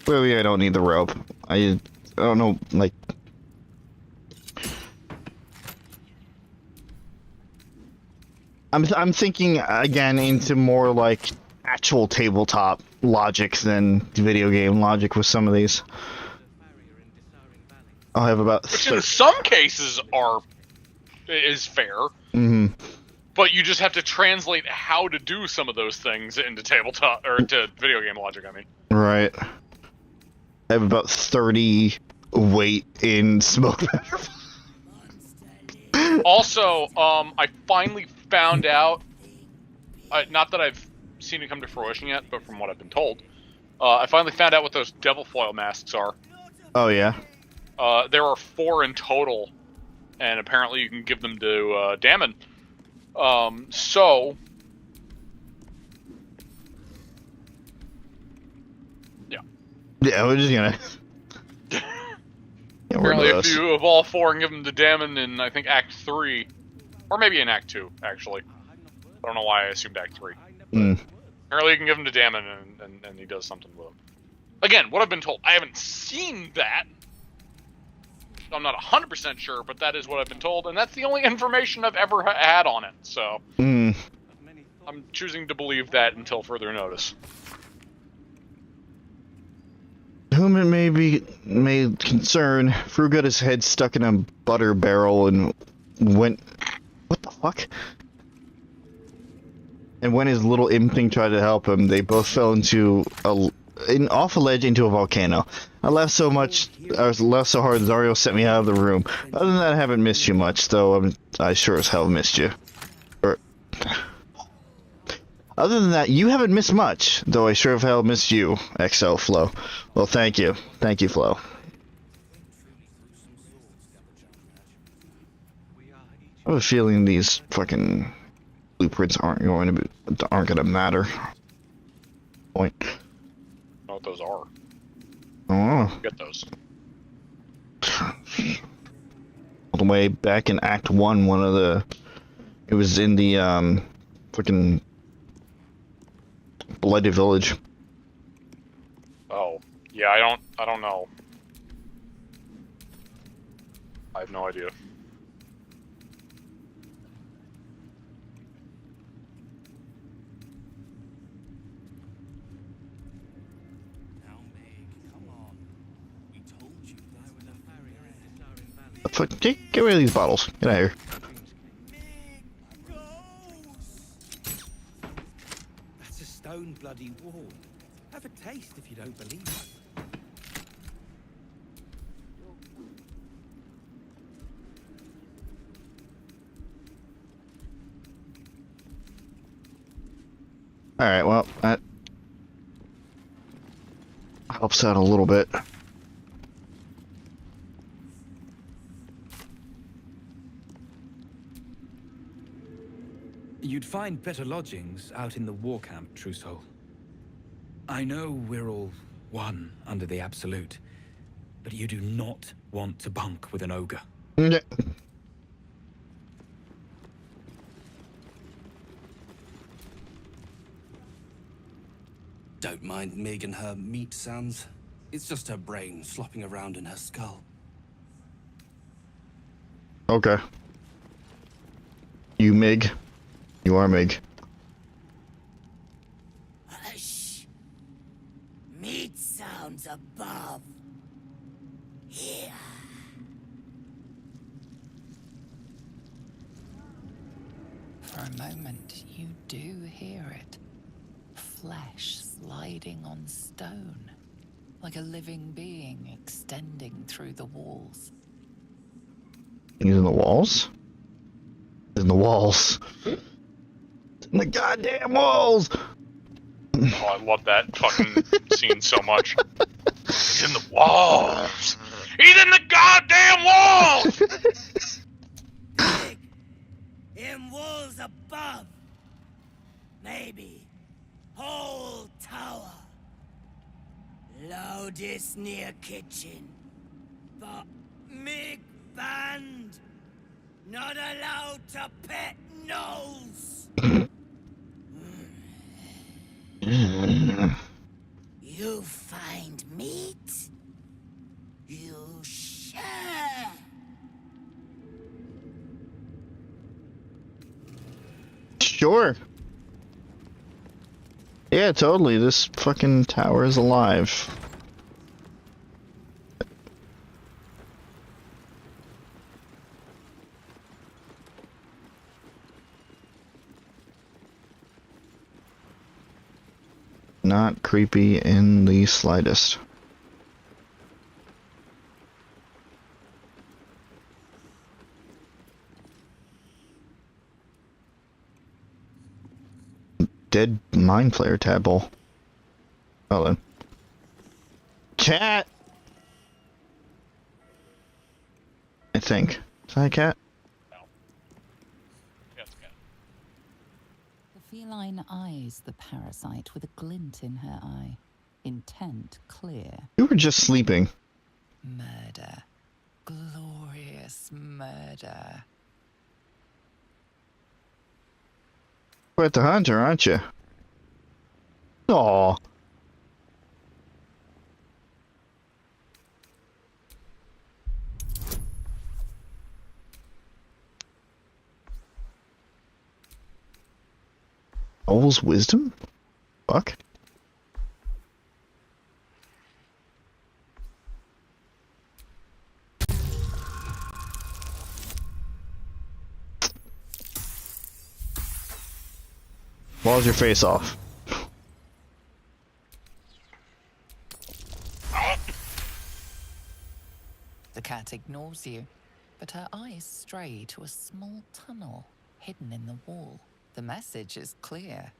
Clearly, I don't need the rope. I don't know, like. I'm thinking again into more like actual tabletop logic than video game logic with some of these. I'll have about. Which in some cases is fair. Mm-hmm. But you just have to translate how to do some of those things into tabletop or into video game logic. I mean. Right. I have about 30 weight in smoke. Also, I finally found out. Not that I've seen it come to fruition yet, but from what I've been told, I finally found out what those devil foil masks are. Oh yeah. There are 4 in total, and apparently you can give them to Damon. So, yeah. Yeah, we're just gonna. Yeah, apparently, if you of all 4 and give them to Damon in, I think, Act 3, or maybe in Act 2, actually. I don't know why I assumed Act 3. Apparently, you can give them to Damon, and he does something with them. Again, what I've been told. I haven't seen that. I'm not 100% sure, but that is what I've been told, and that's the only information I've ever had on it, so... I'm choosing to believe that until further notice. Whom it may concern, Fru got his head stuck in a butter barrel and went... What the fuck? And when his little imp thing tried to help him, they both fell into off a ledge into a volcano. I laughed so so hard Zariel sent me out of the room. Other than that, I haven't missed you much, though I sure as hell missed you. Other than that, you haven't missed much, though I sure as hell missed you, XO Flo. Well, thank you. Thank you, Flo. I have a feeling these fucking blueprints aren't gonna matter. Point. I don't know what those are. Oh. Get those. All the way back in Act 1, it was in the freaking Bloody Village. Oh, yeah, I don't know. I have no idea. Get rid of these bottles. Get out of here. That's a stone bloody wall. Have a taste if you don't believe it. Alright, well, that helps out a little bit. You'd find better lodgings out in the war camp, True Soul. I know we're all one under the Absolute, but you do not want to bunk with an ogre. Don't mind Mig and her meat sounds. It's just her brain slopping around in her skull. Okay. You Mig. You are Mig. Hush. Meat sounds above. Here. For a moment, you do hear it. Flesh sliding on stone, like a living being extending through the walls. He's in the walls? He's in the walls. It's in the goddamn walls! Oh, I love that fucking scene so much. He's in the walls! He's in the goddamn walls! In walls above. Maybe. Whole tower. Loudest near kitchen. But Mig banned. Not allowed to pet nose. You find meat? You share. Sure. Yeah, totally. This fucking tower is alive. Not creepy in the slightest. Dead mind player tadpole. Oh then. Cat! I think. Is that a cat? No. Yeah, it's a cat. The feline eyes the parasite with a glint in her eye. Intent clear. You were just sleeping. Murder. Glorious murder. Quite the hunter, aren't you? Aww. Owl's wisdom? Fuck. Walls your face off. The cat ignores you, but her eyes stray to a small tunnel hidden in the wall. The message is clear.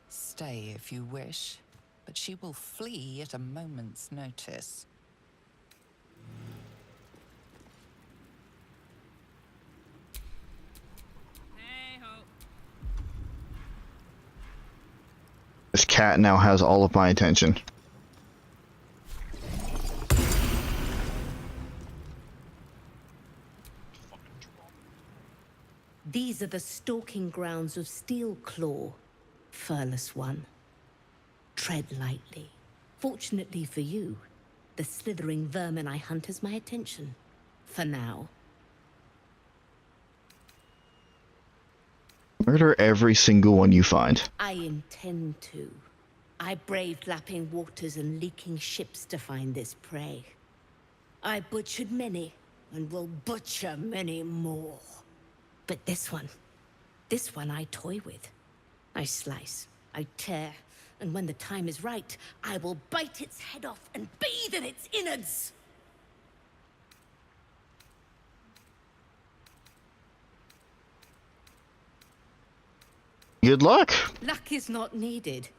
Stay if you wish, but she will flee at a moment's notice. This cat now has all of my attention. These are the stalking grounds of Steelclaw, furless one. Tread lightly. Fortunately for you, the slithering vermin I hunt has my attention. For now. Murder every single one you find. I intend to. I braved lapping waters and leaking ships to find this prey. I butchered many, and will butcher many more. But this one I toy with. I slice, I tear, and when the time is right, I will bite its head off and bathe in its innards! Good luck! Luck is not needed.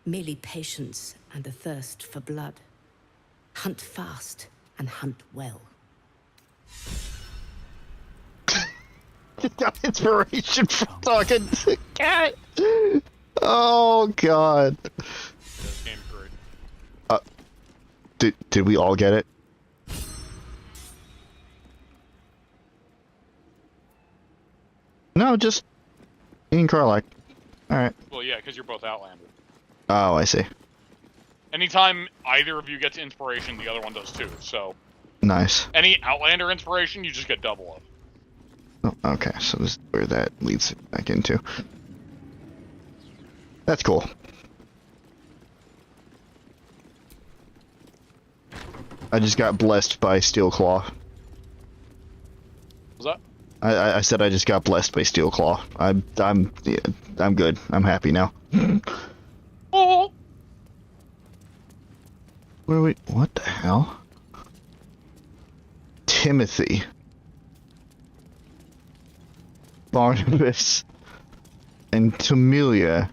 Merely patience and a thirst for blood. Hunt fast and hunt well. Just got inspiration from talking to the cat! Oh god. This game's great. Did we all get it? No, just Ian Carlack. Alright. Well, yeah, because you're both Outlander. Oh, I see. Anytime either of you gets inspiration, the other one does too, so... Nice. Any Outlander inspiration, you just get double of. Oh, okay, so this is where that leads back into. That's cool. I just got blessed by Steelclaw. Was that? I said I just got blessed by Steelclaw. I'm good. I'm happy now. Oh. Wait, what the hell? Timothy. Barnabas. And Tamelia.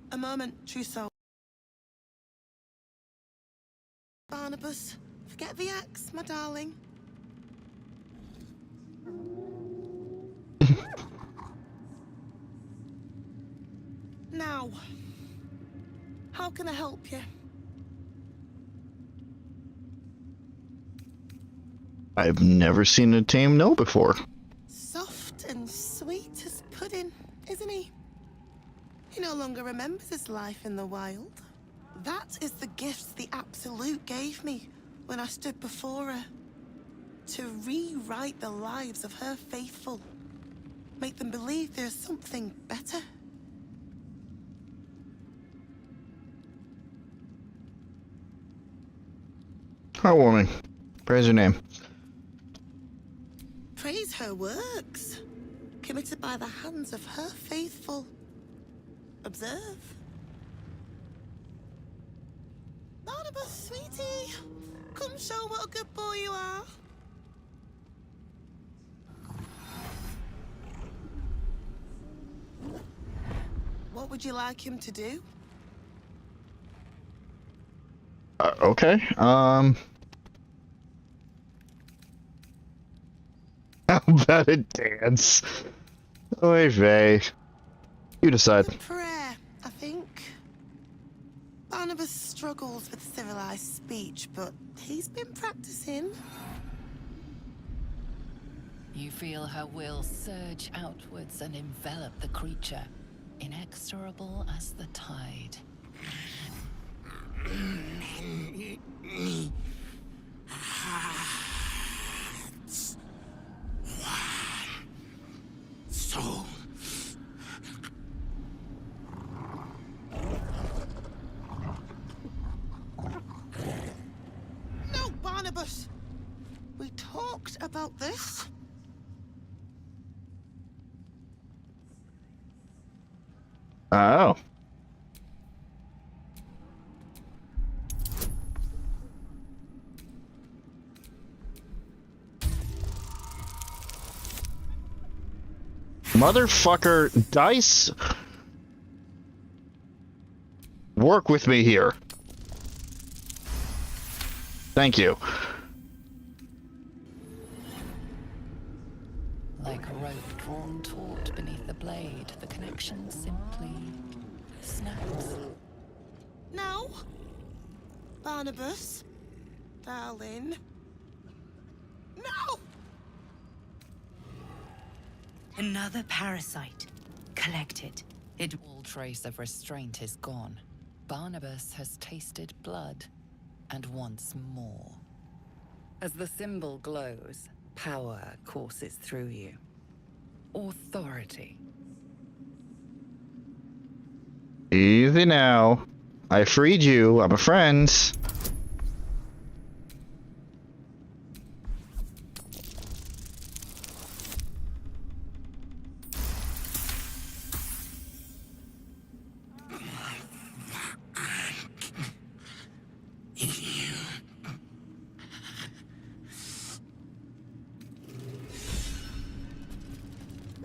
A moment, true soul. Relax, my darling. Now, how can I help you? I've never seen a tame no before. Soft and sweet as pudding, isn't he? He no longer remembers his life in the wild. That is the gift the Absolute gave me when I stood before her. To rewrite the lives of her faithful. Make them believe there's something better. Heartwarming. Praise her name. Praise her works, committed by the hands of her faithful. Observe. Barnabas, sweetie, come show what a good boy you are. What would you like him to do? Okay. How about a dance? Oy vey. You decide. Prayer, I think. Barnabas struggles with civilized speech, but he's been practicing. You feel her will surge outwards and envelop the creature, inexorable as the tide. Soul. No, Barnabas! We talked about this. Oh. Motherfucker, dice. Work with me here. Thank you. Like a rope drawn taut beneath the blade, the connection simply snaps. No. Barnabas, darling. No! Another parasite. Collected. All trace of restraint is gone. Barnabas has tasted blood, and wants more. As the symbol glows, power courses through you. Authority. Easy now. I freed you. I'm a friend.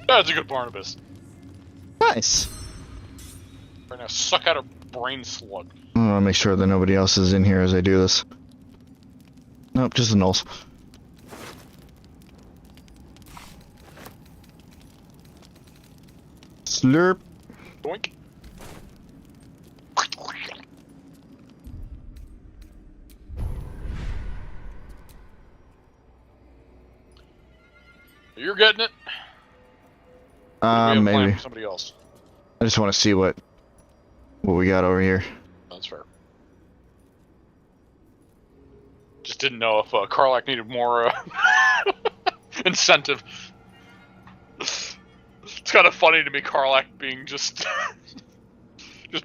That's a good Barnabas. Nice. Right now, suck out a brain slug. I want to make sure that nobody else is in here as I do this. Nope, just the nulls. Slurp. Doink. You're getting it. We have a plan Maybe. for somebody else. I just want to see what we got over here. That's fair. Just didn't know if Karlach needed more incentive. It's kind of funny to me, Karlach being just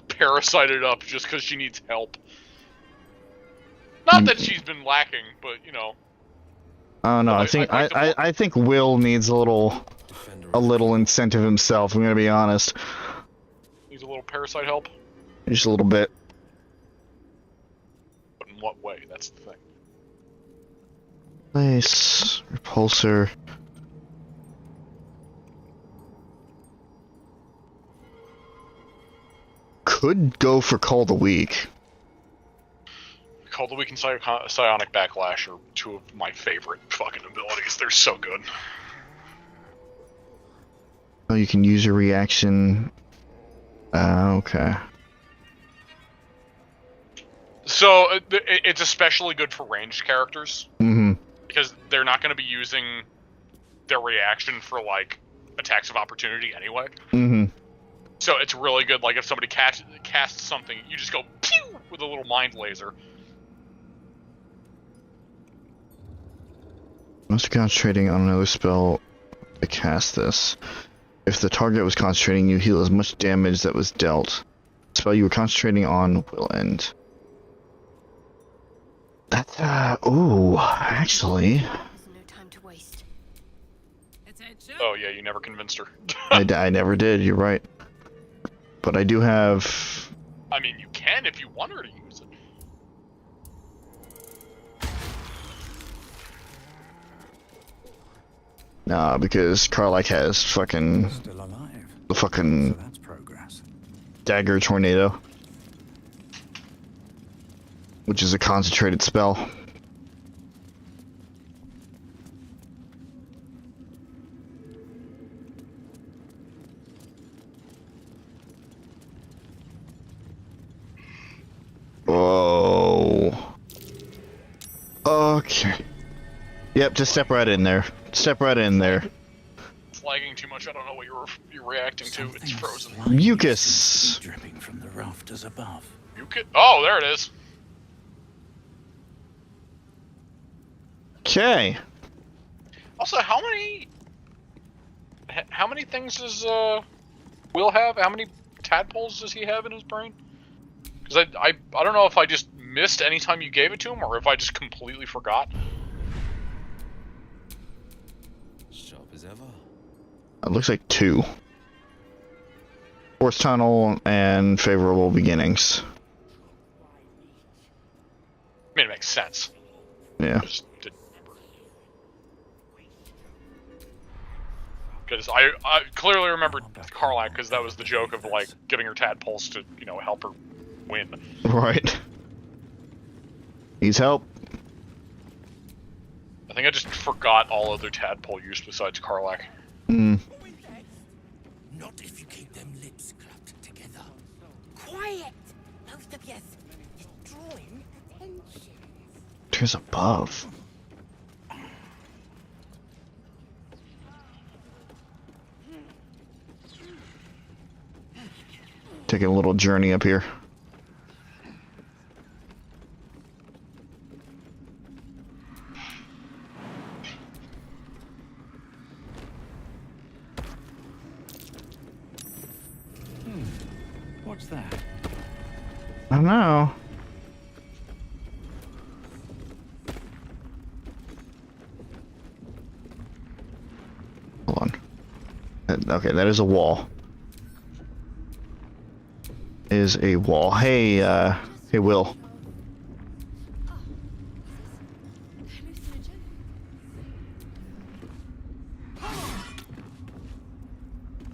parasited up just because she needs help. Not that she's been lacking, but you know. Oh no, I think Will needs a little incentive himself. I'm gonna be honest. Needs a little parasite help. Just a little bit. But in what way? That's the thing. Place repulsor. Could go for Call the Weak. Call World of Weak and Psionic Backlash are two of my favorite fucking abilities. They're so good. Oh, you can use your reaction. Okay. So it's especially good for ranged characters. Mm-hmm. Because they're not going to be using their reaction for, like, attacks of opportunity anyway. Mm-hmm. So it's really good, like, if somebody casts something, you just go pew with a little mind laser. Must be concentrating on another spell to cast this. If the target was concentrating, you heal as much damage that was dealt. The spell you were concentrating on will end. That's, ooh, actually. Oh, yeah, you never convinced her. I never did, you're right. But I do have... I mean, you can if you want her to use it. Nah, because Karlach has fucking... Still alive. The fucking... So that's progress. Dagger Tornado. Which is a concentrated spell. Oh. Okay. Yep, just step right in there. Step right in there. It's lagging too much. I don't know what you're reacting to. It's frozen. Mucus. Dripping from the rafters above. Mucus? Oh, there it is. Okay. Also, how many things does Will have? How many tadpoles does he have in his brain? Because I don't know if I just missed any time you gave it to him, or if I just completely forgot. Sharp as ever. It looks like 2. Force Tunnel and Favorable Beginnings. I mean, it makes sense. Yeah. Because I clearly remembered Karlach, because that was the joke of, like, giving her tadpoles to, you know, help her win. Right. Needs help. I think I just forgot all other tadpole use besides Karlach. Hmm. Not if you keep them lips clapped together. Quiet! Both of you. You're drawing attention. There's above. Taking a little journey up here. What's that? I don't know. Hold on. Okay, that is a wall. Is a wall. Hey, hey, Will.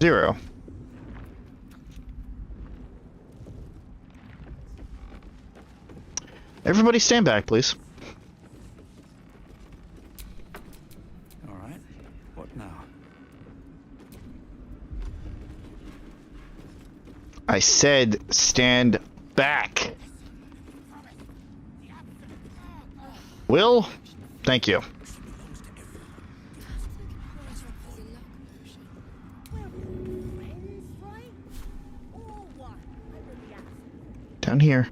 Zero. Everybody stand back, please. All right. What now? I said stand back. Will? Thank you. Down here.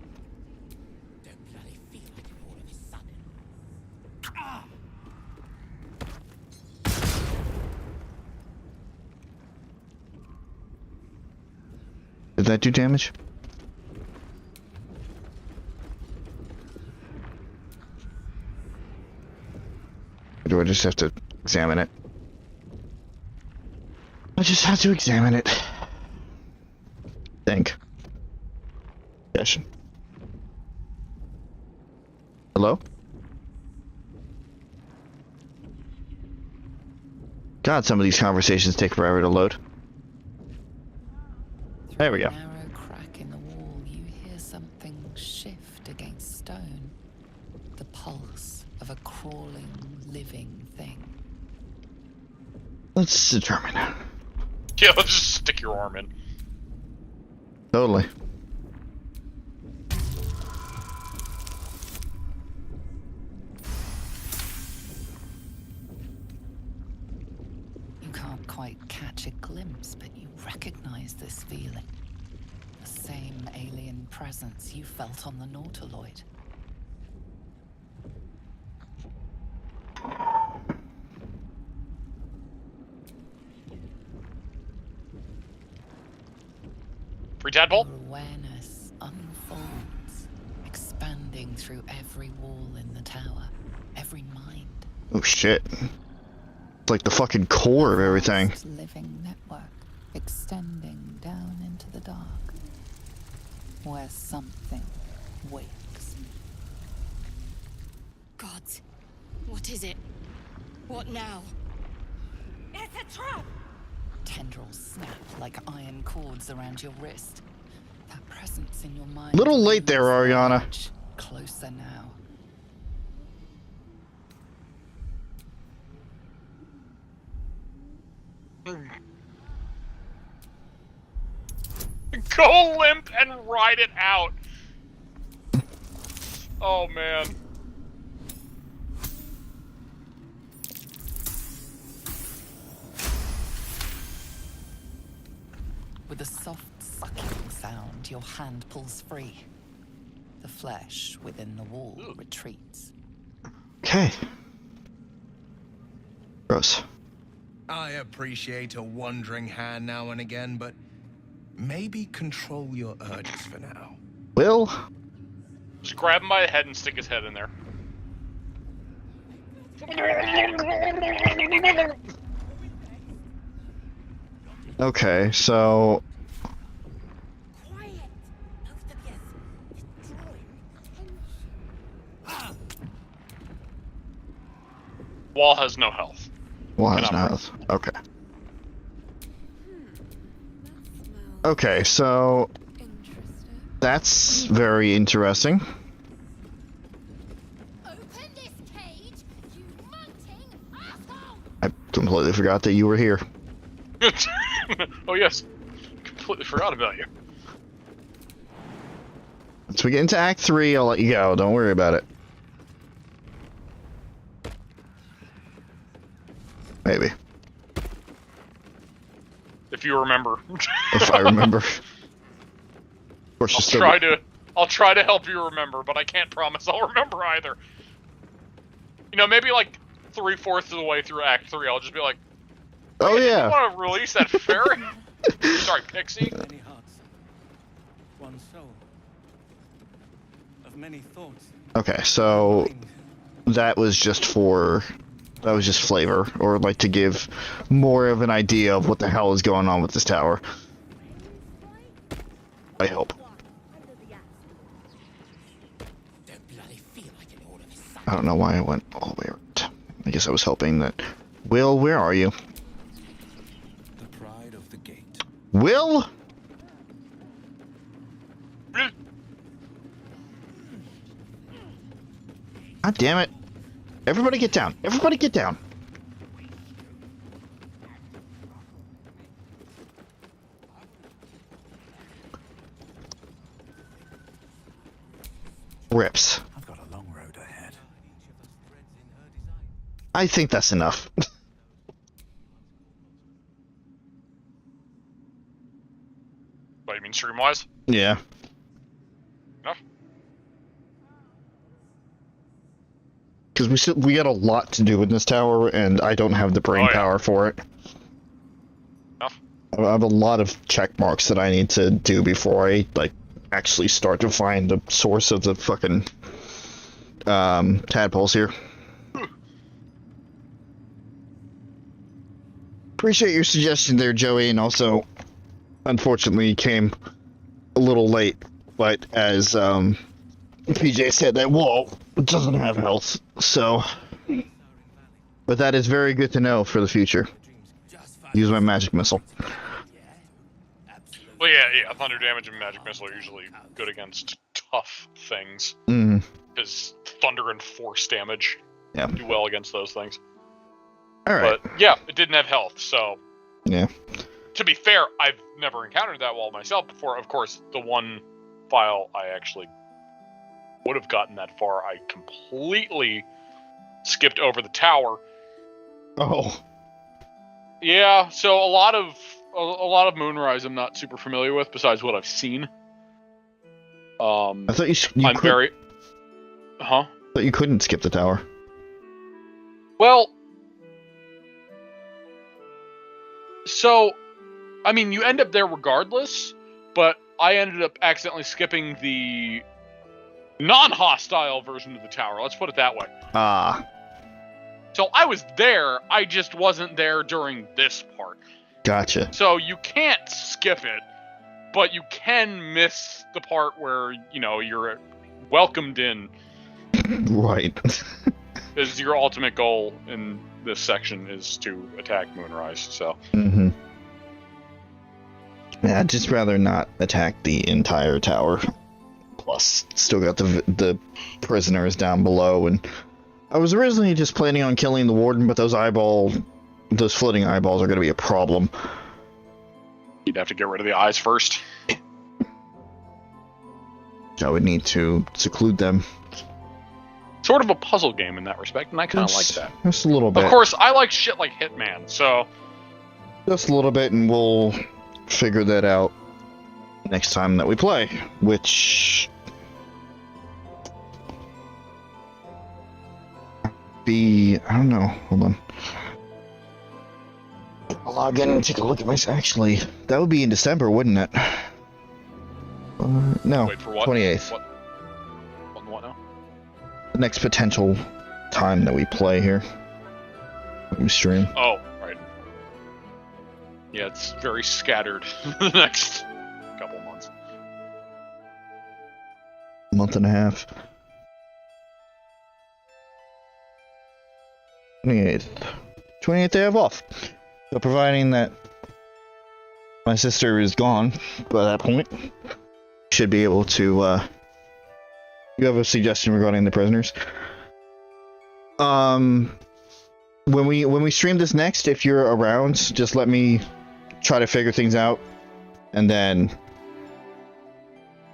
Did that do damage? Or do I just have to examine it? I just have to examine it. Think. Yes. Hello? God, some of these conversations take forever to load. There we go. Narrow crack in the wall, you hear something shift against stone. Let's determine. Yeah, let's just stick your arm in. Totally. You can't quite catch a glimpse, but you recognize this feeling. The same alien presence you felt on the Nautiloid. Free tadpole? Your awareness unfolds, expanding through every wall in the tower, every mind. Oh shit. It's like the fucking core of everything. Vast living network extending down into the dark, where something wakes. Gods, what is it? What now? It's a trap! Tendrils snap like iron cords around your wrist. That presence in your mind. Little late there, Ariana. Much closer now. Go limp and ride it out. Oh man. With a soft sucking sound, your hand pulls free. The flesh within the wall retreats. Okay. Gross. I appreciate a wandering hand now and again, but maybe control your urges for now. Will? Just grab him by the head and stick his head in there. Okay, so... Wall has no health. Wall has no health. Okay. Okay, so... That's very interesting. I completely forgot that you were here. Oh yes, completely forgot about you. Once we get into Act 3, I'll let you go. Don't worry about it. Maybe. If you remember. If I remember. Of course, I'll try to help you remember, but I can't promise I'll remember either. You know, maybe like 3/4 of the way through Act 3, I'll just be like, oh yeah. You want to release that fairy? Sorry, Pixie. Many hearts, one soul, of many thoughts. Okay, so that was just flavor, or like to give more of an idea of what the hell is going on with this tower. I hope. I don't know why I went all the way around. I guess I was hoping that... Will, where are you? The pride of the gate. Will? God damn it. Everybody get down. Everybody get down. Rips. I've got a long road ahead. I think that's enough. What, you mean stream-wise? Yeah. Enough? Because we got a lot to do in this tower, and I don't have the brain power for it. Enough? I have a lot of check marks that I need to do before I, like, actually start to find the source of the fucking tadpoles here. Appreciate your suggestion there, Joey, and also, unfortunately, you came a little late, but as PJ said, that wall doesn't have health, so... But that is very good to know for the future. Use my magic missile. Well, yeah, thunder damage and magic missile are usually good against tough things. Mm. Because thunder and force damage do well against those things. All right. But yeah, it didn't have health, so. Yeah. To be fair, I've never encountered that wall myself before. Of course, the one file I actually would have gotten that far, I completely skipped over the tower. Oh. Yeah, so a lot of Moonrise I'm not super familiar with, besides what I've seen. I thought you I'm very. Huh? I thought you couldn't skip the tower. Well, so, I mean, you end up there regardless, but I ended up accidentally skipping the non-hostile version of the tower. Let's put it that way. Ah. So I was there, I just wasn't there during this part. Gotcha. So you can't skip it, but you can miss the part where, you know, you're welcomed in. Right. Is your ultimate goal in this section is to attack Moonrise, so. Mm-hmm. Yeah, I'd just rather not attack the entire tower. Plus, still got the prisoners down below, and I was originally just planning on killing the warden, but those floating eyeballs are going to be a problem. You'd have to get rid of the eyes first. I would need to seclude them. Sort of a puzzle game in that respect, and I kind of like that. Just a little bit. Of course, I like shit like Hitman, so. Just a little bit, and we'll figure that out next time that we play, which be, I don't know, hold on. I'll log in and take a look at my, actually, that would be in December, wouldn't it? No, wait, for what? 28th. What now? The next potential time that we play here. We stream. Oh, right. Yeah, it's very scattered the next couple months. Month and a half. 28th. 28th I have off. So providing that my sister is gone by that point, should be able to, you have a suggestion regarding the prisoners? When we stream this next, if you're around, just let me try to figure things out, and then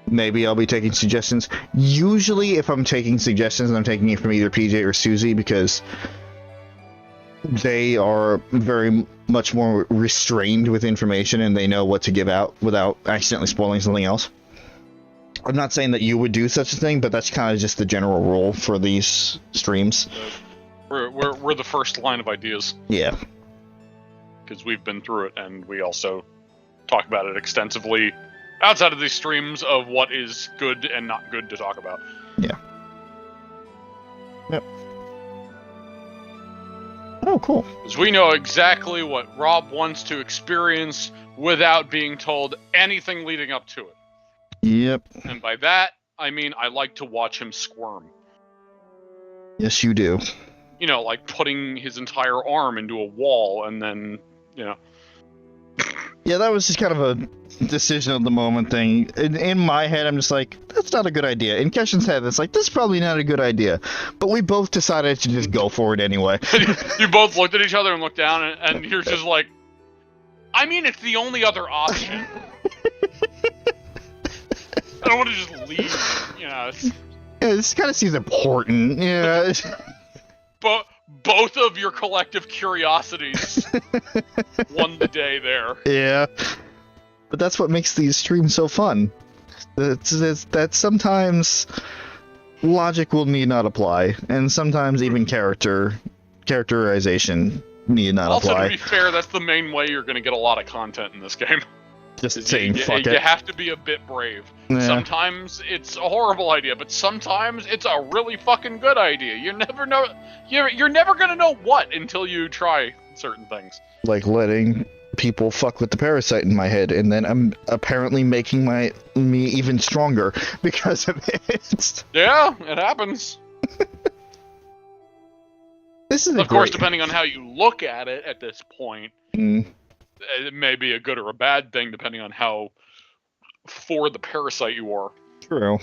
maybe I'll be taking suggestions. Usually, if I'm taking suggestions, I'm taking it from either PJ or Suzie, because they are very much more restrained with information, and they know what to give out without accidentally spoiling something else. I'm not saying that you would do such a thing, but that's kind of just the general rule for these streams. We're the first line of ideas. Yeah. Because we've been through it, and we also talk about it extensively outside of these streams of what is good and not good to talk about. Yeah. Yep. Oh, cool. Because we know exactly what Rob wants to experience without being told anything leading up to it. Yep. And by that, I mean I like to watch him squirm. Yes, you do. You know, like putting his entire arm into a wall and then, you know. Yeah, that was just kind of a decision of the moment thing. In my head, I'm just like, that's not a good idea. In Keshin's head, it's like, this is probably not a good idea. But we both decided to just go for it anyway. You both looked at each other and looked down, and you're just like, I mean, it's the only other option. I don't want to just leave, you know. Yeah, this kind of seems important, yeah. But both of your collective curiosities won the day there. Yeah. But that's what makes these streams so fun. That sometimes logic will need not apply, and sometimes even characterization need not also, apply. Also, to be fair, that's the main way you're going to get a lot of content in this game. Just saying, fuck it. You have to be a bit brave. Yeah. Sometimes it's a horrible idea, but sometimes it's a really fucking good idea. You never know. You're never gonna know what until you try certain things. Like letting people fuck with the parasite in my head, and then I'm apparently making me even stronger because of it. Yeah, it happens. This is of course, depending on how you look at it at this point. It may be a good or a bad thing, depending on how for the parasite you are. True.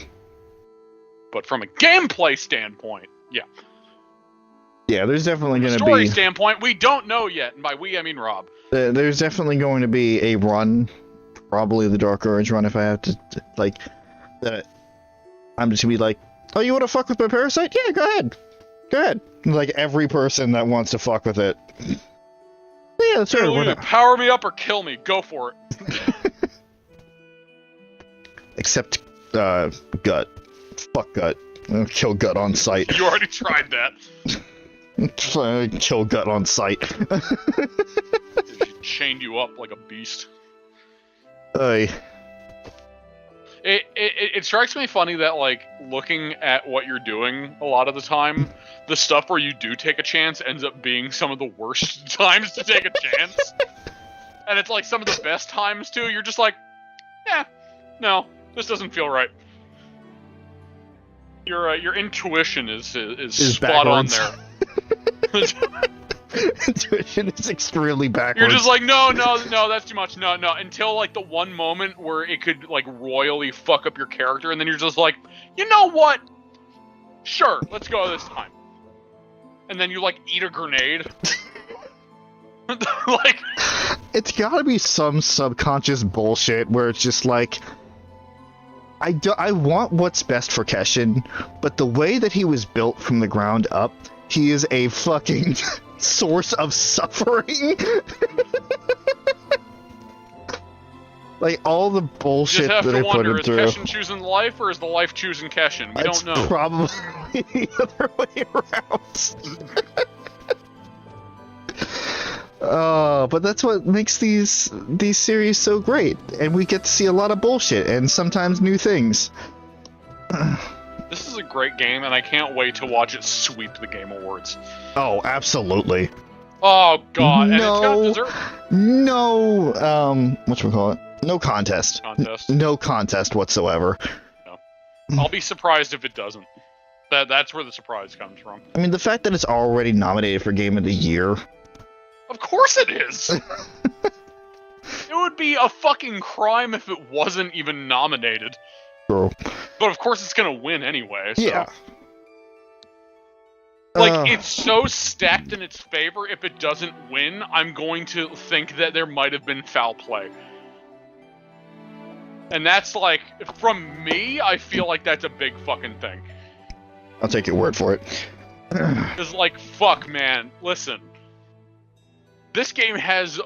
But from a gameplay standpoint, yeah. Yeah, there's definitely going to be... Story standpoint, we don't know yet, and by we, I mean Rob. There's definitely going to be a run, probably the Dark Urge run, if I have to, like, that I'm just going to be like, oh, you want to fuck with my parasite? Yeah, go ahead. Go ahead. Like, every person that wants to fuck with it. Yeah, that's right. Power me up or kill me. Go for it. Except, Gut. Fuck Gut. I'll kill Gut on sight. You already tried that. Kill Gut on sight. Chained you up like a beast. Hey. It strikes me funny that, like, looking at what you're doing a lot of the time, the stuff where you do take a chance ends up being some of the worst times to take a chance. And it's like some of the best times too. You're just like, no, this doesn't feel right. Your intuition is spot on there. Intuition is extremely backwards. You're just like, no, that's too much. No, until like the one moment where it could like royally fuck up your character, and then you're just like, you know what? Sure, let's go this time. And then you like eat a grenade. Like, it's gotta be some subconscious bullshit where it's just like, I want what's best for Keshin, but the way that he was built from the ground up, he is a fucking source of suffering. Like, all the bullshit that I put him through. Is Keshin choosing life, or is the life choosing Keshin? We don't know. Probably the other way around. But that's what makes these series so great, and we get to see a lot of bullshit and sometimes new things. This is a great game, and I can't wait to watch it sweep the Game Awards. Oh, absolutely. Oh god, and it's gonna deserve. No, whatchamacallit? No contest. Contest. No contest whatsoever. No. I'll be surprised if it doesn't. That's where the surprise comes from. I mean, the fact that it's already nominated for Game of the Year. Of course it is! It would be a fucking crime if it wasn't even nominated. True. But of course it's gonna win anyway, so. Yeah. Like, it's so stacked in its favor, if it doesn't win, I'm going to think that there might have been foul play. And that's like, from me, I feel like that's a big fucking thing. I'll take your word for it. It's like, fuck, man, listen. This game has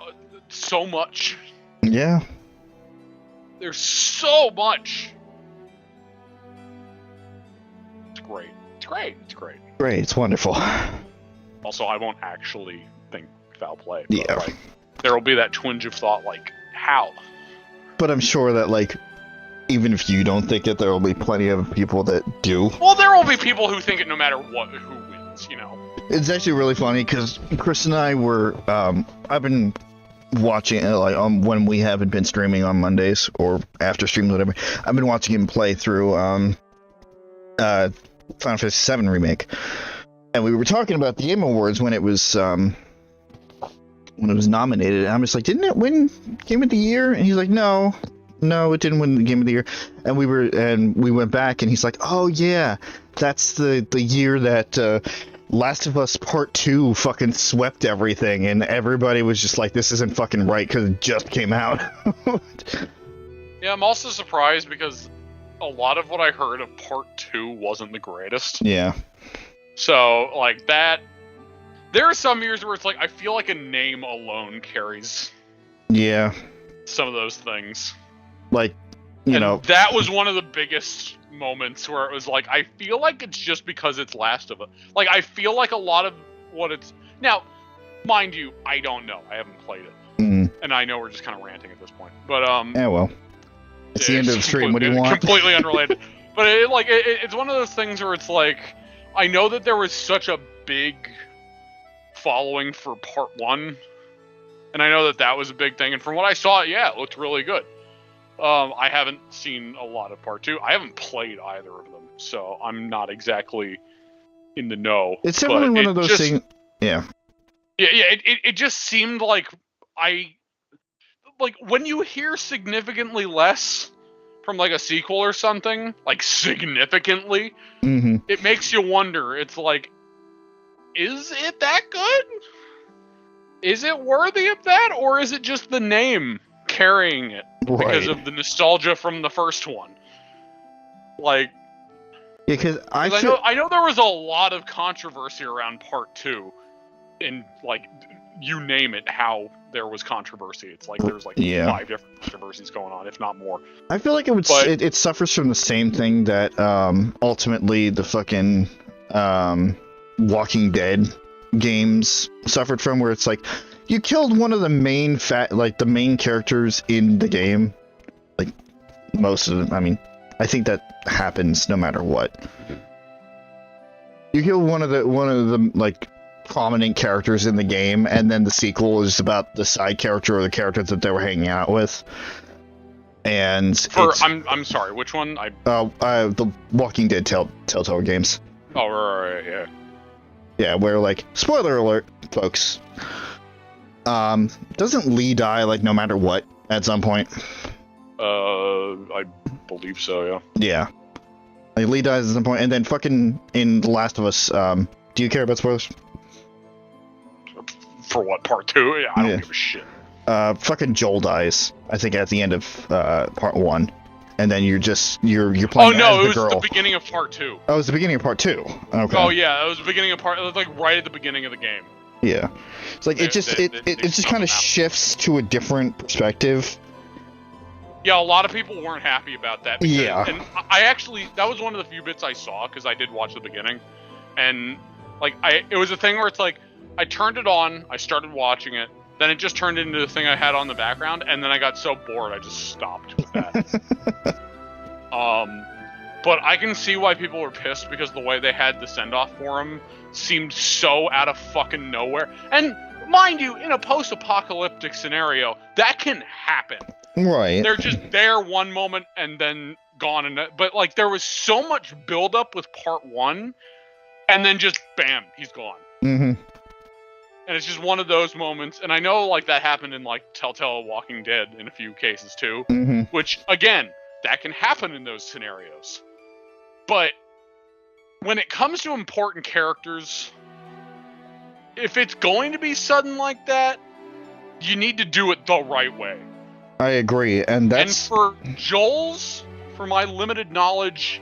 so much. Yeah. There's so much. It's great. It's great. It's great. Great. It's wonderful. Also, I won't actually think foul play. Yeah. Like, there will be that twinge of thought, like, how? But I'm sure that, like, even if you don't think it, there will be plenty of people that do. Well, there will be people who think it no matter what, who wins, you know. It's actually really funny because Chris and I were, I've been watching, like, when we haven't been streaming on Mondays or after streams, whatever. I've been watching him play through Final Fantasy VII Remake, and we were talking about the Game Awards when it was nominated. And I'm just like, didn't it win Game of the Year? And he's like, no, it didn't win the Game of the Year. And we went back, and he's like, oh yeah, that's the year that Last of Us Part 2 fucking swept everything, and everybody was just like, this isn't fucking right because it just came out. Yeah, I'm also surprised because a lot of what I heard of Part 2 wasn't the greatest. Yeah. So, like, that... There are some years where it's like, I feel like a name alone carries... Yeah. Some of those things. Like, you know... That was one of the biggest moments where it was like, I feel like it's just because it's Last of Us. Like, I feel like a lot of what it's... Now, mind you, I don't know. I haven't played it. Mm. And I know we're just kind of ranting at this point. But, yeah, well... It's the end of the stream. What do you want? Completely unrelated. But it's one of those things where it's like, I know that there was such a big following for Part 1, and I know that was a big thing. And from what I saw, yeah, it looked really good. I haven't seen a lot of Part 2. I haven't played either of them, so I'm not exactly in the know. It's definitely one of those things. Yeah. Yeah. It just seemed like like, when you hear significantly less from, like, a sequel or something, like, significantly, mm-hmm. It makes you wonder. It's like, is it that good? Is it worthy of that, or is it just the name carrying it because of the nostalgia from the first one? Like, because I know there was a lot of controversy around Part 2, and like, you name it, how there was controversy. It's like there's like 5 different controversies going on, if not more. I feel like it suffers from the same thing that ultimately the fucking Walking Dead games suffered from, where it's like you killed one of the main the main characters in the game. Like most of them, I mean, I think that happens no matter what. You kill one of the like prominent characters in the game, and then the sequel is about the side character or the characters that they were hanging out with. And I'm sorry, which one? The Walking Dead Telltale games. Oh, right, yeah. Yeah, where, like, spoiler alert, folks. Doesn't Lee die, like, no matter what at some point? I believe so, yeah. Yeah. Like, Lee dies at some point, and then fucking in The Last of Us, do you care about spoilers? For what, Part 2? Yeah, I don't give a shit. Fucking Joel dies, I think, at the end of Part 1. And then you're playing as the girl. Oh no, it was the beginning of Part 2. Oh, it was the beginning of Part 2. Okay. Oh yeah, it was the beginning of Part. It was like right at the beginning of the game. Yeah, it's like it just kind of shifts to a different perspective. Yeah, a lot of people weren't happy about that. Because, yeah. And I actually, that was one of the few bits I saw, because I did watch the beginning. And, like, it was a thing where it's like, I turned it on, I started watching it, then it just turned into the thing I had on the background, and then I got so bored I just stopped with that. But I can see why people were pissed, because the way they had the send-off for him seemed so out of fucking nowhere. And, mind you, in a post-apocalyptic scenario, that can happen. Right. They're just there one moment and then gone. But, like, there was so much build-up with Part 1, and then just, bam, he's gone. Mm-hmm. And it's just one of those moments, and I know, like, that happened in, like, Telltale Walking Dead in a few cases, too. Mm-hmm. Which, again, that can happen in those scenarios. But when it comes to important characters, if it's going to be sudden like that, you need to do it the right way. I agree, and that's... And for Joel's, for my limited knowledge,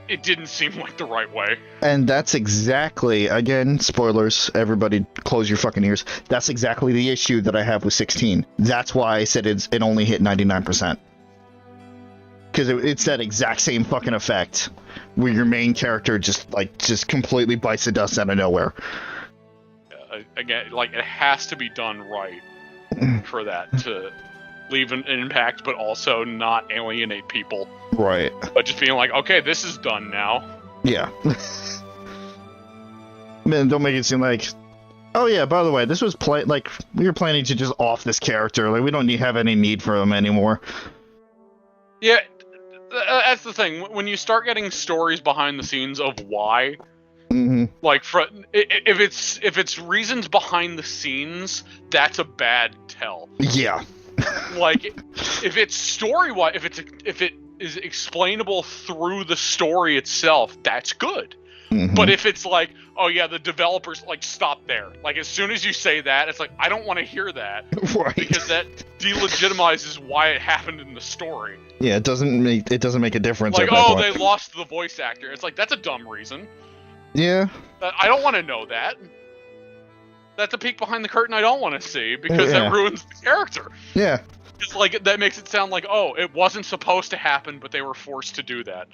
it didn't seem like the right way. And that's exactly, again, spoilers, everybody close your fucking ears. That's exactly the issue that I have with 16. That's why I said it only hit 99%. Because it's that exact same fucking effect, where your main character just completely bites the dust out of nowhere. Again, like, it has to be done right for that to leave an impact, but also not alienate people. Right. But just being like, okay, this is done now. Yeah. Man, don't make it seem like, oh yeah, by the way, this was like, we were planning to just off this character. Like, we don't have any need for him anymore. Yeah, that's the thing. When you start getting stories behind the scenes of why, like, if it's reasons behind the scenes, that's a bad tell. Yeah. Like, if it's story-wise, if it is explainable through the story itself, that's good. But if it's like, oh yeah, the developers, like, stop there. Like, as soon as you say that, it's like, I don't want to hear that. Right. Because that delegitimizes why it happened in the story. Yeah, it doesn't make a difference. Like, at that point. They lost the voice actor. It's like, that's a dumb reason. Yeah. I don't want to know that. That's a peek behind the curtain I don't want to see, because that ruins the character. Yeah. It's like, that makes it sound like, oh, it wasn't supposed to happen, but they were forced to do that.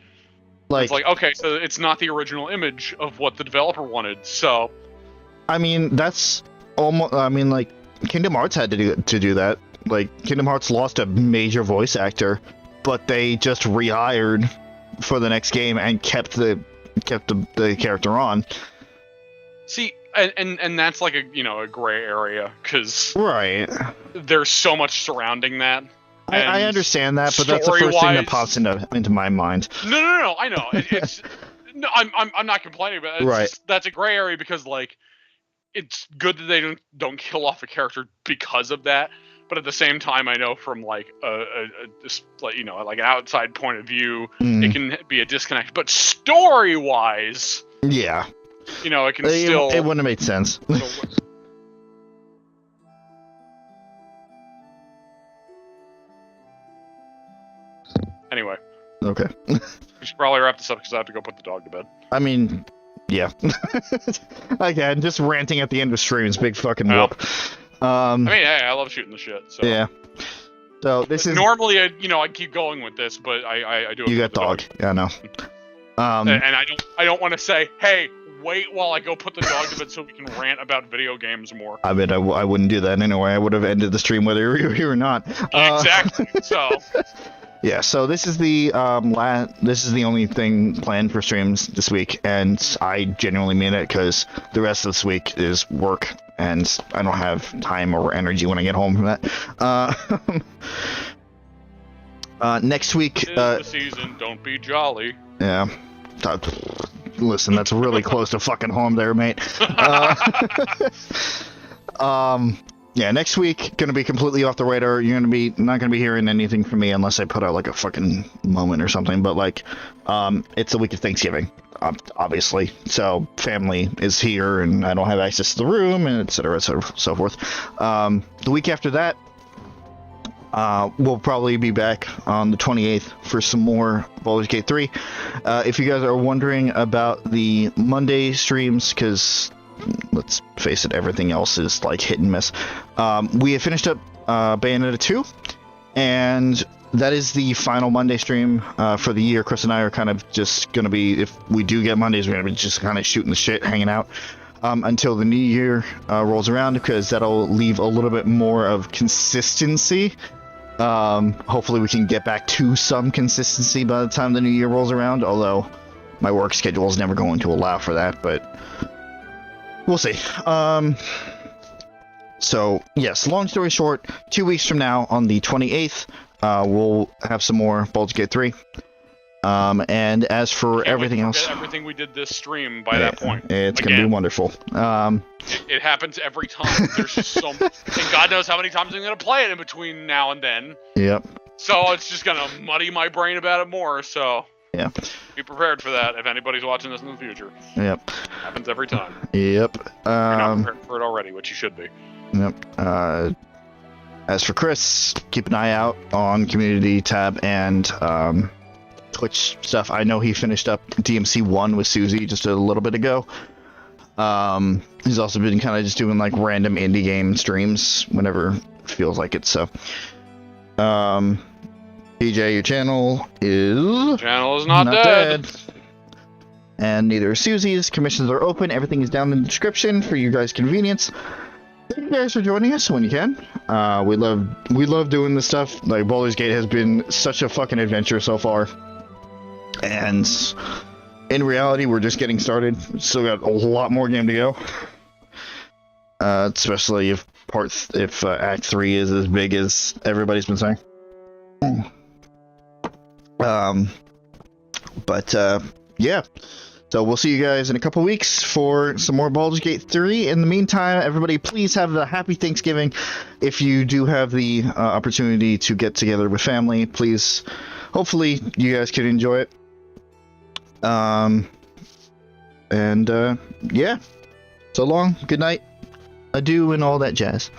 Like, it's like, okay, so it's not the original image of what the developer wanted, so... I mean, that's almost... I mean, like, Kingdom Hearts had to do that. Like, Kingdom Hearts lost a major voice actor, but they just rehired for the next game and kept the character on. See, and that's like a gray area, because right, there's so much surrounding that. I understand that, but that's the first thing that pops into my mind. No, I know. It's no, I'm not complaining about it. Right. Just, that's a gray area, because, like, it's good that they don't kill off a character because of that. But at the same time, I know from, like, like an outside point of view, it can be a disconnect. But story-wise, yeah, you know, it can still... It wouldn't have made sense. Anyway. Okay. We should probably wrap this up because I have to go put the dog to bed. I mean, yeah. Again, just ranting at the end of streams, big fucking whoop. I mean, hey, I love shooting the shit. So. Yeah. So this is normally, I'd keep going with this, but I do. You got dog. Yeah, I know. And I don't want to say, hey, wait while I go put the dog to bed so we can rant about video games more. I mean, I wouldn't do that anyway. I would have ended the stream whether you were here or not. Exactly. So. Yeah, so this is the this is the only thing planned for streams this week, and I genuinely mean it because the rest of this week is work, and I don't have time or energy when I get home from that. Next week, the season. Don't be jolly. Yeah. Listen, that's really close to fucking home there, mate. Yeah, next week gonna be completely off the radar. You're not gonna be hearing anything from me unless I put out like a fucking moment or something. But like, it's the week of Thanksgiving, obviously. So family is here, and I don't have access to the room, and etc. So forth. The week after that, we'll probably be back on the 28th for some more Baldur's Gate 3. If you guys are wondering about the Monday streams, because let's face it, everything else is like hit and miss. We have finished up Bayonetta 2, and that is the final Monday stream for the year. Chris and I are kind of just going to be, if we do get Mondays, we're going to be just kind of shooting the shit, hanging out until the new year rolls around, because that'll leave a little bit more of consistency. Hopefully we can get back to some consistency by the time the new year rolls around, although my work schedule is never going to allow for that, but we'll see. So, yes, long story short, 2 weeks from now, on the 28th, we'll have some more Baldur's Gate 3. And as for everything else... everything we did this stream by that point. It's going to be wonderful. It happens every time. There's just so much... And God knows how many times I'm going to play it in between now and then. Yep. So it's just going to muddy my brain about it more, so... Yeah. Be prepared for that if anybody's watching this in the future. Yep. Happens every time. Yep. You're not prepared for it already, which you should be. Yep. As for Chris, keep an eye out on Community tab and Twitch stuff. I know he finished up DMC 1 with Suzie just a little bit ago. He's also been kind of just doing like random indie game streams whenever feels like it, so... PJ, your channel is... Channel is not dead. And neither is Susie's. Commissions are open. Everything is down in the description for you guys' convenience. Thank you guys for joining us when you can. We love doing this stuff. Like, Baldur's Gate has been such a fucking adventure so far. And in reality, we're just getting started. Still got a lot more game to go. Especially if Act 3 is as big as everybody's been saying. Yeah. So we'll see you guys in a couple weeks for some more Baldur's Gate 3. In the meantime, everybody, please have a happy Thanksgiving. If you do have the opportunity to get together with family, please, hopefully you guys can enjoy it. Yeah. So long, good night, adieu, and all that jazz.